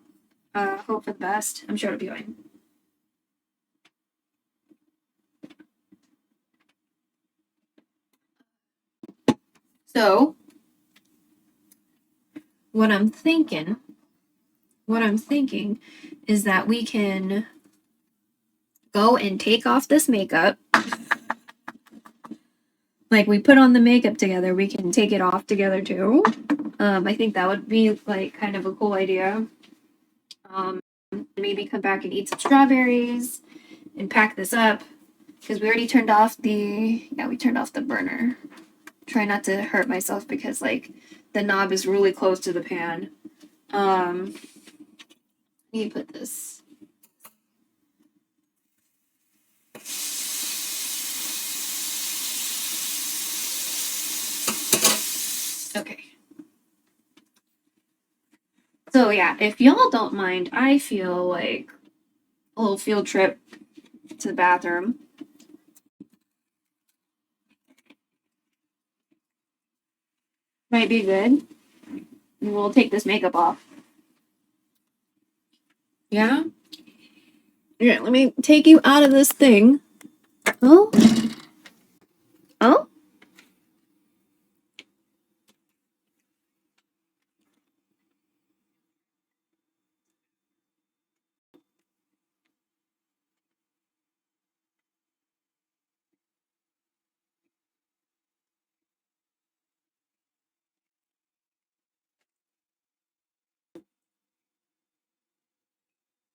Hope for the best. I'm sure it'll be fine. So, what I'm thinking is that we can go and take off this makeup. Like we put on the makeup together, we can take it off together too. I think that would be like kind of a cool idea. Maybe come back and eat some strawberries and pack this up because we already turned off the burner. Try not to hurt myself because like the knob is really close to the pan. Let me put this. Okay. So yeah, if y'all don't mind, I feel like a little field trip to the bathroom. Might be good. And we'll take this makeup off. Yeah? Yeah, let me take you out of this thing. Oh? Oh?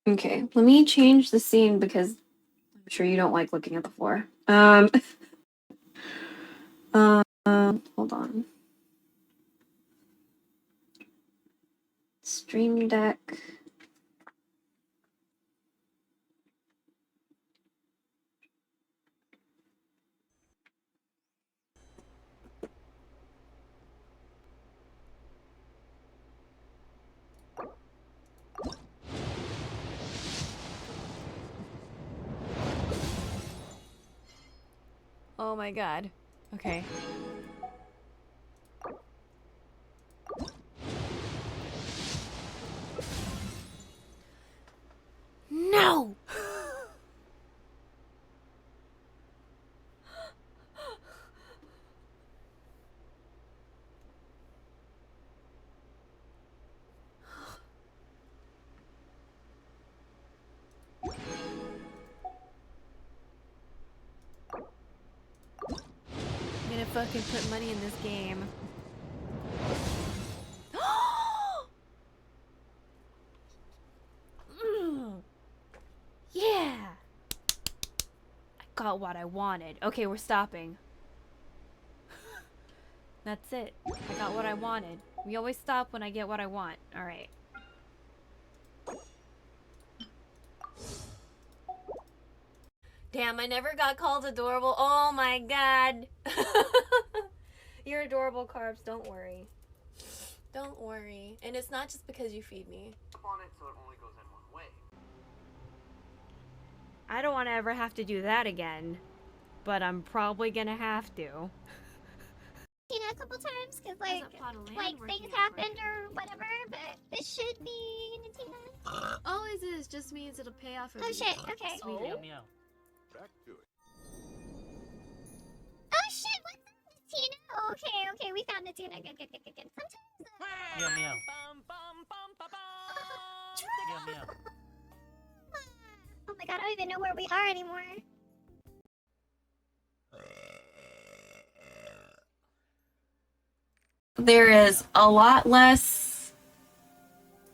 Okay, let me change the scene because I'm sure you don't like looking at the floor. Hold on. Stream Deck. Oh my god. Okay. No! I'm gonna fucking put money in this game. Yeah! I got what I wanted. Okay, we're stopping. That's it. I got what I wanted. We always stop when I get what I want. Alright. Damn, I never got called adorable. Oh my god. You're adorable, Carbs. Don't worry. Don't worry. And it's not just because you feed me. On it so it only goes in one way. I don't want to ever have to do that again. But I'm probably gonna have to. A couple times because like things happened or whatever, but this should be Natina. All it is just means it'll pay off. Oh shit, okay. Sweet. Meow meow. Back to it. Oh shit, what's up, Natina? Oh, okay, we found Natina. Good. Sometimes Meow meow. Meow uh, meow. oh my god, I don't even know where we are anymore. There is a lot less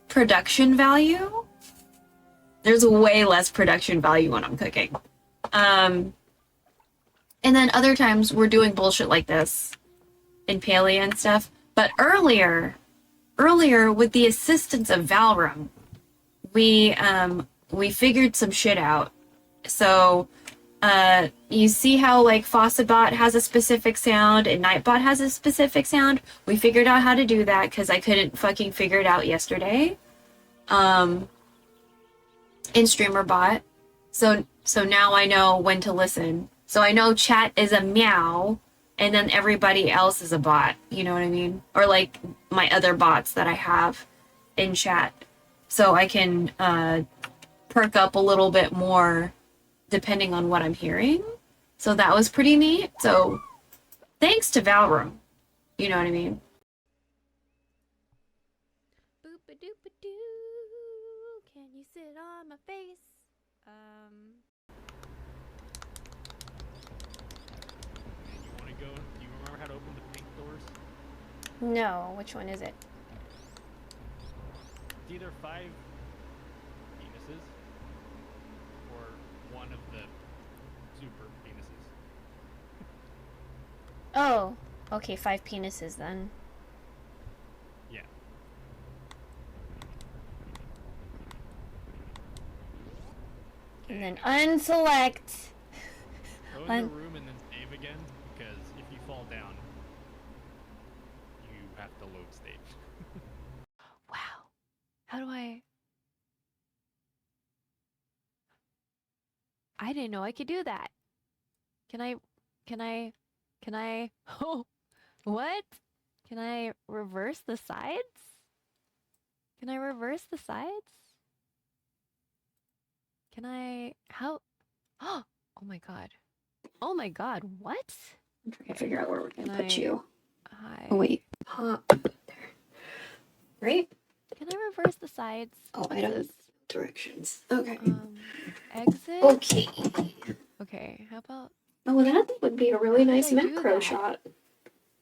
production value. There's way less production value when I'm cooking. And then other times we're doing bullshit like this in Paleo and stuff. But earlier with the assistance of Valrum, we figured some shit out. So you see how like Faucetbot has a specific sound and Nightbot has a specific sound? We figured out how to do that because I couldn't fucking figure it out yesterday. In StreamerBot. So now I know when to listen. So I know chat is a meow and then everybody else is a bot. You know what I mean? Or like my other bots that I have in chat. So I can perk up a little bit more depending on what I'm hearing. So that was pretty neat. So thanks to Valrum. You know what I mean? Boop-a-doop-a-doo. Can you sit on my face? You wanna go? Do you remember how to open the pink doors? No, which one is it? It's either 5 penises or one of the super penises. Oh, okay, 5 penises then. Yeah. And then unselect. Go in the room and then save again, because if you fall down, you have to load stage. Wow. How do I didn't know I could do that. Can I oh, what? Can I reverse the sides? Can I reverse the sides? Can I how oh my god. Oh my god, what? I'm trying to figure out where we're gonna put you. Hi. Oh wait. There. Right? Can I reverse the sides? Oh, I don't have directions. Okay. Exit. Okay. Okay, how about oh, that would be a really nice macro shot.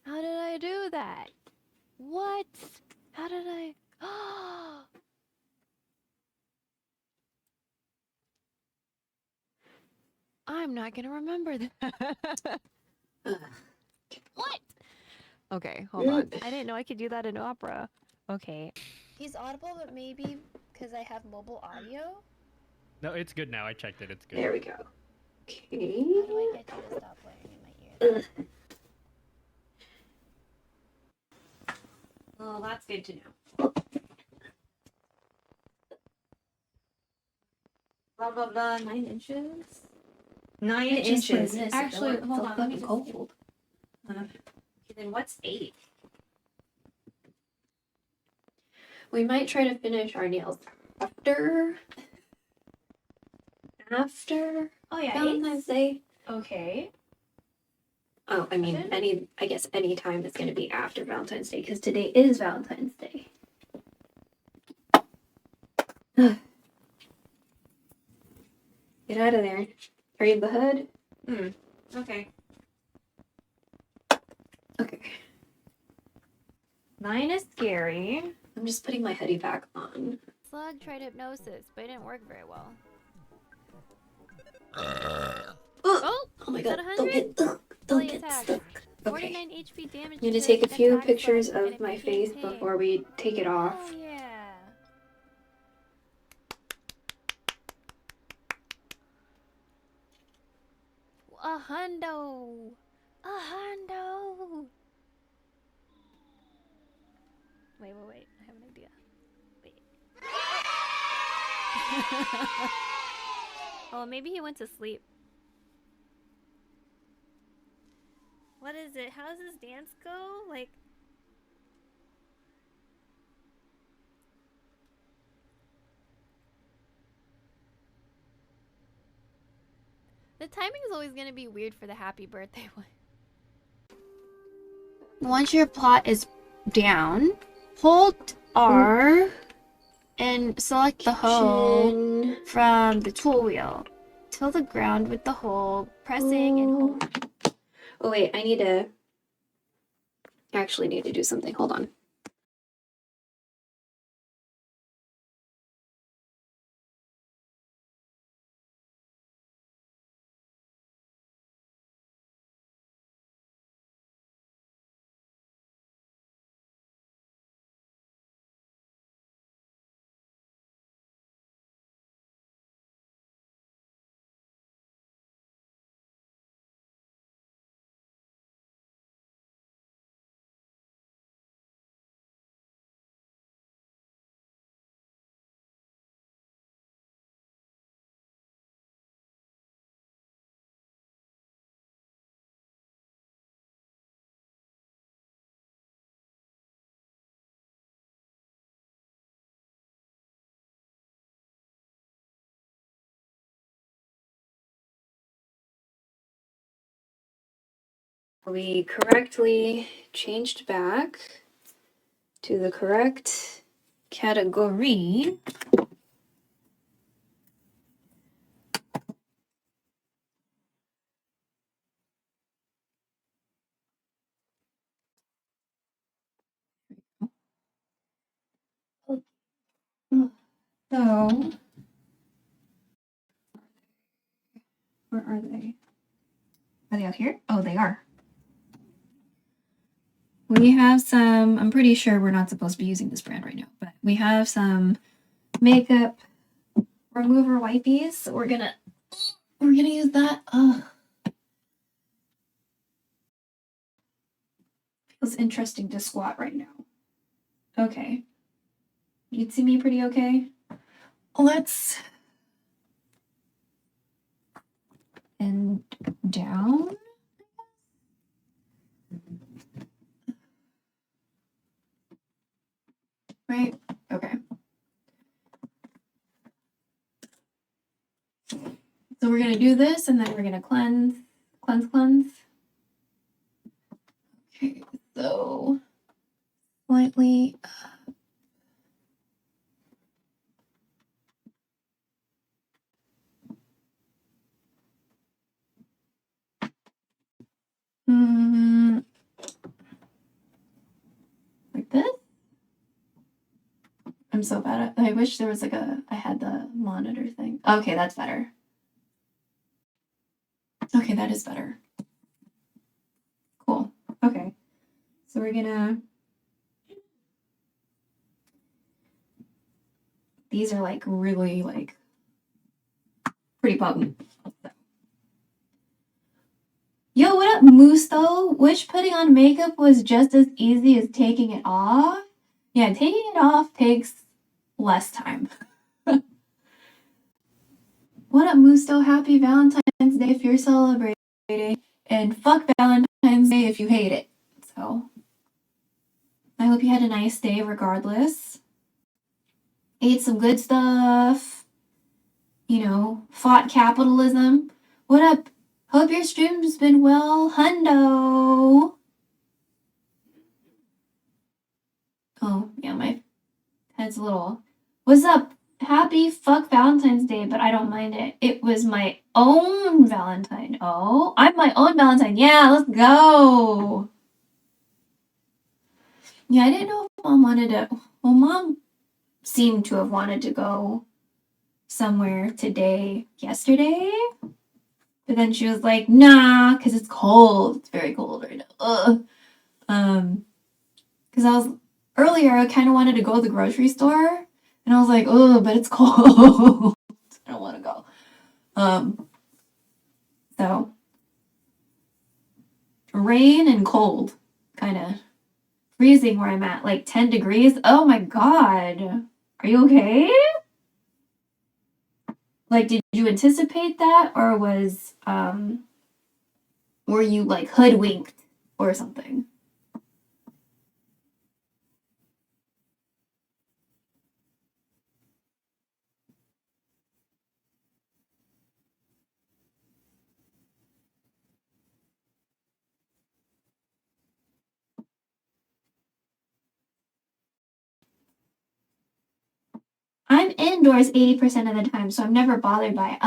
How did I do that? What? How did I? I'm not gonna remember that. What? Okay, hold on. I didn't know I could do that in Opera. Okay. He's audible, but maybe because I have mobile audio. No, it's good now. I checked it. It's good. There we go. Okay. How do I get you to stop blaring in my ear? Well, that's good to know. Blah blah blah. 9 inches. 9 inches. Actually, hold on. Let me just. Cold. Okay, then what's 8? We might try to finish our nails after. Oh yeah, Valentine's Day. Okay. Oh, I mean, I guess any time is going to be after Valentine's Day because today is Valentine's Day. Get out of there. Read the hood. Okay. Okay. 9 is scary. I'm just putting my hoodie back on. Slug tried hypnosis, but it didn't work very well. Oh my god. Don't get stuck. Okay. 49 HP damage. I'm going to take a few pictures of my face before we take it off. Oh yeah. A hundo. Wait. I have an idea. Wait. Oh, maybe he went to sleep. What is it? How does this dance go? Like... The timing is always going to be weird for the happy birthday one. Once your plot is down, hold R and select the hole from the tool wheel. Till the ground with the hole, pressing and hold. Oh wait, I actually need to do something. Hold on. We correctly changed back to the correct category. So, where are they? Are they out here? Oh, they are. We have some, I'm pretty sure we're not supposed to be using this brand right now, but we have some makeup remover wipies. So we're gonna use that. Feels interesting to squat right now. Okay. You can see me pretty okay? Let's and down. Right? Okay. So we're gonna do this and then we're gonna cleanse. Okay, so slightly like this. I'm so bad at, I wish there was like I had the monitor thing. Okay, that's better. Okay, that is better. Cool. Okay. So we're gonna, these are like really like pretty potent. Yo, what up, Musto? Wish putting on makeup was just as easy as taking it off? Yeah, taking it off takes less time. What up, Musto? Happy Valentine's Day if you're celebrating. And fuck Valentine's Day if you hate it. So, I hope you had a nice day regardless. Ate some good stuff. You know, fought capitalism. What up? Hope your stream's been well, hundo. Oh, yeah, my head's a little. What's up? Happy fuck Valentine's Day, but I don't mind it. It was my own Valentine. Oh, I'm my own Valentine. Yeah, let's go. Yeah, I didn't know if Mom wanted to. Well, Mom seemed to have wanted to go somewhere yesterday. But then she was like, nah, because it's cold. It's very cold right now. Because earlier, I kind of wanted to go to the grocery store. And I was like, oh, but it's cold. I don't want to go. So, rain and cold. Kind of freezing where I'm at. Like 10 degrees. Oh my God. Are you okay? Like, did you anticipate that? Or were you like hoodwinked or something? I'm indoors 80% of the time, so I'm never bothered by it.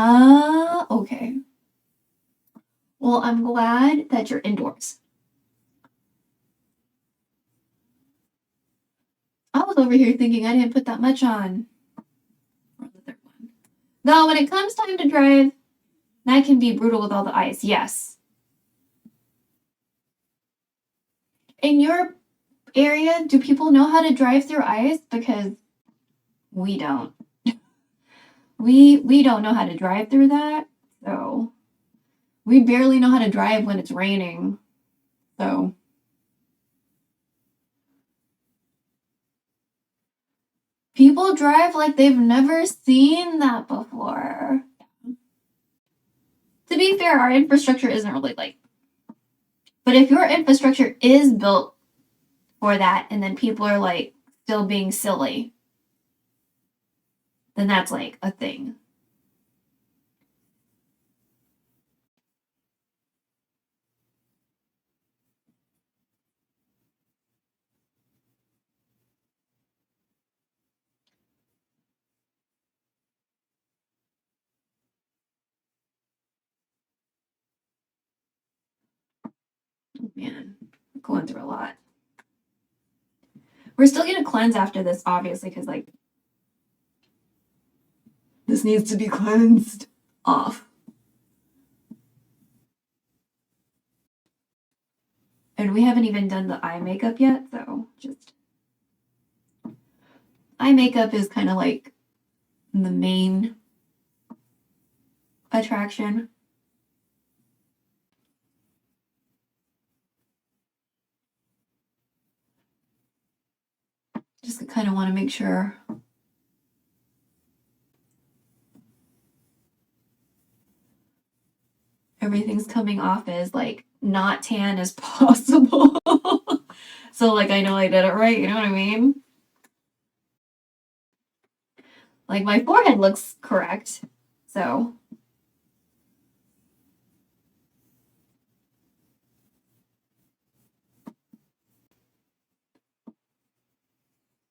Okay. Well, I'm glad that you're indoors. I was over here thinking I didn't put that much on. The third one. Though, when it comes time to drive, that can be brutal with all the ice. Yes. In your area, do people know how to drive through ice? Because we don't. We don't know how to drive through that. So we barely know how to drive when it's raining. So people drive like they've never seen that before. To be fair, our infrastructure isn't really like, but if your infrastructure is built for that and then people are like still being silly, then that's like a thing. Oh, man, we're going through a lot. We're still gonna cleanse after this, obviously, because like this needs to be cleansed off. And we haven't even done the eye makeup yet, so just eye makeup is kind of like the main attraction. Just kind of want to make sure everything's coming off as like not tan as possible. So like I know I did it right, you know what I mean? Like my forehead looks correct. So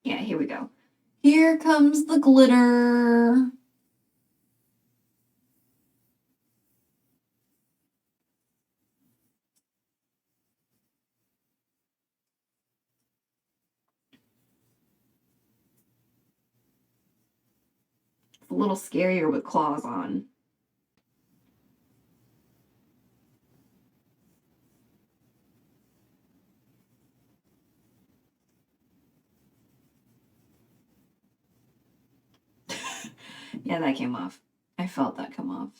yeah, here we go. Here comes the glitter. It's a little scarier with claws on. Yeah, that came off. I felt that come off.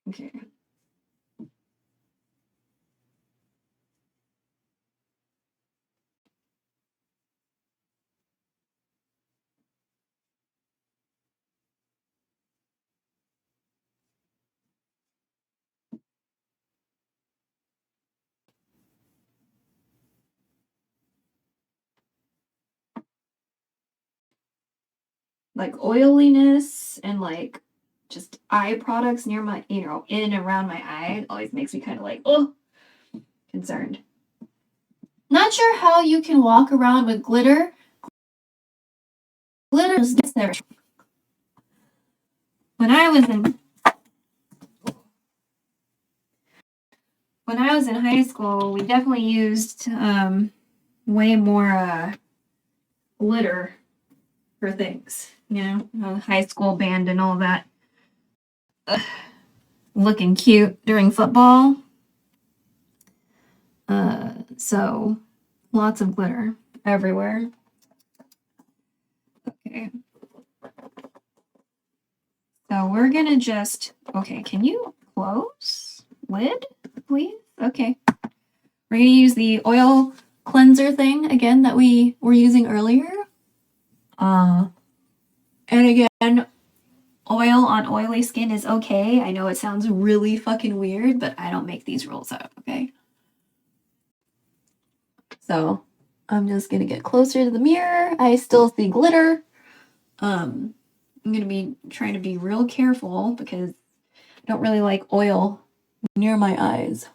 Okay. Like oiliness and like just eye products near my, you know, in and around my eye always makes me kind of like, oh, concerned. Not sure how you can walk around with glitter. Glitter is never. When I was in high school, we definitely used way more glitter for things, you know, high school band and all that. Looking cute during football. So lots of glitter everywhere. Okay. So we're gonna just, okay, can you close lid, please? Okay. We're gonna use the oil cleanser thing again that we were using earlier. And again, oil on oily skin is okay. I know it sounds really fucking weird, but I don't make these rules up, okay? So I'm just gonna get closer to the mirror. I still see glitter. I'm gonna be trying to be real careful because I don't really like oil near my eyes.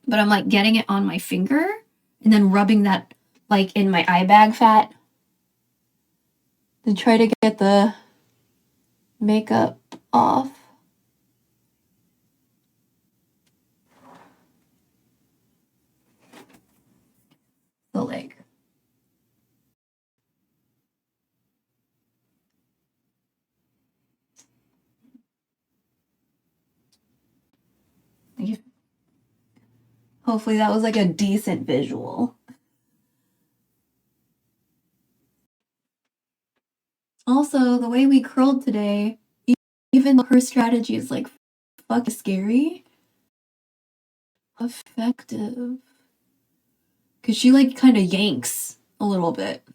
But I'm like getting it on my finger and then rubbing that like in my eye bag fat to try to get the makeup off. So like hopefully that was like a decent visual. Also, the way we curled today, even though her strategy is like fucking scary, effective. Cause she like kind of yanks a little bit.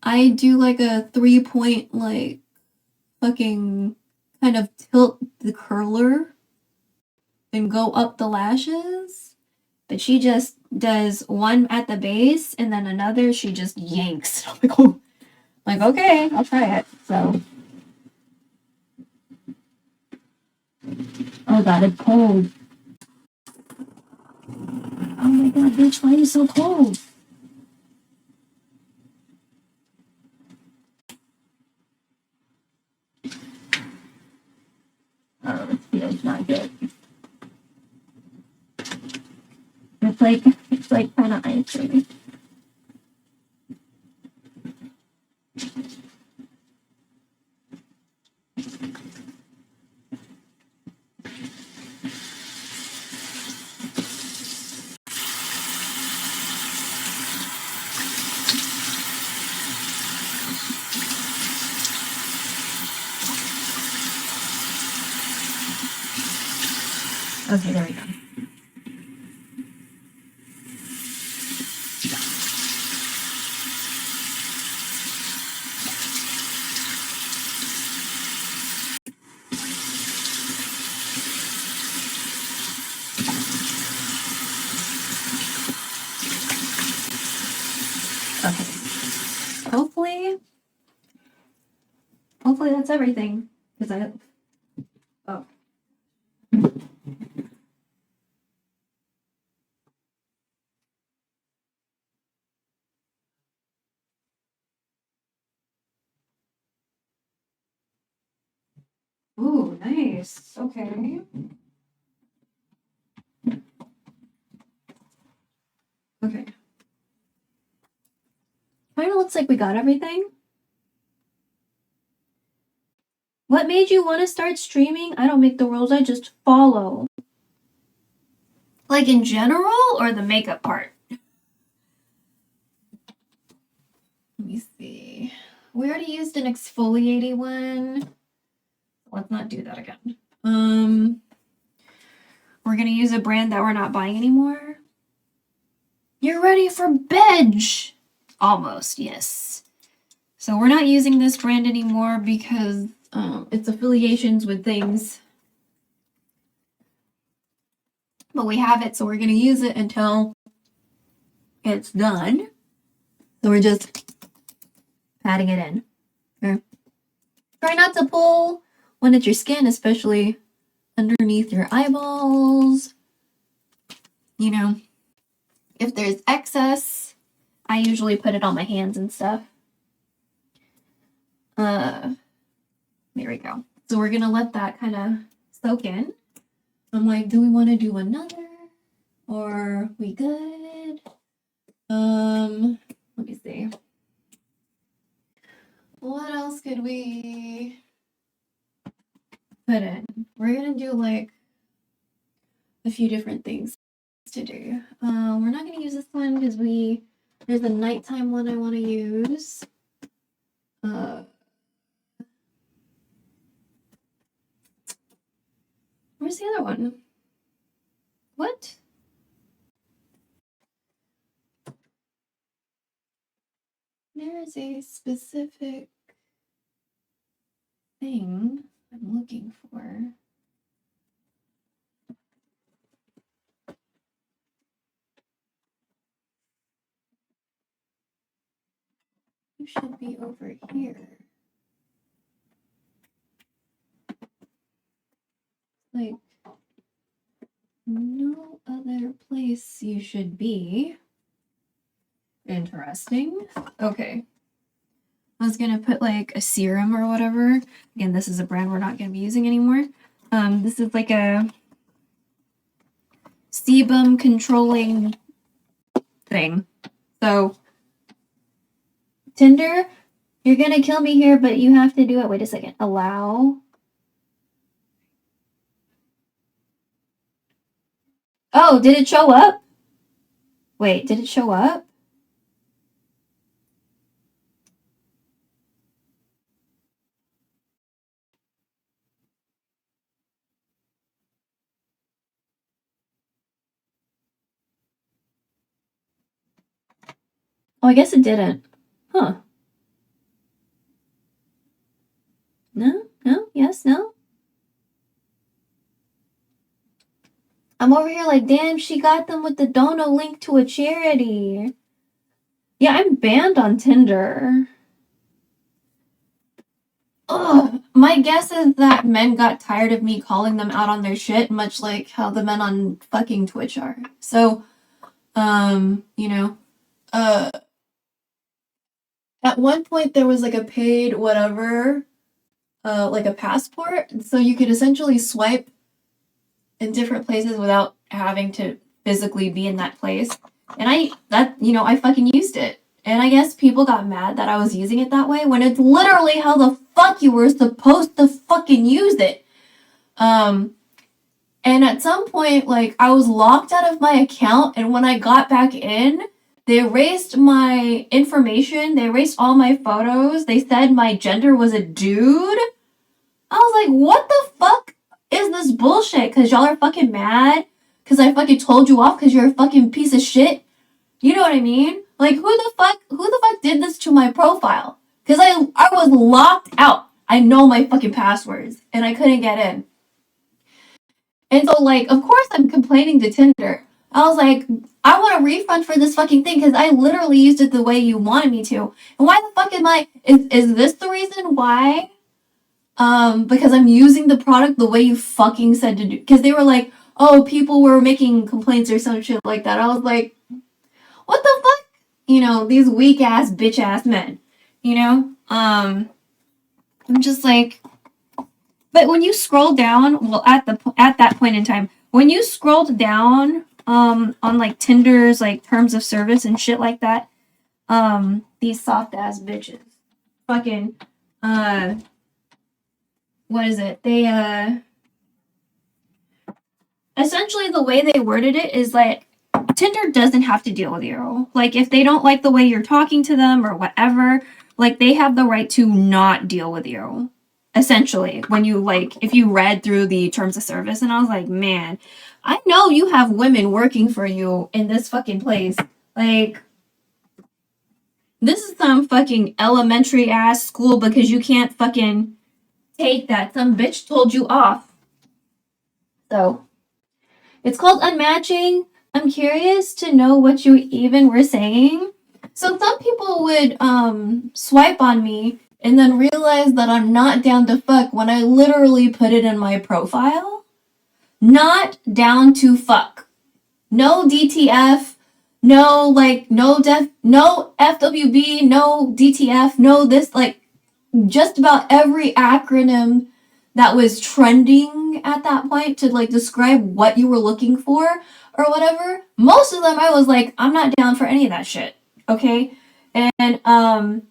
I do like a 3-point like fucking kind of tilt the curler and go up the lashes. But she just does one at the base and then another she just yanks. I'm like, oh, like okay, I'll try it. So oh god, it's cold. Oh my god, bitch, why are you so cold? Oh, this feels not good. it's like kind of icy. Okay, there we go. Okay. Hopefully that's everything. Because oh. Ooh, nice. Okay. Okay. Kind of looks like we got everything. What made you want to start streaming? I don't make the rules, I just follow. Like in general or the makeup part? Let me see. We already used an exfoliating one. Let's not do that again. We're gonna use a brand that we're not buying anymore. You're ready for bed. Almost, yes. So we're not using this brand anymore because its affiliations with things. But we have it, so we're gonna use it until it's done. So we're just patting it in. Okay. Try not to pull when it's your skin, especially underneath your eyeballs. You know, if there's excess, I usually put it on my hands and stuff. There we go. So we're gonna let that kind of soak in. I'm like, do we want to do another? Or are we good? Let me see. What else could we put in? We're gonna do like a few different things to do. We're not gonna use this one because there's a nighttime one I want to use. Where's the other one? What? There is a specific thing I'm looking for. You should be over here. Like, no other place you should be. Interesting. Okay. I was gonna put like a serum or whatever. Again, this is a brand we're not gonna be using anymore. This is like a sebum controlling thing. So, Tinder, you're gonna kill me here, but you have to do it. Wait a second. Allow. Oh, did it show up? Wait, did it show up? Oh, I guess it didn't. Huh. No? No? Yes? No? I'm over here like, damn, she got them with the dono link to a charity. Yeah, I'm banned on Tinder. Ugh. My guess is that men got tired of me calling them out on their shit, much like how the men on fucking Twitch are. So, you know, at one point there was like a paid whatever, like a passport, so you could essentially swipe in different places without having to physically be in that place. And I fucking used it. And I guess people got mad that I was using it that way when it's literally how the fuck you were supposed to fucking use it. And at some point, like, I was locked out of my account, and when I got back in, they erased my information, they erased all my photos, they said my gender was a dude. I was like, what the fuck is this bullshit? Because y'all are fucking mad? Because I fucking told you off because you're a fucking piece of shit? You know what I mean? Like, who the fuck did this to my profile? Because I was locked out. I know my fucking passwords, and I couldn't get in. And so, like, of course I'm complaining to Tinder. I was like, I want a refund for this fucking thing because I literally used it the way you wanted me to. And why the fuck am I... Is this the reason why? Because I'm using the product the way you fucking said to do. Because they were like, oh, people were making complaints or some shit like that. I was like, what the fuck? You know, these weak-ass, bitch-ass men. You know? I'm just like... But when you scroll down, well, at that point in time, when you scrolled down, on like Tinder's like terms of service and shit like that, these soft ass bitches, fucking, what is it? They essentially the way they worded it is like Tinder doesn't have to deal with you. Like if they don't like the way you're talking to them or whatever, like they have the right to not deal with you. Essentially, when you like, if you read through the terms of service, and I was like, man, I know you have women working for you in this fucking place. Like, this is some fucking elementary ass school because you can't fucking take that. Some bitch told you off. So, it's called unmatching. I'm curious to know what you even were saying. So, some people would swipe on me and then realize that I'm not down to fuck when I literally put it in my profile. Not down to fuck. No DTF, no like, no FWB, no DTF, no this, like, just about every acronym that was trending at that point to like describe what you were looking for or whatever. Most of them I was like, I'm not down for any of that shit, okay? And,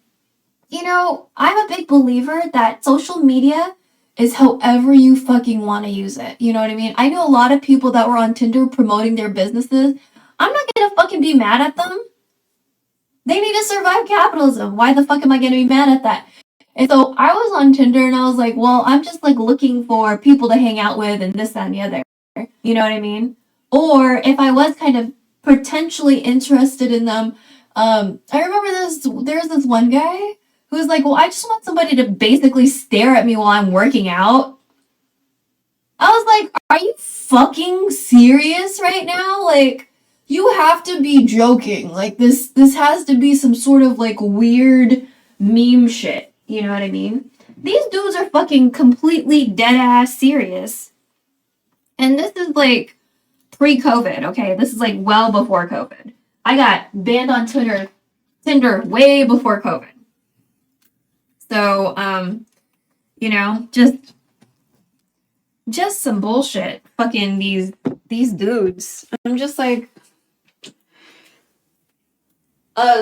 you know, I'm a big believer that social media is however you fucking want to use it. You know what I mean? I know a lot of people that were on Tinder promoting their businesses. I'm not gonna fucking be mad at them. They need to survive capitalism. Why the fuck am I gonna be mad at that? And so I was on Tinder and I was like, well, I'm just like looking for people to hang out with and this, that, and the other. You know what I mean? Or if I was kind of potentially interested in them, I remember there's this one guy who was like, well, I just want somebody to basically stare at me while I'm working out. I was like, are you fucking serious right now? Like, you have to be joking. Like, this has to be some sort of, like, weird meme shit. You know what I mean? These dudes are fucking completely dead-ass serious. And this is, like, pre-COVID, okay? This is, like, well before COVID. I got banned on Tinder way before COVID. So, you know, just some bullshit. Fucking these dudes. I'm just like,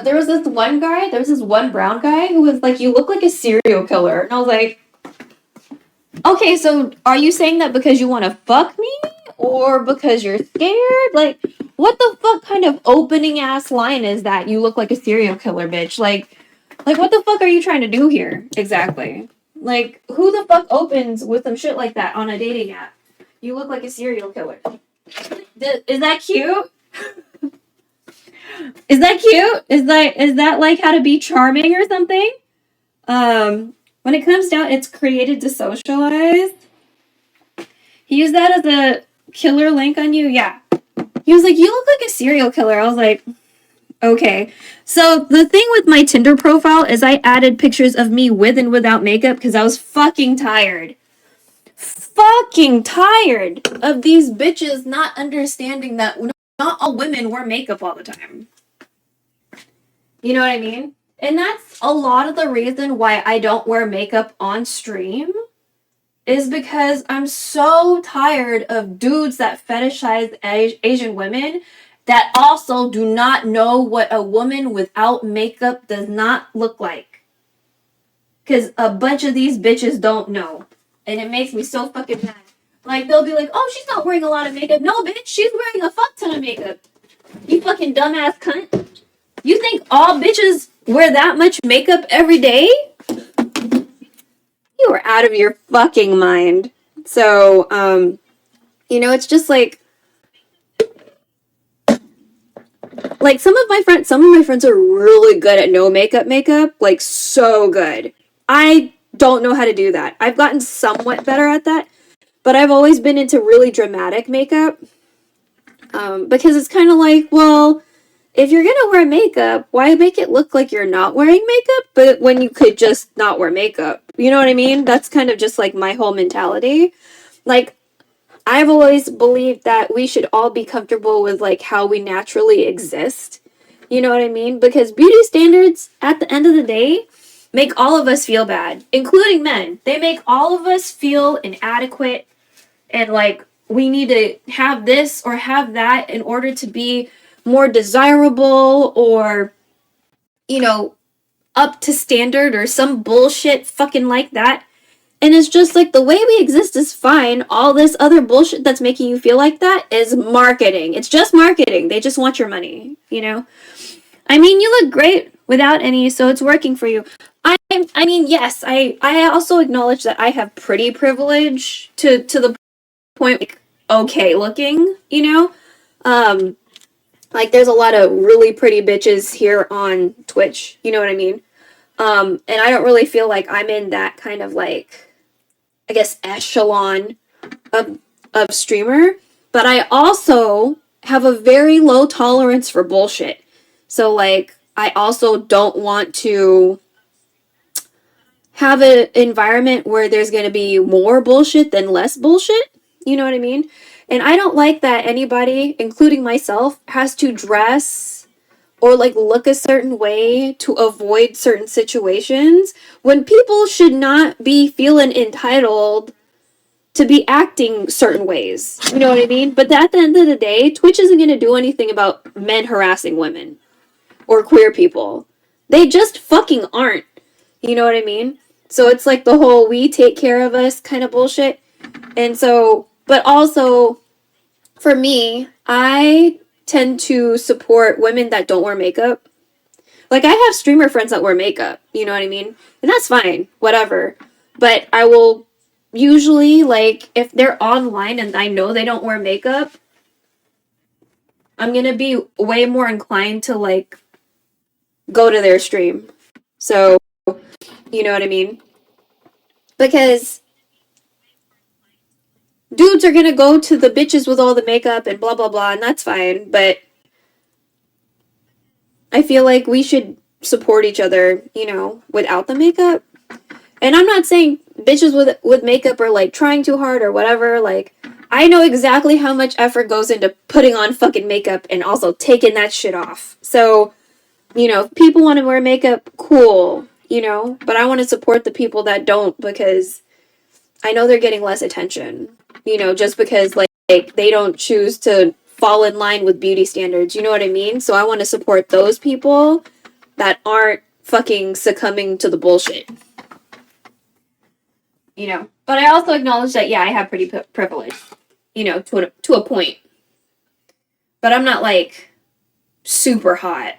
there was this one brown guy who was like, you look like a serial killer. And I was like, okay, so are you saying that because you want to fuck me? Or because you're scared? Like, what the fuck kind of opening ass line is that? You look like a serial killer, bitch. Like, what the fuck are you trying to do here? Exactly. Like, who the fuck opens with some shit like that on a dating app? You look like a serial killer. Is that cute? Is that cute? Is that like how to be charming or something? When it comes down, it's created to socialize. He used that as a killer link on you? Yeah. He was like, you look like a serial killer. I was like, okay. So the thing with my Tinder profile is I added pictures of me with and without makeup because I was fucking tired. Fucking tired of these bitches not understanding that not all women wear makeup all the time. You know what I mean? And that's a lot of the reason why I don't wear makeup on stream is because I'm so tired of dudes that fetishize Asian women that also do not know what a woman without makeup does not look like. Because a bunch of these bitches don't know. And it makes me so fucking mad. Like, they'll be like, oh, she's not wearing a lot of makeup. No, bitch, she's wearing a fuck ton of makeup. You fucking dumbass cunt. You think all bitches wear that much makeup every day? You are out of your fucking mind. So, it's just like some of my friends are really good at no makeup, like so good. I don't know how to do that. I've gotten somewhat better at that, but I've always been into really dramatic makeup. Because it's kind of like, well, if you're gonna wear makeup, why make it look like you're not wearing makeup, but when you could just not wear makeup? You know what I mean? That's kind of just like my whole mentality. Like, I've always believed that we should all be comfortable with like how we naturally exist. You know what I mean? Because beauty standards, at the end of the day, make all of us feel bad, including men. They make all of us feel inadequate and like we need to have this or have that in order to be more desirable or, up to standard or some bullshit fucking like that. And it's just like the way we exist is fine. All this other bullshit that's making you feel like that is marketing. It's just marketing. They just want your money, I mean, you look great without any, so it's working for you. I mean, yes, I also acknowledge that I have pretty privilege to the point, like, okay looking, like there's a lot of really pretty bitches here on Twitch, you know what I mean? And I don't really feel like I'm in that kind of like, I guess, echelon of streamer, but I also have a very low tolerance for bullshit. So like, I also don't want to have an environment where there's going to be more bullshit than less bullshit. You know what I mean? And I don't like that anybody, including myself, has to dress or like look a certain way to avoid certain situations when people should not be feeling entitled to be acting certain ways. You know what I mean? But at the end of the day, Twitch isn't going to do anything about men harassing women or queer people. They just fucking aren't. You know what I mean? So it's like the whole we take care of us kind of bullshit. And so, but also for me, I tend to support women that don't wear makeup. Like, I have streamer friends that wear makeup, you know what I mean? And that's fine, whatever. But I will usually, like, if they're online and I know they don't wear makeup, I'm gonna be way more inclined to, like, go to their stream. So, you know what I mean? Because dudes are gonna go to the bitches with all the makeup and blah, blah, blah, and that's fine, but I feel like we should support each other, without the makeup. And I'm not saying bitches with makeup are, like, trying too hard or whatever. Like, I know exactly how much effort goes into putting on fucking makeup and also taking that shit off. So, if people want to wear makeup, cool, but I want to support the people that don't because I know they're getting less attention, just because, like, they don't choose to fall in line with beauty standards, you know what I mean? So I want to support those people that aren't fucking succumbing to the bullshit. But I also acknowledge that, yeah, I have pretty privilege, to a point. But I'm not, like, super hot.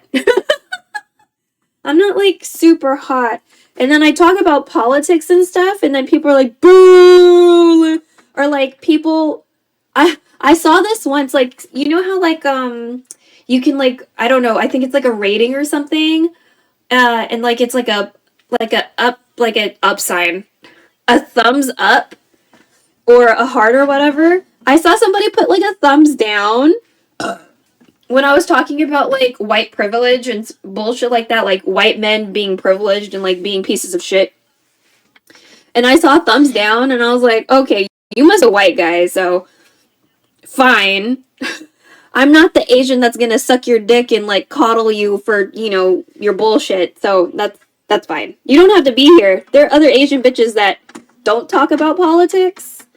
I'm not, like, super hot. And then I talk about politics and stuff, and then people are like, boo! Or, like, people... I saw this once, like, you know how, like, you can, like, I don't know, I think it's, like, a rating or something, and, like, it's, like an up sign. A thumbs up or a heart or whatever. I saw somebody put like a thumbs down when I was talking about like white privilege and bullshit like that, like white men being privileged and like being pieces of shit. And I saw thumbs down and I was like, okay, you must be a white guy, so fine. I'm not the Asian that's gonna suck your dick and like coddle you for, your bullshit. So that's fine. You don't have to be here. There are other Asian bitches that don't talk about politics,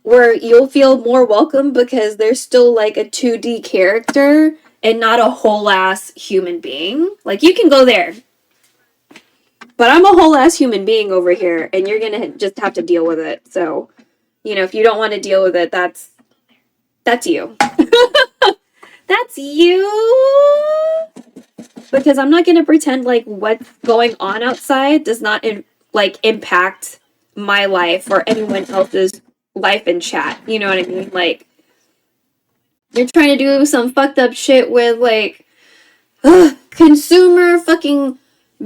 where you'll feel more welcome because they're still like a 2D character and not a whole ass human being. Like, you can go there. But I'm a whole ass human being over here, and you're gonna just have to deal with it. So, you know, if you don't want to deal with it, that's you. That's you. Because I'm not gonna pretend like what's going on outside does not impact my life or anyone else's life in chat. You know what I mean? Like, you're trying to do some fucked up shit with like consumer fucking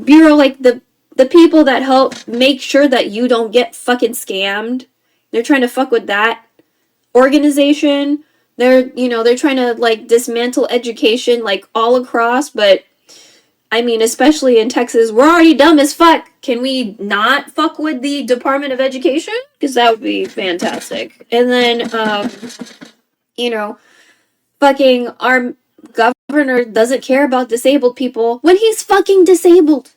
bureau, like the people that help make sure that you don't get fucking scammed. They're trying to fuck with that organization. They're trying to like dismantle education like all across, but I mean, especially in Texas, we're already dumb as fuck. Can we not fuck with the Department of Education? Because that would be fantastic. And then, fucking our governor doesn't care about disabled people when he's fucking disabled.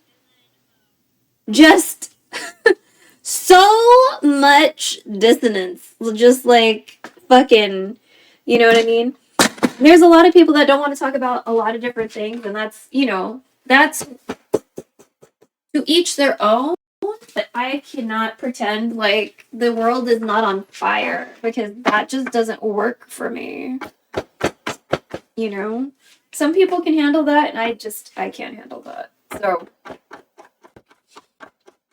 Just so much dissonance. Just like fucking, you know what I mean? There's a lot of people that don't want to talk about a lot of different things, and that's to each their own. But I cannot pretend like the world is not on fire, because that just doesn't work for me. You know? Some people can handle that, and I can't handle that. So,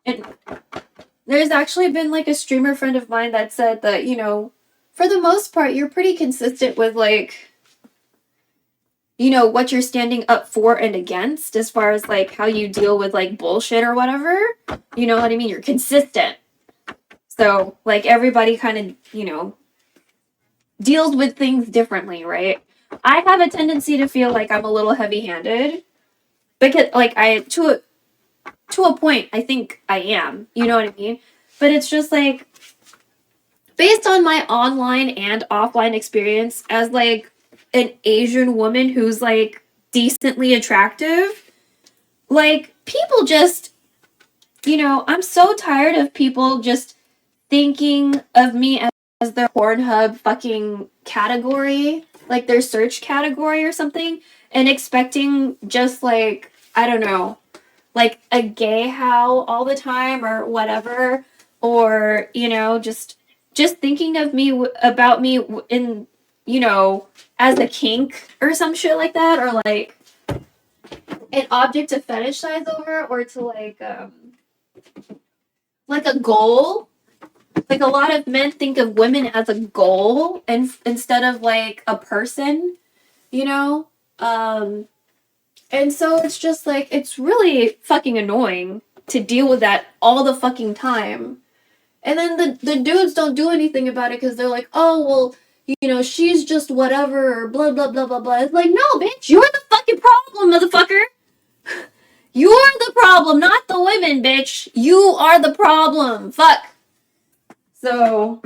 and there's actually been like a streamer friend of mine that said that, for the most part, you're pretty consistent with like, what you're standing up for and against, as far as like how you deal with like bullshit or whatever. You know what I mean? You're consistent. So like everybody kind of, deals with things differently, right? I have a tendency to feel like I'm a little heavy-handed, because like to a point, I think I am. You know what I mean? But it's just like, based on my online and offline experience as like an Asian woman who's like decently attractive, like people just, I'm so tired of people just thinking of me as their Pornhub fucking category, like their search category or something, and expecting just like, I don't know, like a gay how all the time or whatever, or just thinking of me about me in as a kink or some shit like that, or like an object to fetishize over, or to like a goal. Like, a lot of men think of women as a goal and instead of like a person, and so it's just like, it's really fucking annoying to deal with that all the fucking time. And then the dudes don't do anything about it because they're like, oh, well, she's just whatever, or blah, blah, blah, blah, blah. It's like, no, bitch, you're the fucking problem, motherfucker. You're the problem, not the women, bitch. You are the problem. Fuck. So,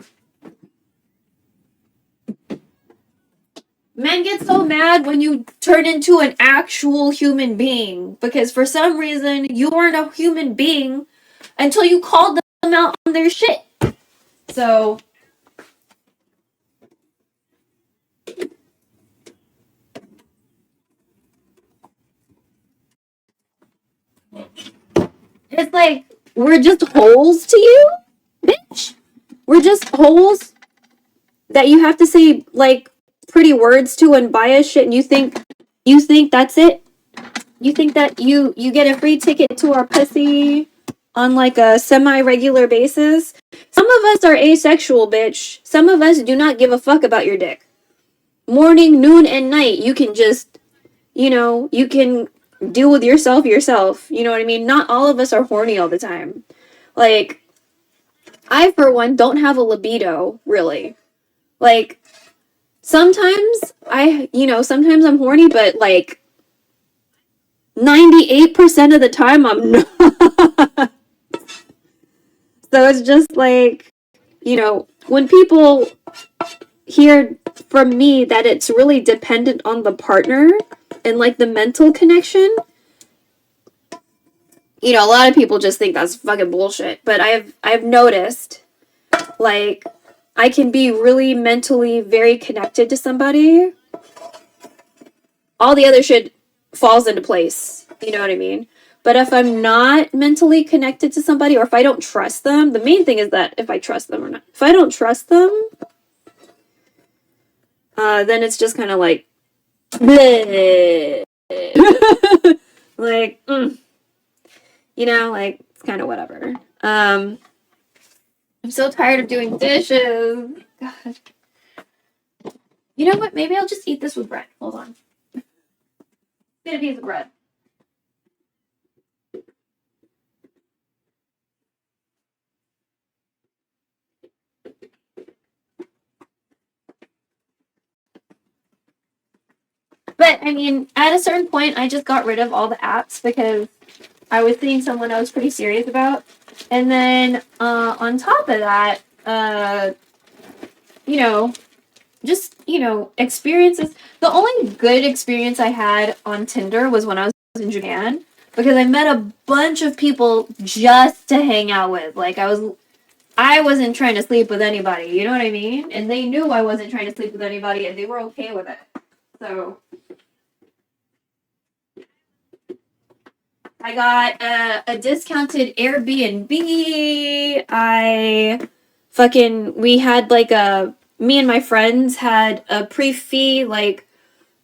men get so mad when you turn into an actual human being, because for some reason you aren't a human being until you called them out on their shit. So, it's like, we're just holes to you, bitch. We're just holes that you have to say like pretty words to and buy a shit, and you think that's it? You think that you get a free ticket to our pussy on like a semi-regular basis? Some of us are asexual, bitch. Some of us do not give a fuck about your dick. Morning, noon, and night, you can just, you can deal with yourself. You know what I mean? Not all of us are horny all the time. Like, I, for one, don't have a libido, really. Like, sometimes sometimes I'm horny, but like 98% of the time I'm not. So it's just like, when people hear from me that it's really dependent on the partner and like the mental connection, you know, a lot of people just think that's fucking bullshit, but I've noticed, like, I can be really mentally very connected to somebody. All the other shit falls into place. You know what I mean? But if I'm not mentally connected to somebody, or if I don't trust them, the main thing is that if I trust them or not. If I don't trust them, then it's just kind of like, bleh. Like, you know, like, it's kind of whatever. I'm so tired of doing dishes. God. You know what? Maybe I'll just eat this with bread. Hold on. Get a piece of bread. But, I mean, at a certain point, I just got rid of all the apps because I was seeing someone I was pretty serious about. And then, on top of that, you know, just, you know, experiences. The only good experience I had on Tinder was when I was in Japan. Because I met a bunch of people just to hang out with. Like, I wasn't trying to sleep with anybody, you know what I mean? And they knew I wasn't trying to sleep with anybody, and they were okay with it. So I got a discounted Airbnb. We had like me and my friends had a pre-fee, like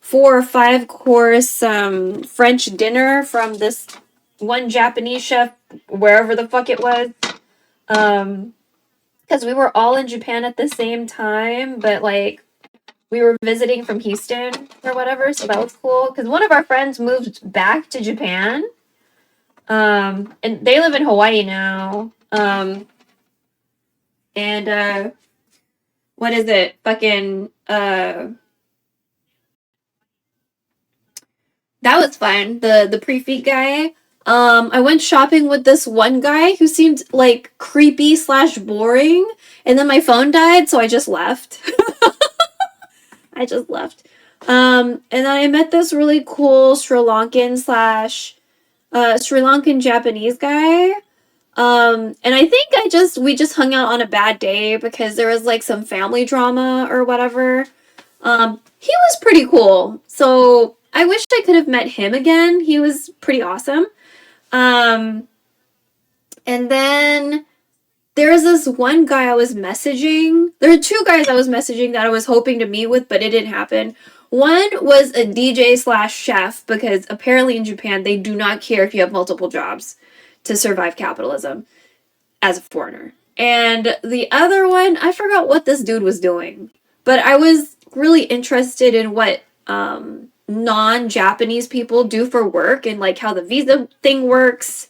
4 or 5 course French dinner from this one Japanese chef, wherever the fuck it was. Because we were all in Japan at the same time, but like we were visiting from Houston or whatever, so that was cool. Because one of our friends moved back to Japan. And they live in Hawaii now. What is it? Fucking, that was fun. The pre-feed guy. I went shopping with this one guy who seemed like creepy / boring, and then my phone died, so I just left. I just left. And then I met this really cool Sri Lankan Japanese guy. And I think we just hung out on a bad day because there was like some family drama or whatever. He was pretty cool. So I wish I could have met him again. He was pretty awesome. And then there was this one guy I was messaging. There are 2 guys I was messaging that I was hoping to meet with, but it didn't happen. One was a DJ / chef, because apparently in Japan, they do not care if you have multiple jobs to survive capitalism as a foreigner. And the other one, I forgot what this dude was doing, but I was really interested in what non-Japanese people do for work and like how the visa thing works,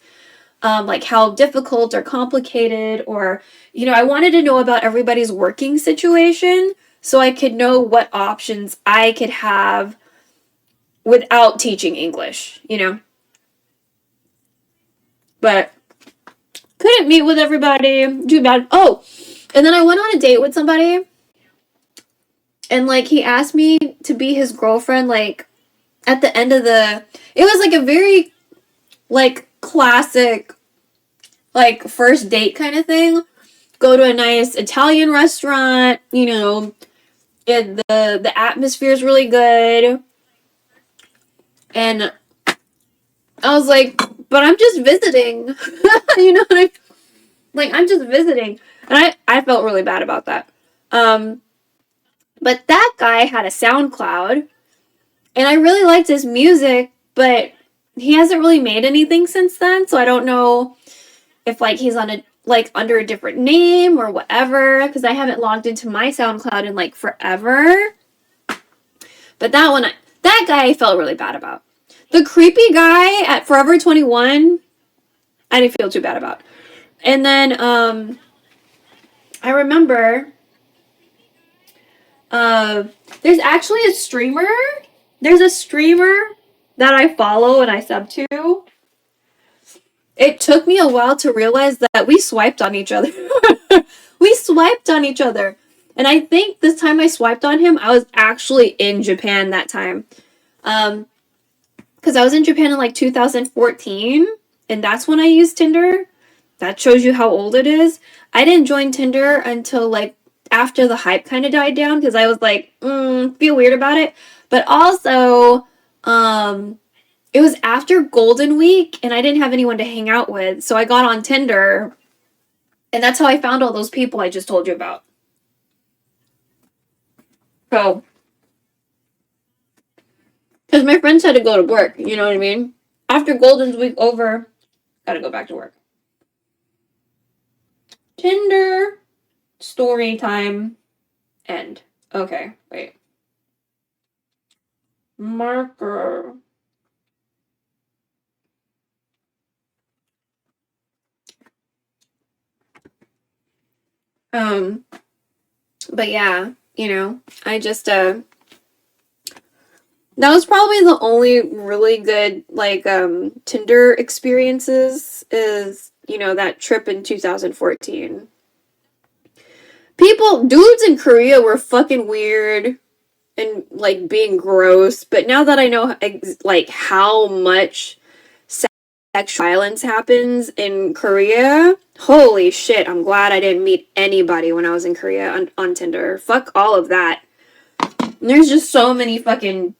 like how difficult or complicated, or, you know, I wanted to know about everybody's working situation so I could know what options I could have without teaching English, you know? But couldn't meet with everybody. Too bad. Oh, and then I went on a date with somebody, and like he asked me to be his girlfriend, like at the end of it was like a very like classic like first date kind of thing. Go to a nice Italian restaurant, you know, the atmosphere is really good. And I was like, but I'm just visiting. You know what I mean? Like, I'm just visiting. And I felt really bad about that. But that guy had a SoundCloud, and I really liked his music, but he hasn't really made anything since then, so I don't know if like he's on under a different name or whatever, because I haven't logged into my SoundCloud in like forever. But that guy I felt really bad about. The creepy guy at Forever 21, I didn't feel too bad about. And then I remember there's actually a streamer. There's a streamer that I follow and I sub to. It took me a while to realize that we swiped on each other. We swiped on each other. And I think this time I swiped on him, I was actually in Japan that time. Because I was in Japan in like 2014. and that's when I used Tinder. That shows you how old it is. I didn't join Tinder until like after the hype kind of died down because I was like, feel weird about it. But also, it was after Golden Week and I didn't have anyone to hang out with. So I got on Tinder and that's how I found all those people I just told you about. So, because my friends had to go to work, you know what I mean? After Golden Week over, gotta go back to work. Tinder story time end. Okay, wait. Marker. But yeah, you know, I just that was probably the only really good like Tinder experiences is, you know, that trip in 2014. Dudes in Korea were fucking weird and like being gross, but now that I know like how much sexual violence happens in Korea, holy shit, I'm glad I didn't meet anybody when I was in Korea on Tinder. Fuck all of that. And there's just so many fucking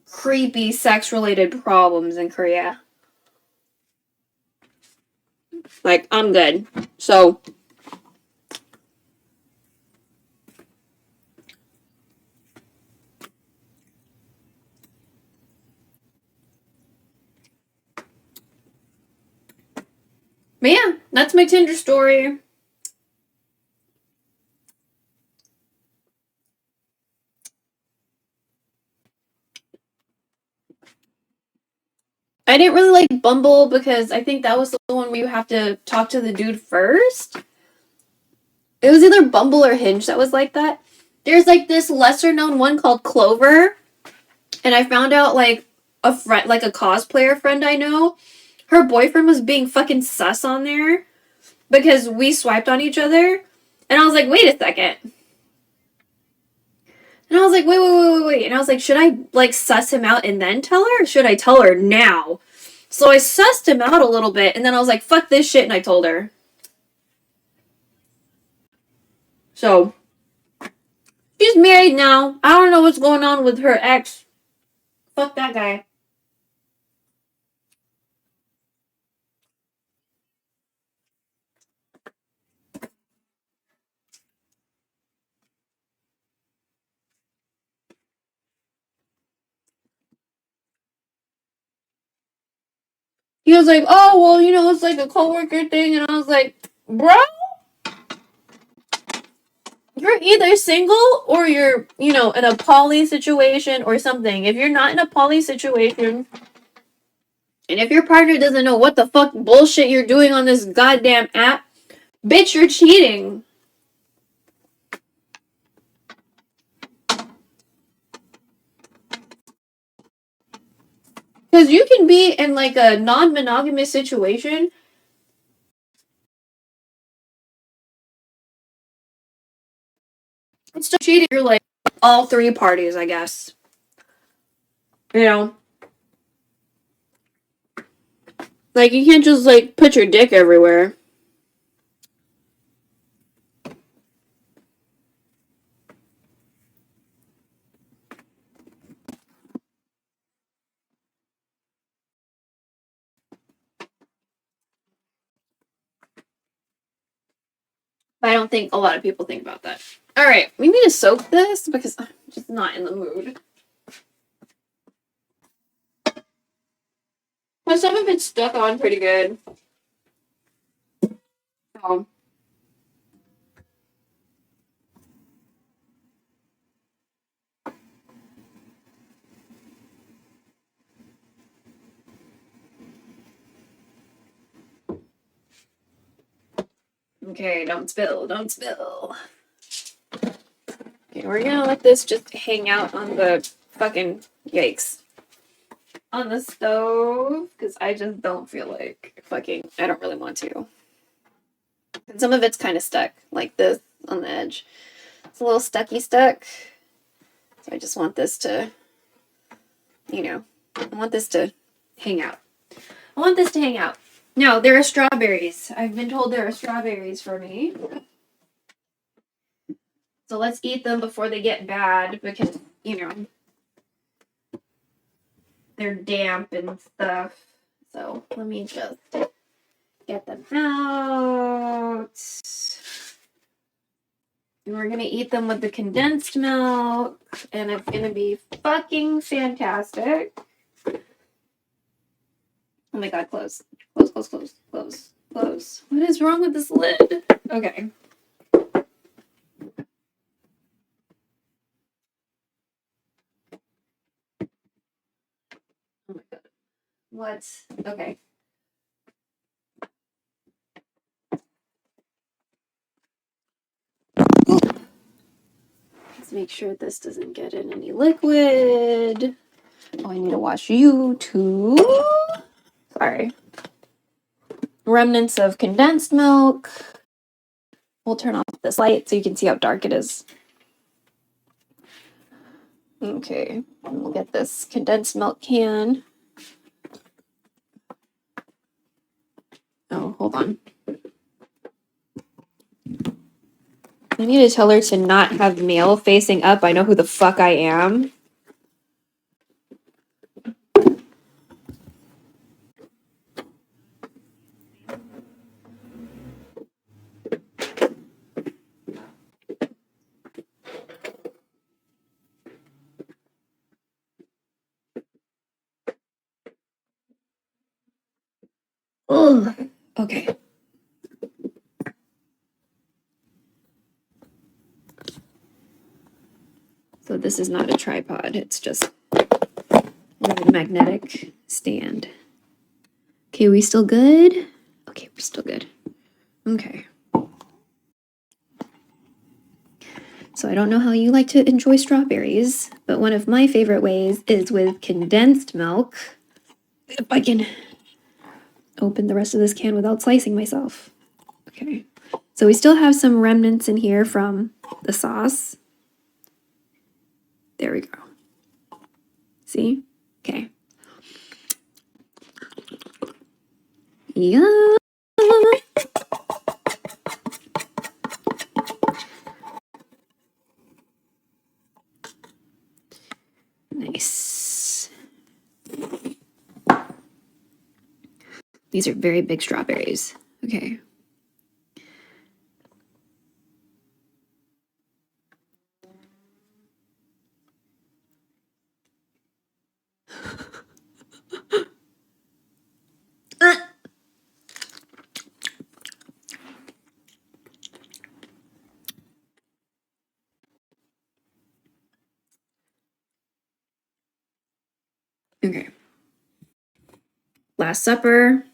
creepy sex-related problems in Korea. Like, I'm good. So, but yeah, that's my Tinder story. I didn't really like Bumble because I think that was the one where you have to talk to the dude first. It was either Bumble or Hinge that was like that. There's like this lesser known one called Clover. And I found out like a friend, like a cosplayer friend I know, her boyfriend was being fucking sus on there because we swiped on each other. And I was like, wait a second. And I was like, wait. And I was like, should I like suss him out and then tell her? Or should I tell her now? So I sussed him out a little bit and then I was like, fuck this shit, and I told her. So she's married now. I don't know what's going on with her ex. Fuck that guy. He was like, oh, well, you know, it's like a coworker thing. And I was like, bro, you're either single or you're, you know, in a poly situation or something. If you're not in a poly situation, and if your partner doesn't know what the fuck bullshit you're doing on this goddamn app, bitch, you're cheating. Because you can be in like a non-monogamous situation. It's still cheating. You're like all three parties, I guess. You know? Like, you can't just like put your dick everywhere. But I don't think a lot of people think about that. Alright, we need to soak this because I'm just not in the mood. But some of it's stuck on pretty good. So. Okay, don't spill. Okay, we're gonna let this just hang out on the fucking, yikes, on the stove, because I just don't feel like fucking, I don't really want to. And some of it's kind of stuck, like this on the edge. It's a little stuck. So I just want this to, you know, I want this to hang out. I want this to hang out. Now, there are strawberries. I've been told there are strawberries for me. So let's eat them before they get bad because, you know, they're damp and stuff. So let me just get them out. And we're gonna eat them with the condensed milk, and it's gonna be fucking fantastic. Oh my god, close. Close, close, close, close, close. What is wrong with this lid? Okay. Oh my god. What? Okay. Let's make sure this doesn't get in any liquid. Oh, I need to wash you too. Sorry. Remnants of condensed milk. We'll turn off this light so you can see how dark it is. Okay, we'll get this condensed milk can. Oh, hold on. I need to tell her to not have mail facing up. I know who the fuck I am. Ugh. Okay. So this is not a tripod. It's just a magnetic stand. Okay, we still good? Okay, we're still good. Okay. So I don't know how you like to enjoy strawberries, but one of my favorite ways is with condensed milk. If I can open the rest of this can without slicing myself. Okay. So we still have some remnants in here from the sauce. There we go. See? Okay. Yeah. Nice. These are very big strawberries. Okay. Okay. Last Supper.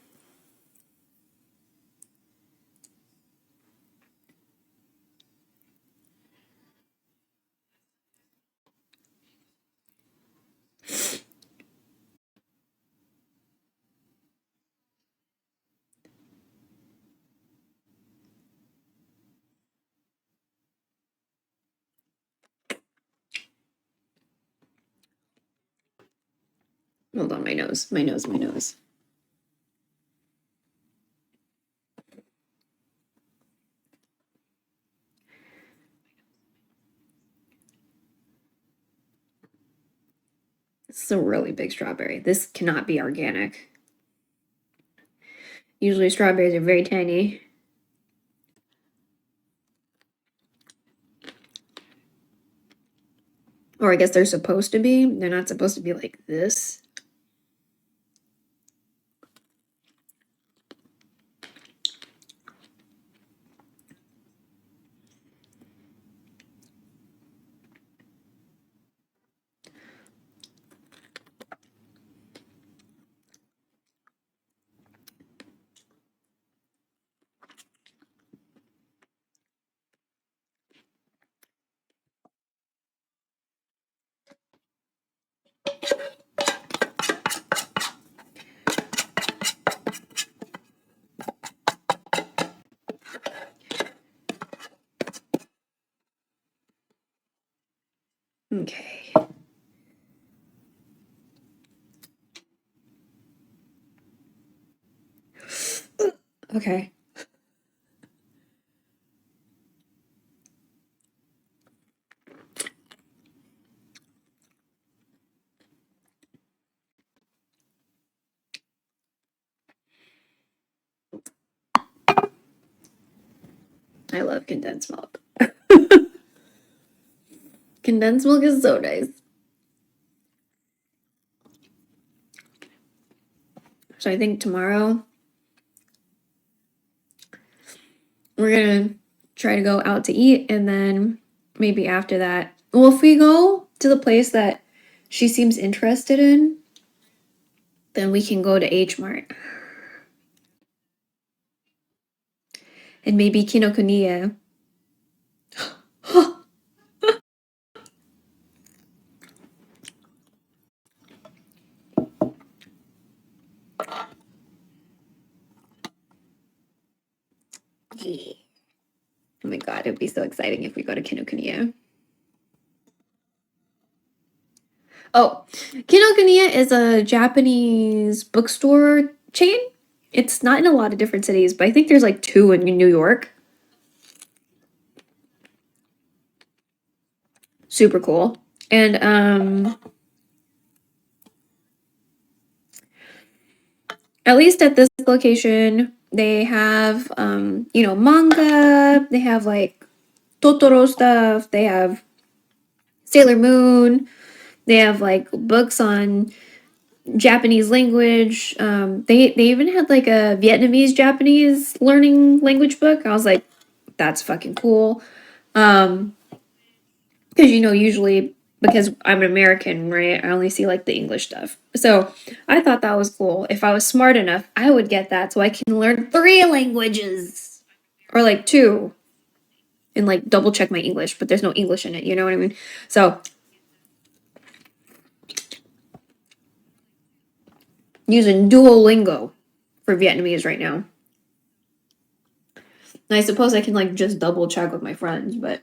Hold on, my nose, my nose, my nose. This is a really big strawberry. This cannot be organic. Usually strawberries are very tiny. Or I guess they're supposed to be. They're not supposed to be like this. Okay. Okay. I love condensed milk. Condensed milk is so nice. So I think tomorrow we're gonna try to go out to eat, and then maybe after that, well, if we go to the place that she seems interested in, then we can go to H Mart. And maybe Kinokuniya. Yeah. Oh my god, it would be so exciting if we go to Kinokuniya. Oh, Kinokuniya is a Japanese bookstore chain. It's not in a lot of different cities, but I think there's like 2 in New York. Super cool. And at least at this location, they have you know, manga, they have like Totoro stuff, they have Sailor Moon, they have like books on Japanese language. They even had like a Vietnamese Japanese learning language book. I was like, that's fucking cool. Because you know, usually because I'm American, right? I only see like the English stuff. So I thought that was cool. If I was smart enough, I would get that so I can learn 3 languages. Or like 2. And like double check my English, but there's no English in it, you know what I mean? So using Duolingo for Vietnamese right now. And I suppose I can like just double check with my friends, but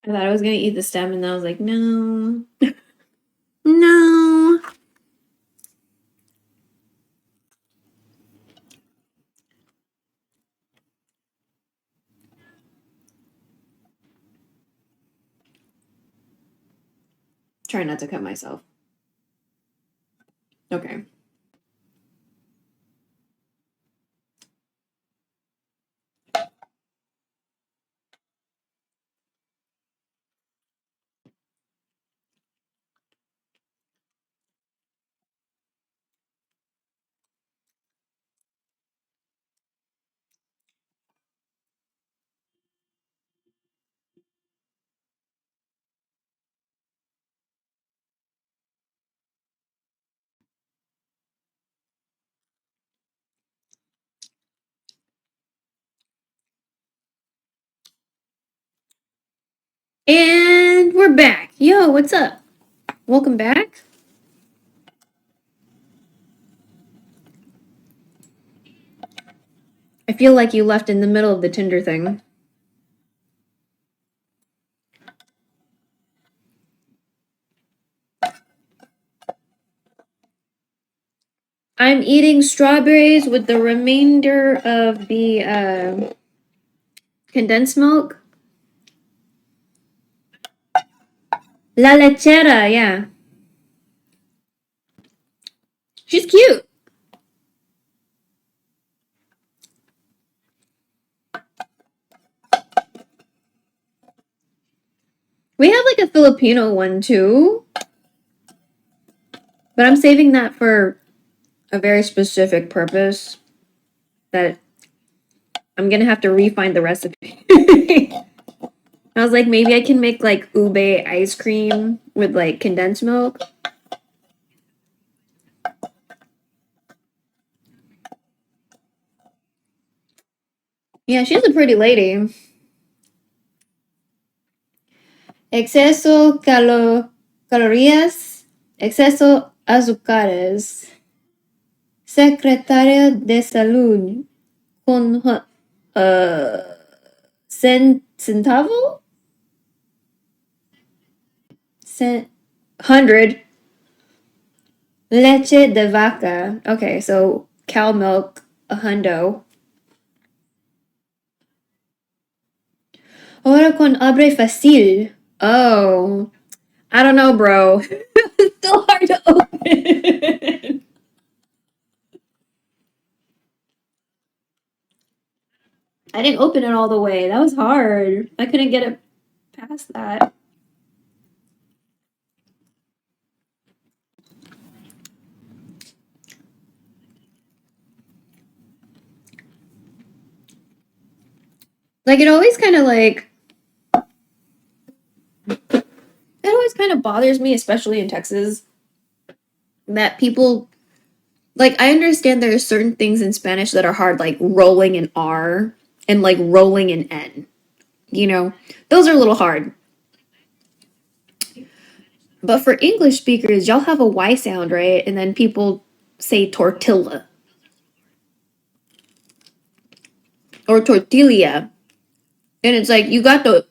I thought I was gonna eat the stem, and then I was like, no. No. Try not to cut myself. Okay. And we're back. Yo, what's up? Welcome back. I feel like you left in the middle of the Tinder thing. I'm eating strawberries with the remainder of the condensed milk. La lechera, yeah. She's cute. We have like a Filipino one too. But I'm saving that for a very specific purpose that I'm gonna have to refine the recipe. I was like, maybe I can make like ube ice cream with like condensed milk. Yeah, she's a pretty lady. Exceso calorías, exceso azúcares. Secretaria de Salud con centavo? 100. Leche de vaca. Okay, so cow milk, a hundo. Ahora con abre fácil. Oh, I don't know, bro. It's still hard to open. I didn't open it all the way. That was hard. I couldn't get it past that. Like, it always kind of bothers me, especially in Texas, that people, like, I understand there are certain things in Spanish that are hard, like rolling an R and like rolling an N, you know? Those are a little hard. But for English speakers, y'all have a Y sound, right? And then people say tortilla or tortilla. And it's like, you got the,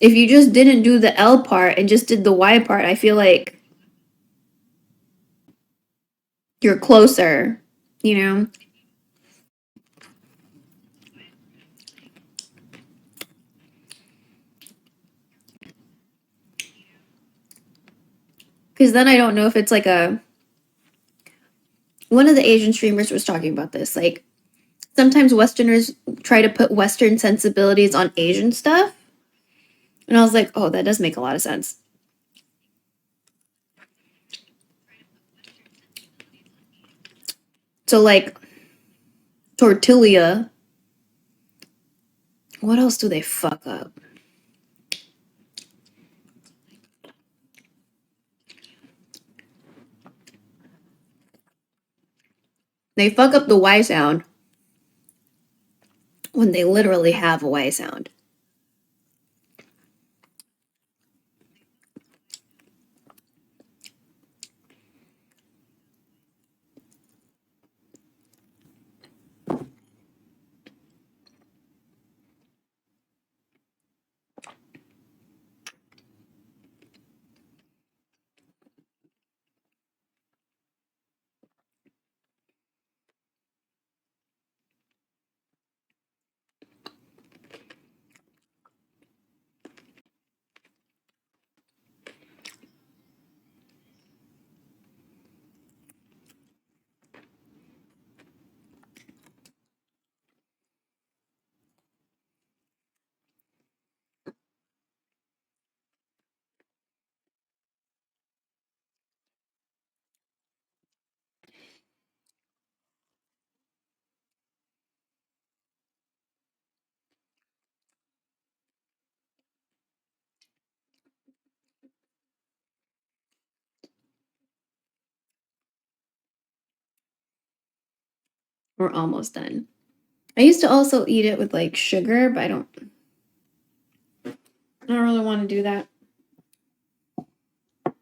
if you just didn't do the L part and just did the Y part, I feel like you're closer, you know? Because then I don't know if it's like a, one of the Asian streamers was talking about this. Like, sometimes Westerners try to put Western sensibilities on Asian stuff. And I was like, oh, that does make a lot of sense. So, like, tortilla. What else do they fuck up? They fuck up the Y sound when they literally have a Y sound. We're almost done. I used to also eat it with like sugar, but I don't really want to do that. I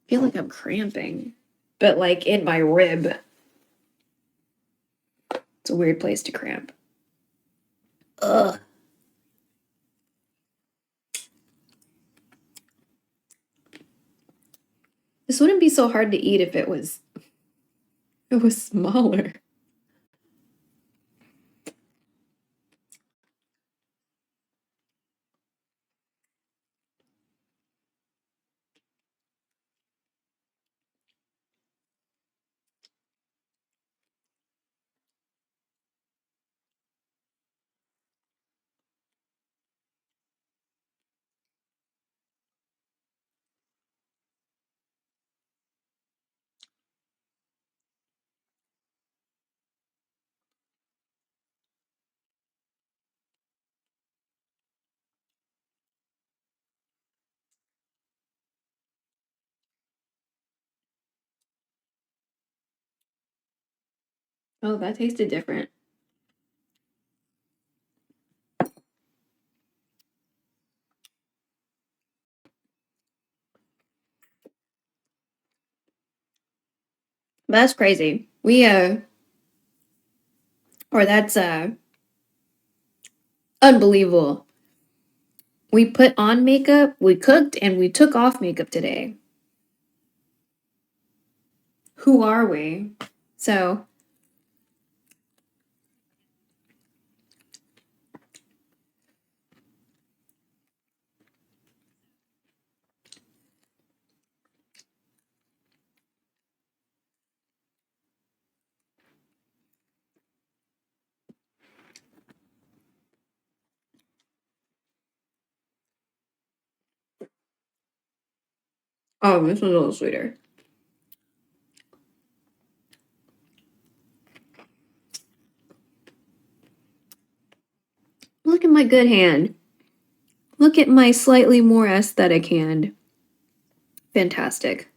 feel like I'm cramping, but like in my rib. It's a weird place to cramp. Ugh. This wouldn't be so hard to eat if it was smaller. Oh, that tasted different. That's crazy. That's unbelievable. We put on makeup, we cooked, and we took off makeup today. Who are we? So, oh, this one's a little sweeter. Look at my good hand. Look at my slightly more aesthetic hand. Fantastic.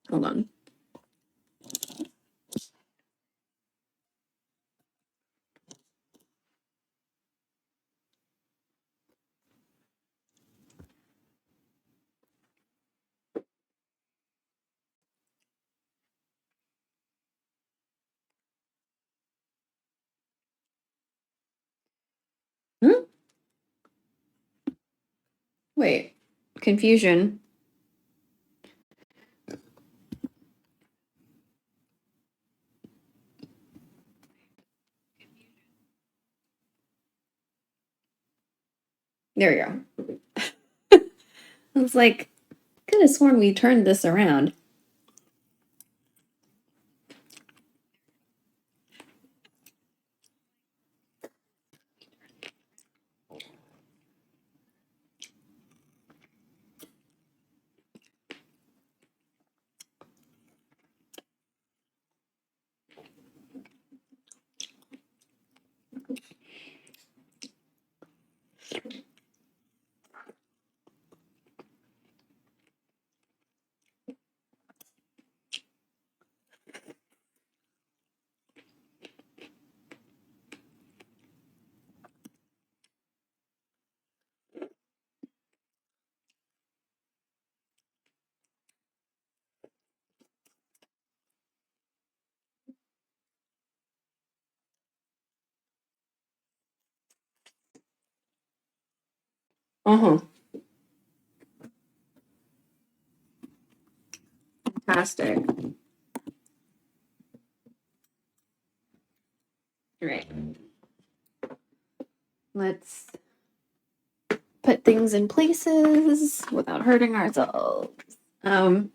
Hold on. Wait. Confusion. There we go. I was like, could have sworn we turned this around. Uh-huh. Fantastic. Right. Let's put things in places without hurting ourselves. So.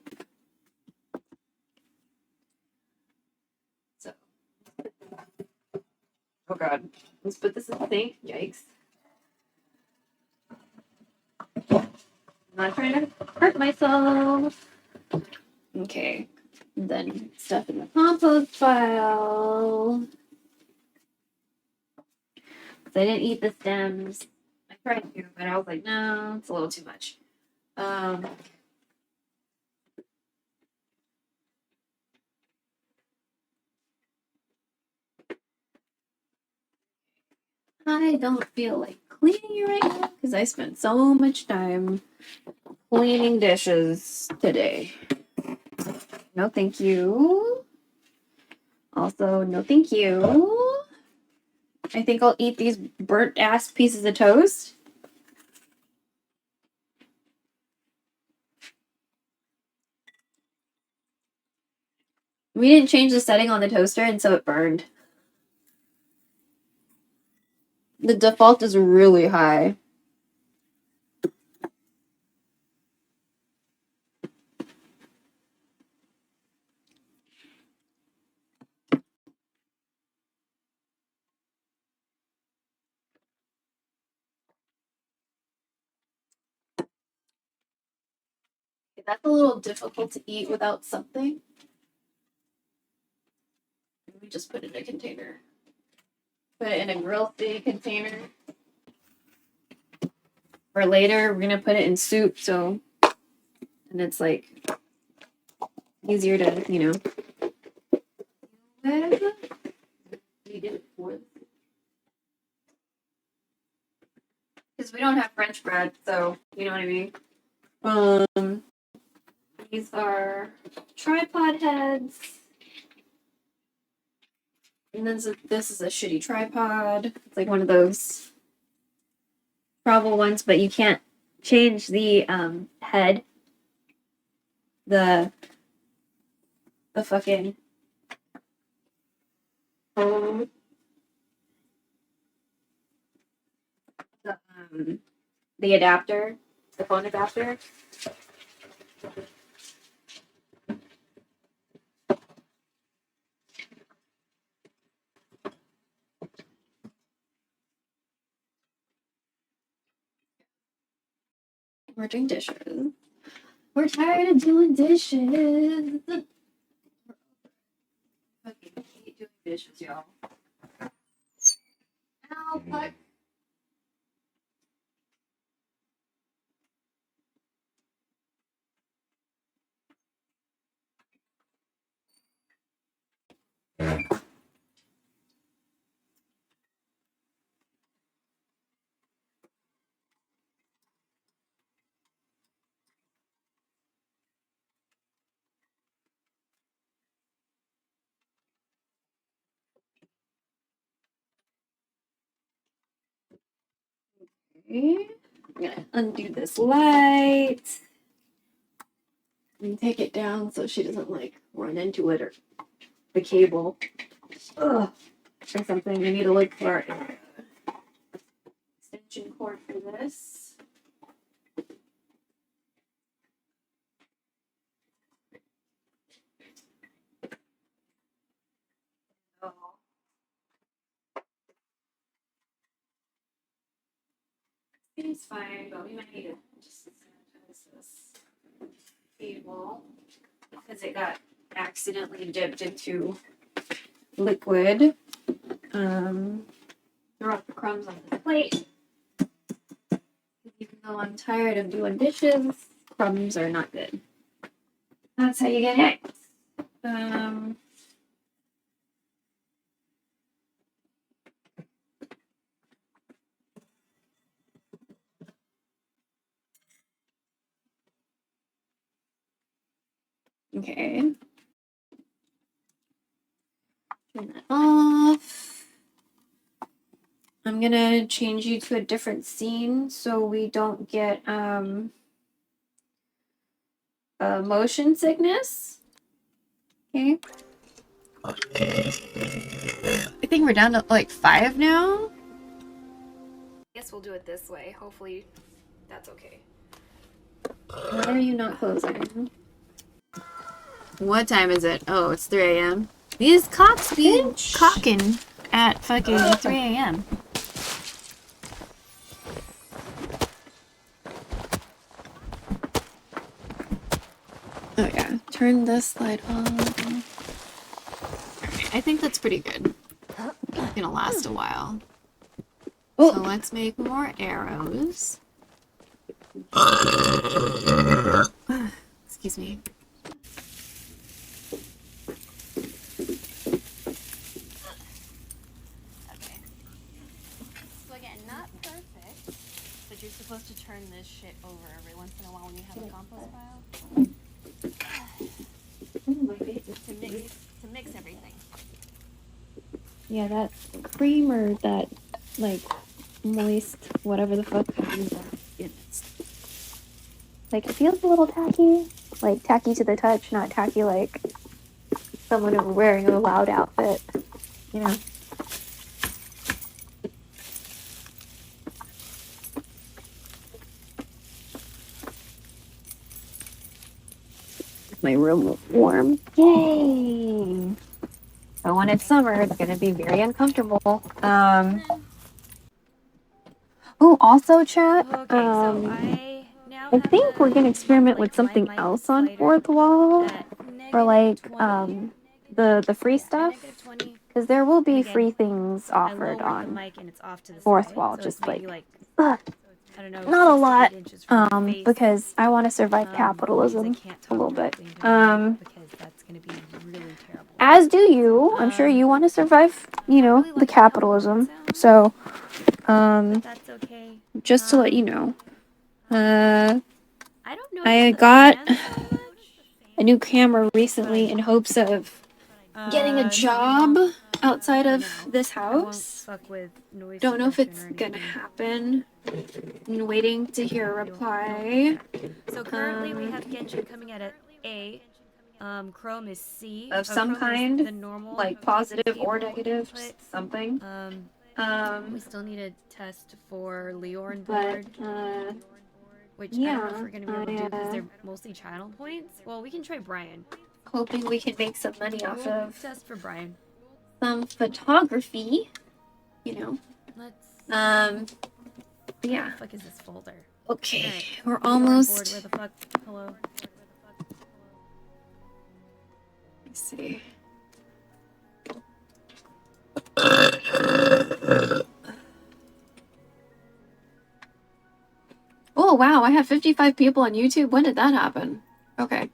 Oh god. Let's put this in the sink. Yikes. I'm not trying to hurt myself. Okay. Then stuff in the compost pile. I didn't eat the stems. I tried to, but I was like, no, it's a little too much. I don't feel like cleaning it right now because I spent so much time cleaning dishes today. No, thank you. Also, no, thank you. I think I'll eat these burnt ass pieces of toast. We didn't change the setting on the toaster, and so it burned. The default is really high. That's a little difficult to eat without something. We just put it in a container. Put it in a grill thing container. For later, we're gonna put it in soup, so and it's like easier to, you know. We did it for because we don't have French bread, so you know what I mean. These are tripod heads, and then this is a shitty tripod. It's like one of those travel ones, but you can't change the head. The fucking the adapter, the phone adapter. We're doing dishes. We're tired of doing dishes. Fucking hate doing dishes, y'all. Ow, fuck. Okay. I'm gonna undo this light and take it down so she doesn't like run into it or the cable. Ugh. Or something. I need to look for an extension cord for this. Oh. It's fine, but we might need to just sanitize this cable because it got accidentally dipped into liquid. Throw out the crumbs on the plate. Even though I'm tired of doing dishes, crumbs are not good. That's how you get it. Okay. Turn that off. I'm gonna change you to a different scene so we don't get motion sickness. Okay. I think we're down to like 5 now. I guess we'll do it this way. Hopefully that's okay. Why are you not closing? What time is it? Oh, it's 3 a.m. These cocks be cocking at fucking 3 a.m. Oh yeah, turn this light on. Alright, I think that's pretty good. It's gonna last a while. So let's make more arrows. Excuse me. Okay. So again, not perfect, but you're supposed to turn this shit over every once in a while when you have a compost pile. My face is to mix everything. Yeah, that cream or that like moist whatever the fuck like it feels a little tacky, like tacky to the touch, not tacky like someone wearing a loud outfit, you know. My room was warm. Yay! But when it's summer, it's gonna be very uncomfortable. Oh, also, chat. I think we're gonna experiment with something else on FOURTHWALL for like the free stuff, because there will be free things offered on FOURTHWALL. Just like not a lot, because I want to survive capitalism a little bit. going to be really terrible. As do you. I'm sure you want to survive, you know, really the like how capitalism. it So, That's okay. just to let you know. I don't know. I The got fans so much, a new camera recently in hopes of getting a job outside of this I won't house. fuck with noise Don't know if suppression it's or gonna anything. happen. I'm waiting to hear a reply. So currently we have Genshin coming at A. Chrome is C. Of some Chrome is kind, the normal like positive or table negative, input. something. We still need a test for Leorn But, board, which I don't know if we're gonna be able to do because they're mostly channel points. Well, we can try Brian. hoping we can make some money off We'll of test for Brian. some photography, you know. Let's. Yeah. What the fuck is this folder? Okay, Alright, we're Leorn board, almost. where the fuck? Hello. Let's see. Oh wow, I have 55 people on YouTube. When did that happen? Okay.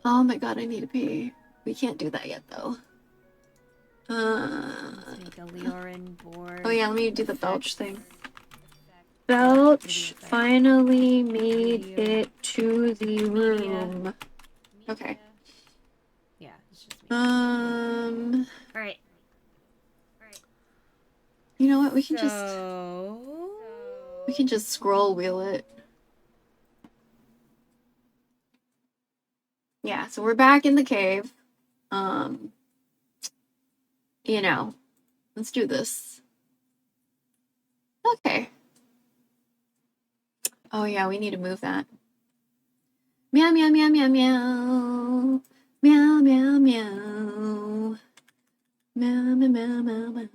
Oh my god, I need to pee. We can't do that yet though. Let's make a Leorn board. Oh yeah, let me do the belch thing. Belch finally made it to the room. Okay. Yeah, it's just me. Alright. You know what? We can So... just scroll wheel it. Yeah, so we're back in the cave. You know, let's do this. Okay. Oh yeah, we need to move that. Meow meow meow meow meow. Meow meow meow. Meow meow meow meow meow.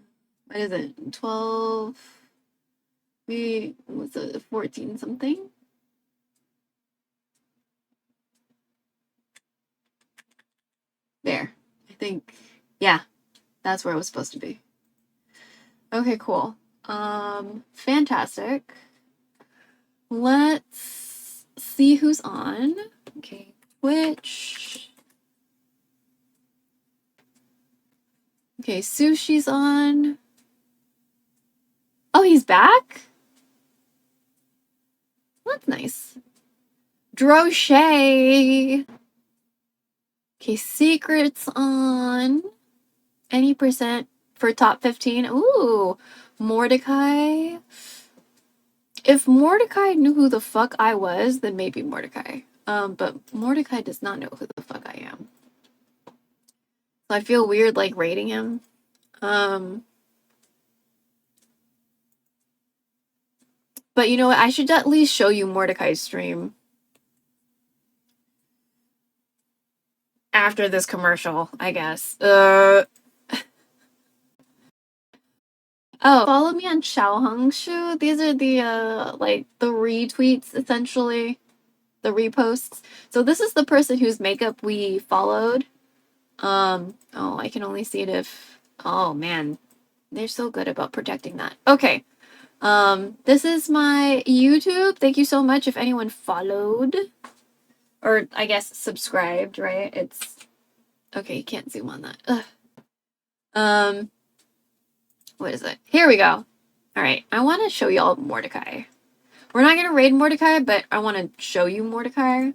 What is it? 12. What's it? 14 something? There. I think. Yeah. That's where it was supposed to be. Okay, cool. Fantastic. Let's see who's on. Okay, Twitch. Okay, Sushi's on. Oh, he's back? That's nice. Drochet. Okay, Secret's on. Any percent for top 15. Ooh, Mordecai. If Mordecai knew who the fuck I was, then maybe Mordecai. But Mordecai does not know who the fuck I am. So I feel weird like rating him. But you know what? I should at least show you Mordecai's stream after this commercial, I guess. Oh, follow me on xiaohongshu. These are the like the retweets essentially, the reposts. So this is the person whose makeup we followed. Oh, I can only see it if. Oh man, they're so good about protecting that. Okay. This is my YouTube. Thank you so much if anyone followed. Or I guess subscribed, right? It's okay, you can't zoom on that. Ugh. What is it? Here we go. Alright, I want to show y'all Mordecai. We're not gonna raid Mordecai, but I want to show you Mordecai.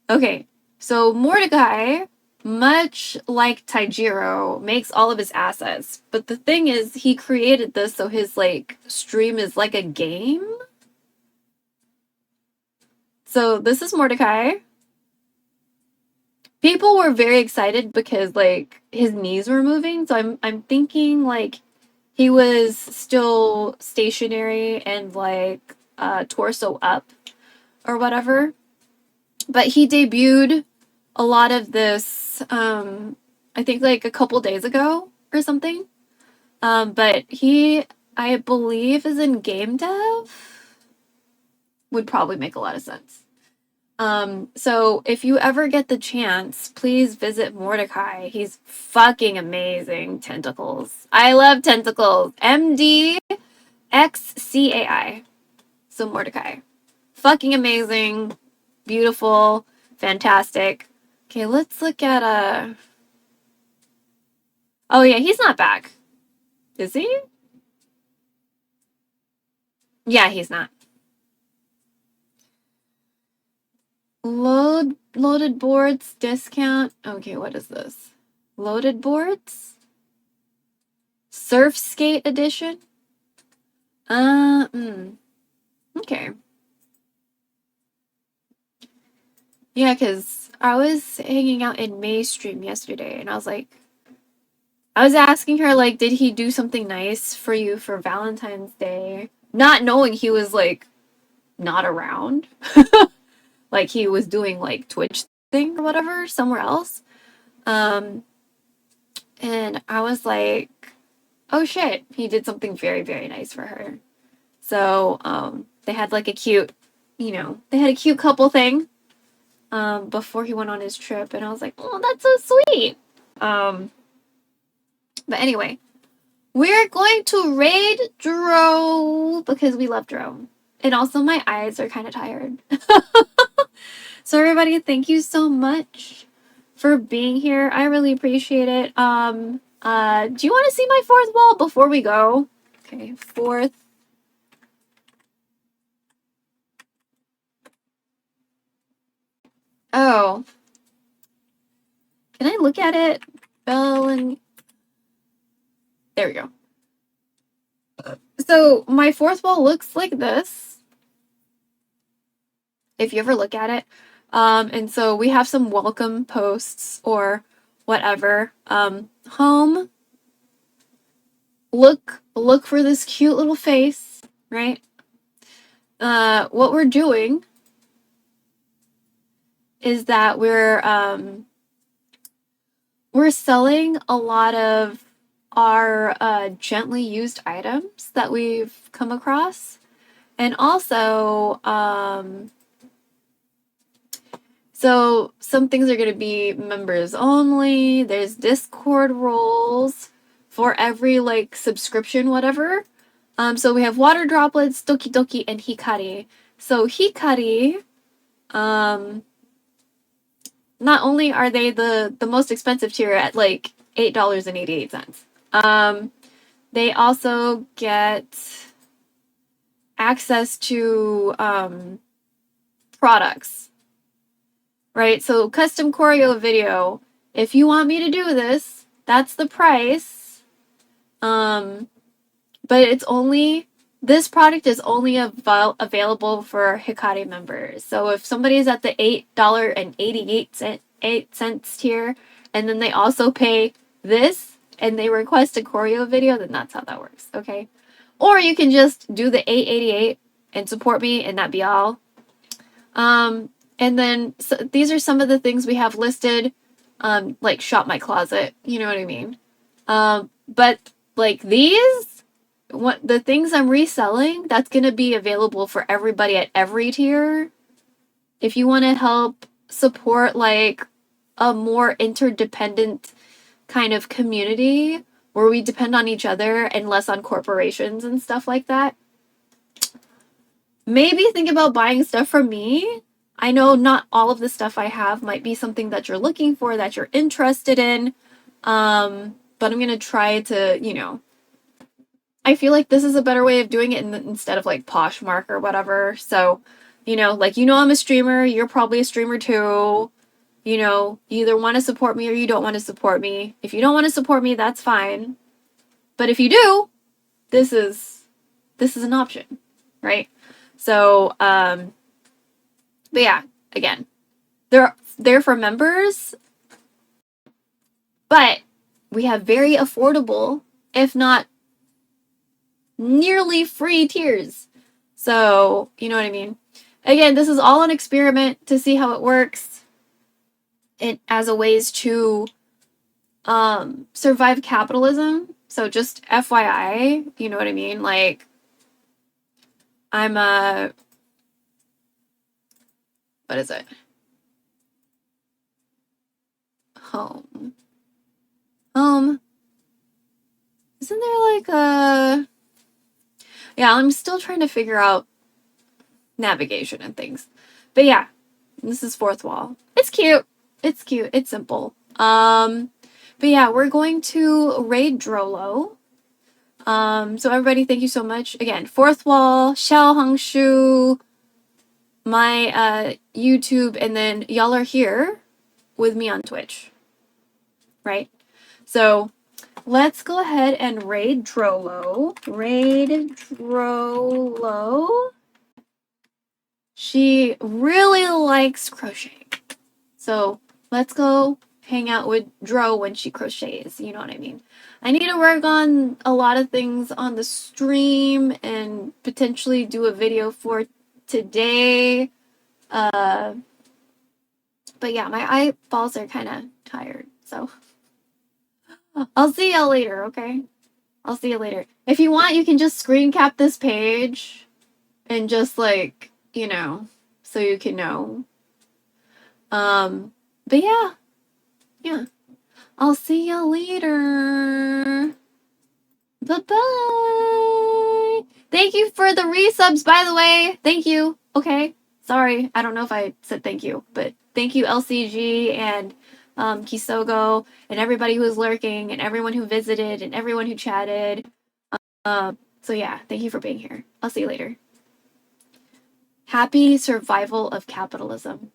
Okay, so Mordecai, much like Taijiro, makes all of his assets. But the thing is, he created this so his like stream is like a game. So this is Mordecai. People were very excited because like his knees were moving. So I'm thinking like he was still stationary and like torso up or whatever. But he debuted a lot of this, I think like a couple days ago or something. But he, I believe, is in game dev. Would probably make a lot of sense. So if you ever get the chance, please visit Mordecai. He's fucking amazing. Tentacles. I love tentacles. MDXCAI. So Mordecai. Fucking amazing. Beautiful. Fantastic. Okay, let's look at oh yeah, he's not back. Is he? Yeah, he's not. Loaded boards discount. Okay, what is this? Loaded boards? Surf skate edition? Okay. Yeah, because I was hanging out in May's stream yesterday and I was like, I was asking her, like, did he do something nice for you for Valentine's Day? Not knowing he was, like, not around. Like, he was doing, like, Twitch thing or whatever somewhere else. And I was like, oh shit, he did something very, very nice for her. So, they had, like, a cute, you know, they had a cute couple thing before he went on his trip. And I was like, oh, that's so sweet. But anyway, we're going to raid Dro because we love Dro. And also my eyes are kind of tired. So everybody, thank you so much for being here. I really appreciate it. Do you want to see my fourth wall before we go? Okay, fourth. Oh. Can I look at it? There we go. So my fourth wall looks like this. If you ever look at it. And so we have some welcome posts or whatever. Home. Look for this cute little face, right? What we're doing is that we're selling a lot of our gently used items that we've come across. And also, so some things are going to be members only. There's Discord roles for every like subscription, whatever. So we have water droplets, doki doki, and hikari. So hikari, not only are they the most expensive tier at like $8.88, they also get access to products, right? So custom choreo video, if you want me to do this, that's the price. But it's only, this product is only available for Hikari members. So if somebody's at the $8.88 tier, and then they also pay this, and they request a choreo video, then that's how that works, okay? Or you can just do the $8.88 and support me, and that be all. And then so these are some of the things we have listed, like shop my closet, you know what I mean? But like these, what the things I'm reselling, that's going to be available for everybody at every tier. If you want to help support like a more interdependent kind of community where we depend on each other and less on corporations and stuff like that, maybe think about buying stuff from me. I know not all of the stuff I have might be something that you're looking for, that you're interested in. But I'm going to try to, you know, I feel like this is a better way of doing it instead of like Poshmark or whatever. So, you know, like, you know, I'm a streamer. You're probably a streamer too. You know, you either want to support me or you don't want to support me. If you don't want to support me, that's fine. But if you do, this is an option, right? So, but yeah, again, they're for members, but we have very affordable, if not nearly free tiers. So, you know what I mean? Again, this is all an experiment to see how it works. It as a ways to survive capitalism. So just FYI, you know what I mean? Like, I'm what is it? Home. Isn't there like a... Yeah, I'm still trying to figure out navigation and things. But yeah, this is fourth wall. It's cute. It's cute. It's simple. But yeah, we're going to raid Drolo. So everybody, thank you so much. Again, FOURTHWALL, xiaohongshu, my YouTube, and then y'all are here with me on Twitch. Right? So let's go ahead and raid Drolo. Raid Drolo. She really likes crochet. So let's go hang out with Dro when she crochets. You know what I mean? I need to work on a lot of things on the stream and potentially do a video for today. But yeah, my eyeballs are kind of tired. So I'll see y'all later, okay? I'll see you later. If you want, you can just screen cap this page and just like, you know, so you can know. But yeah. I'll see you later. Bye-bye. Thank you for the resubs, by the way. Thank you. Okay. Sorry. I don't know if I said thank you, but thank you, LCG and Kisogo and everybody who was lurking and everyone who visited and everyone who chatted. So yeah, thank you for being here. I'll see you later. Happy survival of capitalism.